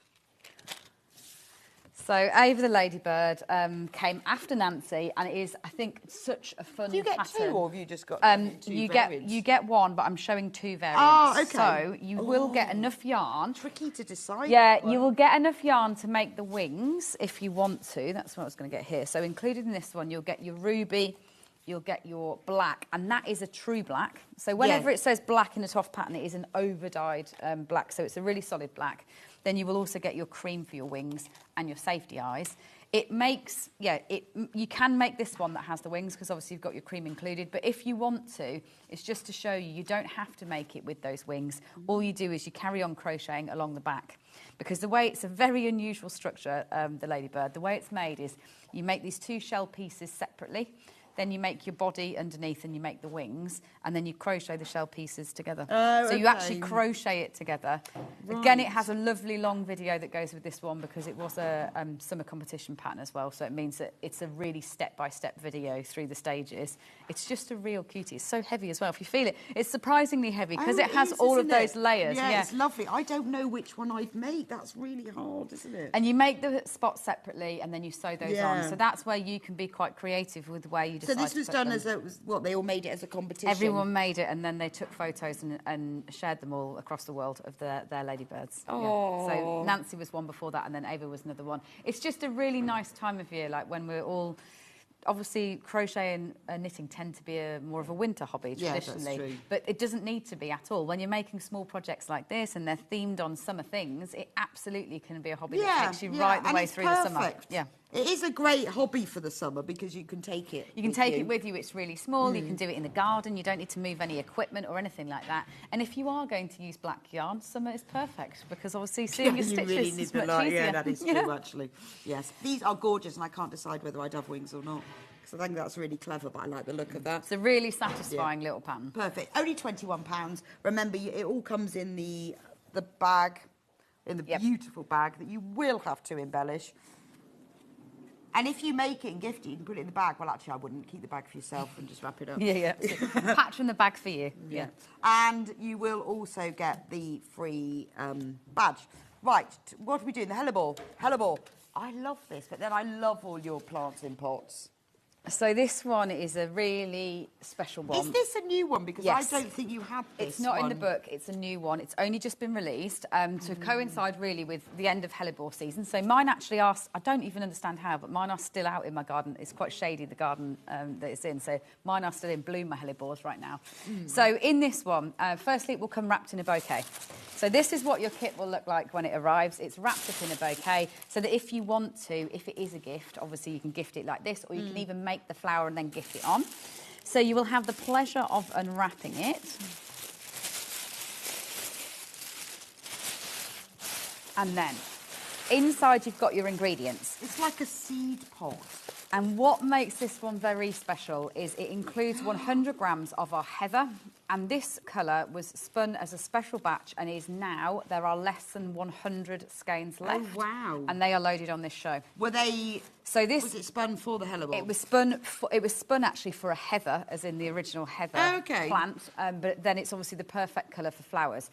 So Ava the ladybird came after Nancy, and it is, I think, such a fun pattern. Do you get 2, or have you just got 2 you variants? you get 1, but I'm showing 2 variants. Oh, okay. So you will get enough yarn. Tricky to decide. Yeah, you will get enough yarn to make the wings if you want to. That's what I was going to get here. So included in this one, you'll get your ruby, you'll get your black, and that is a true black. So whenever it says black in a Toft pattern, it is an over-dyed black, so it's a really solid black. Then you will also get your cream for your wings and your safety eyes. It makes, you can make this one that has the wings because obviously you've got your cream included, but if you want to, it's just to show you don't have to make it with those wings. All you do is you carry on crocheting along the back, because the way, it's a very unusual structure, the ladybird. The way it's made is you make these 2 shell pieces separately, then you make your body underneath and you make the wings, and then you crochet the shell pieces together. So you actually crochet it together. Right. Again, it has a lovely long video that goes with this one because it was a summer competition pattern as well, so it means that it's a really step-by-step video through the stages. It's just a real cutie. It's so heavy as well. If you feel it, it's surprisingly heavy because it has all of those layers. Yeah, it's lovely. I don't know which one I've made. That's really hard, isn't it? And you make the spots separately and then you sew those on. So that's where you can be quite creative with the way you decide. So this was done as they all made it as a competition? Everyone made it, and then they took photos and shared them all across the world of their ladybirds. Oh. Yeah. So Nancy was one before that, and then Ava was another one. It's just a really nice time of year, like when we're all... Obviously, crochet and knitting tend to be more of a winter hobby traditionally, that's true. But it doesn't need to be at all. When you're making small projects like this and they're themed on summer things, it absolutely can be a hobby that takes you right the way through the summer. Yeah. It is a great hobby for the summer because you can take it. You can take it with you. It's really small. You can do it in the garden. You don't need to move any equipment or anything like that. And if you are going to use black yarn, summer is perfect because obviously seeing your stitches really need is much easier. Yeah, that is true actually. Yes, these are gorgeous, and I can't decide whether I'd have wings or not. So I think that's really clever, but I like the look of that. It's a really satisfying little pattern. Perfect. Only £21. Remember, it all comes in the bag, in the beautiful bag that you will have to embellish. And if you make it and gift it, you can put it in the bag. Well, actually, I wouldn't. Keep the bag for yourself and just wrap it up. Yeah. Patch from the bag for you. Yeah. And you will also get the free badge. Right, what are we doing? The hellebore. Hellebore. I love this, but then I love all your plants in pots. So this one is a really special one. Is this a new one? Because Yes. I don't think you had this It's not in one. the book, it's a new one. It's only just been released to coincide really with the end of hellebore season. So mine actually are, I don't even understand how, but mine are still out in my garden. It's quite shady, the garden that it's in. So mine are still in bloom, my hellebores right now. So in this one, firstly, it will come wrapped in a bouquet. So this is what your kit will look like when it arrives. It's wrapped up in a bouquet so that if you want to, if it is a gift, obviously you can gift it like this, or you can even make the flower and then gift it on. So you will have the pleasure of unwrapping it. And then inside you've got your ingredients. It's like a seed pod. And what makes this one very special is it includes 100 grams of our heather, and this colour was spun as a special batch and is now, there are less than 100 skeins left. Oh, wow. And they are loaded on this show. Were they, so this, was it spun for the hellebore? It was spun actually for a heather, as in the original heather plant, but then it's obviously the perfect colour for flowers.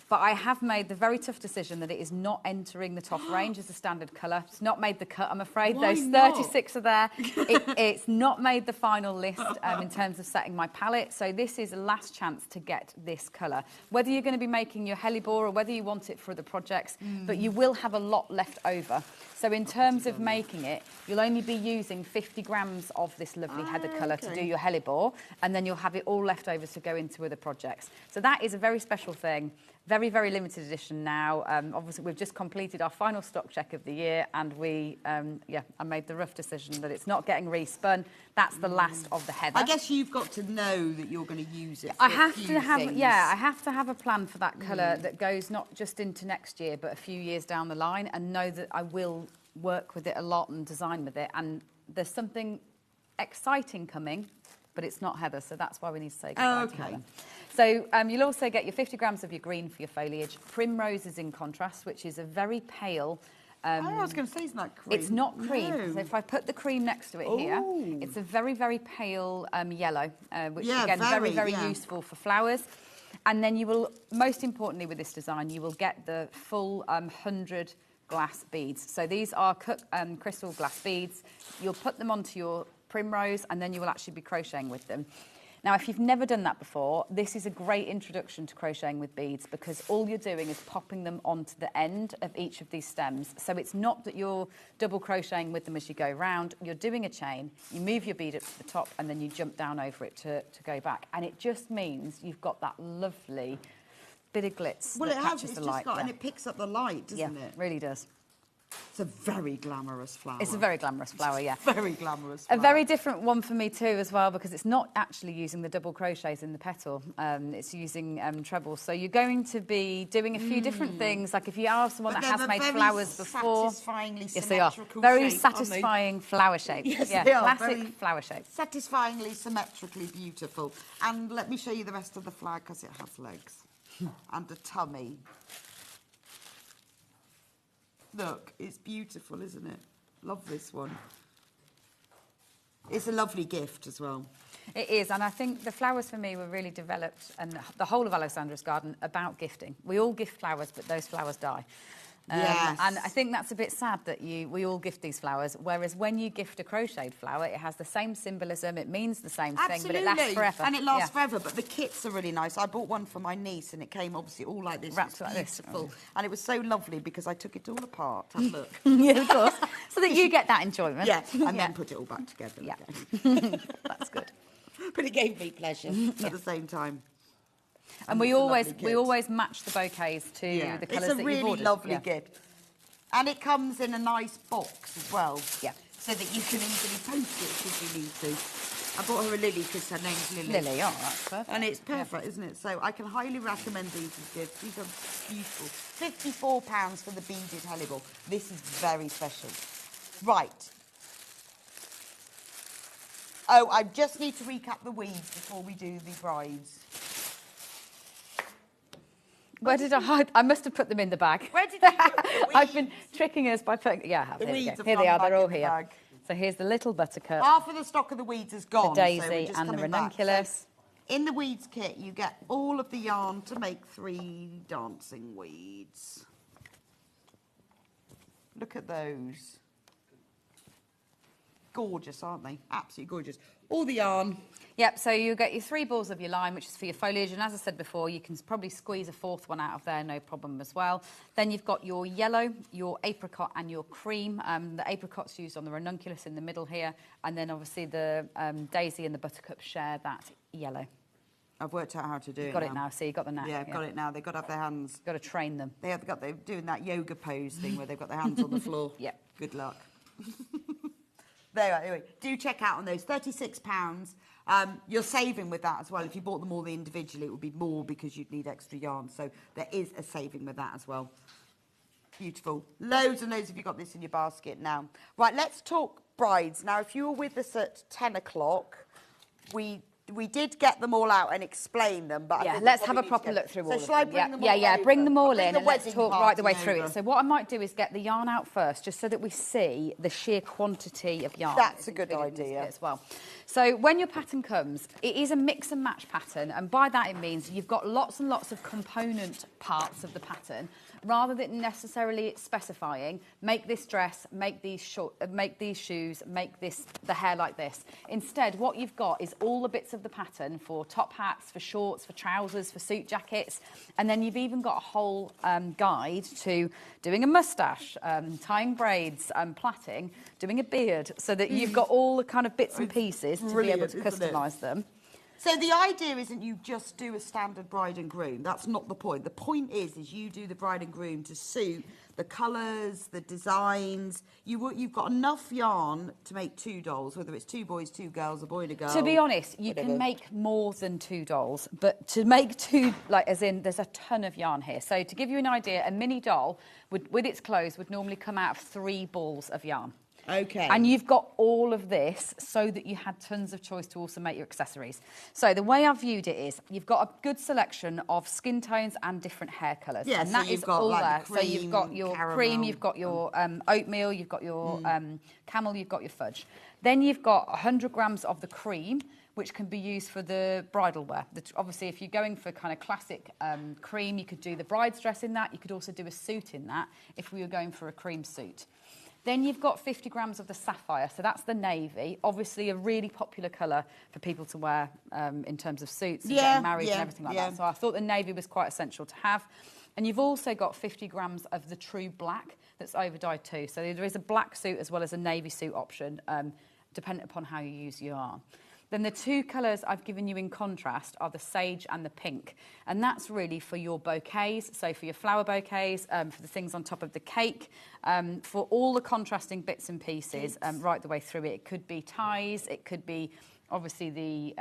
But I have made the very tough decision that it is not entering the Toft range as a standard colour. It's not made the cut, I'm afraid. Why Those not? 36 are there. It's not made the final list in terms of setting my palette. So this is a last chance to get this colour. Whether you're going to be making your hellebore or whether you want it for the projects, but you will have a lot left over. So in terms of making it, you'll only be using 50 grams of this lovely heather colour to do your hellebore, and then you'll have it all left over to go into other projects. So that is a very special thing. Very, very limited edition now. Obviously, we've just completed our final stock check of the year, and I made the rough decision that it's not getting respun. That's the last of the heather. I guess you've got to know that you're going to use it. I have to have a plan for that colour that goes not just into next year, but a few years down the line, and know that I will work with it a lot and design with it. And there's something exciting coming, but it's not heather, so that's why we need to say goodbye to heather. So you'll also get your 50 grams of your green for your foliage. Primroses in contrast, which is a very pale... I was going to say, isn't that cream? It's not cream. No. So if I put the cream next to it here, it's a very, very pale yellow, which again, very, very useful for flowers. And then you will, most importantly with this design, you will get the full 100 glass beads. So these are cut crystal glass beads. You'll put them onto your primrose, and then you will actually be crocheting with them. Now, if you've never done that before, this is a great introduction to crocheting with beads, because all you're doing is popping them onto the end of each of these stems. So it's not that you're double crocheting with them as you go round. You're doing a chain, you move your bead up to the top, and then you jump down over it to go back. And it just means you've got that lovely bit of glitz that catches the light. And it picks up the light, doesn't it? Yeah, it really does. It's a very glamorous flower. It's a very glamorous flower, yeah. Very glamorous flower. A very different one for me too as well, because it's not actually using the double crochets in the petal. It's using trebles. So you're going to be doing a few different things. Like if you are someone that has made flowers before. Satisfyingly yes, they are. Very satisfying flower shapes. Yes, yeah, they are. Classic flower shapes. Satisfyingly, symmetrically beautiful. And let me show you the rest of the flower, because it has legs and a tummy. Look, it's beautiful, isn't it? Love this one. It's a lovely gift as well. It is, and I think the flowers for me were really developed, and the whole of Alexandra's garden, about gifting. We all gift flowers, but those flowers die. Yes. And I think that's a bit sad that we all gift these flowers, whereas when you gift a crocheted flower, it has the same symbolism, it means the same thing, but it lasts forever. And it lasts forever, but the kits are really nice. I bought one for my niece, and it came obviously all like this. Wrapped like this. Beautiful. And it was so lovely because I took it all apart. Have a look. Yeah, of course. So that you get that enjoyment. Yeah, and then put it all back together again. That's good. But it gave me pleasure at the same time. And we always match the bouquets to the colours that you've ordered. It's a really lovely gift. And it comes in a nice box as well. Yeah. So that you can easily post it if you need to. I bought her a Lily because her name's Lily. Lily, oh, that's perfect. And it's perfect, isn't it? So I can highly recommend these as gifts. These are beautiful. £54 for the beaded hellebore. This is very special. Right. Oh, I just need to recap the weeds before we do the brides. Where did I hide? I must have put them in the bag. Where did you put the weeds? I've been tricking us by putting... Yeah, I have. The Here we weeds go. have Here they gone are. They're back all in the here. bag. So here's the little buttercup. Half of the stock of the weeds is gone. The daisy so we're just and the coming back. ranunculus. So in the weeds kit, you get all of the yarn to make 3 dancing weeds. Look at those. gorgeous, aren't they? Absolutely gorgeous. All the yarn. Yep, so you get your 3 balls of your line, which is for your foliage, and as I said before, you can probably squeeze a 4th one out of there, no problem as well. Then you've got your yellow, your apricot and your cream. The apricot's used on the ranunculus in the middle here, and then obviously the daisy and the buttercup share that yellow. I've worked out how to do it. Got it now, so you've got the knack. Yeah, I've got it now. They've got to have their hands. Got to train them. They're doing that yoga pose thing where they've got their hands on the floor. Yep. Good luck. There, anyway, do check out on those. £36. You're saving with that as well. If you bought them all individually, it would be more because you'd need extra yarn. So there is a saving with that as well. Beautiful. Loads and loads of you got this in your basket now. Right, let's talk brides. Now, if you were with us at 10 o'clock, we did get them all out and explain them, but yeah, let's have a proper look through all of them. So shall I bring them all over? Bring them all in and let's wedding talk right the way party through over. it. So what I might do is get the yarn out first, just so that we see the sheer quantity of yarn. That's a good idea. As well. So when your pattern comes, it is a mix and match pattern, and by that it means you've got lots and lots of component parts of the pattern, rather than necessarily specifying, make this dress, make these shoes, make the hair like this. Instead, what you've got is all the bits of the pattern for top hats, for shorts, for trousers, for suit jackets, and then you've even got a whole guide to doing a moustache, tying braids, plaiting, doing a beard, so that you've got all the kind of bits and pieces to be able to customise them. So the idea isn't you just do a standard bride and groom. That's not the point. The point is you do the bride and groom to suit the colours, the designs. You've got enough yarn to make 2 dolls, whether it's 2 boys, 2 girls, a boy and a girl. To be honest, you can make more than 2 dolls, but to make 2, like as in, there's a ton of yarn here. So to give you an idea, a mini doll with its clothes would normally come out of 3 balls of yarn. Okay. And you've got all of this so that you had tons of choice to also make your accessories. So the way I've viewed it is you've got a good selection of skin tones and different hair colours. Yeah, and so that you've is got, all like, there. the cream, so you've got your caramel, cream, you've got your oatmeal, you've got your camel, you've got your fudge. Then you've got 100 grams of the cream, which can be used for the bridal wear. Obviously, if you're going for kind of classic cream, you could do the bride's dress in that. You could also do a suit in that if we were going for a cream suit. Then you've got 50 grams of the sapphire, so that's the navy. Obviously, a really popular colour for people to wear in terms of suits and getting married and everything like that. So I thought the navy was quite essential to have. And you've also got 50 grams of the true black that's over-dyed too. So there is a black suit as well as a navy suit option, depending upon how you use your yarn. Then the 2 colours I've given you in contrast are the sage and the pink. And that's really for your bouquets, so for your flower bouquets, for the things on top of the cake, for all the contrasting bits and pieces right the way through it. It could be ties, it could be obviously the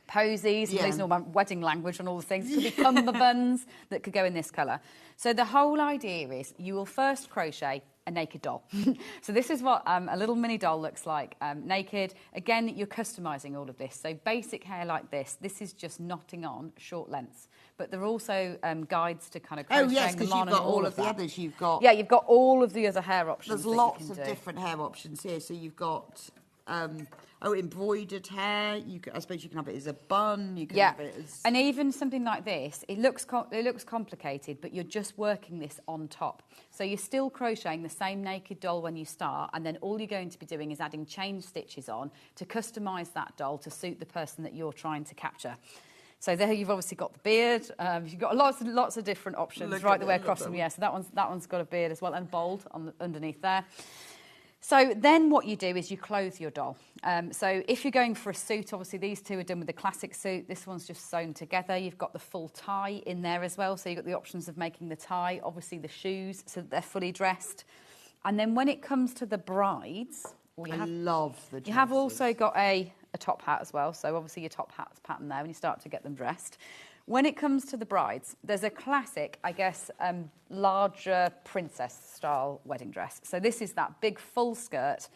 posies, using all my wedding language and all the things. It could be cummerbunds that could go in this colour. So the whole idea is you will first crochet a naked doll. So this is what a little mini doll looks like naked. Again, you're customising all of this. So basic hair like this is just knotting on short lengths. But there are also guides to kind of crocheting them on and all of the others. You've got you've got all of the other hair options. There's lots of different hair options here. So you've got embroidered hair. I suppose you can have it as a bun. You can have it as... And even something like this, it looks complicated, but you're just working this on top. So you're still crocheting the same naked doll when you start, and then all you're going to be doing is adding chain stitches on to customise that doll to suit the person that you're trying to capture. So there you've obviously got the beard. You've got lots of different options right the way across them. Yeah, so that one's got a beard as well, and bold underneath there. So then what you do is you clothe your doll. So if you're going for a suit, obviously these 2 are done with the classic suit. This one's just sewn together. You've got the full tie in there as well. So you've got the options of making the tie, obviously the shoes, so that they're fully dressed. And then when it comes to the brides... I love the dresses. You have also got a top hat as well. So obviously your top hat's pattern there when you start to get them dressed. When it comes to the brides, there's a classic, I guess, larger princess-style wedding dress. So this is that big full skirt.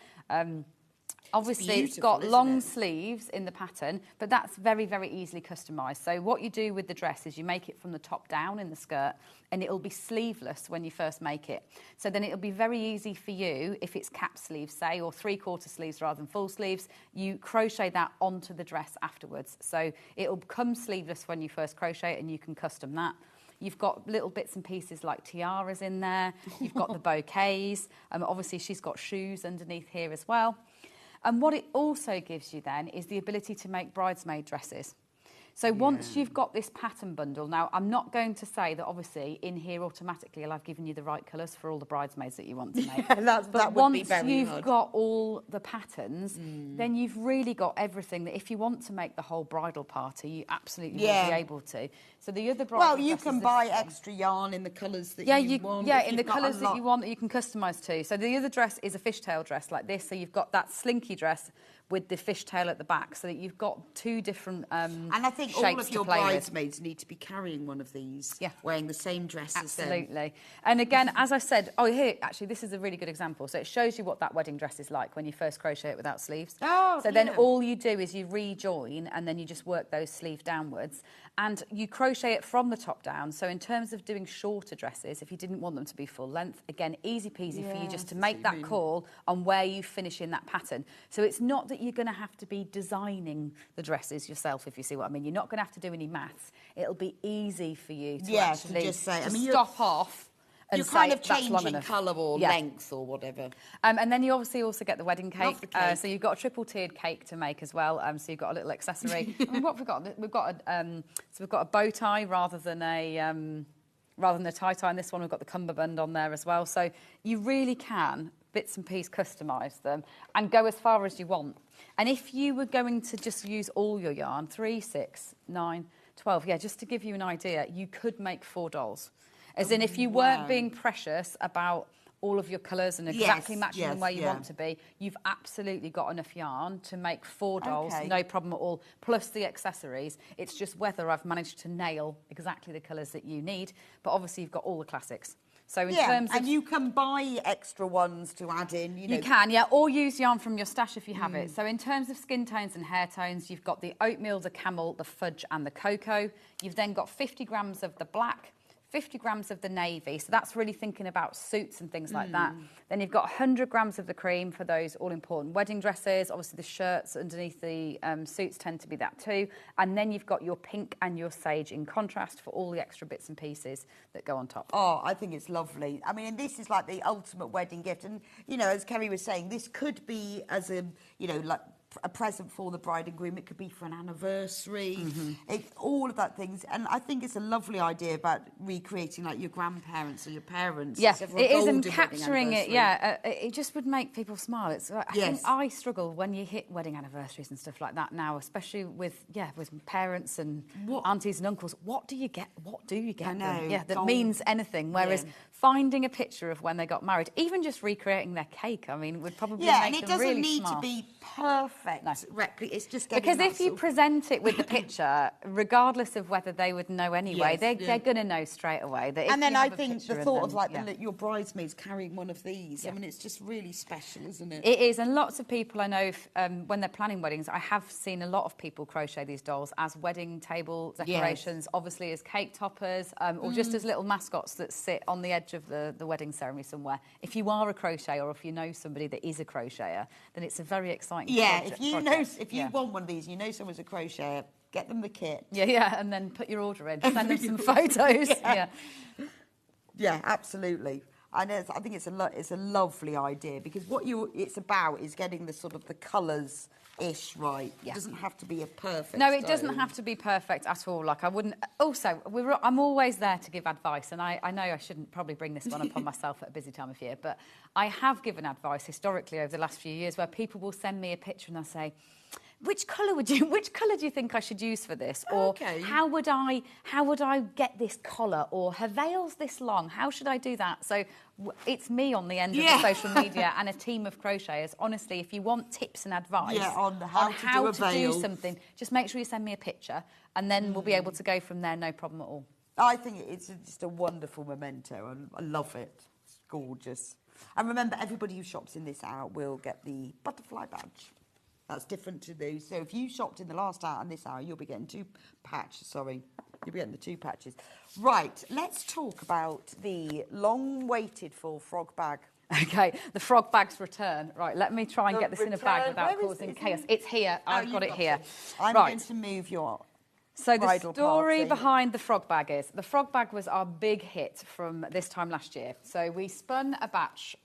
Obviously, it's got long sleeves in the pattern, but that's very, very easily customised. So what you do with the dress is you make it from the top down in the skirt, and it'll be sleeveless when you first make it. So then it'll be very easy for you, if it's cap sleeves, say, or 3/4 sleeves rather than full sleeves, you crochet that onto the dress afterwards. So it'll come sleeveless when you first crochet it, and you can custom that. You've got little bits and pieces like tiaras in there. You've got the bouquets. Obviously, she's got shoes underneath here as well. And what it also gives you then is the ability to make bridesmaid dresses. So once you've got this pattern bundle, now I'm not going to say that obviously in here automatically I've given you the right colours for all the bridesmaids that you want to make. That would be very once you've hard. got all the patterns, then you've really got everything that if you want to make the whole bridal party, you absolutely will be able to. So the other bridal you can buy extra yarn in the colours that you want. Yeah, in the colours that you want that you can customise to. So the other dress is a fishtail dress like this. So you've got that slinky dress with the fishtail at the back, so that you've got two different and I think all of your bridesmaids need to be carrying one of these, wearing the same dress as them. Absolutely. And again, as I said, here, actually, this is a really good example. So it shows you what that wedding dress is like when you first crochet it without sleeves. Then all you do is you rejoin, and then you just work those sleeves downwards. And you crochet it from the top down. So in terms of doing shorter dresses, if you didn't want them to be full length, again, easy peasy for you just to make that call on where you finish in that pattern. So it's not that you're going to have to be designing the dresses yourself, if you see what I mean. You're not going to have to do any maths. It'll be easy for you to actually just say, stop off. And you're kind of that's long changing enough. colour or length or whatever. And then you obviously also get the wedding cake. So you've got a triple tiered cake to make as well. So you've got a little accessory. I mean, what have we got? We've got a bow tie rather than a tie-tie. And this one we've got the cummerbund on there as well. So you really can bits and pieces customise them and go as far as you want. And if you were going to just use all your yarn, 3, 6, 9, 12, just to give you an idea, you could make 4 dolls. As in, if you weren't being precious about all of your colours and exactly matching them where you want to be, you've absolutely got enough yarn to make 4 dolls, no problem at all, plus the accessories. It's just whether I've managed to nail exactly the colours that you need. But obviously, you've got all the classics. So in terms of... and you can buy extra ones to add in, you know. You can, or use yarn from your stash if you have it. So in terms of skin tones and hair tones, you've got the oatmeal, the camel, the fudge and the cocoa. You've then got 50 grams of the black, 50 grams of the navy, so that's really thinking about suits and things like that. Then you've got 100 grams of the cream for those all-important wedding dresses. Obviously, the shirts underneath the suits tend to be that too. And then you've got your pink and your sage in contrast for all the extra bits and pieces that go on top. Oh, I think it's lovely. I mean, and this is like the ultimate wedding gift. And, you know, as Kerry was saying, this could be as a, you know, like a present for the bride and groom. It could be for an anniversary, all of that things. And I think it's a lovely idea about recreating like your grandparents or your parents. Yes, it is, and capturing it. It just would make people smile. It's I think I struggle when you hit wedding anniversaries and stuff like that now, especially with parents and aunties and uncles. What do you get? What do you get? That means anything. Whereas finding a picture of when they got married, even just recreating their cake, I mean, would probably make them really smile. And it doesn't need to be perfect. No. It's just getting because if you present it with the picture, regardless of whether they would know anyway, they're going to know straight away. That and then I think the thought of like your bridesmaids carrying one of these, I mean, it's just really special, isn't it? It is, and lots of people I know, when they're planning weddings, I have seen a lot of people crochet these dolls as wedding table decorations, obviously as cake toppers, or just as little mascots that sit on the edge of the wedding ceremony somewhere. If you are a crocheter or if you know somebody that is a crocheter, then it's a very exciting project. If you want one of these, you know someone's a crocheter, get them the kit. And then put your order in. Send them some photos. Yeah, absolutely. And I think it's a lovely idea because what it's about is getting the sort of the colours-ish right. It doesn't have to be a perfect. No, it doesn't have to be perfect at all. Like I wouldn't. Also, I'm always there to give advice, and I know I shouldn't probably bring this one upon myself at a busy time of year, but I have given advice historically over the last few years where people will send me a picture and they'll say, which colour do you think I should use for this? Or how would I get this collar? Or her veil's this long, how should I do that? So it's me on the end of the social media and a team of crocheters. Honestly, if you want tips and advice on how to do something, just make sure you send me a picture and then we'll be able to go from there, no problem at all. I think it's just a wonderful memento and I love it. It's gorgeous. And remember, everybody who shops in this hour will get the butterfly badge. That's different to those. So if you shopped in the last hour and this hour, you'll be getting 2 patches. Sorry, you'll be getting the 2 patches. Right, let's talk about the long-waited for frog bag. Okay, the frog bag's return. Right, let me try and get this in a bag without causing chaos. It's here. I've got it here. I'm going to move your... So the story behind the frog bag is, the frog bag was our big hit from this time last year. So we spun a batch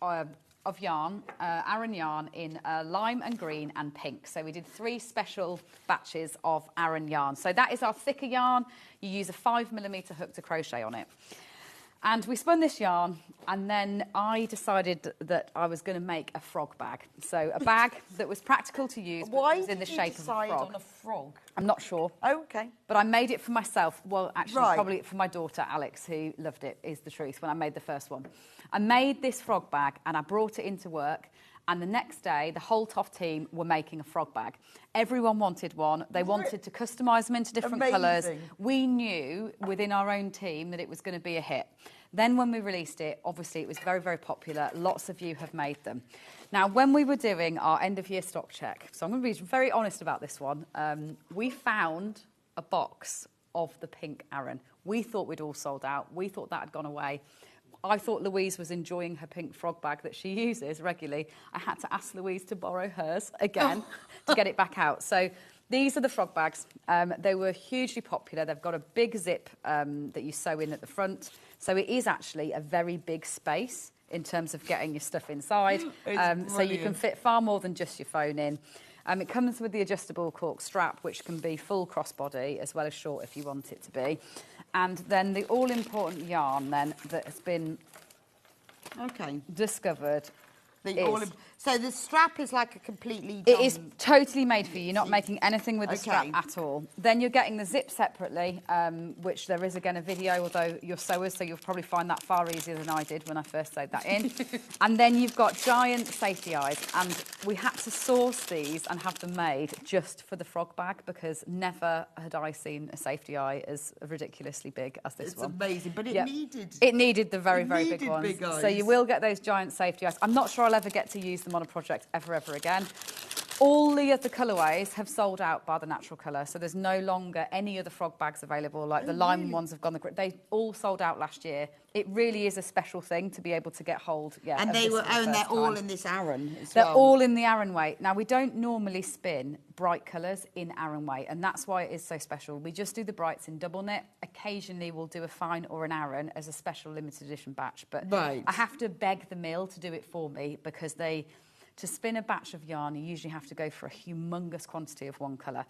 of yarn, Aran yarn in lime and green and pink. So we did 3 special batches of Aran yarn. So that is our thicker yarn. You use a 5mm hook to crochet on it. And we spun this yarn, and then I decided that I was going to make a frog bag. So a bag that was practical to use, but was in the shape of a frog. On a frog? I'm not sure. Oh, okay. But I made it for myself. Well, actually, Right. probably for my daughter, Alex, who loved it, is the truth, when I made the first one. I made this frog bag, and I brought it into work. And the next day, the whole Toft team were making a frog bag. Everyone wanted one. They wanted to customise them into different colours. We knew within our own team that it was going to be a hit. Then when we released it, obviously it was very, very popular. Lots of you have made them. Now, when we were doing our end-of-year stock check, so I'm going to be very honest about this one, we found a box of the pink Aran. We thought we'd all sold out. We thought that had gone away. I thought Louise was enjoying her pink frog bag that she uses regularly. I had to ask Louise to borrow hers again to get it back out. So these are the frog bags. They were hugely popular. They've got a big zip that you sew in at the front. So it is actually a very big space in terms of getting your stuff inside. So you can fit far more than just your phone in. It comes with the adjustable cork strap, which can be full crossbody as well as short if you want it to be. And then the all-important yarn then that has been discovered So the strap is like a completely It is totally made for you. You're not making anything with the strap at all. Then you're getting the zip separately, which there is again a video, although you're sewers, so you'll probably find that far easier than I did when I first sewed that in. And then you've got giant safety eyes, and we had to source these and have them made just for the frog bag, because never had I seen a safety eye as ridiculously big as this one. It's amazing, but it needed the very, very big ones. Big eyes. So you will get those giant safety eyes. I'm not sure I'll ever get to use them on a project ever again. All the other colourways have sold out by the natural colour, so there's no longer any other frog bags available, like the lime ones have gone. They all sold out last year. It really is a special thing to be able to get hold. And of they this were, for the they're first all time. in this Aran as They're well. all in the Aran weight. Now, we don't normally spin bright colours in Aran weight, and that's why it is so special. We just do the brights in double knit. Occasionally, we'll do a fine or an Aran as a special limited edition batch, but I have to beg the mill to do it for me, because to spin a batch of yarn, you usually have to go for a humongous quantity of one colour.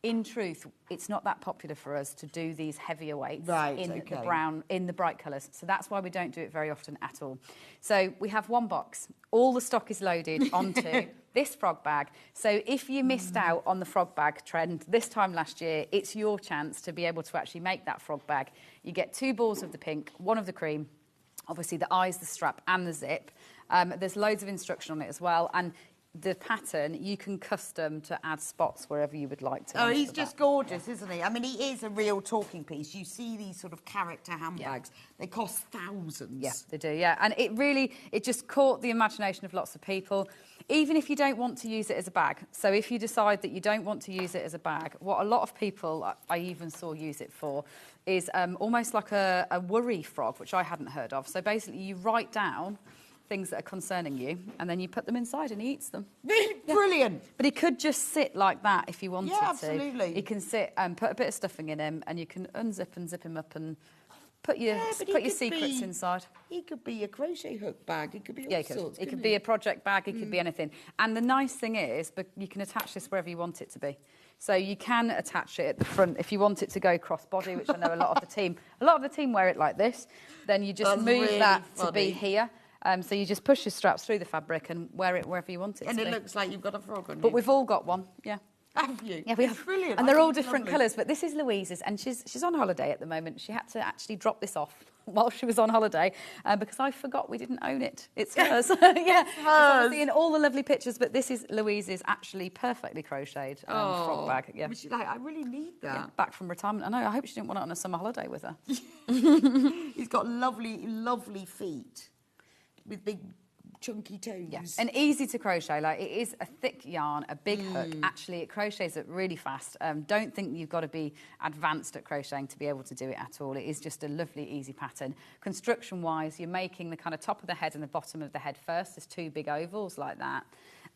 In truth, it's not that popular for us to do these heavier weights in the bright colours. So that's why we don't do it very often at all. So we have one box. All the stock is loaded onto this frog bag. So if you missed out on the frog bag trend this time last year, it's your chance to be able to actually make that frog bag. You get 2 balls of the pink, 1 of the cream, obviously the eyes, the strap and the zip. There's loads of instruction on it as well, and the pattern you can custom to add spots wherever you would like to. Oh, he's just gorgeous, isn't he? I mean, he is a real talking piece. You see these sort of character handbags. They cost thousands. Yeah, they do, yeah. And it just caught the imagination of lots of people, even if you don't want to use it as a bag. So if you decide that you don't want to use it as a bag, what a lot of people I even saw use it for is almost like a worry frog, which I hadn't heard of. So basically you write down things that are concerning you, and then you put them inside and he eats them. Brilliant. But he could just sit like that if you wanted to. Absolutely. He can sit and put a bit of stuffing in him, and you can unzip and zip him up and put your secrets inside. He could be a crochet hook bag. He could be all sorts. It could be a project bag. It could be anything. And the nice thing is, but you can attach this wherever you want it to be. So you can attach it at the front if you want it to go crossbody, which I know a lot of the team wear it like this. Then you just move really that funny. to be here. So you just push your straps through the fabric and wear it wherever you want it and to it be. looks like you've got a frog on you. But we've all got one, yeah. Have you? Yeah, we have. Brilliant. And they're all different colours, but this is Louise's, and she's on holiday at the moment. She had to actually drop this off while she was on holiday because I forgot we didn't own it. It's hers. Yeah, it's obviously in all the lovely pictures, but this is Louise's actually perfectly crocheted frog bag. Yeah. I really need that. Yeah, back from retirement. I know, I hope she didn't want it on a summer holiday with her. He's got lovely, lovely feet with big chunky toes. Yes, and easy to crochet. Like, it is a thick yarn, a big hook. Actually, it crochets it really fast. Don't think you've got to be advanced at crocheting to be able to do it at all. It is just a lovely, easy pattern. Construction-wise, you're making the kind of top of the head and the bottom of the head first. There's 2 big ovals like that.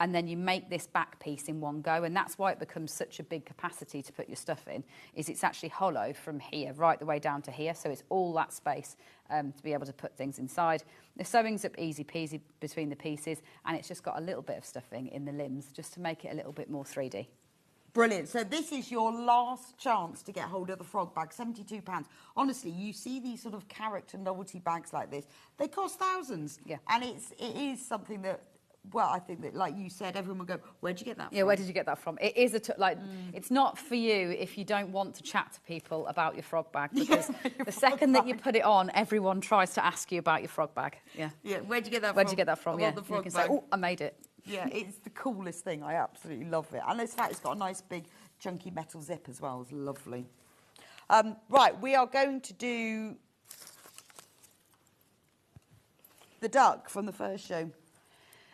and then you make this back piece in one go, and that's why it becomes such a big capacity to put your stuff in, is it's actually hollow from here right the way down to here, so it's all that space to be able to put things inside. The sewing's up easy peasy between the pieces, and it's just got a little bit of stuffing in the limbs just to make it a little bit more 3D. Brilliant. So this is your last chance to get hold of the frog bag, £72. Honestly, you see these sort of character novelty bags like this, they cost thousands. Yeah. And it is something that, well, I think that, like you said, everyone will go, where'd you get that from? Yeah, where did you get that from? It is it's not for you if you don't want to chat to people about your frog bag, because the second that you put it on, everyone tries to ask you about your frog bag. Yeah. Yeah, where'd you get that from? Where'd you get that from? I Yeah, want the you frog can bag. say, oh, I made it. Yeah, it's the coolest thing. I absolutely love it. And in fact, it's got a nice big chunky metal zip as well. It's lovely. Right, we are going to do the duck from the first show.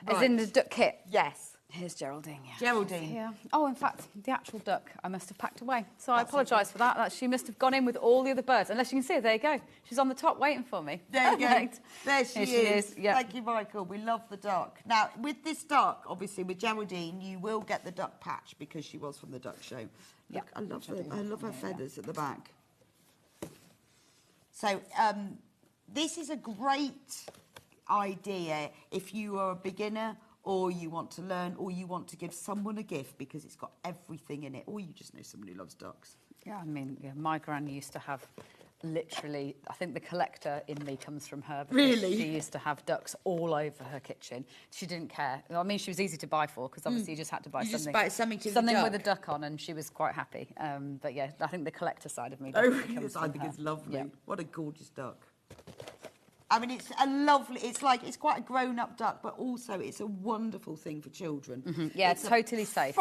As in the duck kit? Yes. Here's Geraldine. Yeah. Geraldine. Yeah. Oh, in fact, the actual duck I must have packed away. So I apologise for that. She must have gone in with all the other birds. Unless you can see her, there you go. She's on the top waiting for me. There you go. Perfect. There she Here is. Yeah. Thank you, Michael. We love the duck. Now, with this duck, obviously, with Geraldine, you will get the duck patch because she was from the duck show. Look, I love her feathers at the back. So, this is a great idea if you are a beginner, or you want to learn, or you want to give someone a gift, because it's got everything in it, or you just know someone who loves ducks. Yeah, I mean, my gran used to have literally, I think the collector in me comes from her. Because Really? She used to have ducks all over her kitchen. She didn't care. I mean, she was easy to buy for, because obviously you just had to buy You just something. buy something to the something duck. with a duck on, and she was quite happy. But yeah, I think the collector side of me Oh, definitely comes yes, I from think her. it's lovely. Yeah. What a gorgeous duck. I mean, it's a lovely, it's quite a grown-up duck, but also it's a wonderful thing for children. Yeah, it's totally safe.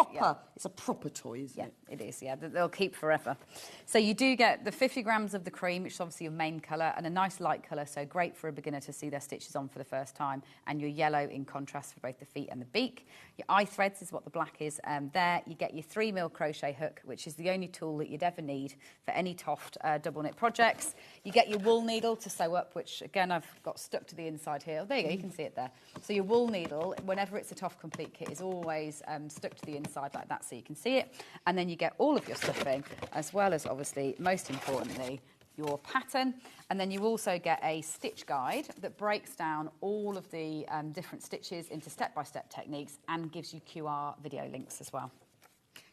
It's a proper toy, isn't it? Yeah, it is, yeah. They'll keep forever. So you do get the 50 grams of the cream, which is obviously your main colour, and a nice light colour, so great for a beginner to see their stitches on for the first time, and your yellow in contrast for both the feet and the beak. Your eye threads is what the black is. There you get your 3mm crochet hook, which is the only tool that you'd ever need for any Toft double knit projects. You get your wool needle to sew up, which again I've got stuck to the inside here. Oh, there you go, you can see it there. So your wool needle, whenever it's a Toft complete kit, is always stuck to the inside like that, so you can see it. And then you get all of your stuffing, as well as obviously, most importantly, your pattern. And then you also get a stitch guide that breaks down all of the different stitches into step-by-step techniques and gives you QR video links as well.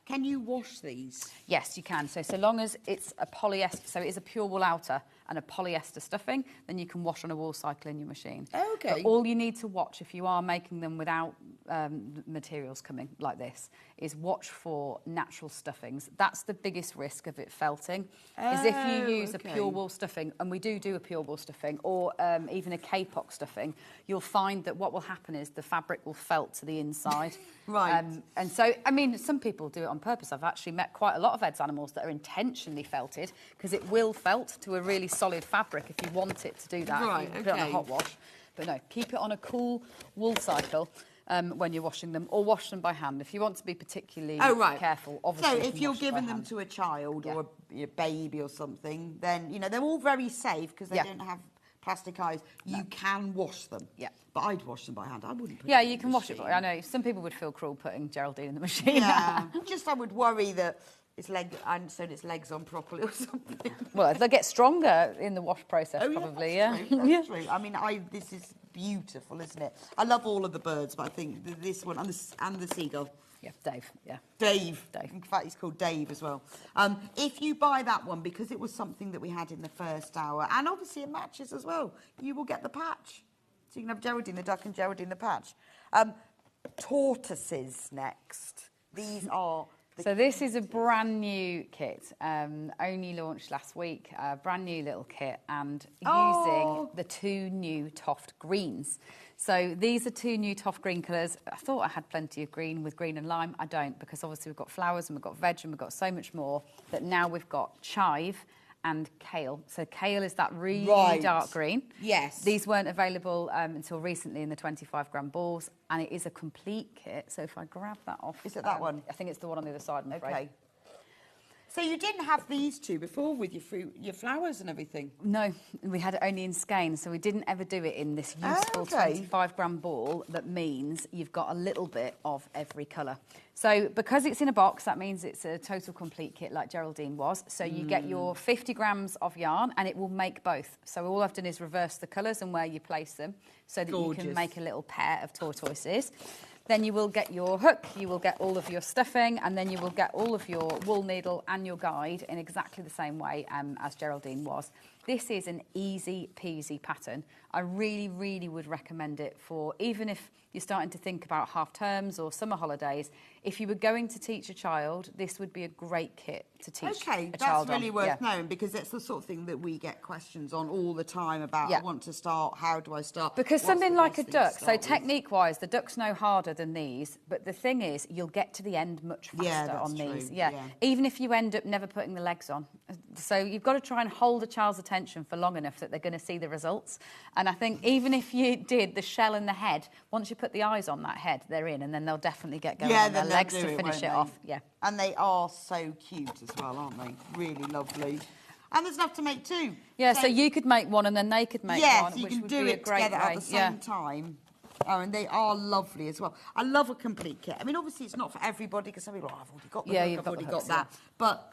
Can you wash these? Yes, you can. So long as it's a polyester, so it is a pure wool outer and a polyester stuffing, then you can wash on a wool cycle in your machine. Okay. But all you need to watch if you are making them without materials coming like this is watch for natural stuffings. That's the biggest risk of it felting, is if you use a pure wool stuffing, and we do a pure wool stuffing, or even a K-pop stuffing, you'll find that what will happen is the fabric will felt to the inside. Right. And so, I mean, some people do it on purpose. I've actually met quite a lot of Ed's animals that are intentionally felted, because it will felt to a really solid fabric if you want it to do that. Right, if you put it on a hot wash. But no, keep it on a cool wool cycle when you're washing them, or wash them by hand if you want to be particularly careful. Obviously, so if you're giving them to a child or a baby or something, then, you know, they're all very safe because they don't have plastic eyes. You can wash them. Yeah. But I'd wash them by hand. I wouldn't put Yeah, it in you the can wash it. machine. I know some people would feel cruel putting Geraldine in the machine. Yeah. Just I would worry that its its legs on properly or something. Well, they'll get stronger in the wash process, probably. That's true. That's true. I mean, this is beautiful, isn't it? I love all of the birds, but I think this one and the seagull. Yeah, Dave. Yeah. Dave. In fact, he's called Dave as well. If you buy that one, because it was something that we had in the first hour, and obviously it matches as well, you will get the patch. So you can have Geraldine the duck and Geraldine the patch. Tortoises next. These are... So this is a brand new kit, only launched last week, a brand new little kit, and using the 2 new Toft greens. So these are 2 new Toft green colours. I thought I had plenty of green with green and lime. I don't, because obviously we've got flowers and we've got veg and we've got so much more, that now we've got chive and kale. So kale is that really dark green. Yes. These weren't available until recently in the 25-gram balls, and it is a complete kit. So if I grab that off... Is it that one? I think it's the one on the other side, I'm afraid. Okay. So you didn't have these two before with your fruit, your flowers and everything? No, we had it only in skein, so we didn't ever do it in this useful 25-gram ball. That means you've got a little bit of every colour. So because it's in a box, that means it's a total complete kit like Geraldine was. So you get your 50 grams of yarn and it will make both. So all I've done is reverse the colours and where you place them so that you can make a little pair of tortoises. Then you will get your hook, you will get all of your stuffing, and then you will get all of your wool needle and your guide in exactly the same way as Geraldine was. This is an easy peasy pattern. I really, really would recommend it for, even if you're starting to think about half terms or summer holidays, if you were going to teach a child, this would be a great kit to teach a child on. Okay, that's really worth knowing, because it's the sort of thing that we get questions on all the time about, I want to start, how do I start? Because something like a duck, so technique-wise, the duck's no harder than these, but the thing is, you'll get to the end much faster on these. Even if you end up never putting the legs on. So you've got to try and hold a child's attention for long enough that they're going to see the results. And I think even if you did the shell and the head, once you put the eyes on that head, they're in, and then they'll definitely get going on their legs to finish it off. Yeah. And they are so cute as well, aren't they? Really lovely. And there's enough to make two. Yeah, so you could make one and then they could make one, so you which can would do be a it great together way. at the same time. Oh, and they are lovely as well. I love a complete kit. I mean, obviously it's not for everybody, because some people are, I've already got the hook, I've already got that. But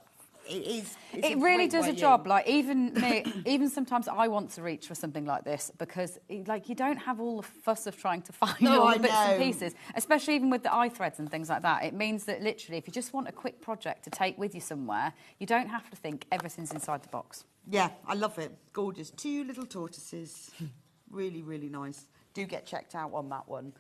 it is. It really does a job. Like even me, even sometimes I want to reach for something like this, because like you don't have all the fuss of trying to find all the bits and pieces, especially even with the eye threads and things like that. It means that literally, if you just want a quick project to take with you somewhere, you don't have to think everything's inside the box. Yeah, I love it. Gorgeous. Two little tortoises. Really, really nice. Do get checked out on that one.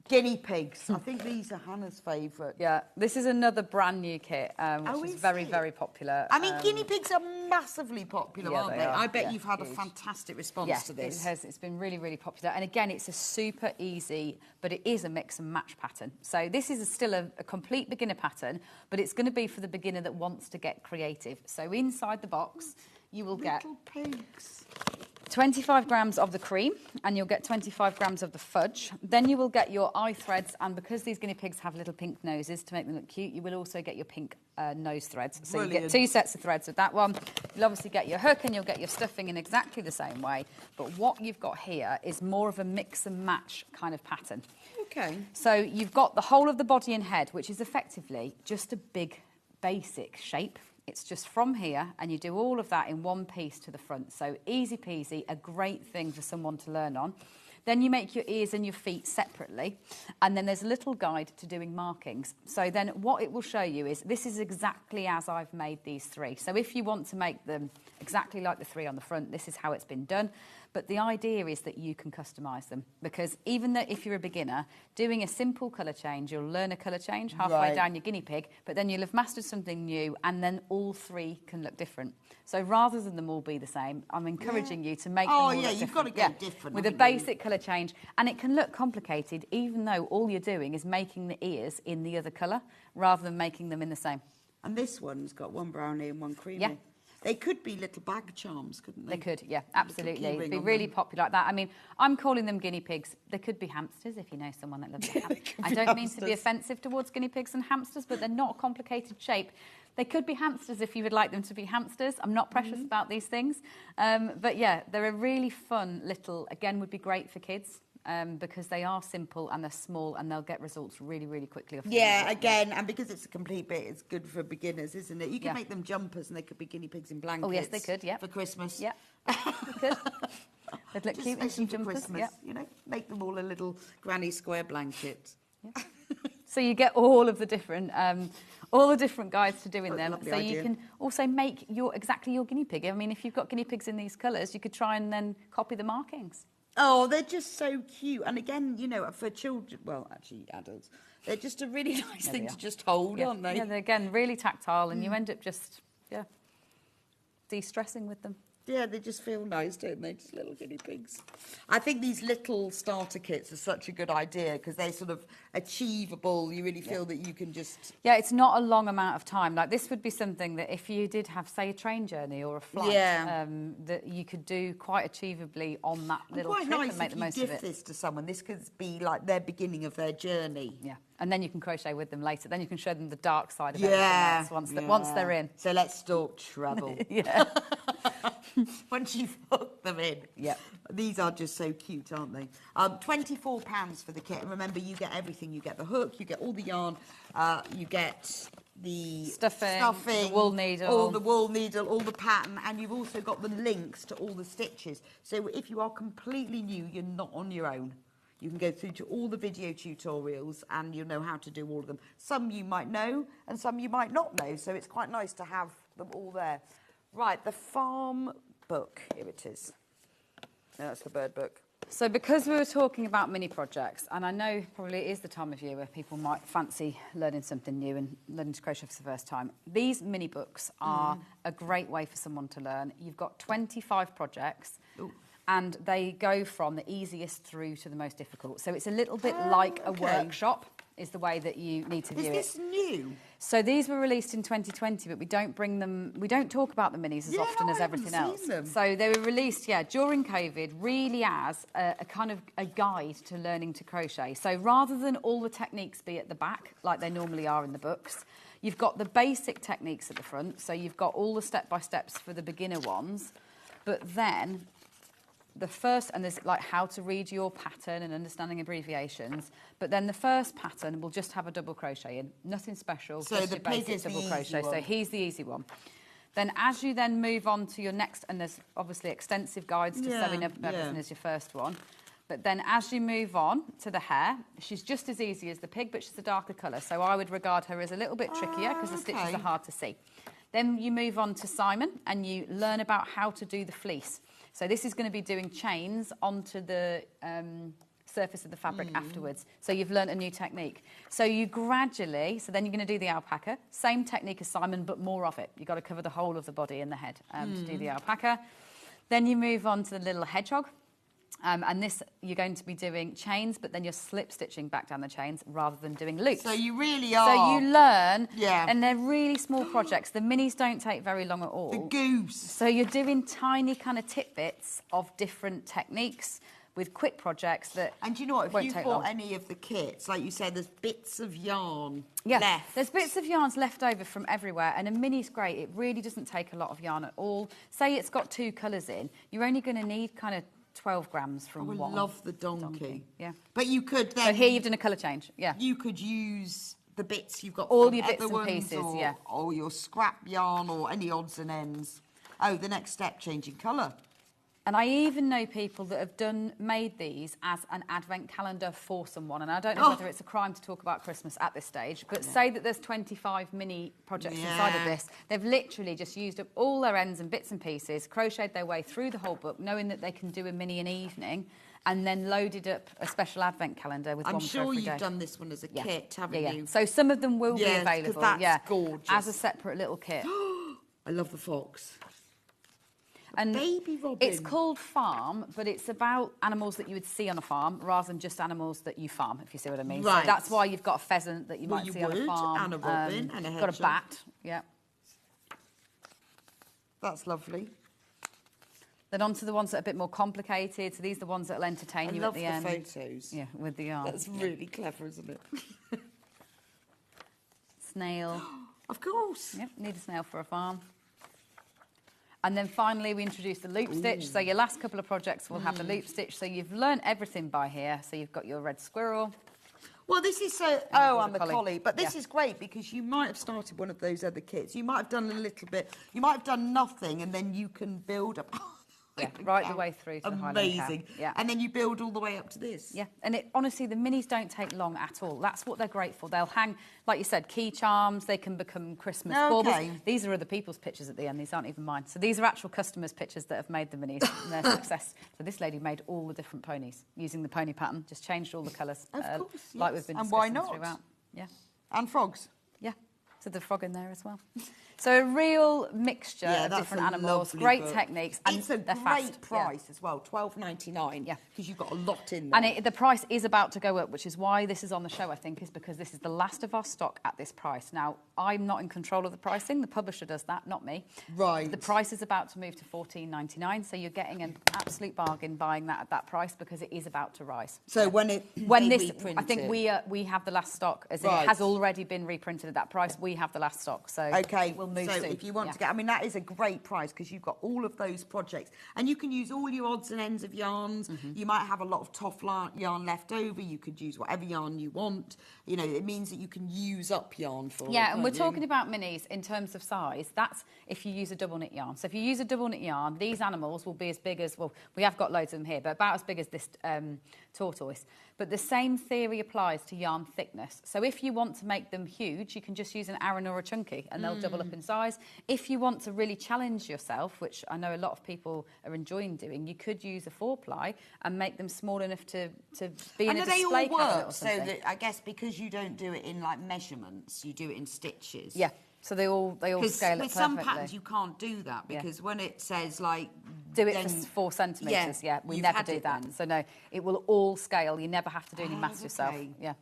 Guinea pigs. I think these are Hannah's favourite. Yeah, this is another brand new kit, which is very, very popular. I mean, guinea pigs are massively popular, aren't they? Are. I bet you've had a fantastic response to this. It has. It's been really, really popular. And again, it's a super easy, but it is a mix and match pattern. So this is still a complete beginner pattern, but it's going to be for the beginner that wants to get creative. So inside the box, you will get 25 grams of the cream, and you'll get 25 grams of the fudge. Then you will get your eye threads, and because these guinea pigs have little pink noses to make them look cute, you will also get your pink nose threads. So you get 2 sets of threads with that one. You'll obviously get your hook, and you'll get your stuffing in exactly the same way. But what you've got here is more of a mix and match kind of pattern. Okay. So you've got the whole of the body and head, which is effectively just a big basic shape. It's just from here, and you do all of that in one piece to the front. So easy peasy, a great thing for someone to learn on. Then you make your ears and your feet separately, and then there's a little guide to doing markings. So then what it will show you is, this is exactly as I've made these three. So if you want to make them exactly like the three on the front, this is how it's been done. But the idea is that you can customise them, because even though if you're a beginner, doing a simple colour change, you'll learn a colour change halfway down your guinea pig, but then you'll have mastered something new, and then all three can look different. So rather than them all be the same, I'm encouraging you to make them all look different. You've got to go different. With a basic colour change, and it can look complicated, even though all you're doing is making the ears in the other colour, rather than making them in the same. And this one's got one brownie and one creamy. Yeah. They could be little bag charms, couldn't they? They could, yeah, absolutely. It'd be really popular like that. I mean, I'm calling them guinea pigs. They could be hamsters if you know someone that loves them. I don't mean to be offensive towards guinea pigs and hamsters, but they're not a complicated shape. They could be hamsters if you would like them to be hamsters. I'm not precious about these things. But yeah, they're a really fun little, again, would be great for kids. Because they are simple and they're small, and they'll get results really, really quickly. Again, and because it's a complete bit, it's good for beginners, isn't it? You can make them jumpers, and they could be guinea pigs in blankets. Oh, yes, they could, yeah. For Christmas. Yeah, they could. They'd look cute in some jumpers. Christmas, you know, make them all a little granny square blanket. Yeah. So you get all of the different... all the different guides to doing them, so you can also make exactly your guinea pig. I mean, if you've got guinea pigs in these colours, you could try and then copy the markings. Oh, they're just so cute. And again, you know, for children, well, actually adults, they're just a really nice thing to just hold, aren't they? Yeah, they're, again, really tactile, and you end up just, de-stressing with them. Yeah, they just feel nice, don't they? Just little guinea pigs. I think these little starter kits are such a good idea, because they're sort of achievable. You really feel that you can just... Yeah, it's not a long amount of time. Like, this would be something that if you did have, say, a train journey or a flight, that you could do quite achievably on that little trip and make the most of it. Quite nice if you gift this to someone. This could be like their beginning of their journey. Yeah. And then you can crochet with them later. Then you can show them the dark side of everything else once they're in. So let's talk treble. Yeah. Once you've hooked them in. Yeah. These are just so cute, aren't they? £24 for the kit. And remember, you get everything. You get the hook, you get all the yarn, you get the stuffing, the wool needle, all the wool needle, all the pattern, and you've also got the links to all the stitches. So if you are completely new, you're not on your own. You can go through to all the video tutorials and you'll know how to do all of them. Some you might know and some you might not know, so it's quite nice to have them all there. Right, the farm book, here it is. No, that's the bird book. So because we were talking about mini projects, and I know probably it is the time of year where people might fancy learning something new and learning to crochet for the first time, these mini books are a great way for someone to learn. You've got 25 projects. Ooh. And they go from the easiest through to the most difficult. So it's a little bit like a workshop, is the way that you need to view it. Is this new? So these were released in 2020, but we don't talk about the minis as often as everything else. So they were released, during COVID, really as a kind of a guide to learning to crochet. So rather than all the techniques be at the back, like they normally are in the books, you've got the basic techniques at the front. So you've got all the step-by-steps for the beginner ones, but then the first, and there's like how to read your pattern and understanding abbreviations, but then the first pattern will just have a double crochet in, nothing special, so just the your basic double crochet. So he's the easy one. Then as you then move on to your next, and there's obviously extensive guides to sewing up and everything as your first one, but then as you move on to the hare, she's just as easy as the pig, but she's a darker colour, so I would regard her as a little bit trickier because the stitches are hard to see. Then you move on to Simon and you learn about how to do the fleece. So this is going to be doing chains onto the surface of the fabric afterwards. So you've learnt a new technique. So you gradually, so then you're going to do the alpaca. Same technique as Simon, but more of it. You've got to cover the whole of the body and the head to do the alpaca. Then you move on to the little hedgehog. And this, you're going to be doing chains, but then you're slip stitching back down the chains rather than doing loops. So you really are. So you learn, and they're really small projects. The minis don't take very long at all. The goose. So you're doing tiny kind of tidbits of different techniques with quick projects that And do you know what? If won't you take bought long. any of the kits, like you said, there's bits of yarn Yeah, left. there's bits of yarns left over from everywhere, and a mini's great. It really doesn't take a lot of yarn at all. Say it's got 2 colours in, you're only going to need kind of 12 grams from one. I love the donkey. Yeah. But you could then... So here you've done a colour change, You could use the bits you've got all from your bits other and ones pieces, or your scrap yarn or any odds and ends. Oh, the next step, changing colour. And I even know people that have made these as an advent calendar for someone. And I don't know whether it's a crime to talk about Christmas at this stage, but say that there's 25 mini projects inside of this. They've literally just used up all their ends and bits and pieces, crocheted their way through the whole book, knowing that they can do a mini an evening, and then loaded up a special advent calendar with one for every day. I'm sure you've done this one as a kit, haven't you? So some of them will be available. That's gorgeous. As a separate little kit. I love the fox. And baby robin. It's called farm, but it's about animals that you would see on a farm rather than just animals that you farm, if you see what I mean. Right. So that's why you've got a pheasant that you might see on a farm. And a robin and a hedgehog. Got a bat, yeah. That's lovely. Then on to the ones that are a bit more complicated. So these are the ones that will entertain you at the end. I love the photos. Yeah, with the yarn. That's really clever, isn't it? Snail. Of course. Yep, need a snail for a farm. And then finally we introduced the loop stitch. So your last couple of projects will have the loop stitch. So you've learned everything by here. So you've got your red squirrel. Well, this is so... Oh, I'm a collie. But this is great because you might have started one of those other kits. You might have done a little bit. You might have done nothing and then you can build up... Yeah, right the way through to the Highland cow. Amazing. Yeah. And then you build all the way up to this. Yeah, and honestly, the minis don't take long at all. That's what they're great for. They'll hang, like you said, key charms. They can become Christmas baubles. These are other people's pictures at the end. These aren't even mine. So these are actual customers' pictures that have made the minis and their success. So this lady made all the different ponies using the pony pattern, just changed all the colours. Of course, like we've been and why discussing not? throughout. Yeah. And frogs. Yeah. So the frog in there as well. So a real mixture of different animals, great techniques. And it's a they're great fast. price as well, $12.99. Yeah. Because you've got a lot in there. And the price is about to go up, which is why this is on the show, I think, is because this is the last of our stock at this price. Now, I'm not in control of the pricing. The publisher does that, not me. Right. The price is about to move to $14.99, so you're getting an absolute bargain buying that at that price because it is about to rise. So when this, I think we have the last stock, as in Right. it has already been reprinted at that price. We have the last stock, so okay, we'll move so soon. if you want to get, I mean, that is a great price because you've got all of those projects and you can use all your odds and ends of yarns. You might have a lot of Toft yarn left over. You could use whatever yarn you want. You know, it means that you can use up yarn for Yeah, it, and we're can't you? talking about minis in terms of size. That's if you use a double knit yarn. So if you use a double knit yarn, these animals will be as big as, well, we have got loads of them here, but about as big as this tortoise. But the same theory applies to yarn thickness. So if you want to make them huge, you can just use an Aran or a chunky and they'll double up in size. If you want to really challenge yourself, which I know a lot of people are enjoying doing, you could use a 4-ply and make them small enough to be in a display all cabinet or work, so something. that I guess because you don't do it in like measurements, you do it in stitches. Yeah. So they all scale up perfectly. With some patterns you can't do that because when it says like do it for 4 centimetres, we never do that. Then. So no, it will all scale. You never have to do any maths yourself. Yeah.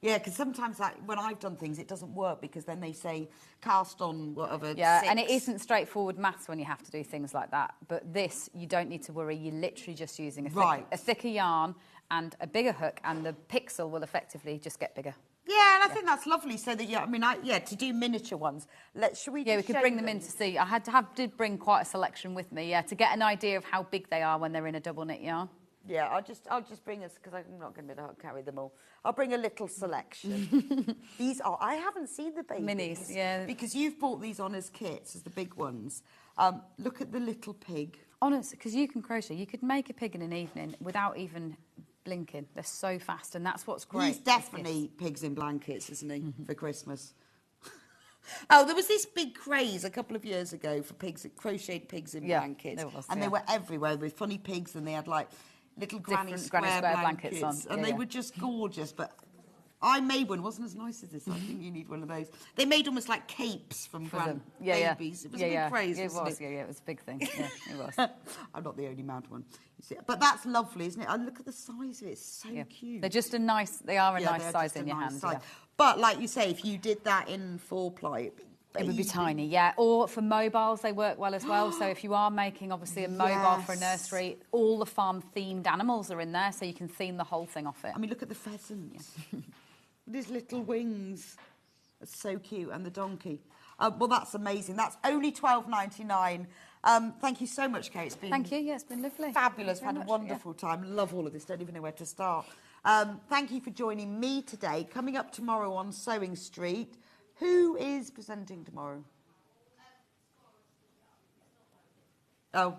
Yeah, because sometimes when I've done things, it doesn't work because then they say cast on whatever. Yeah, 6. and it isn't straightforward maths when you have to do things like that. But this, you don't need to worry. You're literally just using a thicker yarn and a bigger hook, and the pixel will effectively just get bigger. Yeah, and I think that's lovely. So that to do miniature ones. Should we? Yeah, we could bring them in to see. I did bring quite a selection with me, to get an idea of how big they are when they're in a double knit yarn. Yeah, I'll just bring us because I'm not going to be able to carry them all. I'll bring a little selection. These are I haven't seen the babies. Minis, yeah. Because you've bought these on as kits, as the big ones. Look at the little pig. Honestly, because you can crochet, you could make a pig in an evening without even blinking. They're so fast, and that's what's great. He's definitely pigs in blankets, isn't he, for Christmas? Oh, there was this big craze a couple of years ago for crocheted pigs in blankets. There was, and they were everywhere with funny pigs, and they had like little granny square blankets on. And they were just gorgeous. But I made one, wasn't as nice as this. I think you need one of those. They made almost like capes from babies. It was a big craze, wasn't it? Yeah, it was a big thing. Yeah, it was. I'm not the only mad one. You see. But that's lovely, isn't it? And look at the size of it. It's so cute. They're just they are a nice size in your hand. Yeah. But like you say, if you did that in 4-ply, it would be tiny, yeah. Or for mobiles, they work well as well. So if you are making, obviously, a mobile for a nursery, all the farm-themed animals are in there, so you can theme the whole thing off it. I mean, look at the pheasants. These little wings. That's so cute. And the donkey. Well, that's amazing. That's only $12.99. Thank you so much, Kate. It's been Thank you. Yeah, it's been lovely. Fabulous. I've had a wonderful time. Love all of this. Don't even know where to start. Thank you for joining me today. Coming up tomorrow on Sewing Street. Who is presenting tomorrow? Oh.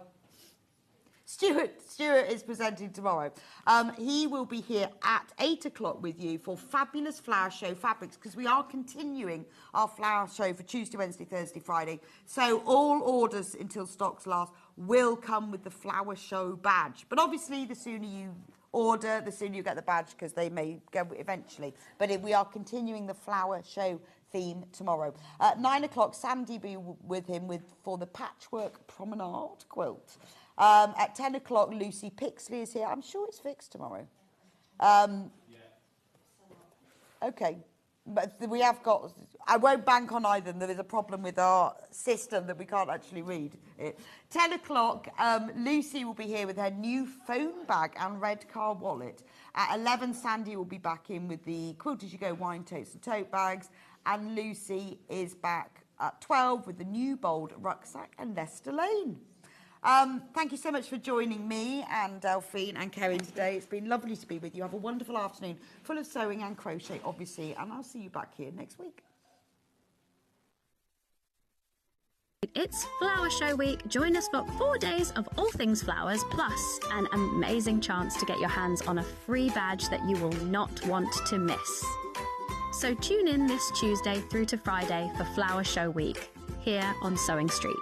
Stuart is presenting tomorrow. He will be here at 8 o'clock with you for Fabulous Flower Show Fabrics, because we are continuing our flower show for Tuesday, Wednesday, Thursday, Friday. So all orders until stocks last will come with the Flower Show badge. But obviously, the sooner you order, the sooner you get the badge, because they may go eventually. But we are continuing the Flower Show theme tomorrow. At 9 o'clock, Sandy will be with him for the Patchwork Promenade quilt. At 10 o'clock, Lucy Pixley is here. I'm sure it's fixed tomorrow. Okay. But we have got... I won't bank on either. There is a problem with our system that we can't actually read it. 10 o'clock, Lucy will be here with her new phone bag and red car wallet. At 11, Sandy will be back in with the Quilt As You Go wine totes and tote bags. And Lucy is back at 12 with the new bold rucksack and Leicester Lane. Thank you so much for joining me and Delphine and Kerry today. It's been lovely to be with you. Have a wonderful afternoon full of sewing and crochet, obviously, and I'll see you back here next week. It's Flower Show Week. Join us for 4 days of all things flowers, plus an amazing chance to get your hands on a free badge that you will not want to miss. So tune in this Tuesday through to Friday for Flower Show Week, here on Sewing Street.